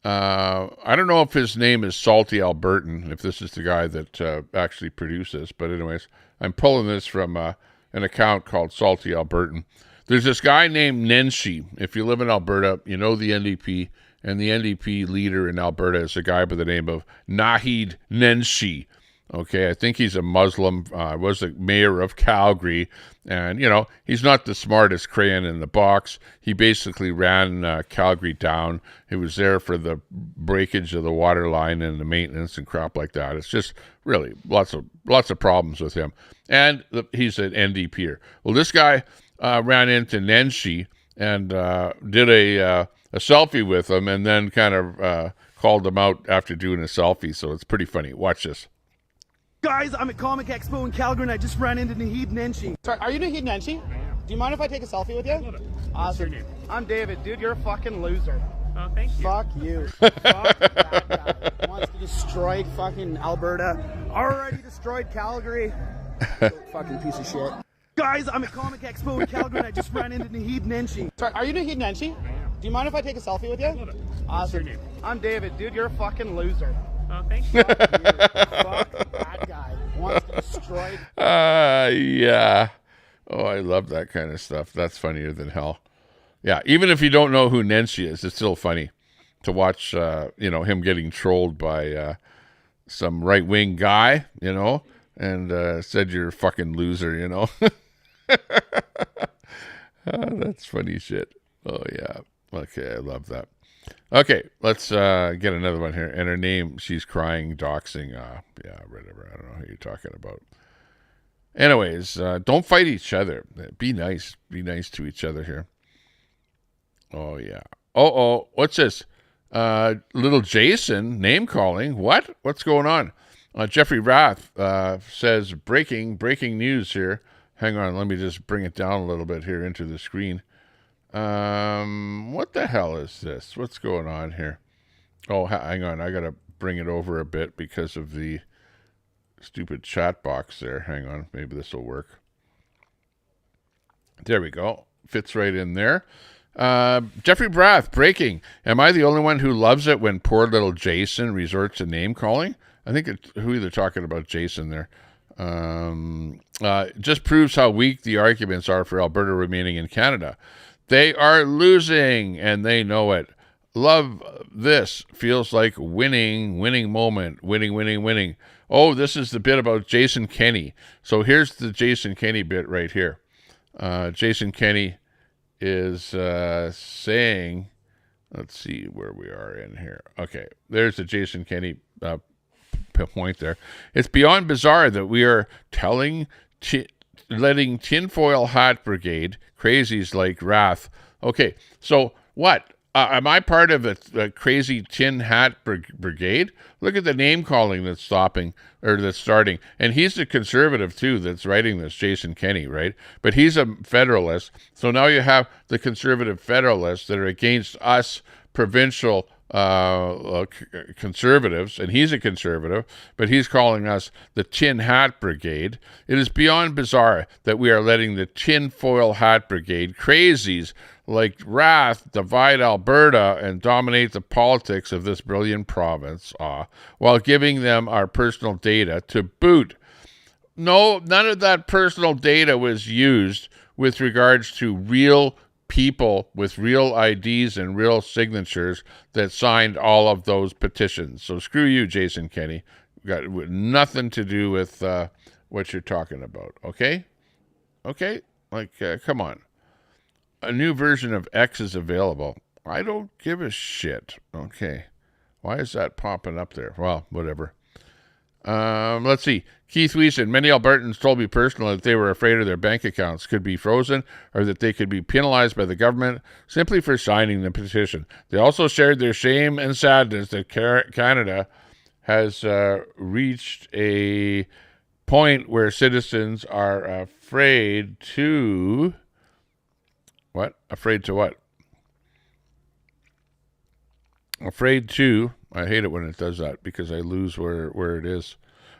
S1: I don't know if his name is Salty Albertan, if this is the guy that actually produced this. But anyways, I'm pulling this from an account called Salty Albertan. There's this guy named Nenshi. If you live in Alberta, you know the NDP, and the NDP leader in Alberta is a guy by the name of Nahid Nenshi. Okay, I think he's a Muslim, was the mayor of Calgary, and, he's not the smartest crayon in the box. He basically ran Calgary down. He was there for the breakage of the water line and the maintenance and crap like that. It's just really lots of problems with him. And he's an NDPer. Well, this guy ran into Nenshi and did a selfie with him, and then kind of called him out after doing a selfie, so it's pretty funny. Watch this.
S3: Guys, I'm at Comic Expo in Calgary and I just ran into Nahid Nenshi.
S22: Sorry, are you Nahid Nenshi? Do you mind if I take a selfie with you? Awesome. I'm David. Dude, you're a fucking loser.
S18: Oh, thank you.
S22: Fuck you. Fuck that guy. Wants to destroy fucking Alberta. Already destroyed Calgary. Fucking piece of shit.
S3: Guys, I'm at Comic Expo in Calgary and I just ran into Nahid Nenshi.
S22: Sorry, are you Nahid Nenshi? Do you mind if I take a selfie with you? Awesome. I'm David. Dude, you're a fucking loser.
S18: Oh, thank you.
S22: Fuck you. Fuck that guy. Wants to destroy.
S1: Yeah. Oh, I love that kind of stuff. That's funnier than hell. Yeah, even if you don't know who Nenshi is, it's still funny to watch, him getting trolled by some right-wing guy, and said you're a fucking loser, That's funny shit. Oh, yeah. Okay, I love that. Okay, let's get another one here. And her name, she's crying, doxing. Yeah, whatever. I don't know who you're talking about. Anyways, don't fight each other. Be nice. Be nice to each other here. Oh, yeah. Oh, what's this? Little Jason, name calling. What? What's going on? Jeffrey Rath says, breaking news here. Hang on, let me just bring it down a little bit here into the screen. What the hell is this? What's going on here? Oh, hang on. I got to bring it over a bit because of the stupid chat box there. Hang on. Maybe this will work. There we go. Fits right in there. Jeffrey Brath, breaking. Am I the only one who loves it when poor little Jason resorts to name calling? I think who they're talking about, Jason there. Just proves how weak the arguments are for Alberta remaining in Canada. They are losing, and they know it. Love this. Feels like winning moment. Winning. Oh, this is the bit about Jason Kenney. So here's the Jason Kenney bit right here. Jason Kenney is saying, let's see where we are in here. Okay, there's the Jason Kenney point there. It's beyond bizarre that we are letting tinfoil hat brigade, crazies like Wrath. Okay, so what? Am I part of a crazy tin hat brigade? Look at the name calling that's starting. And he's the conservative, too, that's writing this, Jason Kenney, right? But he's a federalist. So now you have the conservative federalists that are against us provincial conservatives, and he's a conservative, but he's calling us the Tin Hat Brigade. It is beyond bizarre that we are letting the tinfoil hat brigade crazies like Wrath divide Alberta and dominate the politics of this brilliant province, while giving them our personal data to boot. No, none of that personal data was used with regards to real people with real IDs and real signatures that signed all of those petitions. So screw you, Jason Kenney. Got nothing to do with what you're talking about, okay? Okay? Come on. A new version of X is available. I don't give a shit. Okay. Why is that popping up there? Well, whatever. Let's see. Keith Weeson, many Albertans told me personally that they were afraid of their bank accounts could be frozen or that they could be penalized by the government simply for signing the petition. They also shared their shame and sadness that Canada has reached a point where citizens are afraid to... What? Afraid to what? Afraid to... I hate it when it does that because I lose where it is.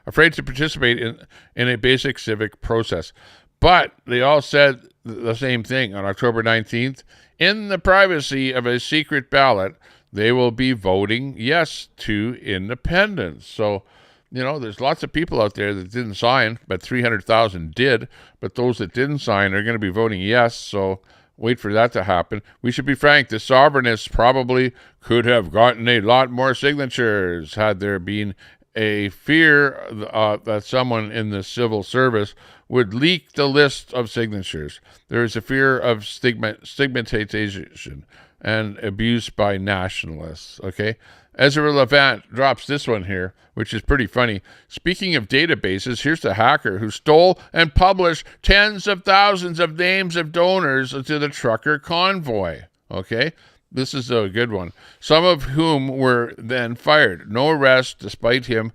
S1: afraid to participate in a basic civic process. But they all said the same thing on October 19th. In the privacy of a secret ballot, they will be voting yes to independence. So, you know, there's lots of people out there that didn't sign, but 300,000 did. But those that didn't sign are going to be voting yes. So wait for that to happen. We should be frank. The sovereignists probably could have gotten a lot more signatures had there been a fear that someone in the civil service would leak the list of signatures. There is a fear of stigmatization and abuse by nationalists, okay? Ezra Levant drops this one here, which is pretty funny. Speaking of databases, here's the hacker who stole and published tens of thousands of names of donors to the trucker convoy, okay? This is a good one. Some of whom were then fired. No arrest, despite him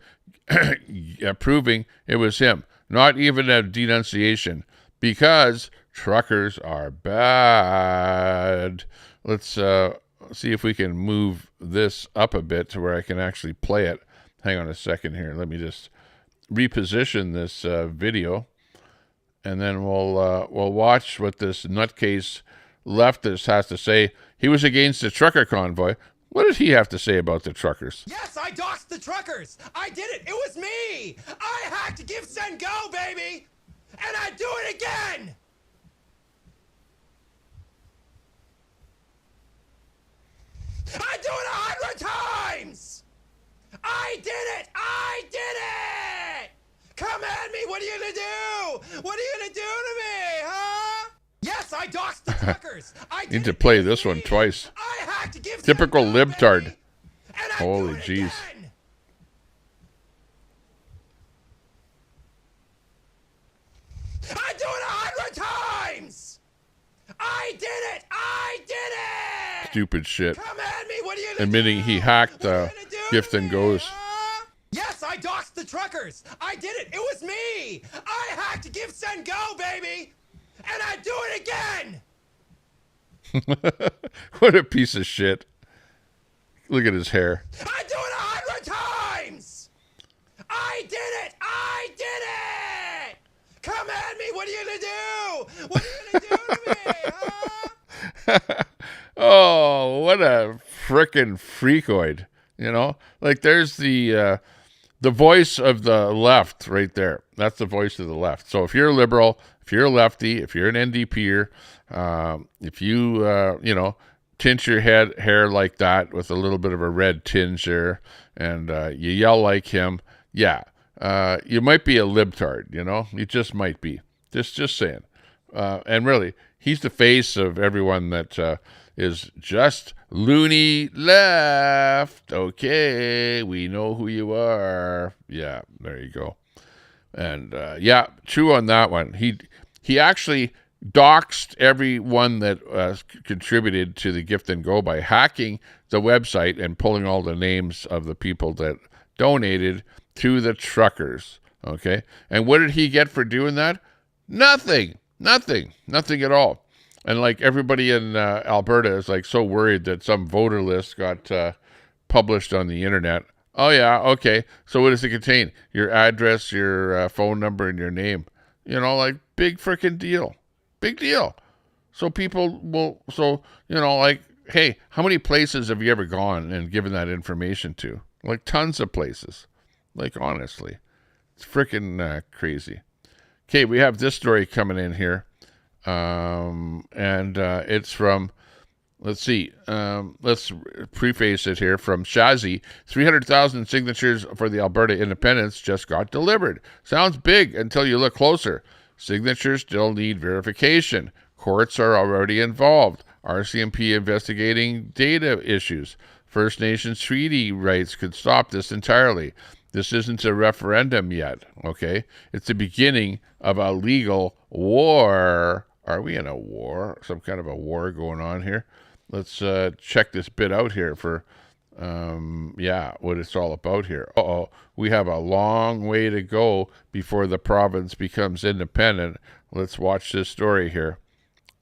S1: proving it was him. Not even a denunciation, because truckers are bad. Let's see if we can move this up a bit to where I can actually play it. Hang on a second here. Let me just reposition this video, and then we'll watch what this nutcase leftist has to say. He was against the trucker convoy. What did he have to say about the truckers?
S10: Yes, I doxed the truckers. I did it. It was me. I hacked Give, Send, Go, baby. And I'd do it again. I'd do it 100 times. I did it. I did it. Come at me. What are you going to do? What are you going to do to me, huh? Yes, I doxed the truckers. I
S1: need to play this one twice. Typical libtard. Holy jeez.
S10: I do it 100 times. I did it. I did it.
S1: Stupid shit.
S10: Come at me. What are you gonna
S1: Admitting he hacked Gift and Goes.
S10: Yes, I doxed the truckers. I did it. It was me. I hacked Give, Send, Go, baby. And I'd do it again.
S1: What a piece of shit. Look at his hair.
S10: I do it 100 times. I did it. I did it. Come at me. What are you going to do? What are you going to do to me, huh?
S1: Oh, what a frickin' freakoid. You know? Like, there's the voice of the left right there. That's the voice of the left. So if you're a liberal, if you're a lefty, if you're an NDPer, if you, tint your hair like that with a little bit of a red tinge there, and you yell like him, you might be a libtard, You just might be. Just saying. And really, he's the face of everyone that is just loony left. Okay, we know who you are. Yeah, there you go. And true on that one. He actually doxed everyone that contributed to the Gift and Go by hacking the website and pulling all the names of the people that donated to the truckers. Okay, and what did he get for doing that? Nothing at all. And like everybody in Alberta is like so worried that some voter list got published on the internet. Oh yeah, okay. So what does it contain? Your address, your phone number, and your name. Like big freaking deal. Big deal. So people will, hey, how many places have you ever gone and given that information to? Like tons of places. Like honestly. It's freaking crazy. Okay, we have this story coming in here. And it's from, let's see, let's preface it here from Shazi. 300,000 signatures for the Alberta independence just got delivered. Sounds big until you look closer. Signatures still need verification. Courts are already involved. RCMP investigating data issues. First Nations treaty rights could stop this entirely. This isn't a referendum yet, okay? It's the beginning of a legal war. Are we in a war? Some kind of a war going on here? Let's check this bit out here for, what it's all about here. We have a long way to go before the province becomes independent. Let's watch this story here.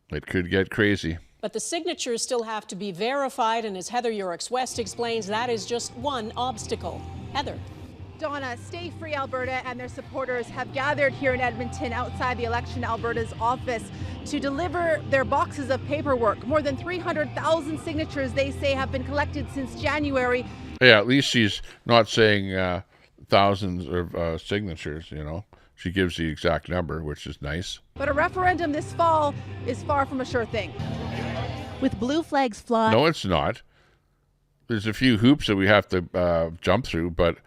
S1: It could get crazy.
S11: But the signatures still have to be verified, and as Heather Yoriks West explains, that is just one obstacle. Heather.
S17: Donna, Stay Free Alberta and their supporters have gathered here in Edmonton outside the Election Alberta's office to deliver their boxes of paperwork. More than 300,000 signatures, they say, have been collected since January.
S1: Yeah, at least she's not saying thousands of signatures, you know. She gives the exact number, which is nice.
S17: But a referendum this fall is far from a sure thing. With blue flags flying.
S1: No, it's not. There's a few hoops that we have to jump through, but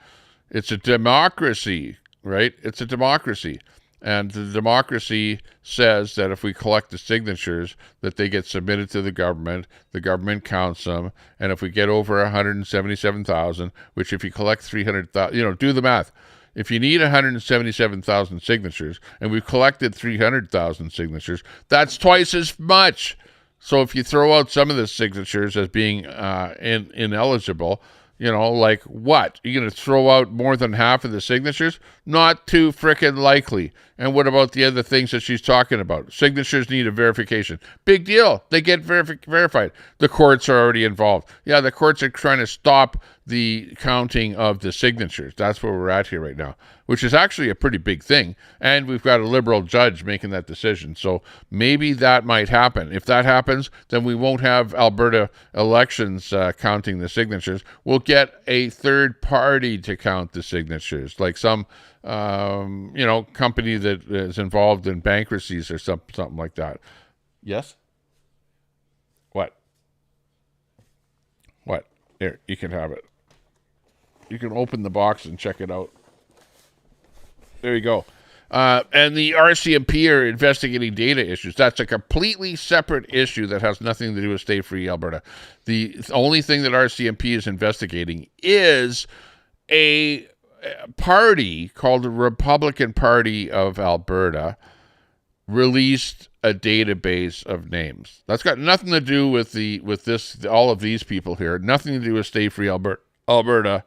S1: it's a democracy, right? It's a democracy. And the democracy says that if we collect the signatures, that they get submitted to the government counts them, and if we get over 177,000, which if you collect 300,000, you know, do the math. If you need 177,000 signatures, and we've collected 300,000 signatures, that's twice as much. So if you throw out some of the signatures as being ineligible, you know, like what? You're going to throw out more than half of the signatures? Not too frickin' likely. And what about the other things that she's talking about? Signatures need a verification. Big deal. They get verified. The courts are already involved. Yeah, the courts are trying to stop the counting of the signatures. That's where we're at here right now, which is actually a pretty big thing. And we've got a liberal judge making that decision. So maybe that might happen. If that happens, then we won't have Alberta elections counting the signatures. We'll get a third party to count the signatures, like some you know, company that is involved in bankruptcies or something like that. Yes? What? Here, you can have it. You can open the box and check it out. There you go. And the RCMP are investigating data issues. That's a completely separate issue that has nothing to do with Stay Free Alberta. The only thing that RCMP is investigating is a party called the Republican Party of Alberta released a database of names. That's got nothing to do with all of these people here. Nothing to do with Stay Free Alberta,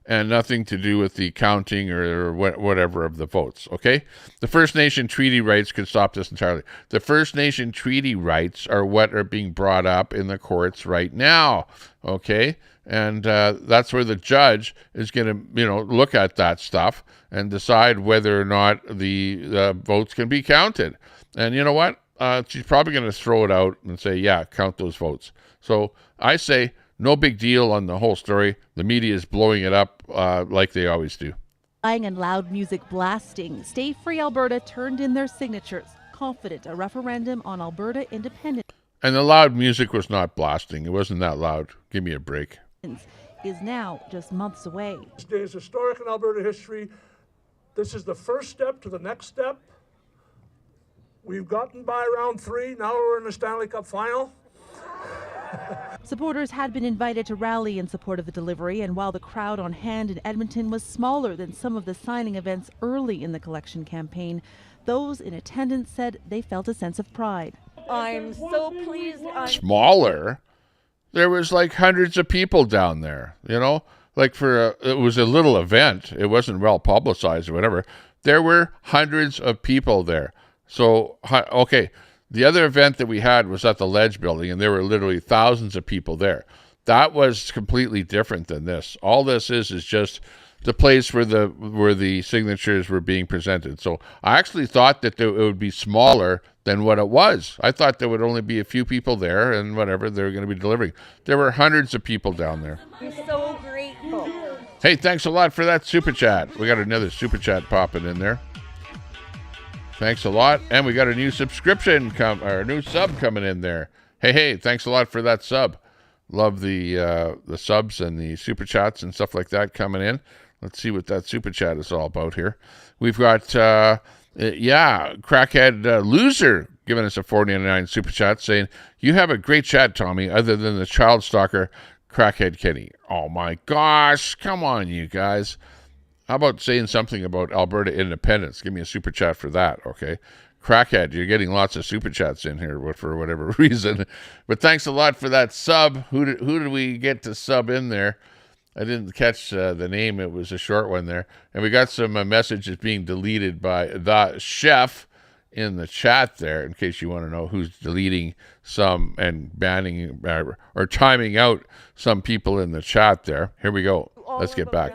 S1: and nothing to do with the counting or whatever of the votes, okay? The First Nation treaty rights could stop this entirely. The First Nation treaty rights are what are being brought up in the courts right now, okay? And that's where the judge is going to, you know, look at that stuff and decide whether or not the votes can be counted. And you know what? She's probably going to throw it out and say, yeah, count those votes. So I say, no big deal on the whole story. The media is blowing it up like they always do.
S17: And loud music blasting. Stay Free Alberta turned in their signatures, confident a referendum on Alberta independence.
S1: And the loud music was not blasting. It wasn't that loud. Give me a break.
S17: Is now just months away.
S5: This day is historic in Alberta history. This is the first step to the next step. We've gotten by round 3. Now we're in the Stanley Cup final.
S17: Supporters had been invited to rally in support of the delivery, and while the crowd on hand in Edmonton was smaller than some of the signing events early in the collection campaign, those in attendance said they felt a sense of pride.
S9: I'm so pleased.
S1: Smaller? There was like hundreds of people down there, you know? Like it was a little event. It wasn't well publicized or whatever. There were hundreds of people there. So, okay. The other event that we had was at the Ledge building, and there were literally thousands of people there. That was completely different than this. All this is just the place where the signatures were being presented. So I actually thought that it would be smaller than what it was. I thought there would only be a few people there and whatever they were going to be delivering. There were hundreds of people down there.
S9: I'm so grateful.
S1: Hey, thanks a lot for that super chat. We got another super chat popping in there. Thanks a lot. And we got a new subscription new sub coming in there. Hey, thanks a lot for that sub. Love the subs and the super chats and stuff like that coming in. Let's see what that super chat is all about here. We've got Crackhead Loser giving us a $4.99 super chat saying, "You have a great chat, Tommy, other than the child stalker Crackhead Kenny." Oh my gosh, come on, you guys. How about saying something about Alberta independence? Give me a super chat for that, okay? Crackhead, you're getting lots of super chats in here for whatever reason. But thanks a lot for that sub. Who did we get to sub in there? I didn't catch the name. It was a short one there. And we got some messages being deleted by the chef in the chat there, in case you want to know who's deleting some and banning or timing out some people in the chat there. Here we go. Let's get back.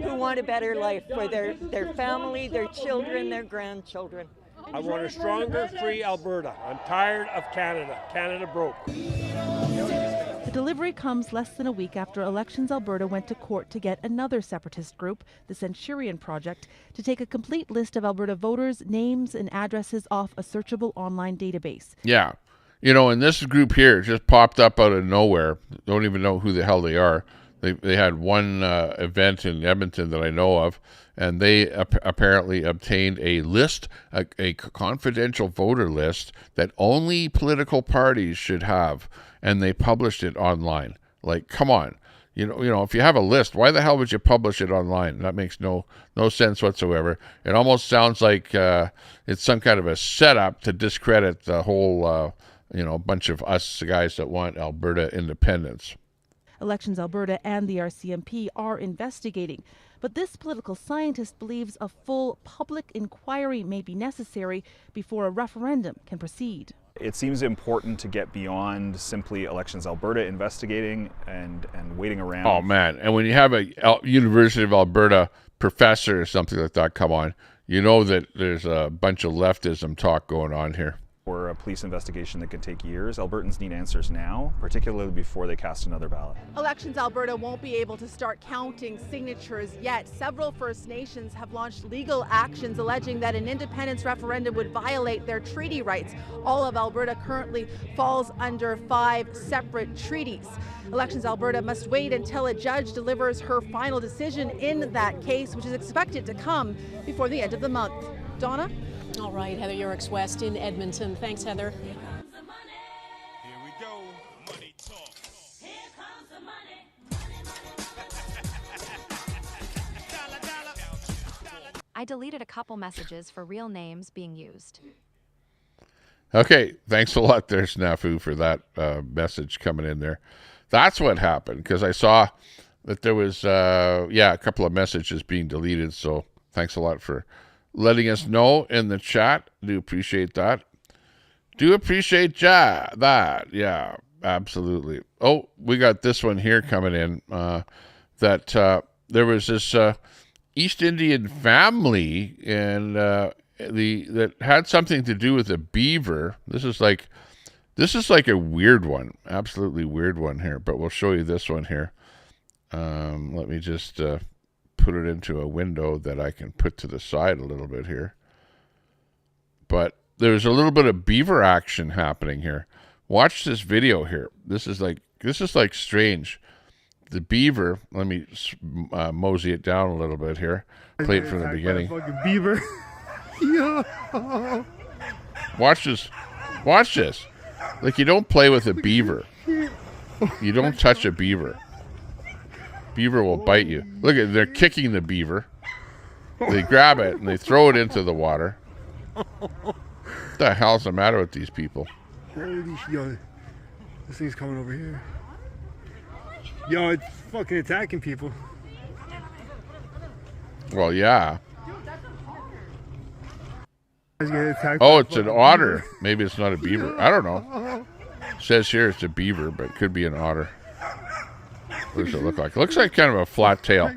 S9: who want a better life for their family, their children, their grandchildren.
S12: I want a stronger, free Alberta. I'm tired of Canada. Canada broke.
S17: The delivery comes less than a week after Elections Alberta went to court to get another separatist group, the Centurion Project, to take a complete list of Alberta voters' names and addresses off a searchable online database.
S1: Yeah. You know, and this group here just popped up out of nowhere. Don't even know who the hell they are. They had one event in Edmonton that I know of, and they apparently obtained a list, a confidential voter list that only political parties should have, and they published it online. Like, come on. You know, if you have a list, why the hell would you publish it online? That makes no sense whatsoever. It almost sounds like it's some kind of a setup to discredit the whole, bunch of us guys that want Alberta independence.
S17: Elections Alberta and the RCMP are investigating, but this political scientist believes a full public inquiry may be necessary before a referendum can proceed.
S19: It seems important to get beyond simply Elections Alberta investigating and waiting around.
S1: Oh, man. And when you have a University of Alberta professor or something like that come on, you know that there's a bunch of leftism talk going on here.
S19: Or a police investigation that could take years. Albertans need answers now, particularly before they cast another ballot.
S17: Elections Alberta won't be able to start counting signatures yet. Several First Nations have launched legal actions alleging that an independence referendum would violate their treaty rights. All of Alberta currently falls under 5 separate treaties. Elections Alberta must wait until a judge delivers her final decision in that case, which is expected to come before the end of the month. Donna?
S11: All right, Heather Yerix West in Edmonton. Thanks, Heather.
S23: I deleted a couple messages for real names being used.
S1: Okay, thanks a lot there, Snafu, for that message coming in there. That's what happened, because I saw that there was, a couple of messages being deleted, so thanks a lot for letting us know in the chat. Do appreciate that. Do appreciate that. Yeah, absolutely. Oh, we got this one here coming in, that there was this East Indian family and that had something to do with a beaver. This is like a weird one, absolutely weird one here, but we'll show you this one here. Let me just put it into a window that I can put to the side a little bit here. But there's a little bit of beaver action happening here. Watch this video here. This is like strange. The beaver, let me mosey it down a little bit here. Play it from the beginning.
S3: Fucking beaver. Yeah.
S1: Watch this. Like, you don't play with a beaver. You don't touch a beaver. Beaver will bite you. Look at, they're kicking the beaver. They grab it and they throw it into the water. What the hell's the matter with these people?
S3: Holy shit. This thing's coming over here. Yo, it's fucking attacking people.
S1: Well, yeah.
S3: Oh,
S1: it's an otter. Maybe it's not a beaver. I don't know. It says here it's a beaver, but it could be an otter. What does it look like? It looks like kind of a flat tail.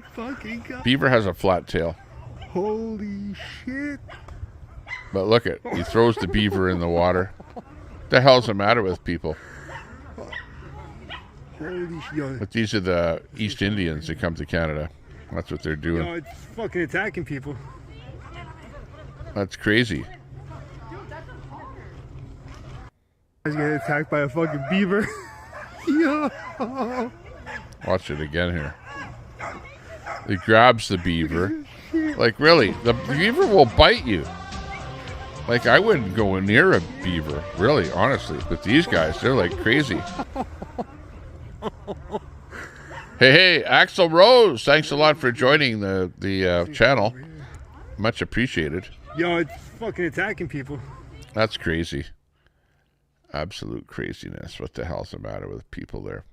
S1: Beaver has a flat tail.
S3: Holy shit.
S1: But look at, he throws the beaver in the water. What the hell's the matter with people?
S3: Holy shit.
S1: But these are the East Indians that come to Canada. That's what they're doing.
S3: Yo, it's fucking attacking people.
S1: That's crazy.
S3: I was getting attacked by a fucking beaver. Yo.
S1: Watch it again here. He grabs the beaver. Like, really, the beaver will bite you. Like, I wouldn't go near a beaver, really, honestly. But these guys, they're like crazy. Hey, Axel Rose, thanks a lot for joining the channel. Much appreciated.
S3: Yo, it's fucking attacking people.
S1: That's crazy. Absolute craziness. What the hell's the matter with people there?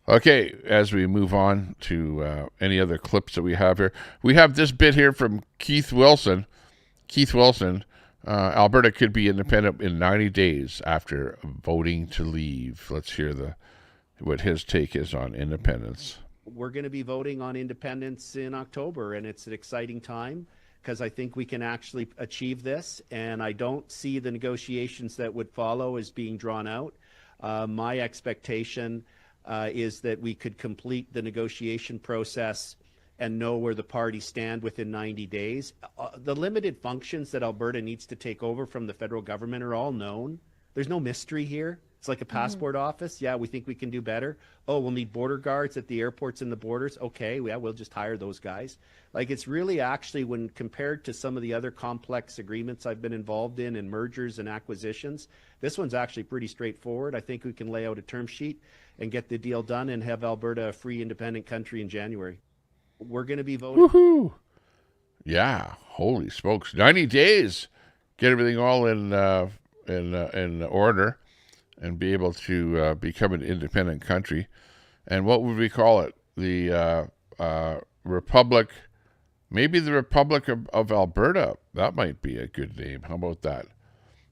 S1: Okay, as we move on to any other clips that we have here, we have this bit here from Keith Wilson. Keith Wilson, Alberta could be independent in 90 days after voting to leave. Let's hear what his take is on independence.
S6: We're going to be voting on independence in October, and it's an exciting time because I think we can actually achieve this, and I don't see the negotiations that would follow as being drawn out. My expectation is that we could complete the negotiation process and know where the parties stand within 90 days. The limited functions that Alberta needs to take over from the federal government are all known. There's no mystery here. It's like a passport office. Yeah, we think we can do better. Oh, we'll need border guards at the airports and the borders. Okay, yeah, we'll just hire those guys. Like, it's really actually, when compared to some of the other complex agreements I've been involved in mergers and acquisitions, this one's actually pretty straightforward. I think we can lay out a term sheet and get the deal done and have Alberta a free, independent country in January. We're going to be voting.
S1: Woohoo! Yeah, holy smokes. 90 days. Get everything all in order and be able to become an independent country. And what would we call it? The Republic, maybe the Republic of Alberta. That might be a good name. How about that?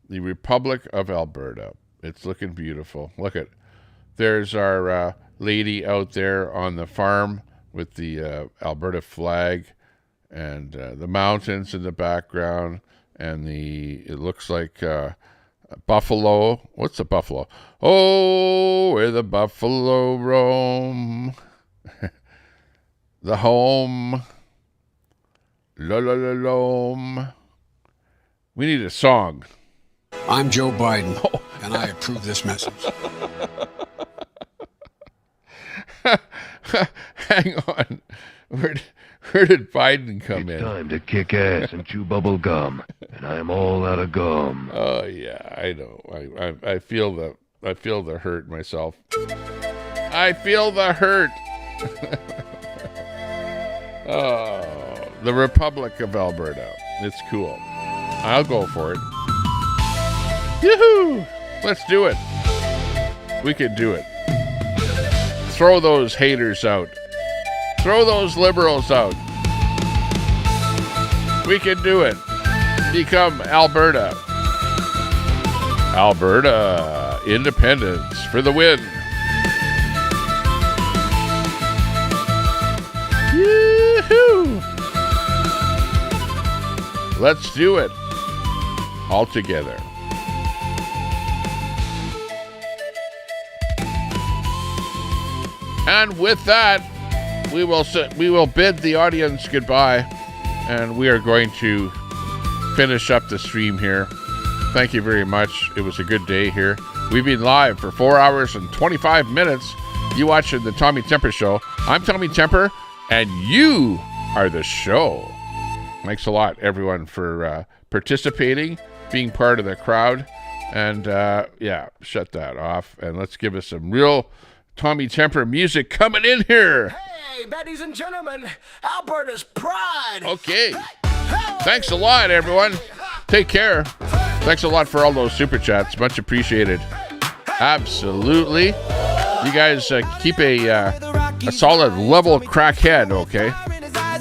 S1: The Republic of Alberta. It's looking beautiful. Look at, there's our lady out there on the farm with the Alberta flag and the mountains in the background, and it looks like buffalo. What's a buffalo? Oh, where the buffalo roam. The home. La la la lom. We need a song.
S14: I'm Joe Biden, and I approve this message.
S1: Hang on. Where did Biden come in?
S15: It's time to kick ass and chew bubble gum, and I am all out of gum.
S1: Oh yeah, I know. I feel the hurt myself. I feel the hurt. Oh, the Republic of Alberta. It's cool. I'll go for it. Yoo-hoo! Let's do it. We can do it. Throw those haters out. Throw those liberals out. We can do it. Become Alberta. Alberta. Independence for the win. Yoo-hoo! Let's do it. All together. And with that, we will bid the audience goodbye, and we are going to finish up the stream here. Thank you very much. It was a good day here. We've been live for 4 hours and 25 minutes. You watching the Tommy Temper Show. I'm Tommy Temper, and you are the show. Thanks a lot, everyone, for participating, being part of the crowd. And, yeah, shut that off. And let's give us some real Tommy Temper music coming in here.
S10: Hey, ladies and gentlemen, Alberta's pride.
S1: Okay. Thanks a lot, everyone. Take care. Thanks a lot for all those super chats. Much appreciated. Absolutely. You guys keep a solid level crackhead, okay?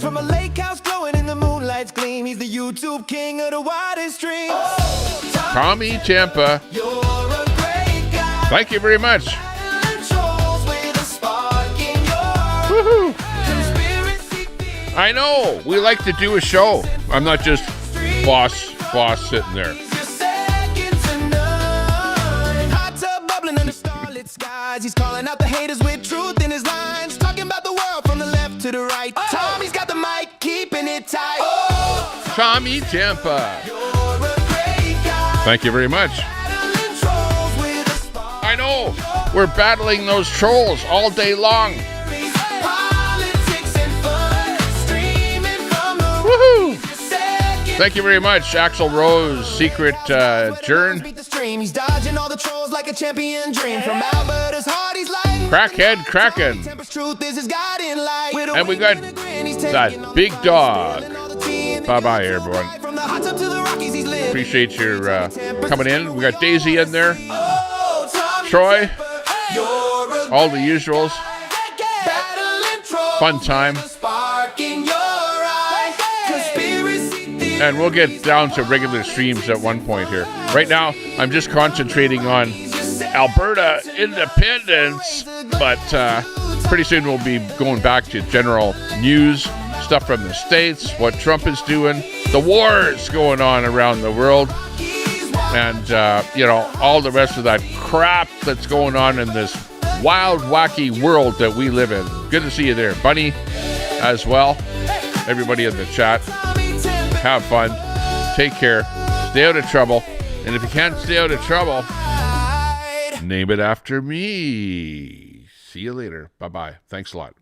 S10: From a lake house glowing in the moonlight's gleam. He's the YouTube king of the widest streams.
S1: Tommy Temper. Thank you very much. Woohoo. I know. We like to do a show. I'm not just boss sitting there.
S10: He's calling out the haters with truth in his lines. Talking about the world from the left to the right. Oh. Tommy's got the mic, keeping it tight. Oh.
S1: Tommy Temper. Thank you very much. I know. We're battling those trolls all day long. Woohoo! Thank you very much, Axl Rose, Secret Jern.
S10: He's dodging all the trolls like a champion dream. From Alberta's heart, he's like
S1: Crackhead Kraken. And we got that big dog. Bye-bye, everyone. Appreciate your coming in. We got Daisy in there. Troy. All the usuals. Fun time. And we'll get down to regular streams at one point here. Right now, I'm just concentrating on Alberta independence, but Pretty soon we'll be going back to general news, stuff from the States, what Trump is doing, the wars going on around the world, and, all the rest of that crap that's going on in this wild, wacky world that we live in. Good to see you there. Bunny as well. Everybody in the chat. Have fun. Take care. Stay out of trouble. And if you can't stay out of trouble, name it after me. See you later. Bye-bye. Thanks a lot.